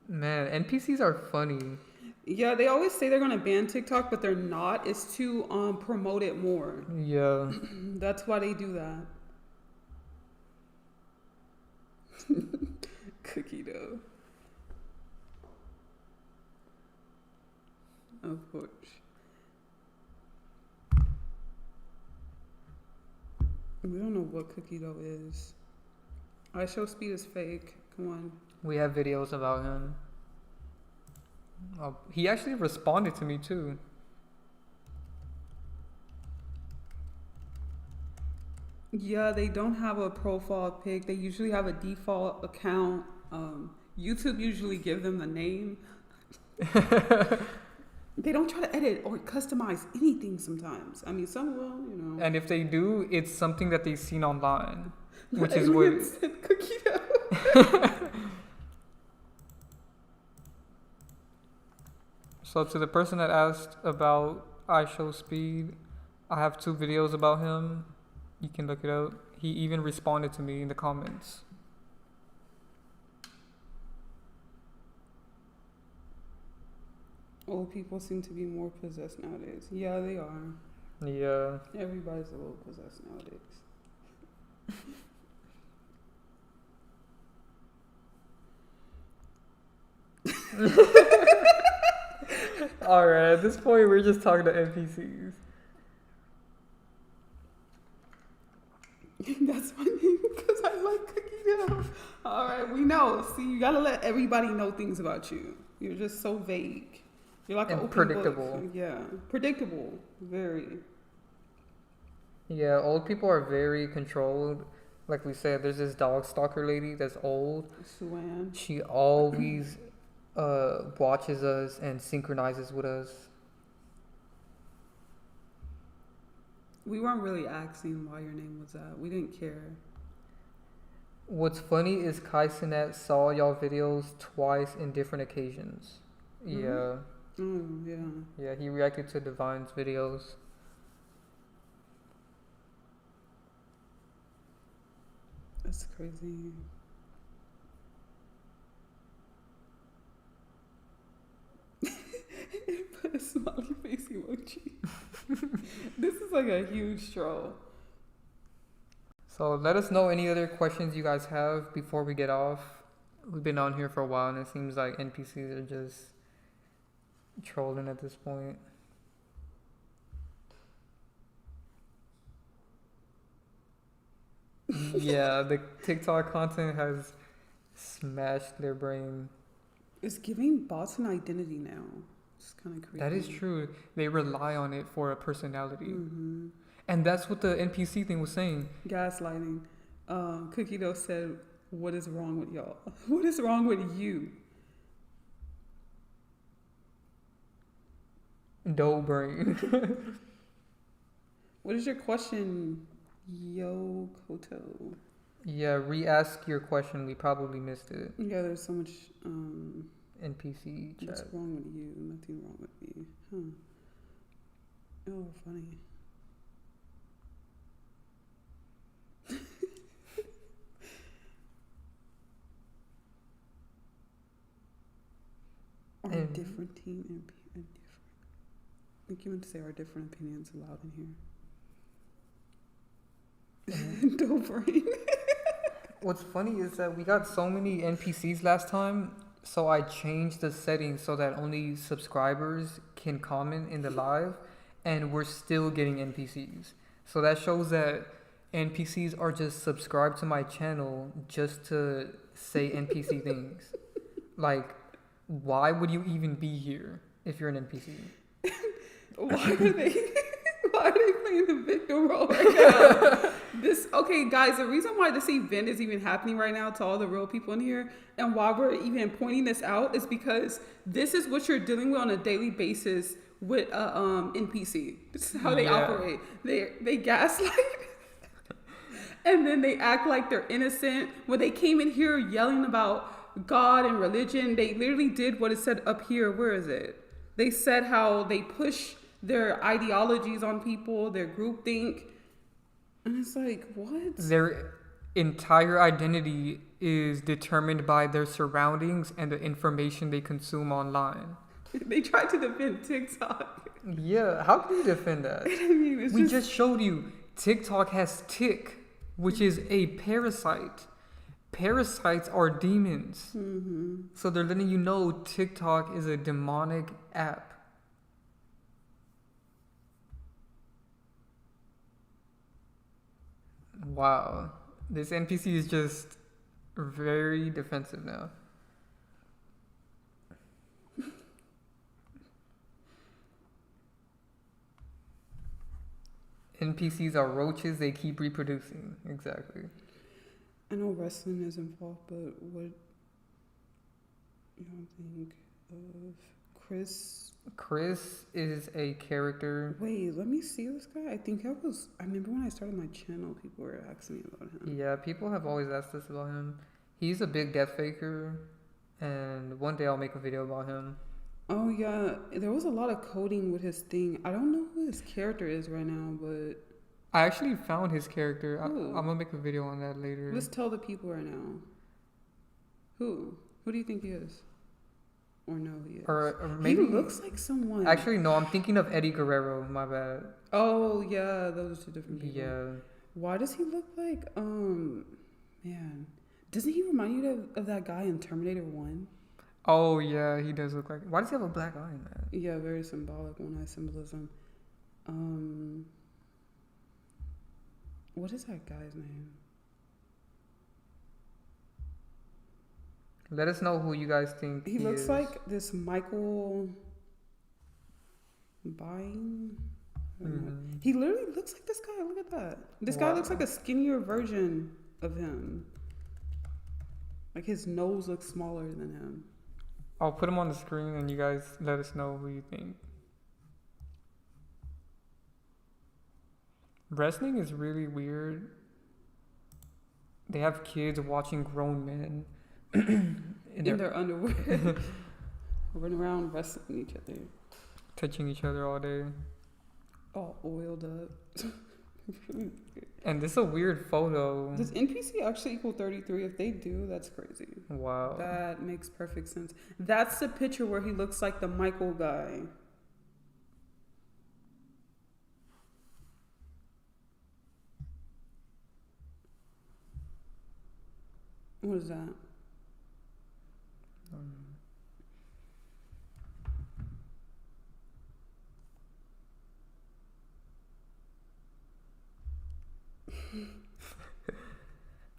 Man, NPCs are funny. Yeah, they always say they're going to ban TikTok, but they're not. It's to promote it more. Yeah. That's why they do that. Cookie dough. Of course. We don't know what cookie dough is. I show speed is fake. Come on. We have videos about him. Oh, he actually responded to me too. Yeah, they don't have a profile pic. They usually have a default account. YouTube usually give them the name. They don't try to edit or customize anything sometimes. I mean, some will, you know. And if they do, it's something that they've seen online, which is Aliens what. and cookie dough. So to the person that asked about I Show Speed, I have 2 videos about him. You can look it up. He even responded to me in the comments. Old people seem to be more possessed nowadays. Yeah, they are. Yeah. Everybody's a little possessed nowadays. Alright, at this point we're just talking to NPCs. That's my name because I like cookie dough. Alright, we know. See, you gotta let everybody know things about you. You're just so vague. You're like an open predictable. book. Yeah, predictable. Very. Yeah, old people are very controlled. Like we said, there's this dog stalker lady that's old. Suan. She always watches us and synchronizes with us. We weren't really asking why your name was that. We didn't care. What's funny is Kai Sinet saw y'all videos twice in different occasions. Mm-hmm. Yeah. Oh, yeah. Yeah, he reacted to Divine's videos. That's crazy. Put a smiley face emoji. This is like a huge troll. So let us know any other questions you guys have before we get off. We've been on here for a while and it seems like NPCs are just trolling at this point. Yeah, the TikTok content has smashed their brain. It's giving bots an identity now. It's kind of creepy. That is true. They rely on it for a personality. Mm-hmm. And that's what the NPC thing was saying. Gaslighting. Cookie Dough said, "What is wrong with y'all? What is wrong with you?" Dough brain. What is your question, Yo Koto? Yeah, re-ask your question. We probably missed it. Yeah, there's so much. NPC chat. What's wrong with you? Nothing wrong with me. Huh. Oh, funny. Our different team and different. I think you meant to say our different opinions aloud in here. Don't brain. What's funny is that we got so many NPCs last time, so I changed the settings so that only subscribers can comment in the live, and we're still getting NPCs. So that shows that NPCs are just subscribed to my channel just to say NPC things. Like, why would you even be here if you're an NPC? Why are they playing the victim role right now? Okay, guys, the reason why this event is even happening right now to all the real people in here, and why we're even pointing this out, is because this is what you're dealing with on a daily basis with NPC. This is how they operate. They gaslight, and then they act like they're innocent. When they came in here yelling about God and religion, they literally did what it said up here. Where is it? They said how they push their ideologies on people, their groupthink. And it's like, what? Their entire identity is determined by their surroundings and the information they consume online. They tried to defend TikTok. Yeah, how can you defend that? I mean, we just showed you TikTok has tick, which is a parasite. Parasites are demons. Mm-hmm. So they're letting you know TikTok is a demonic app. Wow. This NPC is just very defensive now. NPCs are roaches, they keep reproducing. Exactly. I know wrestling is involved, but what you don't think of Chris? Chris is a character. Wait, let me see this guy. I remember when I started my channel, people were asking me about him. Yeah, people have always asked us about him. He's a big death faker, and one day I'll make a video about him. Oh yeah, there was a lot of coding with his thing. I don't know who his character is right now, but I actually found his character. Who? I'm gonna make a video on that later. let's tell the people right now. Who do you think he is? Or no, he is. Or maybe he looks like someone. Actually, no. I'm thinking of Eddie Guerrero. My bad. Oh yeah, those are two different people. Yeah. Why does he look like man? Doesn't he remind you of that guy in Terminator 1? Oh yeah, he does look like. Why does he have a black eye in that? Yeah, very symbolic, one eye symbolism. What is that guy's name? Let us know who you guys think He looks is. like this Michael Biehn. Mm-hmm. He literally looks like this guy. Look at that. This guy looks like a skinnier version of him. Like his nose looks smaller than him. I'll put him on the screen and you guys let us know who you think. Wrestling is really weird. They have kids watching grown men in their underwear. Running around wrestling each other. Touching each other all day. All oiled up. And this is a weird photo. Does NPC actually equal 33? If they do, that's crazy. Wow. That makes perfect sense. That's the picture where he looks like the Michael guy. What is that?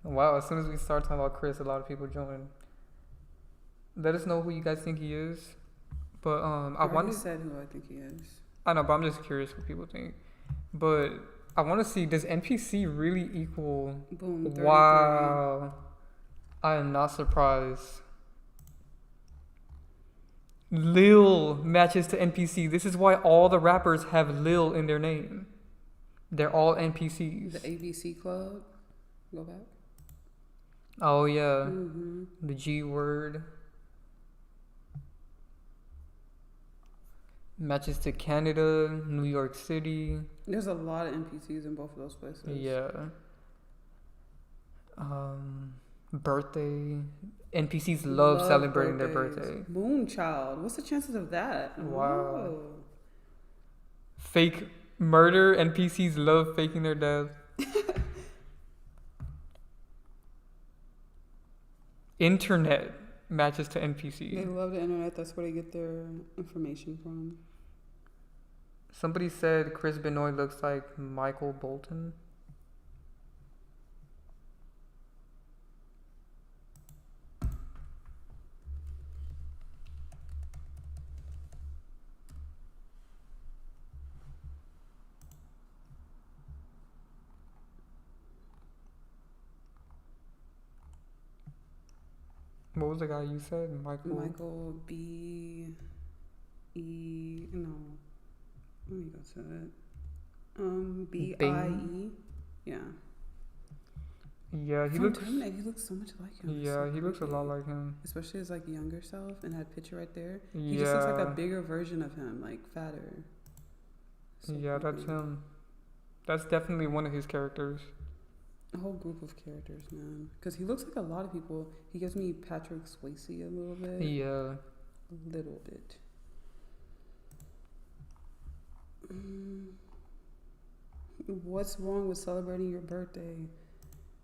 Wow, as soon as we start talking about Chris, a lot of people join. Let us know who you guys think he is. But I want to said who I think he is. I know, but I'm just curious what people think. But I want to see, does NPC really equal? Boom. 33. Wow. I am not surprised. Lil matches to NPC. This is why all the rappers have Lil in their name. They're all NPCs. The ABC Club. Go back. Oh yeah. Mm-hmm. The G word. Matches to Canada, New York City. There's a lot of NPCs in both of those places. Yeah. Birthday. NPCs love celebrating their birthday. Moonchild. What's the chances of that? Wow. Oh. Fake murder. NPCs love faking their death. Internet matches to NPC. They love the internet. That's where they get their information from. Somebody said Chris Benoit looks like Michael Bolton. What was the guy you said? Michael B. E. No. Let me go to it. B-I-E. Yeah. Yeah, he From looks. Terminator, he looks so much like him. Yeah, so he looks a creepy. lot like him. Especially his like younger self, and that picture right there. Yeah. He just looks like a bigger version of him, like fatter. So yeah, that's creepy. him. That's definitely one of his characters. A whole group of characters, man. Because he looks like a lot of people. He gives me Patrick Swayze a little bit. Yeah. A little bit. What's wrong with celebrating your birthday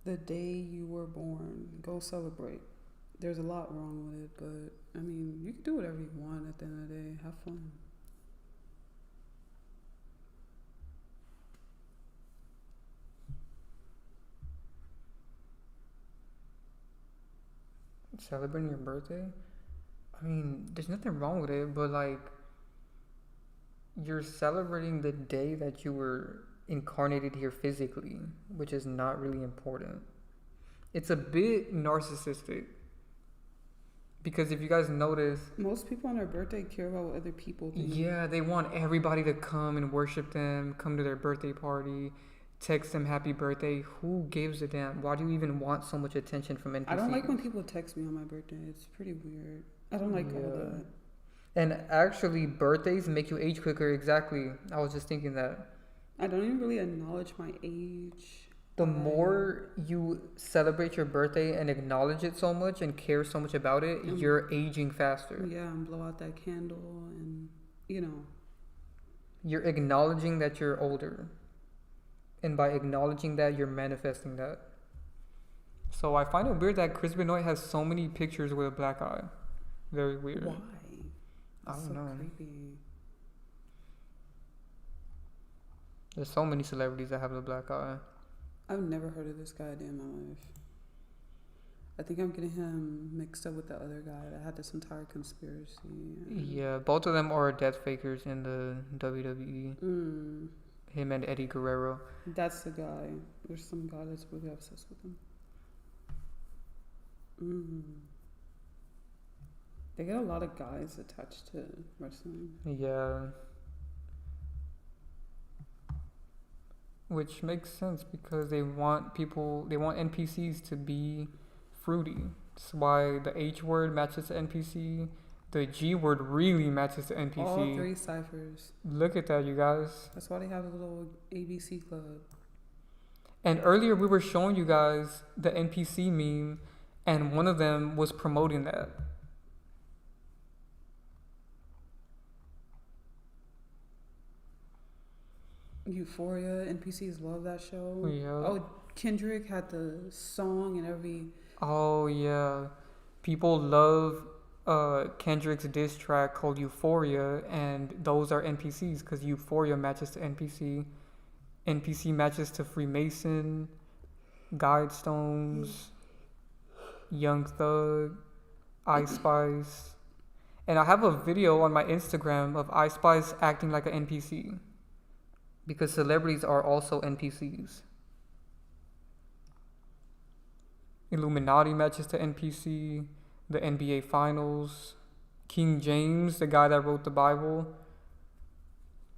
the day you were born? Go celebrate. There's a lot wrong with it, but I mean, you can do whatever you want at the end of the day. Have fun. Celebrating your birthday? I mean, there's nothing wrong with it, but like, you're celebrating the day that you were incarnated here physically, which is not really important. It's a bit narcissistic. Because if you guys notice, Most people on their birthday care about what other people think. yeah, they want everybody to come and worship them, come to their birthday party, text them happy birthday. Who gives a damn? Why do you even want so much attention from NPCs? I don't like when people text me on my birthday. It's pretty weird. I don't like all that. And actually, birthdays make you age quicker. Exactly. I was just thinking that. I don't even really acknowledge my age. The more you celebrate your birthday and acknowledge it so much and care so much about it, you're aging faster. Yeah, and blow out that candle and, you know. You're acknowledging that you're older. And by acknowledging that, you're manifesting that. So I find it weird that Chris Benoit has so many pictures with a black eye. Very weird. Why? I don't so know. Creepy. There's so many celebrities that have a black eye. I've never heard of this guy a day in my life. I think I'm getting him mixed up with the other guy that had this entire conspiracy. Yeah, both of them are death fakers in the WWE. Him and Eddie Guerrero. That's the guy. There's some guy that's really obsessed with him. They get a lot of guys attached to wrestling. Yeah. Which makes sense because they want NPCs to be fruity. That's why the H word matches the NPC. The G word really matches the NPC. All three ciphers. Look at that, you guys. That's why they have a little ABC club. And earlier we were showing you guys the NPC meme, and one of them was promoting that. Euphoria, NPCs love that show. Yeah. Oh, Kendrick had the song and every. Oh yeah, people love Kendrick's diss track called Euphoria, and those are NPCs because Euphoria matches to NPC. NPC matches to Freemason, Guidestones, Young Thug, Ice Spice. And I have a video on my Instagram of Ice Spice acting like an NPC. Because celebrities are also NPCs. Illuminati matches to NPC, the NBA Finals, King James, the guy that wrote the Bible,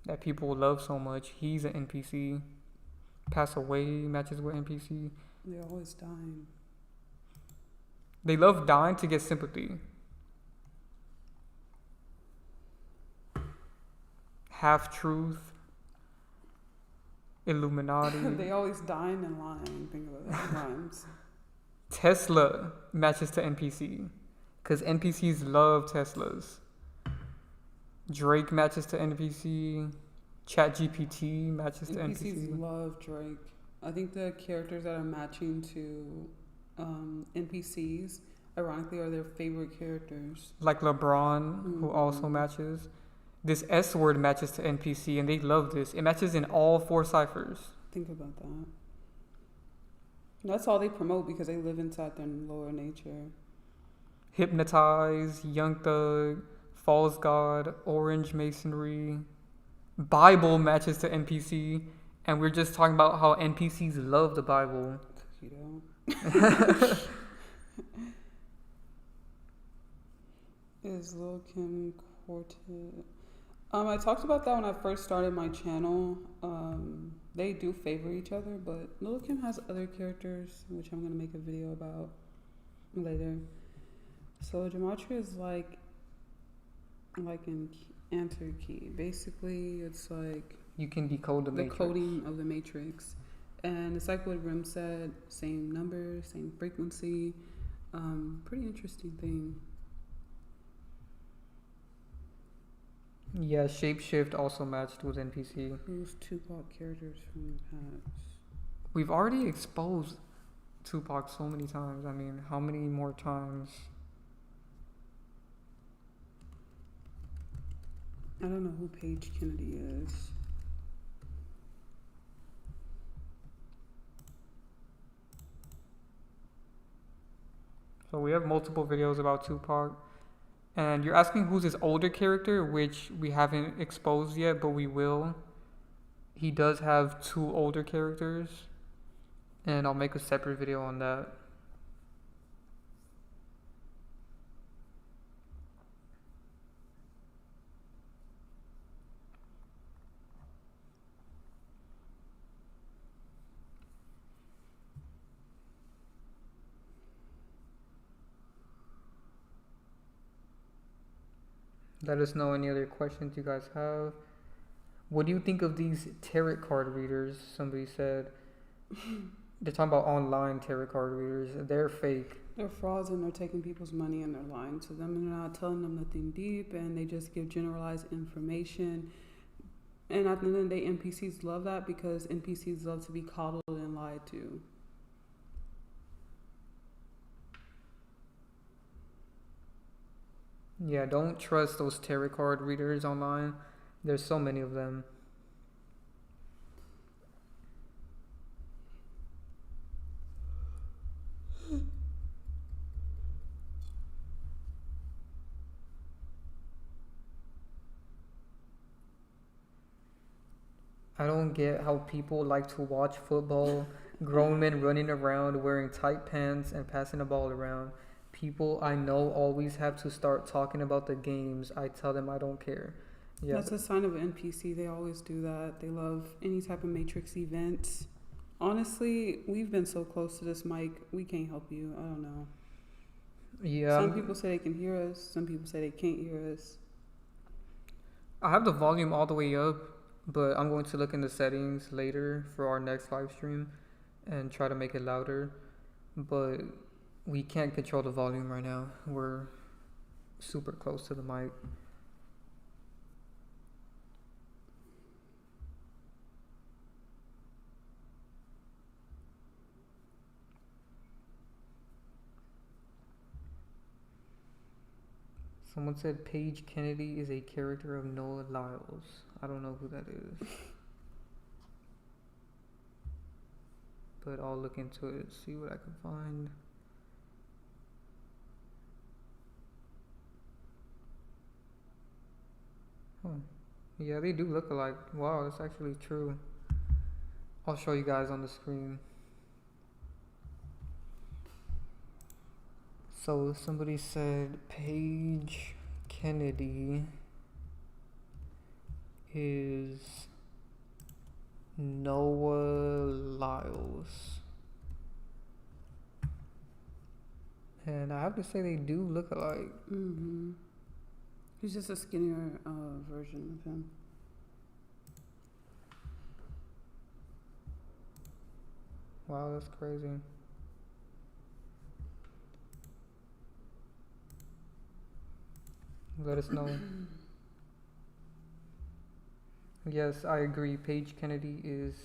that people love so much, he's an NPC. Pass Away matches with NPC. They're always dying. They love dying to get sympathy. Half Truth, Illuminati. They always dying and lying. Think about that. Rhymes. Tesla matches to NPC because NPCs love Teslas. Drake matches to NPC. ChatGPT matches to NPCs NPC. love Drake. I think the characters that are matching to NPCs, ironically, are their favorite characters. Like LeBron, who also matches. This S word matches to NPC, and they love this. It matches in all 4 ciphers. Think about that. That's all they promote because they live inside their lower nature. Hypnotize, Young Thug, False God, Orange Masonry, Bible matches to NPC, and we're just talking about how NPCs love the Bible. You don't. Is Lil Kim courted? I talked about that when I first started my channel. They do favor each other, but Lil Kim has other characters, which I'm gonna make a video about later. So gematria is like an answer key. Basically, it's like You can decode the matrix. coding of the matrix, and it's like what Rim said: same number, same frequency. Pretty interesting thing. Yeah, Shapeshift also matched with NPC. Who's Tupac characters from the past? We've already exposed Tupac so many times. I mean, how many more times? I don't know who Paige Kennedy is. So we have multiple videos about Tupac. And you're asking who's his older character, which we haven't exposed yet, but we will. He does have 2 older characters, and I'll make a separate video on that. Let us know any other questions you guys have. What do you think of these tarot card readers? Somebody said. They're talking about online tarot card readers. They're fake. They're frauds and they're taking people's money and they're lying to them and they're not telling them nothing deep and they just give generalized information. And at the end of the day, NPCs love that because NPCs love to be coddled and lied to. Yeah, don't trust those tarot card readers online. There's so many of them. I don't get how people like to watch football, grown men running around wearing tight pants and passing the ball around. People I know always have to start talking about the games. I tell them I don't care. Yeah. That's a sign of an NPC. They always do that. They love any type of Matrix event. Honestly, we've been so close to this mic. We can't help you. I don't know. Yeah. Some people say they can hear us. Some people say they can't hear us. I have the volume all the way up, but I'm going to look in the settings later for our next live stream and try to make it louder. But we can't control the volume right now. We're super close to the mic. Someone said Paige Kennedy is a character of Noah Lyles. I don't know who that is. But I'll look into it, see what I can find. Yeah, they do look alike. Wow, that's actually true. I'll show you guys on the screen. So somebody said Paige Kennedy is Noah Lyles. And I have to say they do look alike. Mm-hmm. He's just a skinnier version of him. Wow, that's crazy. Let us know. Yes, I agree. Paige Kennedy is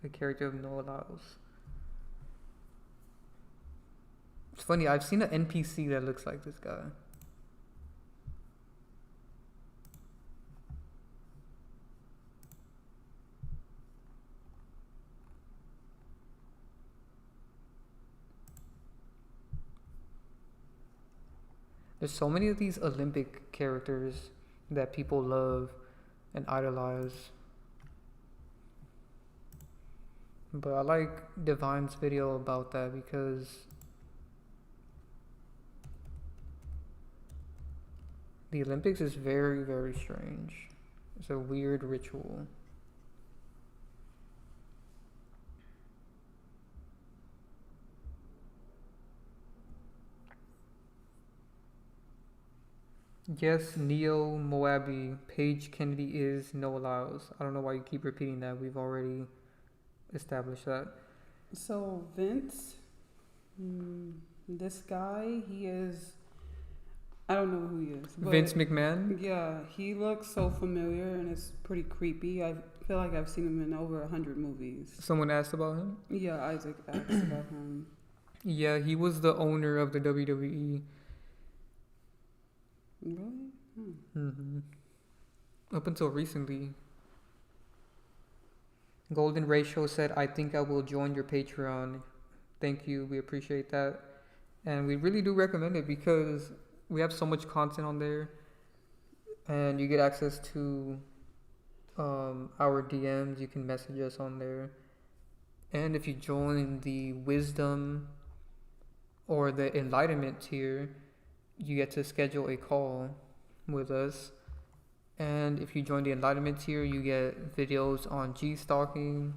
a character of Noah Lyles. It's funny, I've seen an NPC that looks like this guy. There's so many of these Olympic characters that people love and idolize. But I like Divine's video about that because the Olympics is very, very strange. It's a weird ritual. Yes, Neo Moabi, Paige Kennedy is, no allows. I don't know why you keep repeating that. We've already established that. So Vince, this guy, he is. I don't know who he is. But Vince McMahon? yeah, he looks so familiar and it's pretty creepy. I feel like I've seen him in over 100 movies. Someone asked about him? Yeah, Isaac asked about him. Yeah, he was the owner of the WWE. Really? Up until recently. Golden Ratio said, I think I will join your Patreon. Thank you. We appreciate that. And we really do recommend it because we have so much content on there. And you get access to our DMs. You can message us on there. And if you join the Wisdom or the Enlightenment tier, you get to schedule a call with us. And if you join the Enlightenment tier, you get videos on G-stalking,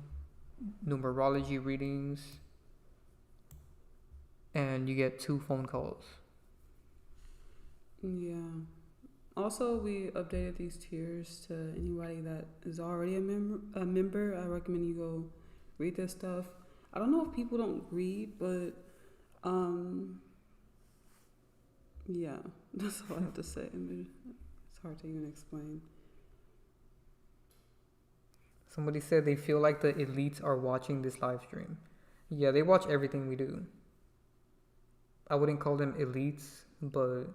numerology readings, and you get 2 phone calls. Yeah. Also, we updated these tiers to anybody that is already a member. I recommend you go read this stuff. I don't know if people don't read, but yeah, that's all I have to say. I mean, it's hard to even explain. Somebody said they feel like the elites are watching this live stream. Yeah, they watch everything we do. I wouldn't call them elites, but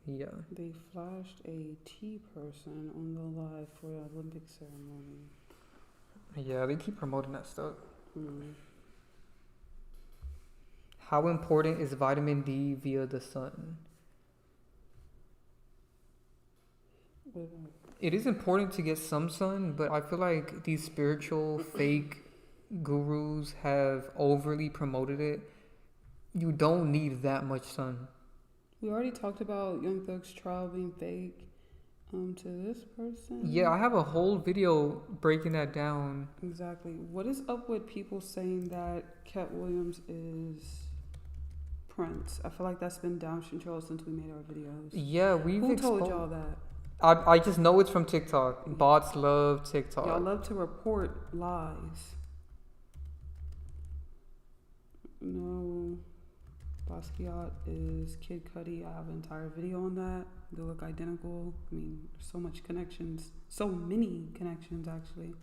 yeah. They flashed a tea person on the live for the Olympic ceremony. Yeah, they keep promoting that stuff. How important is vitamin D via the sun? It is important to get some sun, but I feel like these spiritual fake gurus have overly promoted it. You don't need that much sun. We already talked about Young Thug's trial being fake. To this person. Yeah, I have a whole video breaking that down. Exactly. What is up with people saying that Cat Williams is Prince? I feel like that's been damage control since we made our videos. Yeah, Who told y'all that? I just know it's from TikTok. Bots love TikTok. Y'all love to report lies. No. Basquiat is Kid Cudi. I have an entire video on that. They look identical. I mean, there's so much connections. So many connections, actually.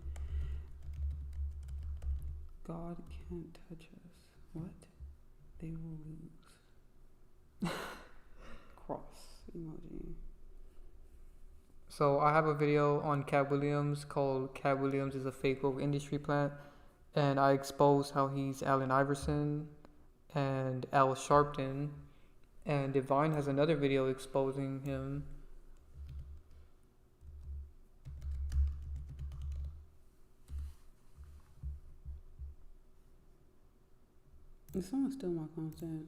God can't touch us. What? They will lose. Cross emoji. So I have a video on Cat Williams called Cat Williams is a Fake Woke Industry Plant. And I expose how he's Allen Iverson and Al Sharpton, and Divine has another video exposing him. Is someone steal my content?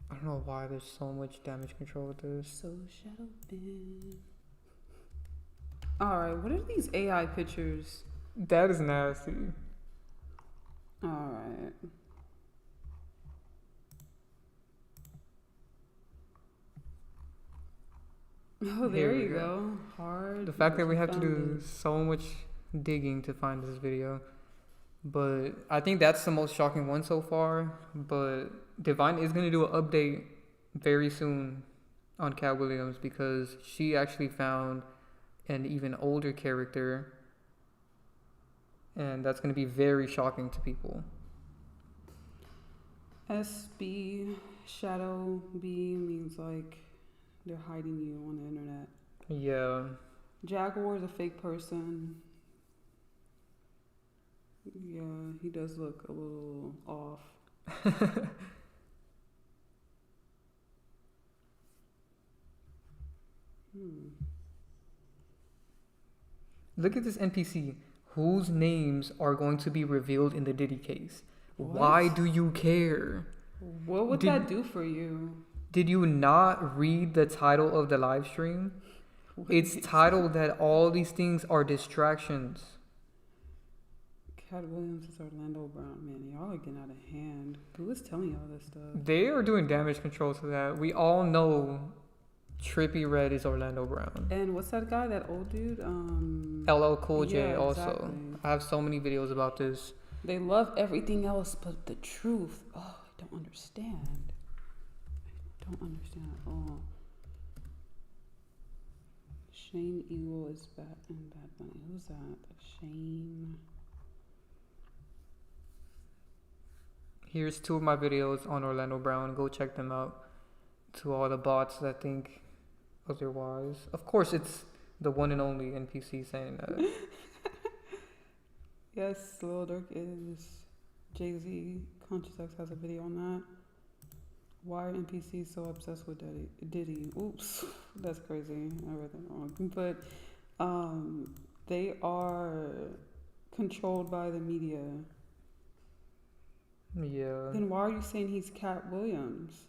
I don't know why there's so much damage control with this. So shadow bin. Alright, what are these AI pictures? That is nasty. Alright. Oh, there you go. Hard. The fact that we have to do so much digging to find this video. But I think that's the most shocking one so far. But Divine is going to do an update very soon on Cat Williams because she actually found an even older character. And that's going to be very shocking to people. SB, shadow B means like they're hiding you on the internet. Yeah. Jaguar is a fake person. Yeah, he does look a little off. Look at this NPC. Whose names are going to be revealed in the Diddy case? What? Why do you care? What would that do for you? Did you not read the title of the live stream? It's titled that all these things are distractions. Cat Williams is Orlando Brown. Man, y'all are getting out of hand. Who is telling y'all this stuff? They are doing damage control to that. We all know Trippy Red is Orlando Brown. And what's that guy, that old dude? LL Cool J yeah, also. Exactly. I have so many videos about this. They love everything else but the truth. Oh, I don't understand. I don't understand at all. Shane Eagle is bad and Bad Bunny. Who's that? Shane. Here's 2 of my videos on Orlando Brown. Go check them out. To all the bots that think otherwise. Of course, it's the one and only NPC saying that. Yes, Lil Durk is. Jay-Z. Conscious X has a video on that. Why are NPCs so obsessed with Diddy? Oops, that's crazy. I read that wrong. But they are controlled by the media. Yeah. Then why are you saying he's Cat Williams?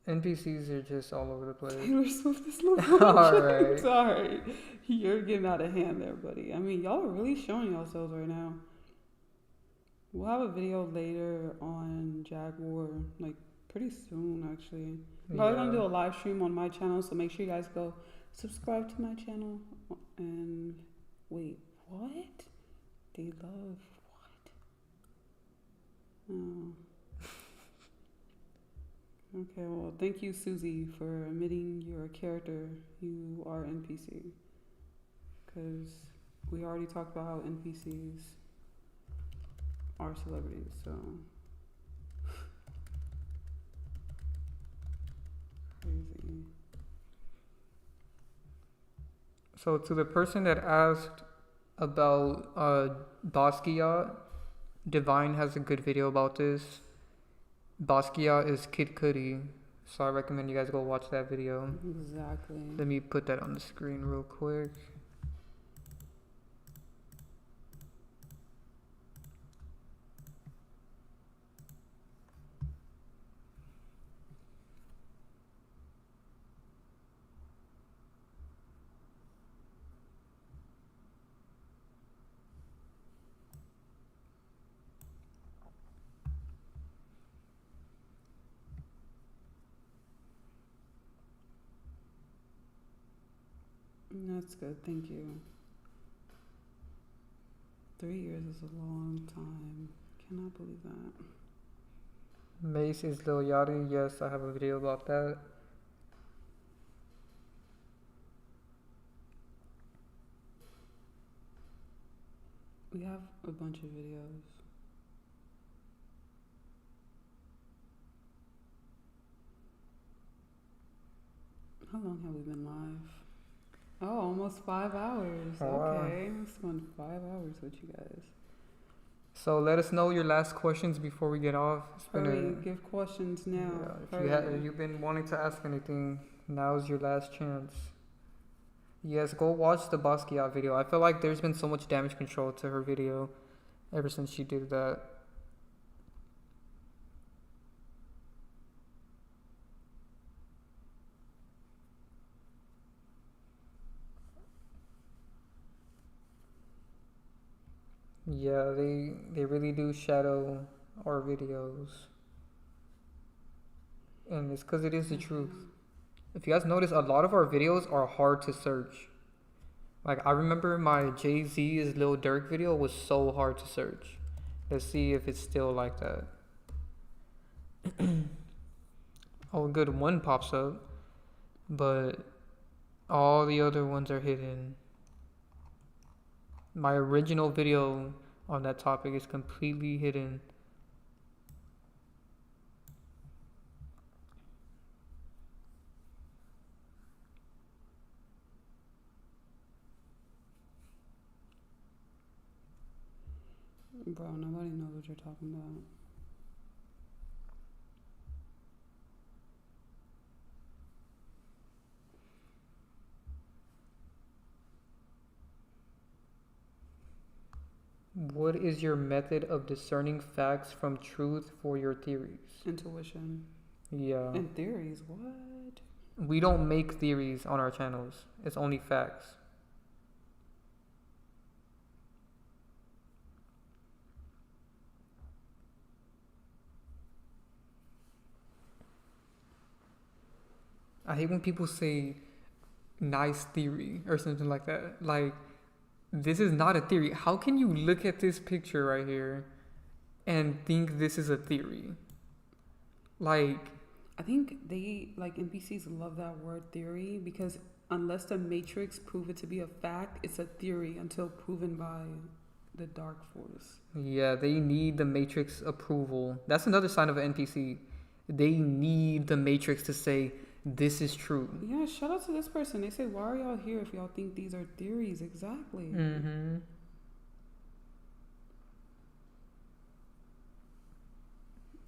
NPCs are just all over the place. Taylor Swift is LeBron Alright. James. Sorry. You're getting out of hand there, buddy. I mean, y'all are really showing yourselves right now. We'll have a video later on Jaguar, like pretty soon, actually. I'm probably going to do a live stream on my channel, so make sure you guys go subscribe to my channel. And wait, what? They love what? Oh. Okay, well, thank you, Susie, for admitting you're a character. You are NPC. Because we already talked about how NPCs are celebrities, so. Crazy. So to the person that asked about Basquiat, Divine has a good video about this. Basquiat is Kid Cudi, so I recommend you guys go watch that video. Exactly. Let me put that on the screen real quick. That's good, thank you. 3 years is a long time. Cannot believe that. Mace is Lil Yachty. Yes, I have a video about that. We have a bunch of videos. How long have we been live? Oh, almost 5 hours. Oh, wow. Okay, I spent 5 hours with you guys. So let us know your last questions before we get off. Hurry, give questions now. Yeah, if you've been wanting to ask anything, now's your last chance. Yes, go watch the Basquiat video. I feel like there's been so much damage control to her video ever since she did that. Yeah, they really do shadow our videos. And it's because it is the truth. If you guys notice, a lot of our videos are hard to search. Like, I remember my Jay-Z is Lil Durk video was so hard to search. Let's see if it's still like that. Oh, good, one pops up. But all the other ones are hidden. My original video on that topic is completely hidden. Bro, nobody knows what you're talking about. What is your method of discerning facts from truth for your theories? Intuition. Yeah. And theories, what? We don't make theories on our channels. It's only facts. I hate when people say nice theory or something like that. Like, this is not a theory. How can you look at this picture right here and think this is a theory? Like, I think they, like, NPCs love that word theory because unless the Matrix prove it to be a fact, it's a theory until proven by the Dark Force. yeah, they need the Matrix approval. That's another sign of an NPC. They need the Matrix to say, this is true. Yeah, shout out to this person. They say, why are y'all here if y'all think these are theories? Exactly. Mm-hmm.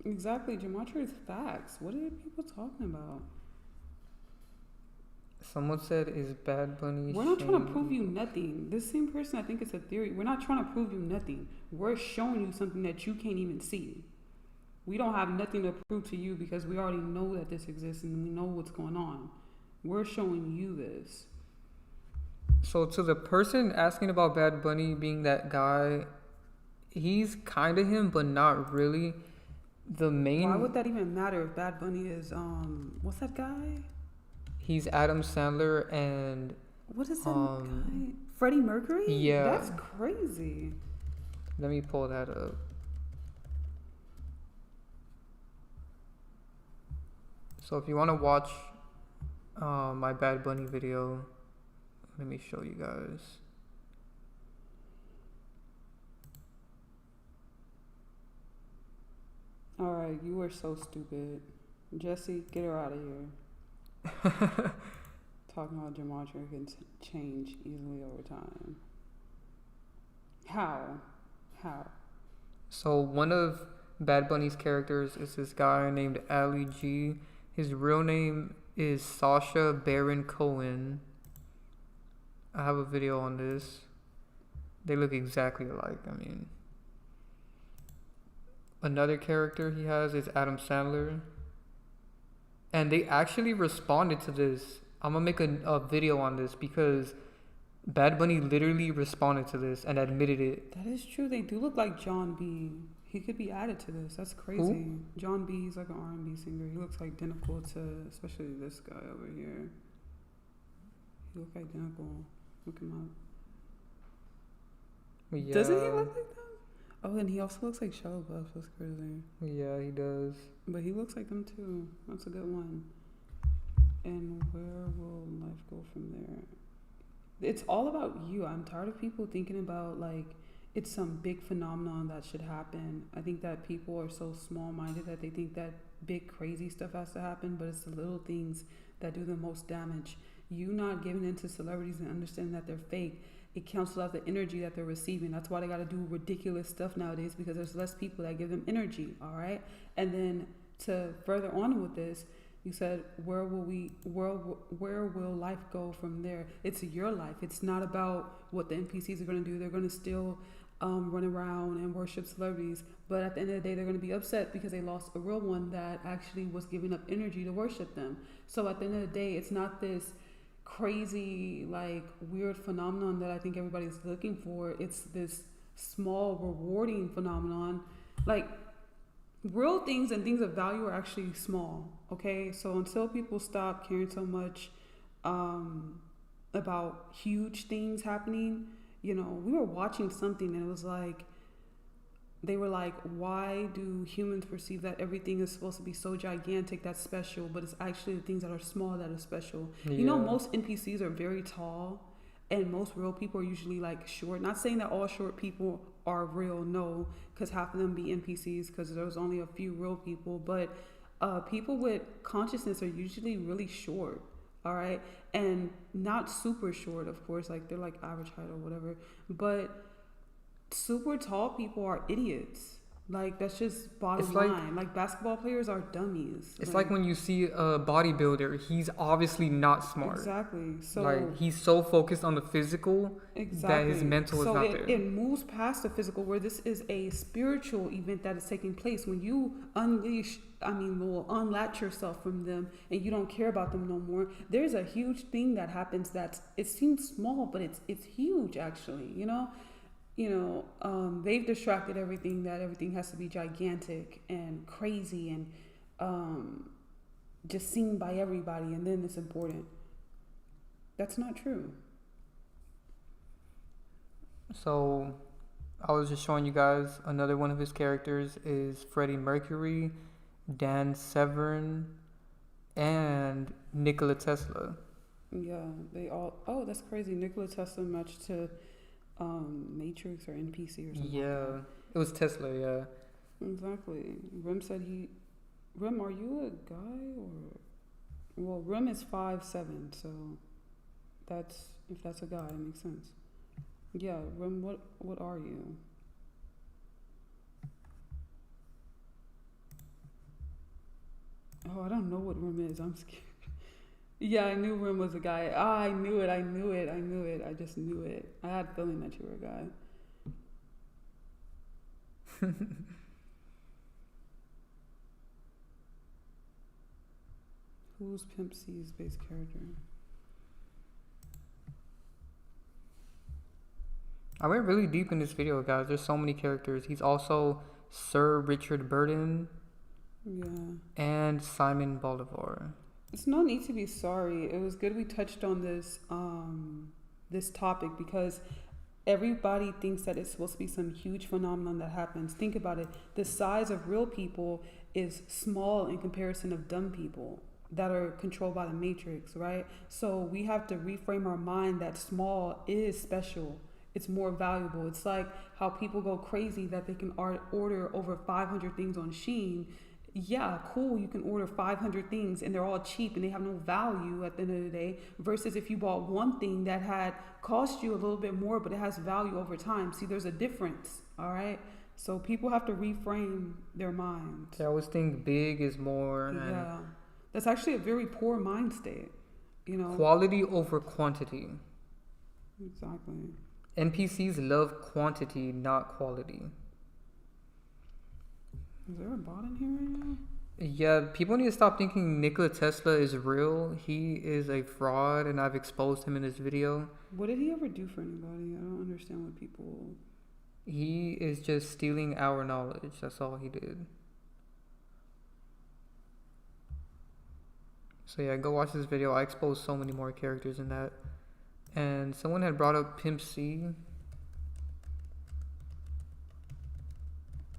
Exactly. Gematria is facts. What are people talking about? Someone said, is Bad Bunny We're not trying to shame prove you people?" nothing. This same person, I think it's a theory. We're not trying to prove you nothing. We're showing you something that you can't even see. We don't have nothing to prove to you because we already know that this exists and we know what's going on. We're showing you this. So to the person asking about Bad Bunny being that guy, he's kind of him, but not really. The main... Why would that even matter if Bad Bunny is, what's that guy? He's Adam Sandler and... What is that guy? Freddie Mercury? Yeah. That's crazy. Let me pull that up. So if you want to watch my Bad Bunny video, let me show you guys. Alright, you are so stupid. Jesse, get her out of here. Talking about gematria can change easily over time. How? So one of Bad Bunny's characters is this guy named Ali G. His real name is Sacha Baron Cohen. I have a video on this. They look exactly alike. I mean, another character he has is Adam Sandler. And they actually responded to this. I'm gonna make a video on this because Bad Bunny literally responded to this and admitted it. That is true. They do look like John B. He could be added to this. That's crazy. Who? John B. is like an R&B singer. He looks identical to, especially this guy over here. He looks identical. Look him up. Yeah. Doesn't he look like them? Oh, and he also looks like Shia LaBeouf. That's crazy. Yeah, he does. But he looks like them too. That's a good one. And where will life go from there? It's all about you. I'm tired of people thinking about like it's some big phenomenon that should happen. I think that people are so small-minded that they think that big crazy stuff has to happen, but it's the little things that do the most damage. You not giving in to celebrities and understanding that they're fake, it cancels out the energy that they're receiving. That's why they got to do ridiculous stuff nowadays because there's less people that give them energy, all right? And then to further on with this, you said, where will life go from there? It's your life. It's not about what the NPCs are going to do. They're going to still run around and worship celebrities. But at the end of the day, they're going to be upset because they lost a real one that actually was giving up energy to worship them. So at the end of the day, it's not this crazy, like, weird phenomenon that I think everybody's looking for. It's this small, rewarding phenomenon. Like, real things and things of value are actually small, okay? So until people stop caring so much about huge things happening, you know, we were watching something and it was like, they were like, why do humans perceive that everything is supposed to be so gigantic that's special, but it's actually the things that are small that are special? Yeah. You know, most NPCs are very tall and most real people are usually like short. Not saying that all short people are real, no, because half of them be NPCs because there's only a few real people, but people with consciousness are usually really short, all right? And not super short, of course, like they're like average height or whatever, but super tall people are idiots. Like, that's just bottom It's like line. Like, basketball players are dummies. it's like when you see a bodybuilder, he's obviously not smart. Exactly. So Like he's so focused on the physical that his exactly. mental is So not there. it moves past the physical, where this is a spiritual event that is taking place. When you will unlatch yourself from them and you don't care about them no more, there's a huge thing that happens it seems small, but it's huge actually, they've distracted everything, that everything has to be gigantic and crazy and just seen by everybody, and then it's important. That's not true. So I was just showing you guys another one of his characters is Freddie Mercury, Dan Severn, and Nikola Tesla. Yeah, they all. Oh, that's crazy. Nikola Tesla matched to Matrix or NPC or something. Yeah, like it was Tesla. Yeah. Exactly. Rem said Rem, are you a guy or? Well, Rem is 5'7", so if that's a guy, it makes sense. Yeah, Rem, what are you? Oh, I don't know what Rem is. I'm scared. Yeah, I knew Rim was a guy. I knew it. I just knew it. I had a feeling that you were a guy. Who's Pimp C's base character? I went really deep in this video, guys. There's so many characters. He's also Sir Richard Burton. Yeah. And Simon Bolivar. It's no need to be sorry. It was good we touched on this topic, because everybody thinks that it's supposed to be some huge phenomenon that happens. Think about it. The size of real people is small in comparison of dumb people that are controlled by the Matrix, right? So we have to reframe our mind that small is special. It's more valuable. It's like how people go crazy that they can order over 500 things on Shein. Yeah, cool, you can order 500 things and they're all cheap and they have no value at the end of the day, versus if you bought one thing that had cost you a little bit more but it has value over time. See, there's a difference, all right? So people have to reframe their minds. They always think big is more. Yeah, that's actually a very poor mind state, Quality over quantity. Exactly. NPCs love quantity, not quality. Is there a bot in here right now? Yeah, people need to stop thinking Nikola Tesla is real. He is a fraud, and I've exposed him in this video. What did he ever do for anybody? I don't understand what people... He is just stealing our knowledge. That's all he did. So yeah, go watch this video. I exposed so many more characters in that. And someone had brought up Pimp C.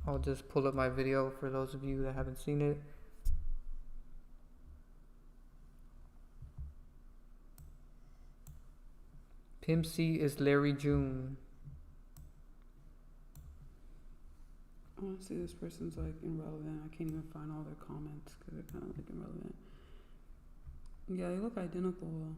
I'll just pull up my video for those of you that haven't seen it. Pimp C is Larry June. Honestly, this person's like irrelevant. I can't even find all their comments because they're kind of like irrelevant. Yeah, they look identical.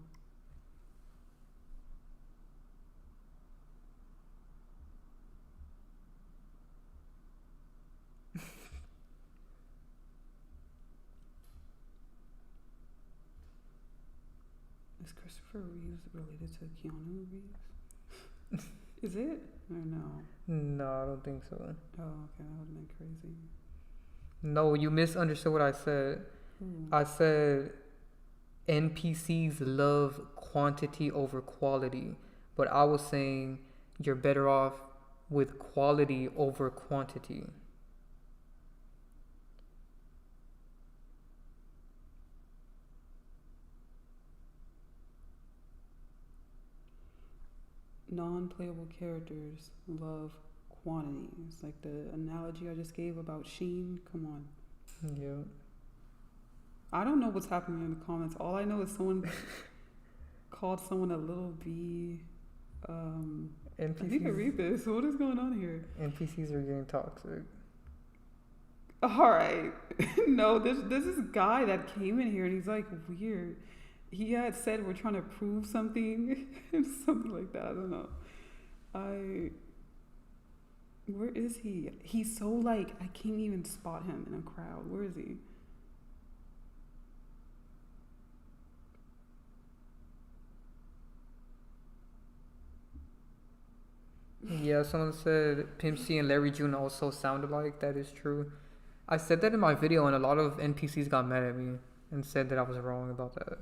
Is Christopher Reeves related to Keanu Reeves? Is it? Or no? No, I don't think so. Oh, okay. That would have been crazy. No, you misunderstood what I said. I said NPCs love quantity over quality. But I was saying you're better off with quality over quantity. Non-playable characters love quantity. It's like the analogy I just gave about Sheen. Come on. Yeah. I don't know what's happening in the comments. All I know is someone called someone a little bee. NPCs, I need to read this. What is going on here? NPCs are getting toxic. All right. No, there's this guy that came in here and he's like weird. He had said we're trying to prove something, something like that. I don't know. Where is he? He's so like, I can't even spot him in a crowd. Where is he? Yeah, someone said Pimp C and Larry June also sound alike. That is true. I said that in my video, and a lot of NPCs got mad at me and said that I was wrong about that.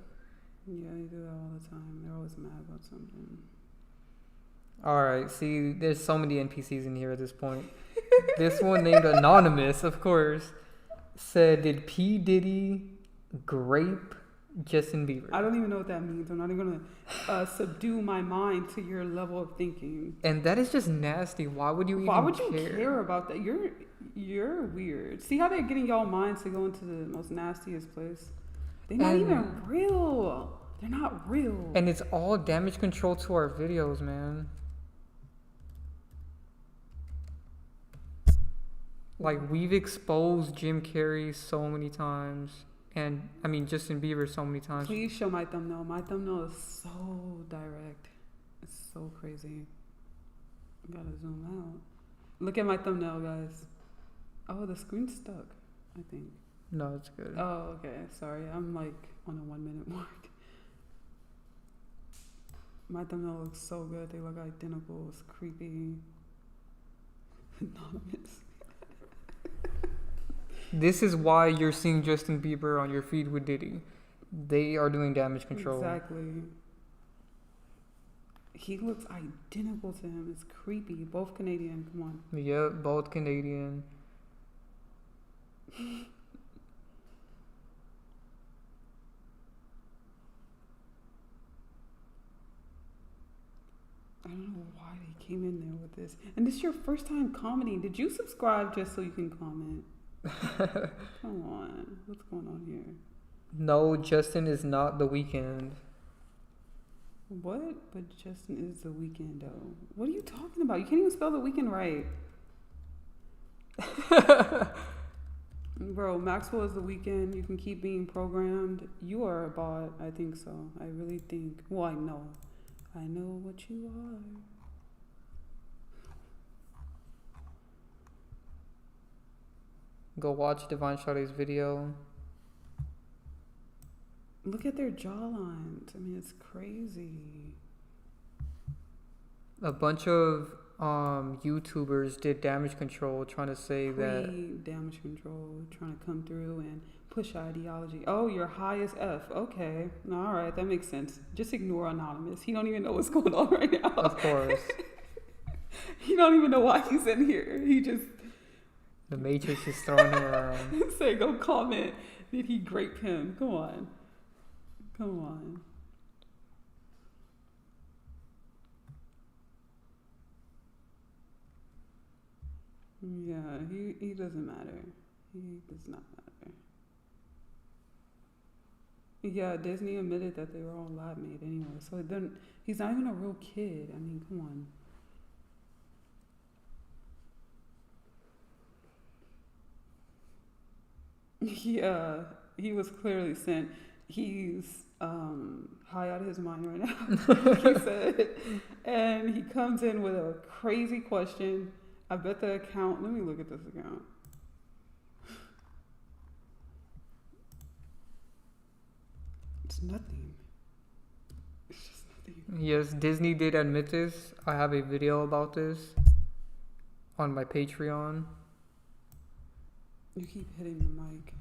Yeah, they do that all the time. They're always mad about something. Alright, see, there's so many NPCs in here at this point. This one named Anonymous, of course, said, did P. Diddy grape Justin Bieber? I don't even know what that means. I'm not even going to subdue my mind to your level of thinking. And that is just nasty. Why would you even care? Why would you care about that? You're weird. See how they're getting y'all minds to go into the most nastiest place? They're not even real. They're not real. And it's all damage control to our videos, man. Like, we've exposed Jim Carrey so many times. And, I mean, Justin Bieber so many times. Please show my thumbnail. My thumbnail is so direct. It's so crazy. I gotta zoom out. Look at my thumbnail, guys. Oh, the screen's stuck, I think. No, it's good. Oh, okay. Sorry. I'm like on a 1 minute mark. My thumbnail looks so good. They look identical. It's creepy. Anonymous. This is why you're seeing Justin Bieber on your feed with Diddy. They are doing damage control. Exactly. He looks identical to him. It's creepy. Both Canadian. Come on. Yep, both Canadian. I don't know why they came in there with this. And this is your first time commenting. Did you subscribe just so you can comment? Come on. What's going on here? No, Justin is not The Weeknd. What? But Justin is The Weeknd, though. What are you talking about? You can't even spell The Weeknd right. Bro, Maxwell is The Weeknd. You can keep being programmed. You are a bot. I think so. I really think. Well, I know. I know what you are. Go watch Divine Sade's video. Look at their jawlines. I mean, it's crazy. A bunch of YouTubers did damage control trying to say that damage control, trying to come through and push ideology. Oh, you're high as F. Okay. All right, that makes sense. Just ignore Anonymous. He don't even know what's going on right now. Of course. He don't even know why he's in here. He just... The Matrix is throwing him around. Say, go comment. Did he grape him? Come on. Come on. Yeah, he doesn't matter. He does not matter. Yeah, Disney admitted that they were all lab made anyway. So then he's not even a real kid. I mean, come on. Yeah, he was clearly sent. He's high out of his mind right now, he said. And he comes in with a crazy question. I bet the account, let me look at this account. It's nothing. It's just nothing. Yes, Disney did admit this. I have a video about this on my Patreon. You keep hitting the mic.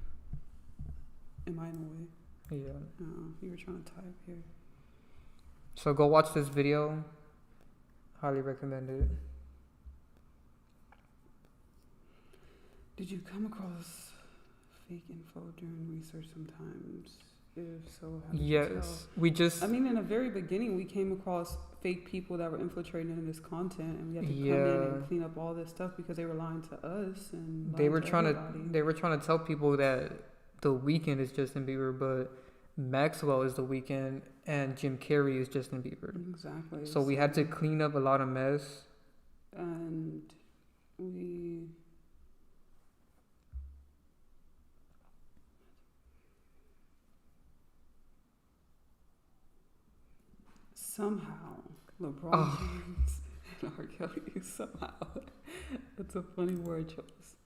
Am I in the way? Yeah. Oh, you were trying to type here. So go watch this video. Highly recommend it. Did you come across fake info during research sometimes? If so, how did you tell? Yes. We just... I mean, in the very beginning, we came across fake people that were infiltrating into this content, and we had to come in and clean up all this stuff because they were lying to us and they were trying everybody. to tell people that The Weeknd is Justin Bieber, but Maxwell is The Weeknd and Jim Carrey is Justin Bieber. Exactly. So we had to clean up a lot of mess. And we... Somehow, LeBron James and R. Kelly somehow It's a funny word choice.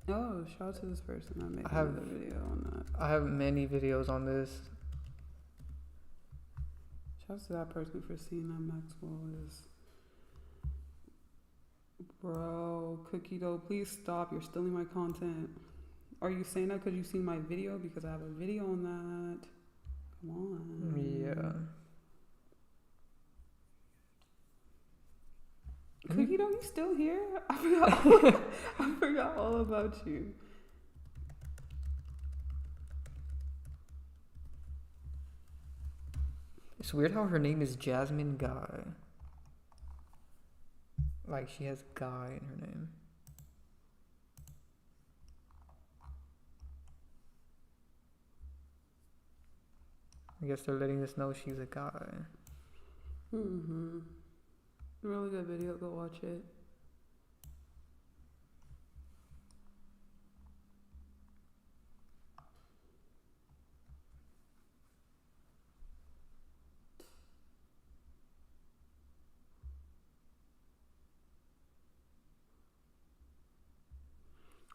Oh, shout out to this person. I made I have another video on that. I have many videos on this. Shout out to that person for seeing that Maxwell is. Bro, Cookie Dough, please stop. You're stealing my content. Are you saying that because you seen my video? Because I have a video on that. Come on. Yeah. Cookie Dough, you still here? I forgot all about you. It's weird how her name is Jasmine Guy. Like she has Guy in her name. I guess they're letting us know she's a guy. Mm-hmm. Really good video. Go watch it.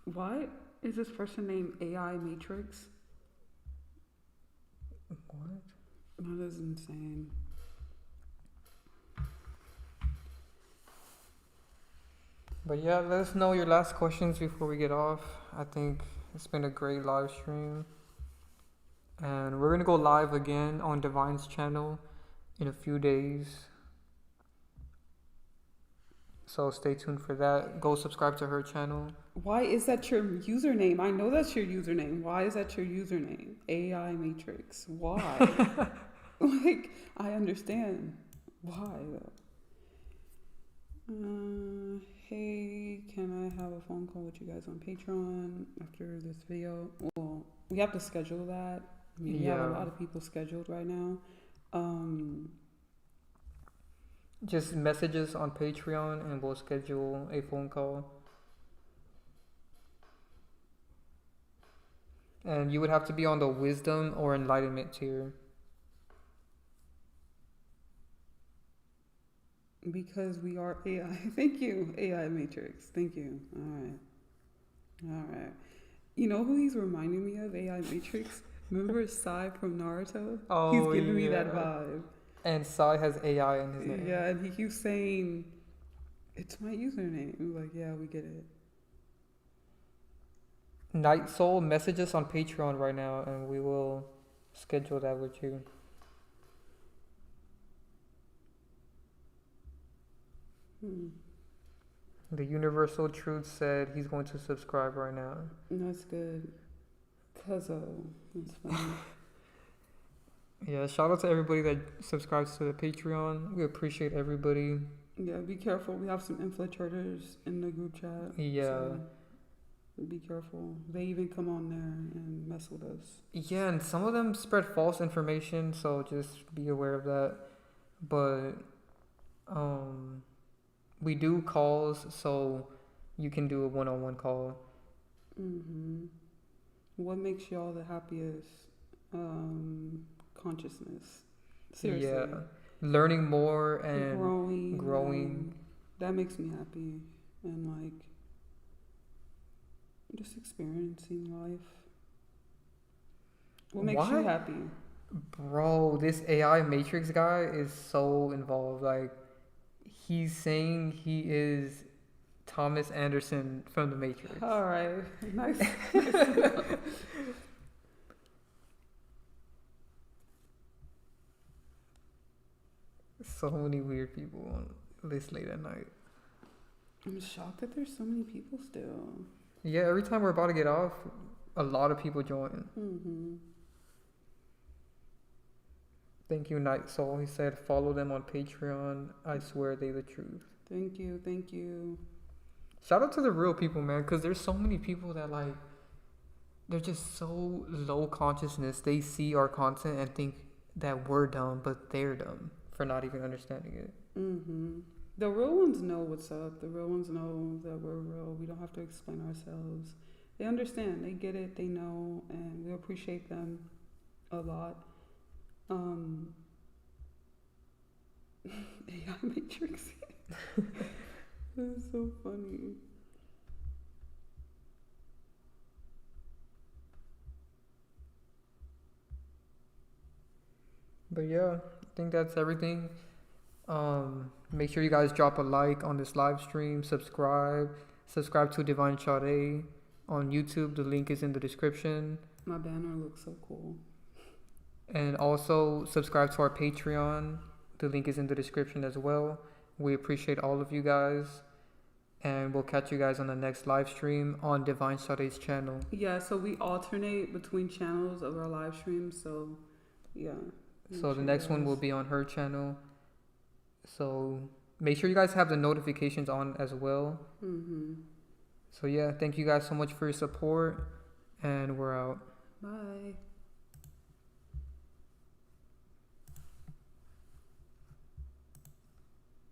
Why is this person named AI Matrix? What? That is insane. But yeah, let us know your last questions before we get off. I think it's been a great live stream. And we're going to go live again on Divine's channel in a few days. So stay tuned for that. Go subscribe to her channel. Why is that your username? I know that's your username. Why is that your username? AI Matrix. Why? Like, I understand. Why though? Hey, can I have a phone call with you guys on Patreon after this video? Well, we have to schedule that. I mean, we have a lot of people scheduled right now. Just message us on Patreon and we'll schedule a phone call. And you would have to be on the wisdom or enlightenment tier. Because we are AI. Thank you, AI Matrix. Thank you. All right. You know who he's reminding me of, AI Matrix? Remember Sade from Naruto? Oh, he's giving me that vibe. And Sade has AI in his name. Yeah, and he keeps saying, it's my username. I'm like, yeah, we get it. Night Soul, message us on Patreon right now and we will schedule that with you. The Universal Truth said he's going to subscribe right now. That's good. That's funny. Yeah, shout out to everybody that subscribes to the Patreon. We appreciate everybody. Yeah, be careful. We have some infiltrators in the group chat. Yeah. So be careful. They even come on there and mess with us. Yeah, and some of them spread false information, so just be aware of that. But we do calls, so you can do a one-on-one call. What makes y'all the happiest? Consciousness. Seriously. Yeah. Learning more and growing. That makes me happy. And like just experiencing life. What makes you happy? Bro, this AI Matrix guy is so involved. Like, he's saying he is Thomas Anderson from the Matrix. All right. Nice. So many weird people on this late at night. I'm shocked that there's so many people still. Yeah, every time we're about to get off, a lot of people join. Thank you, Night Soul. He said, follow them on Patreon. I swear they the truth. Thank you. Shout out to the real people, man, because there's so many people that, like, they're just so low consciousness. They see our content and think that we're dumb, but they're dumb for not even understanding it. The real ones know what's up. The real ones know that we're real. We don't have to explain ourselves. They understand. They get it. They know. And we appreciate them a lot. AI Matrix. That's so funny. But yeah, I think that's everything. Make sure you guys drop a like on this live stream. Subscribe to Divine Sade on YouTube. The link is in the description. My banner looks so cool. And also subscribe to our Patreon. The link is in the description as well. We appreciate all of you guys. And we'll catch you guys on the next live stream on Divine Sade's channel. Yeah, so we alternate between channels of our live streams. So, yeah. So the next one will be on her channel. So make sure you guys have the notifications on as well. Mm-hmm. So yeah, thank you guys so much for your support. And we're out. Bye.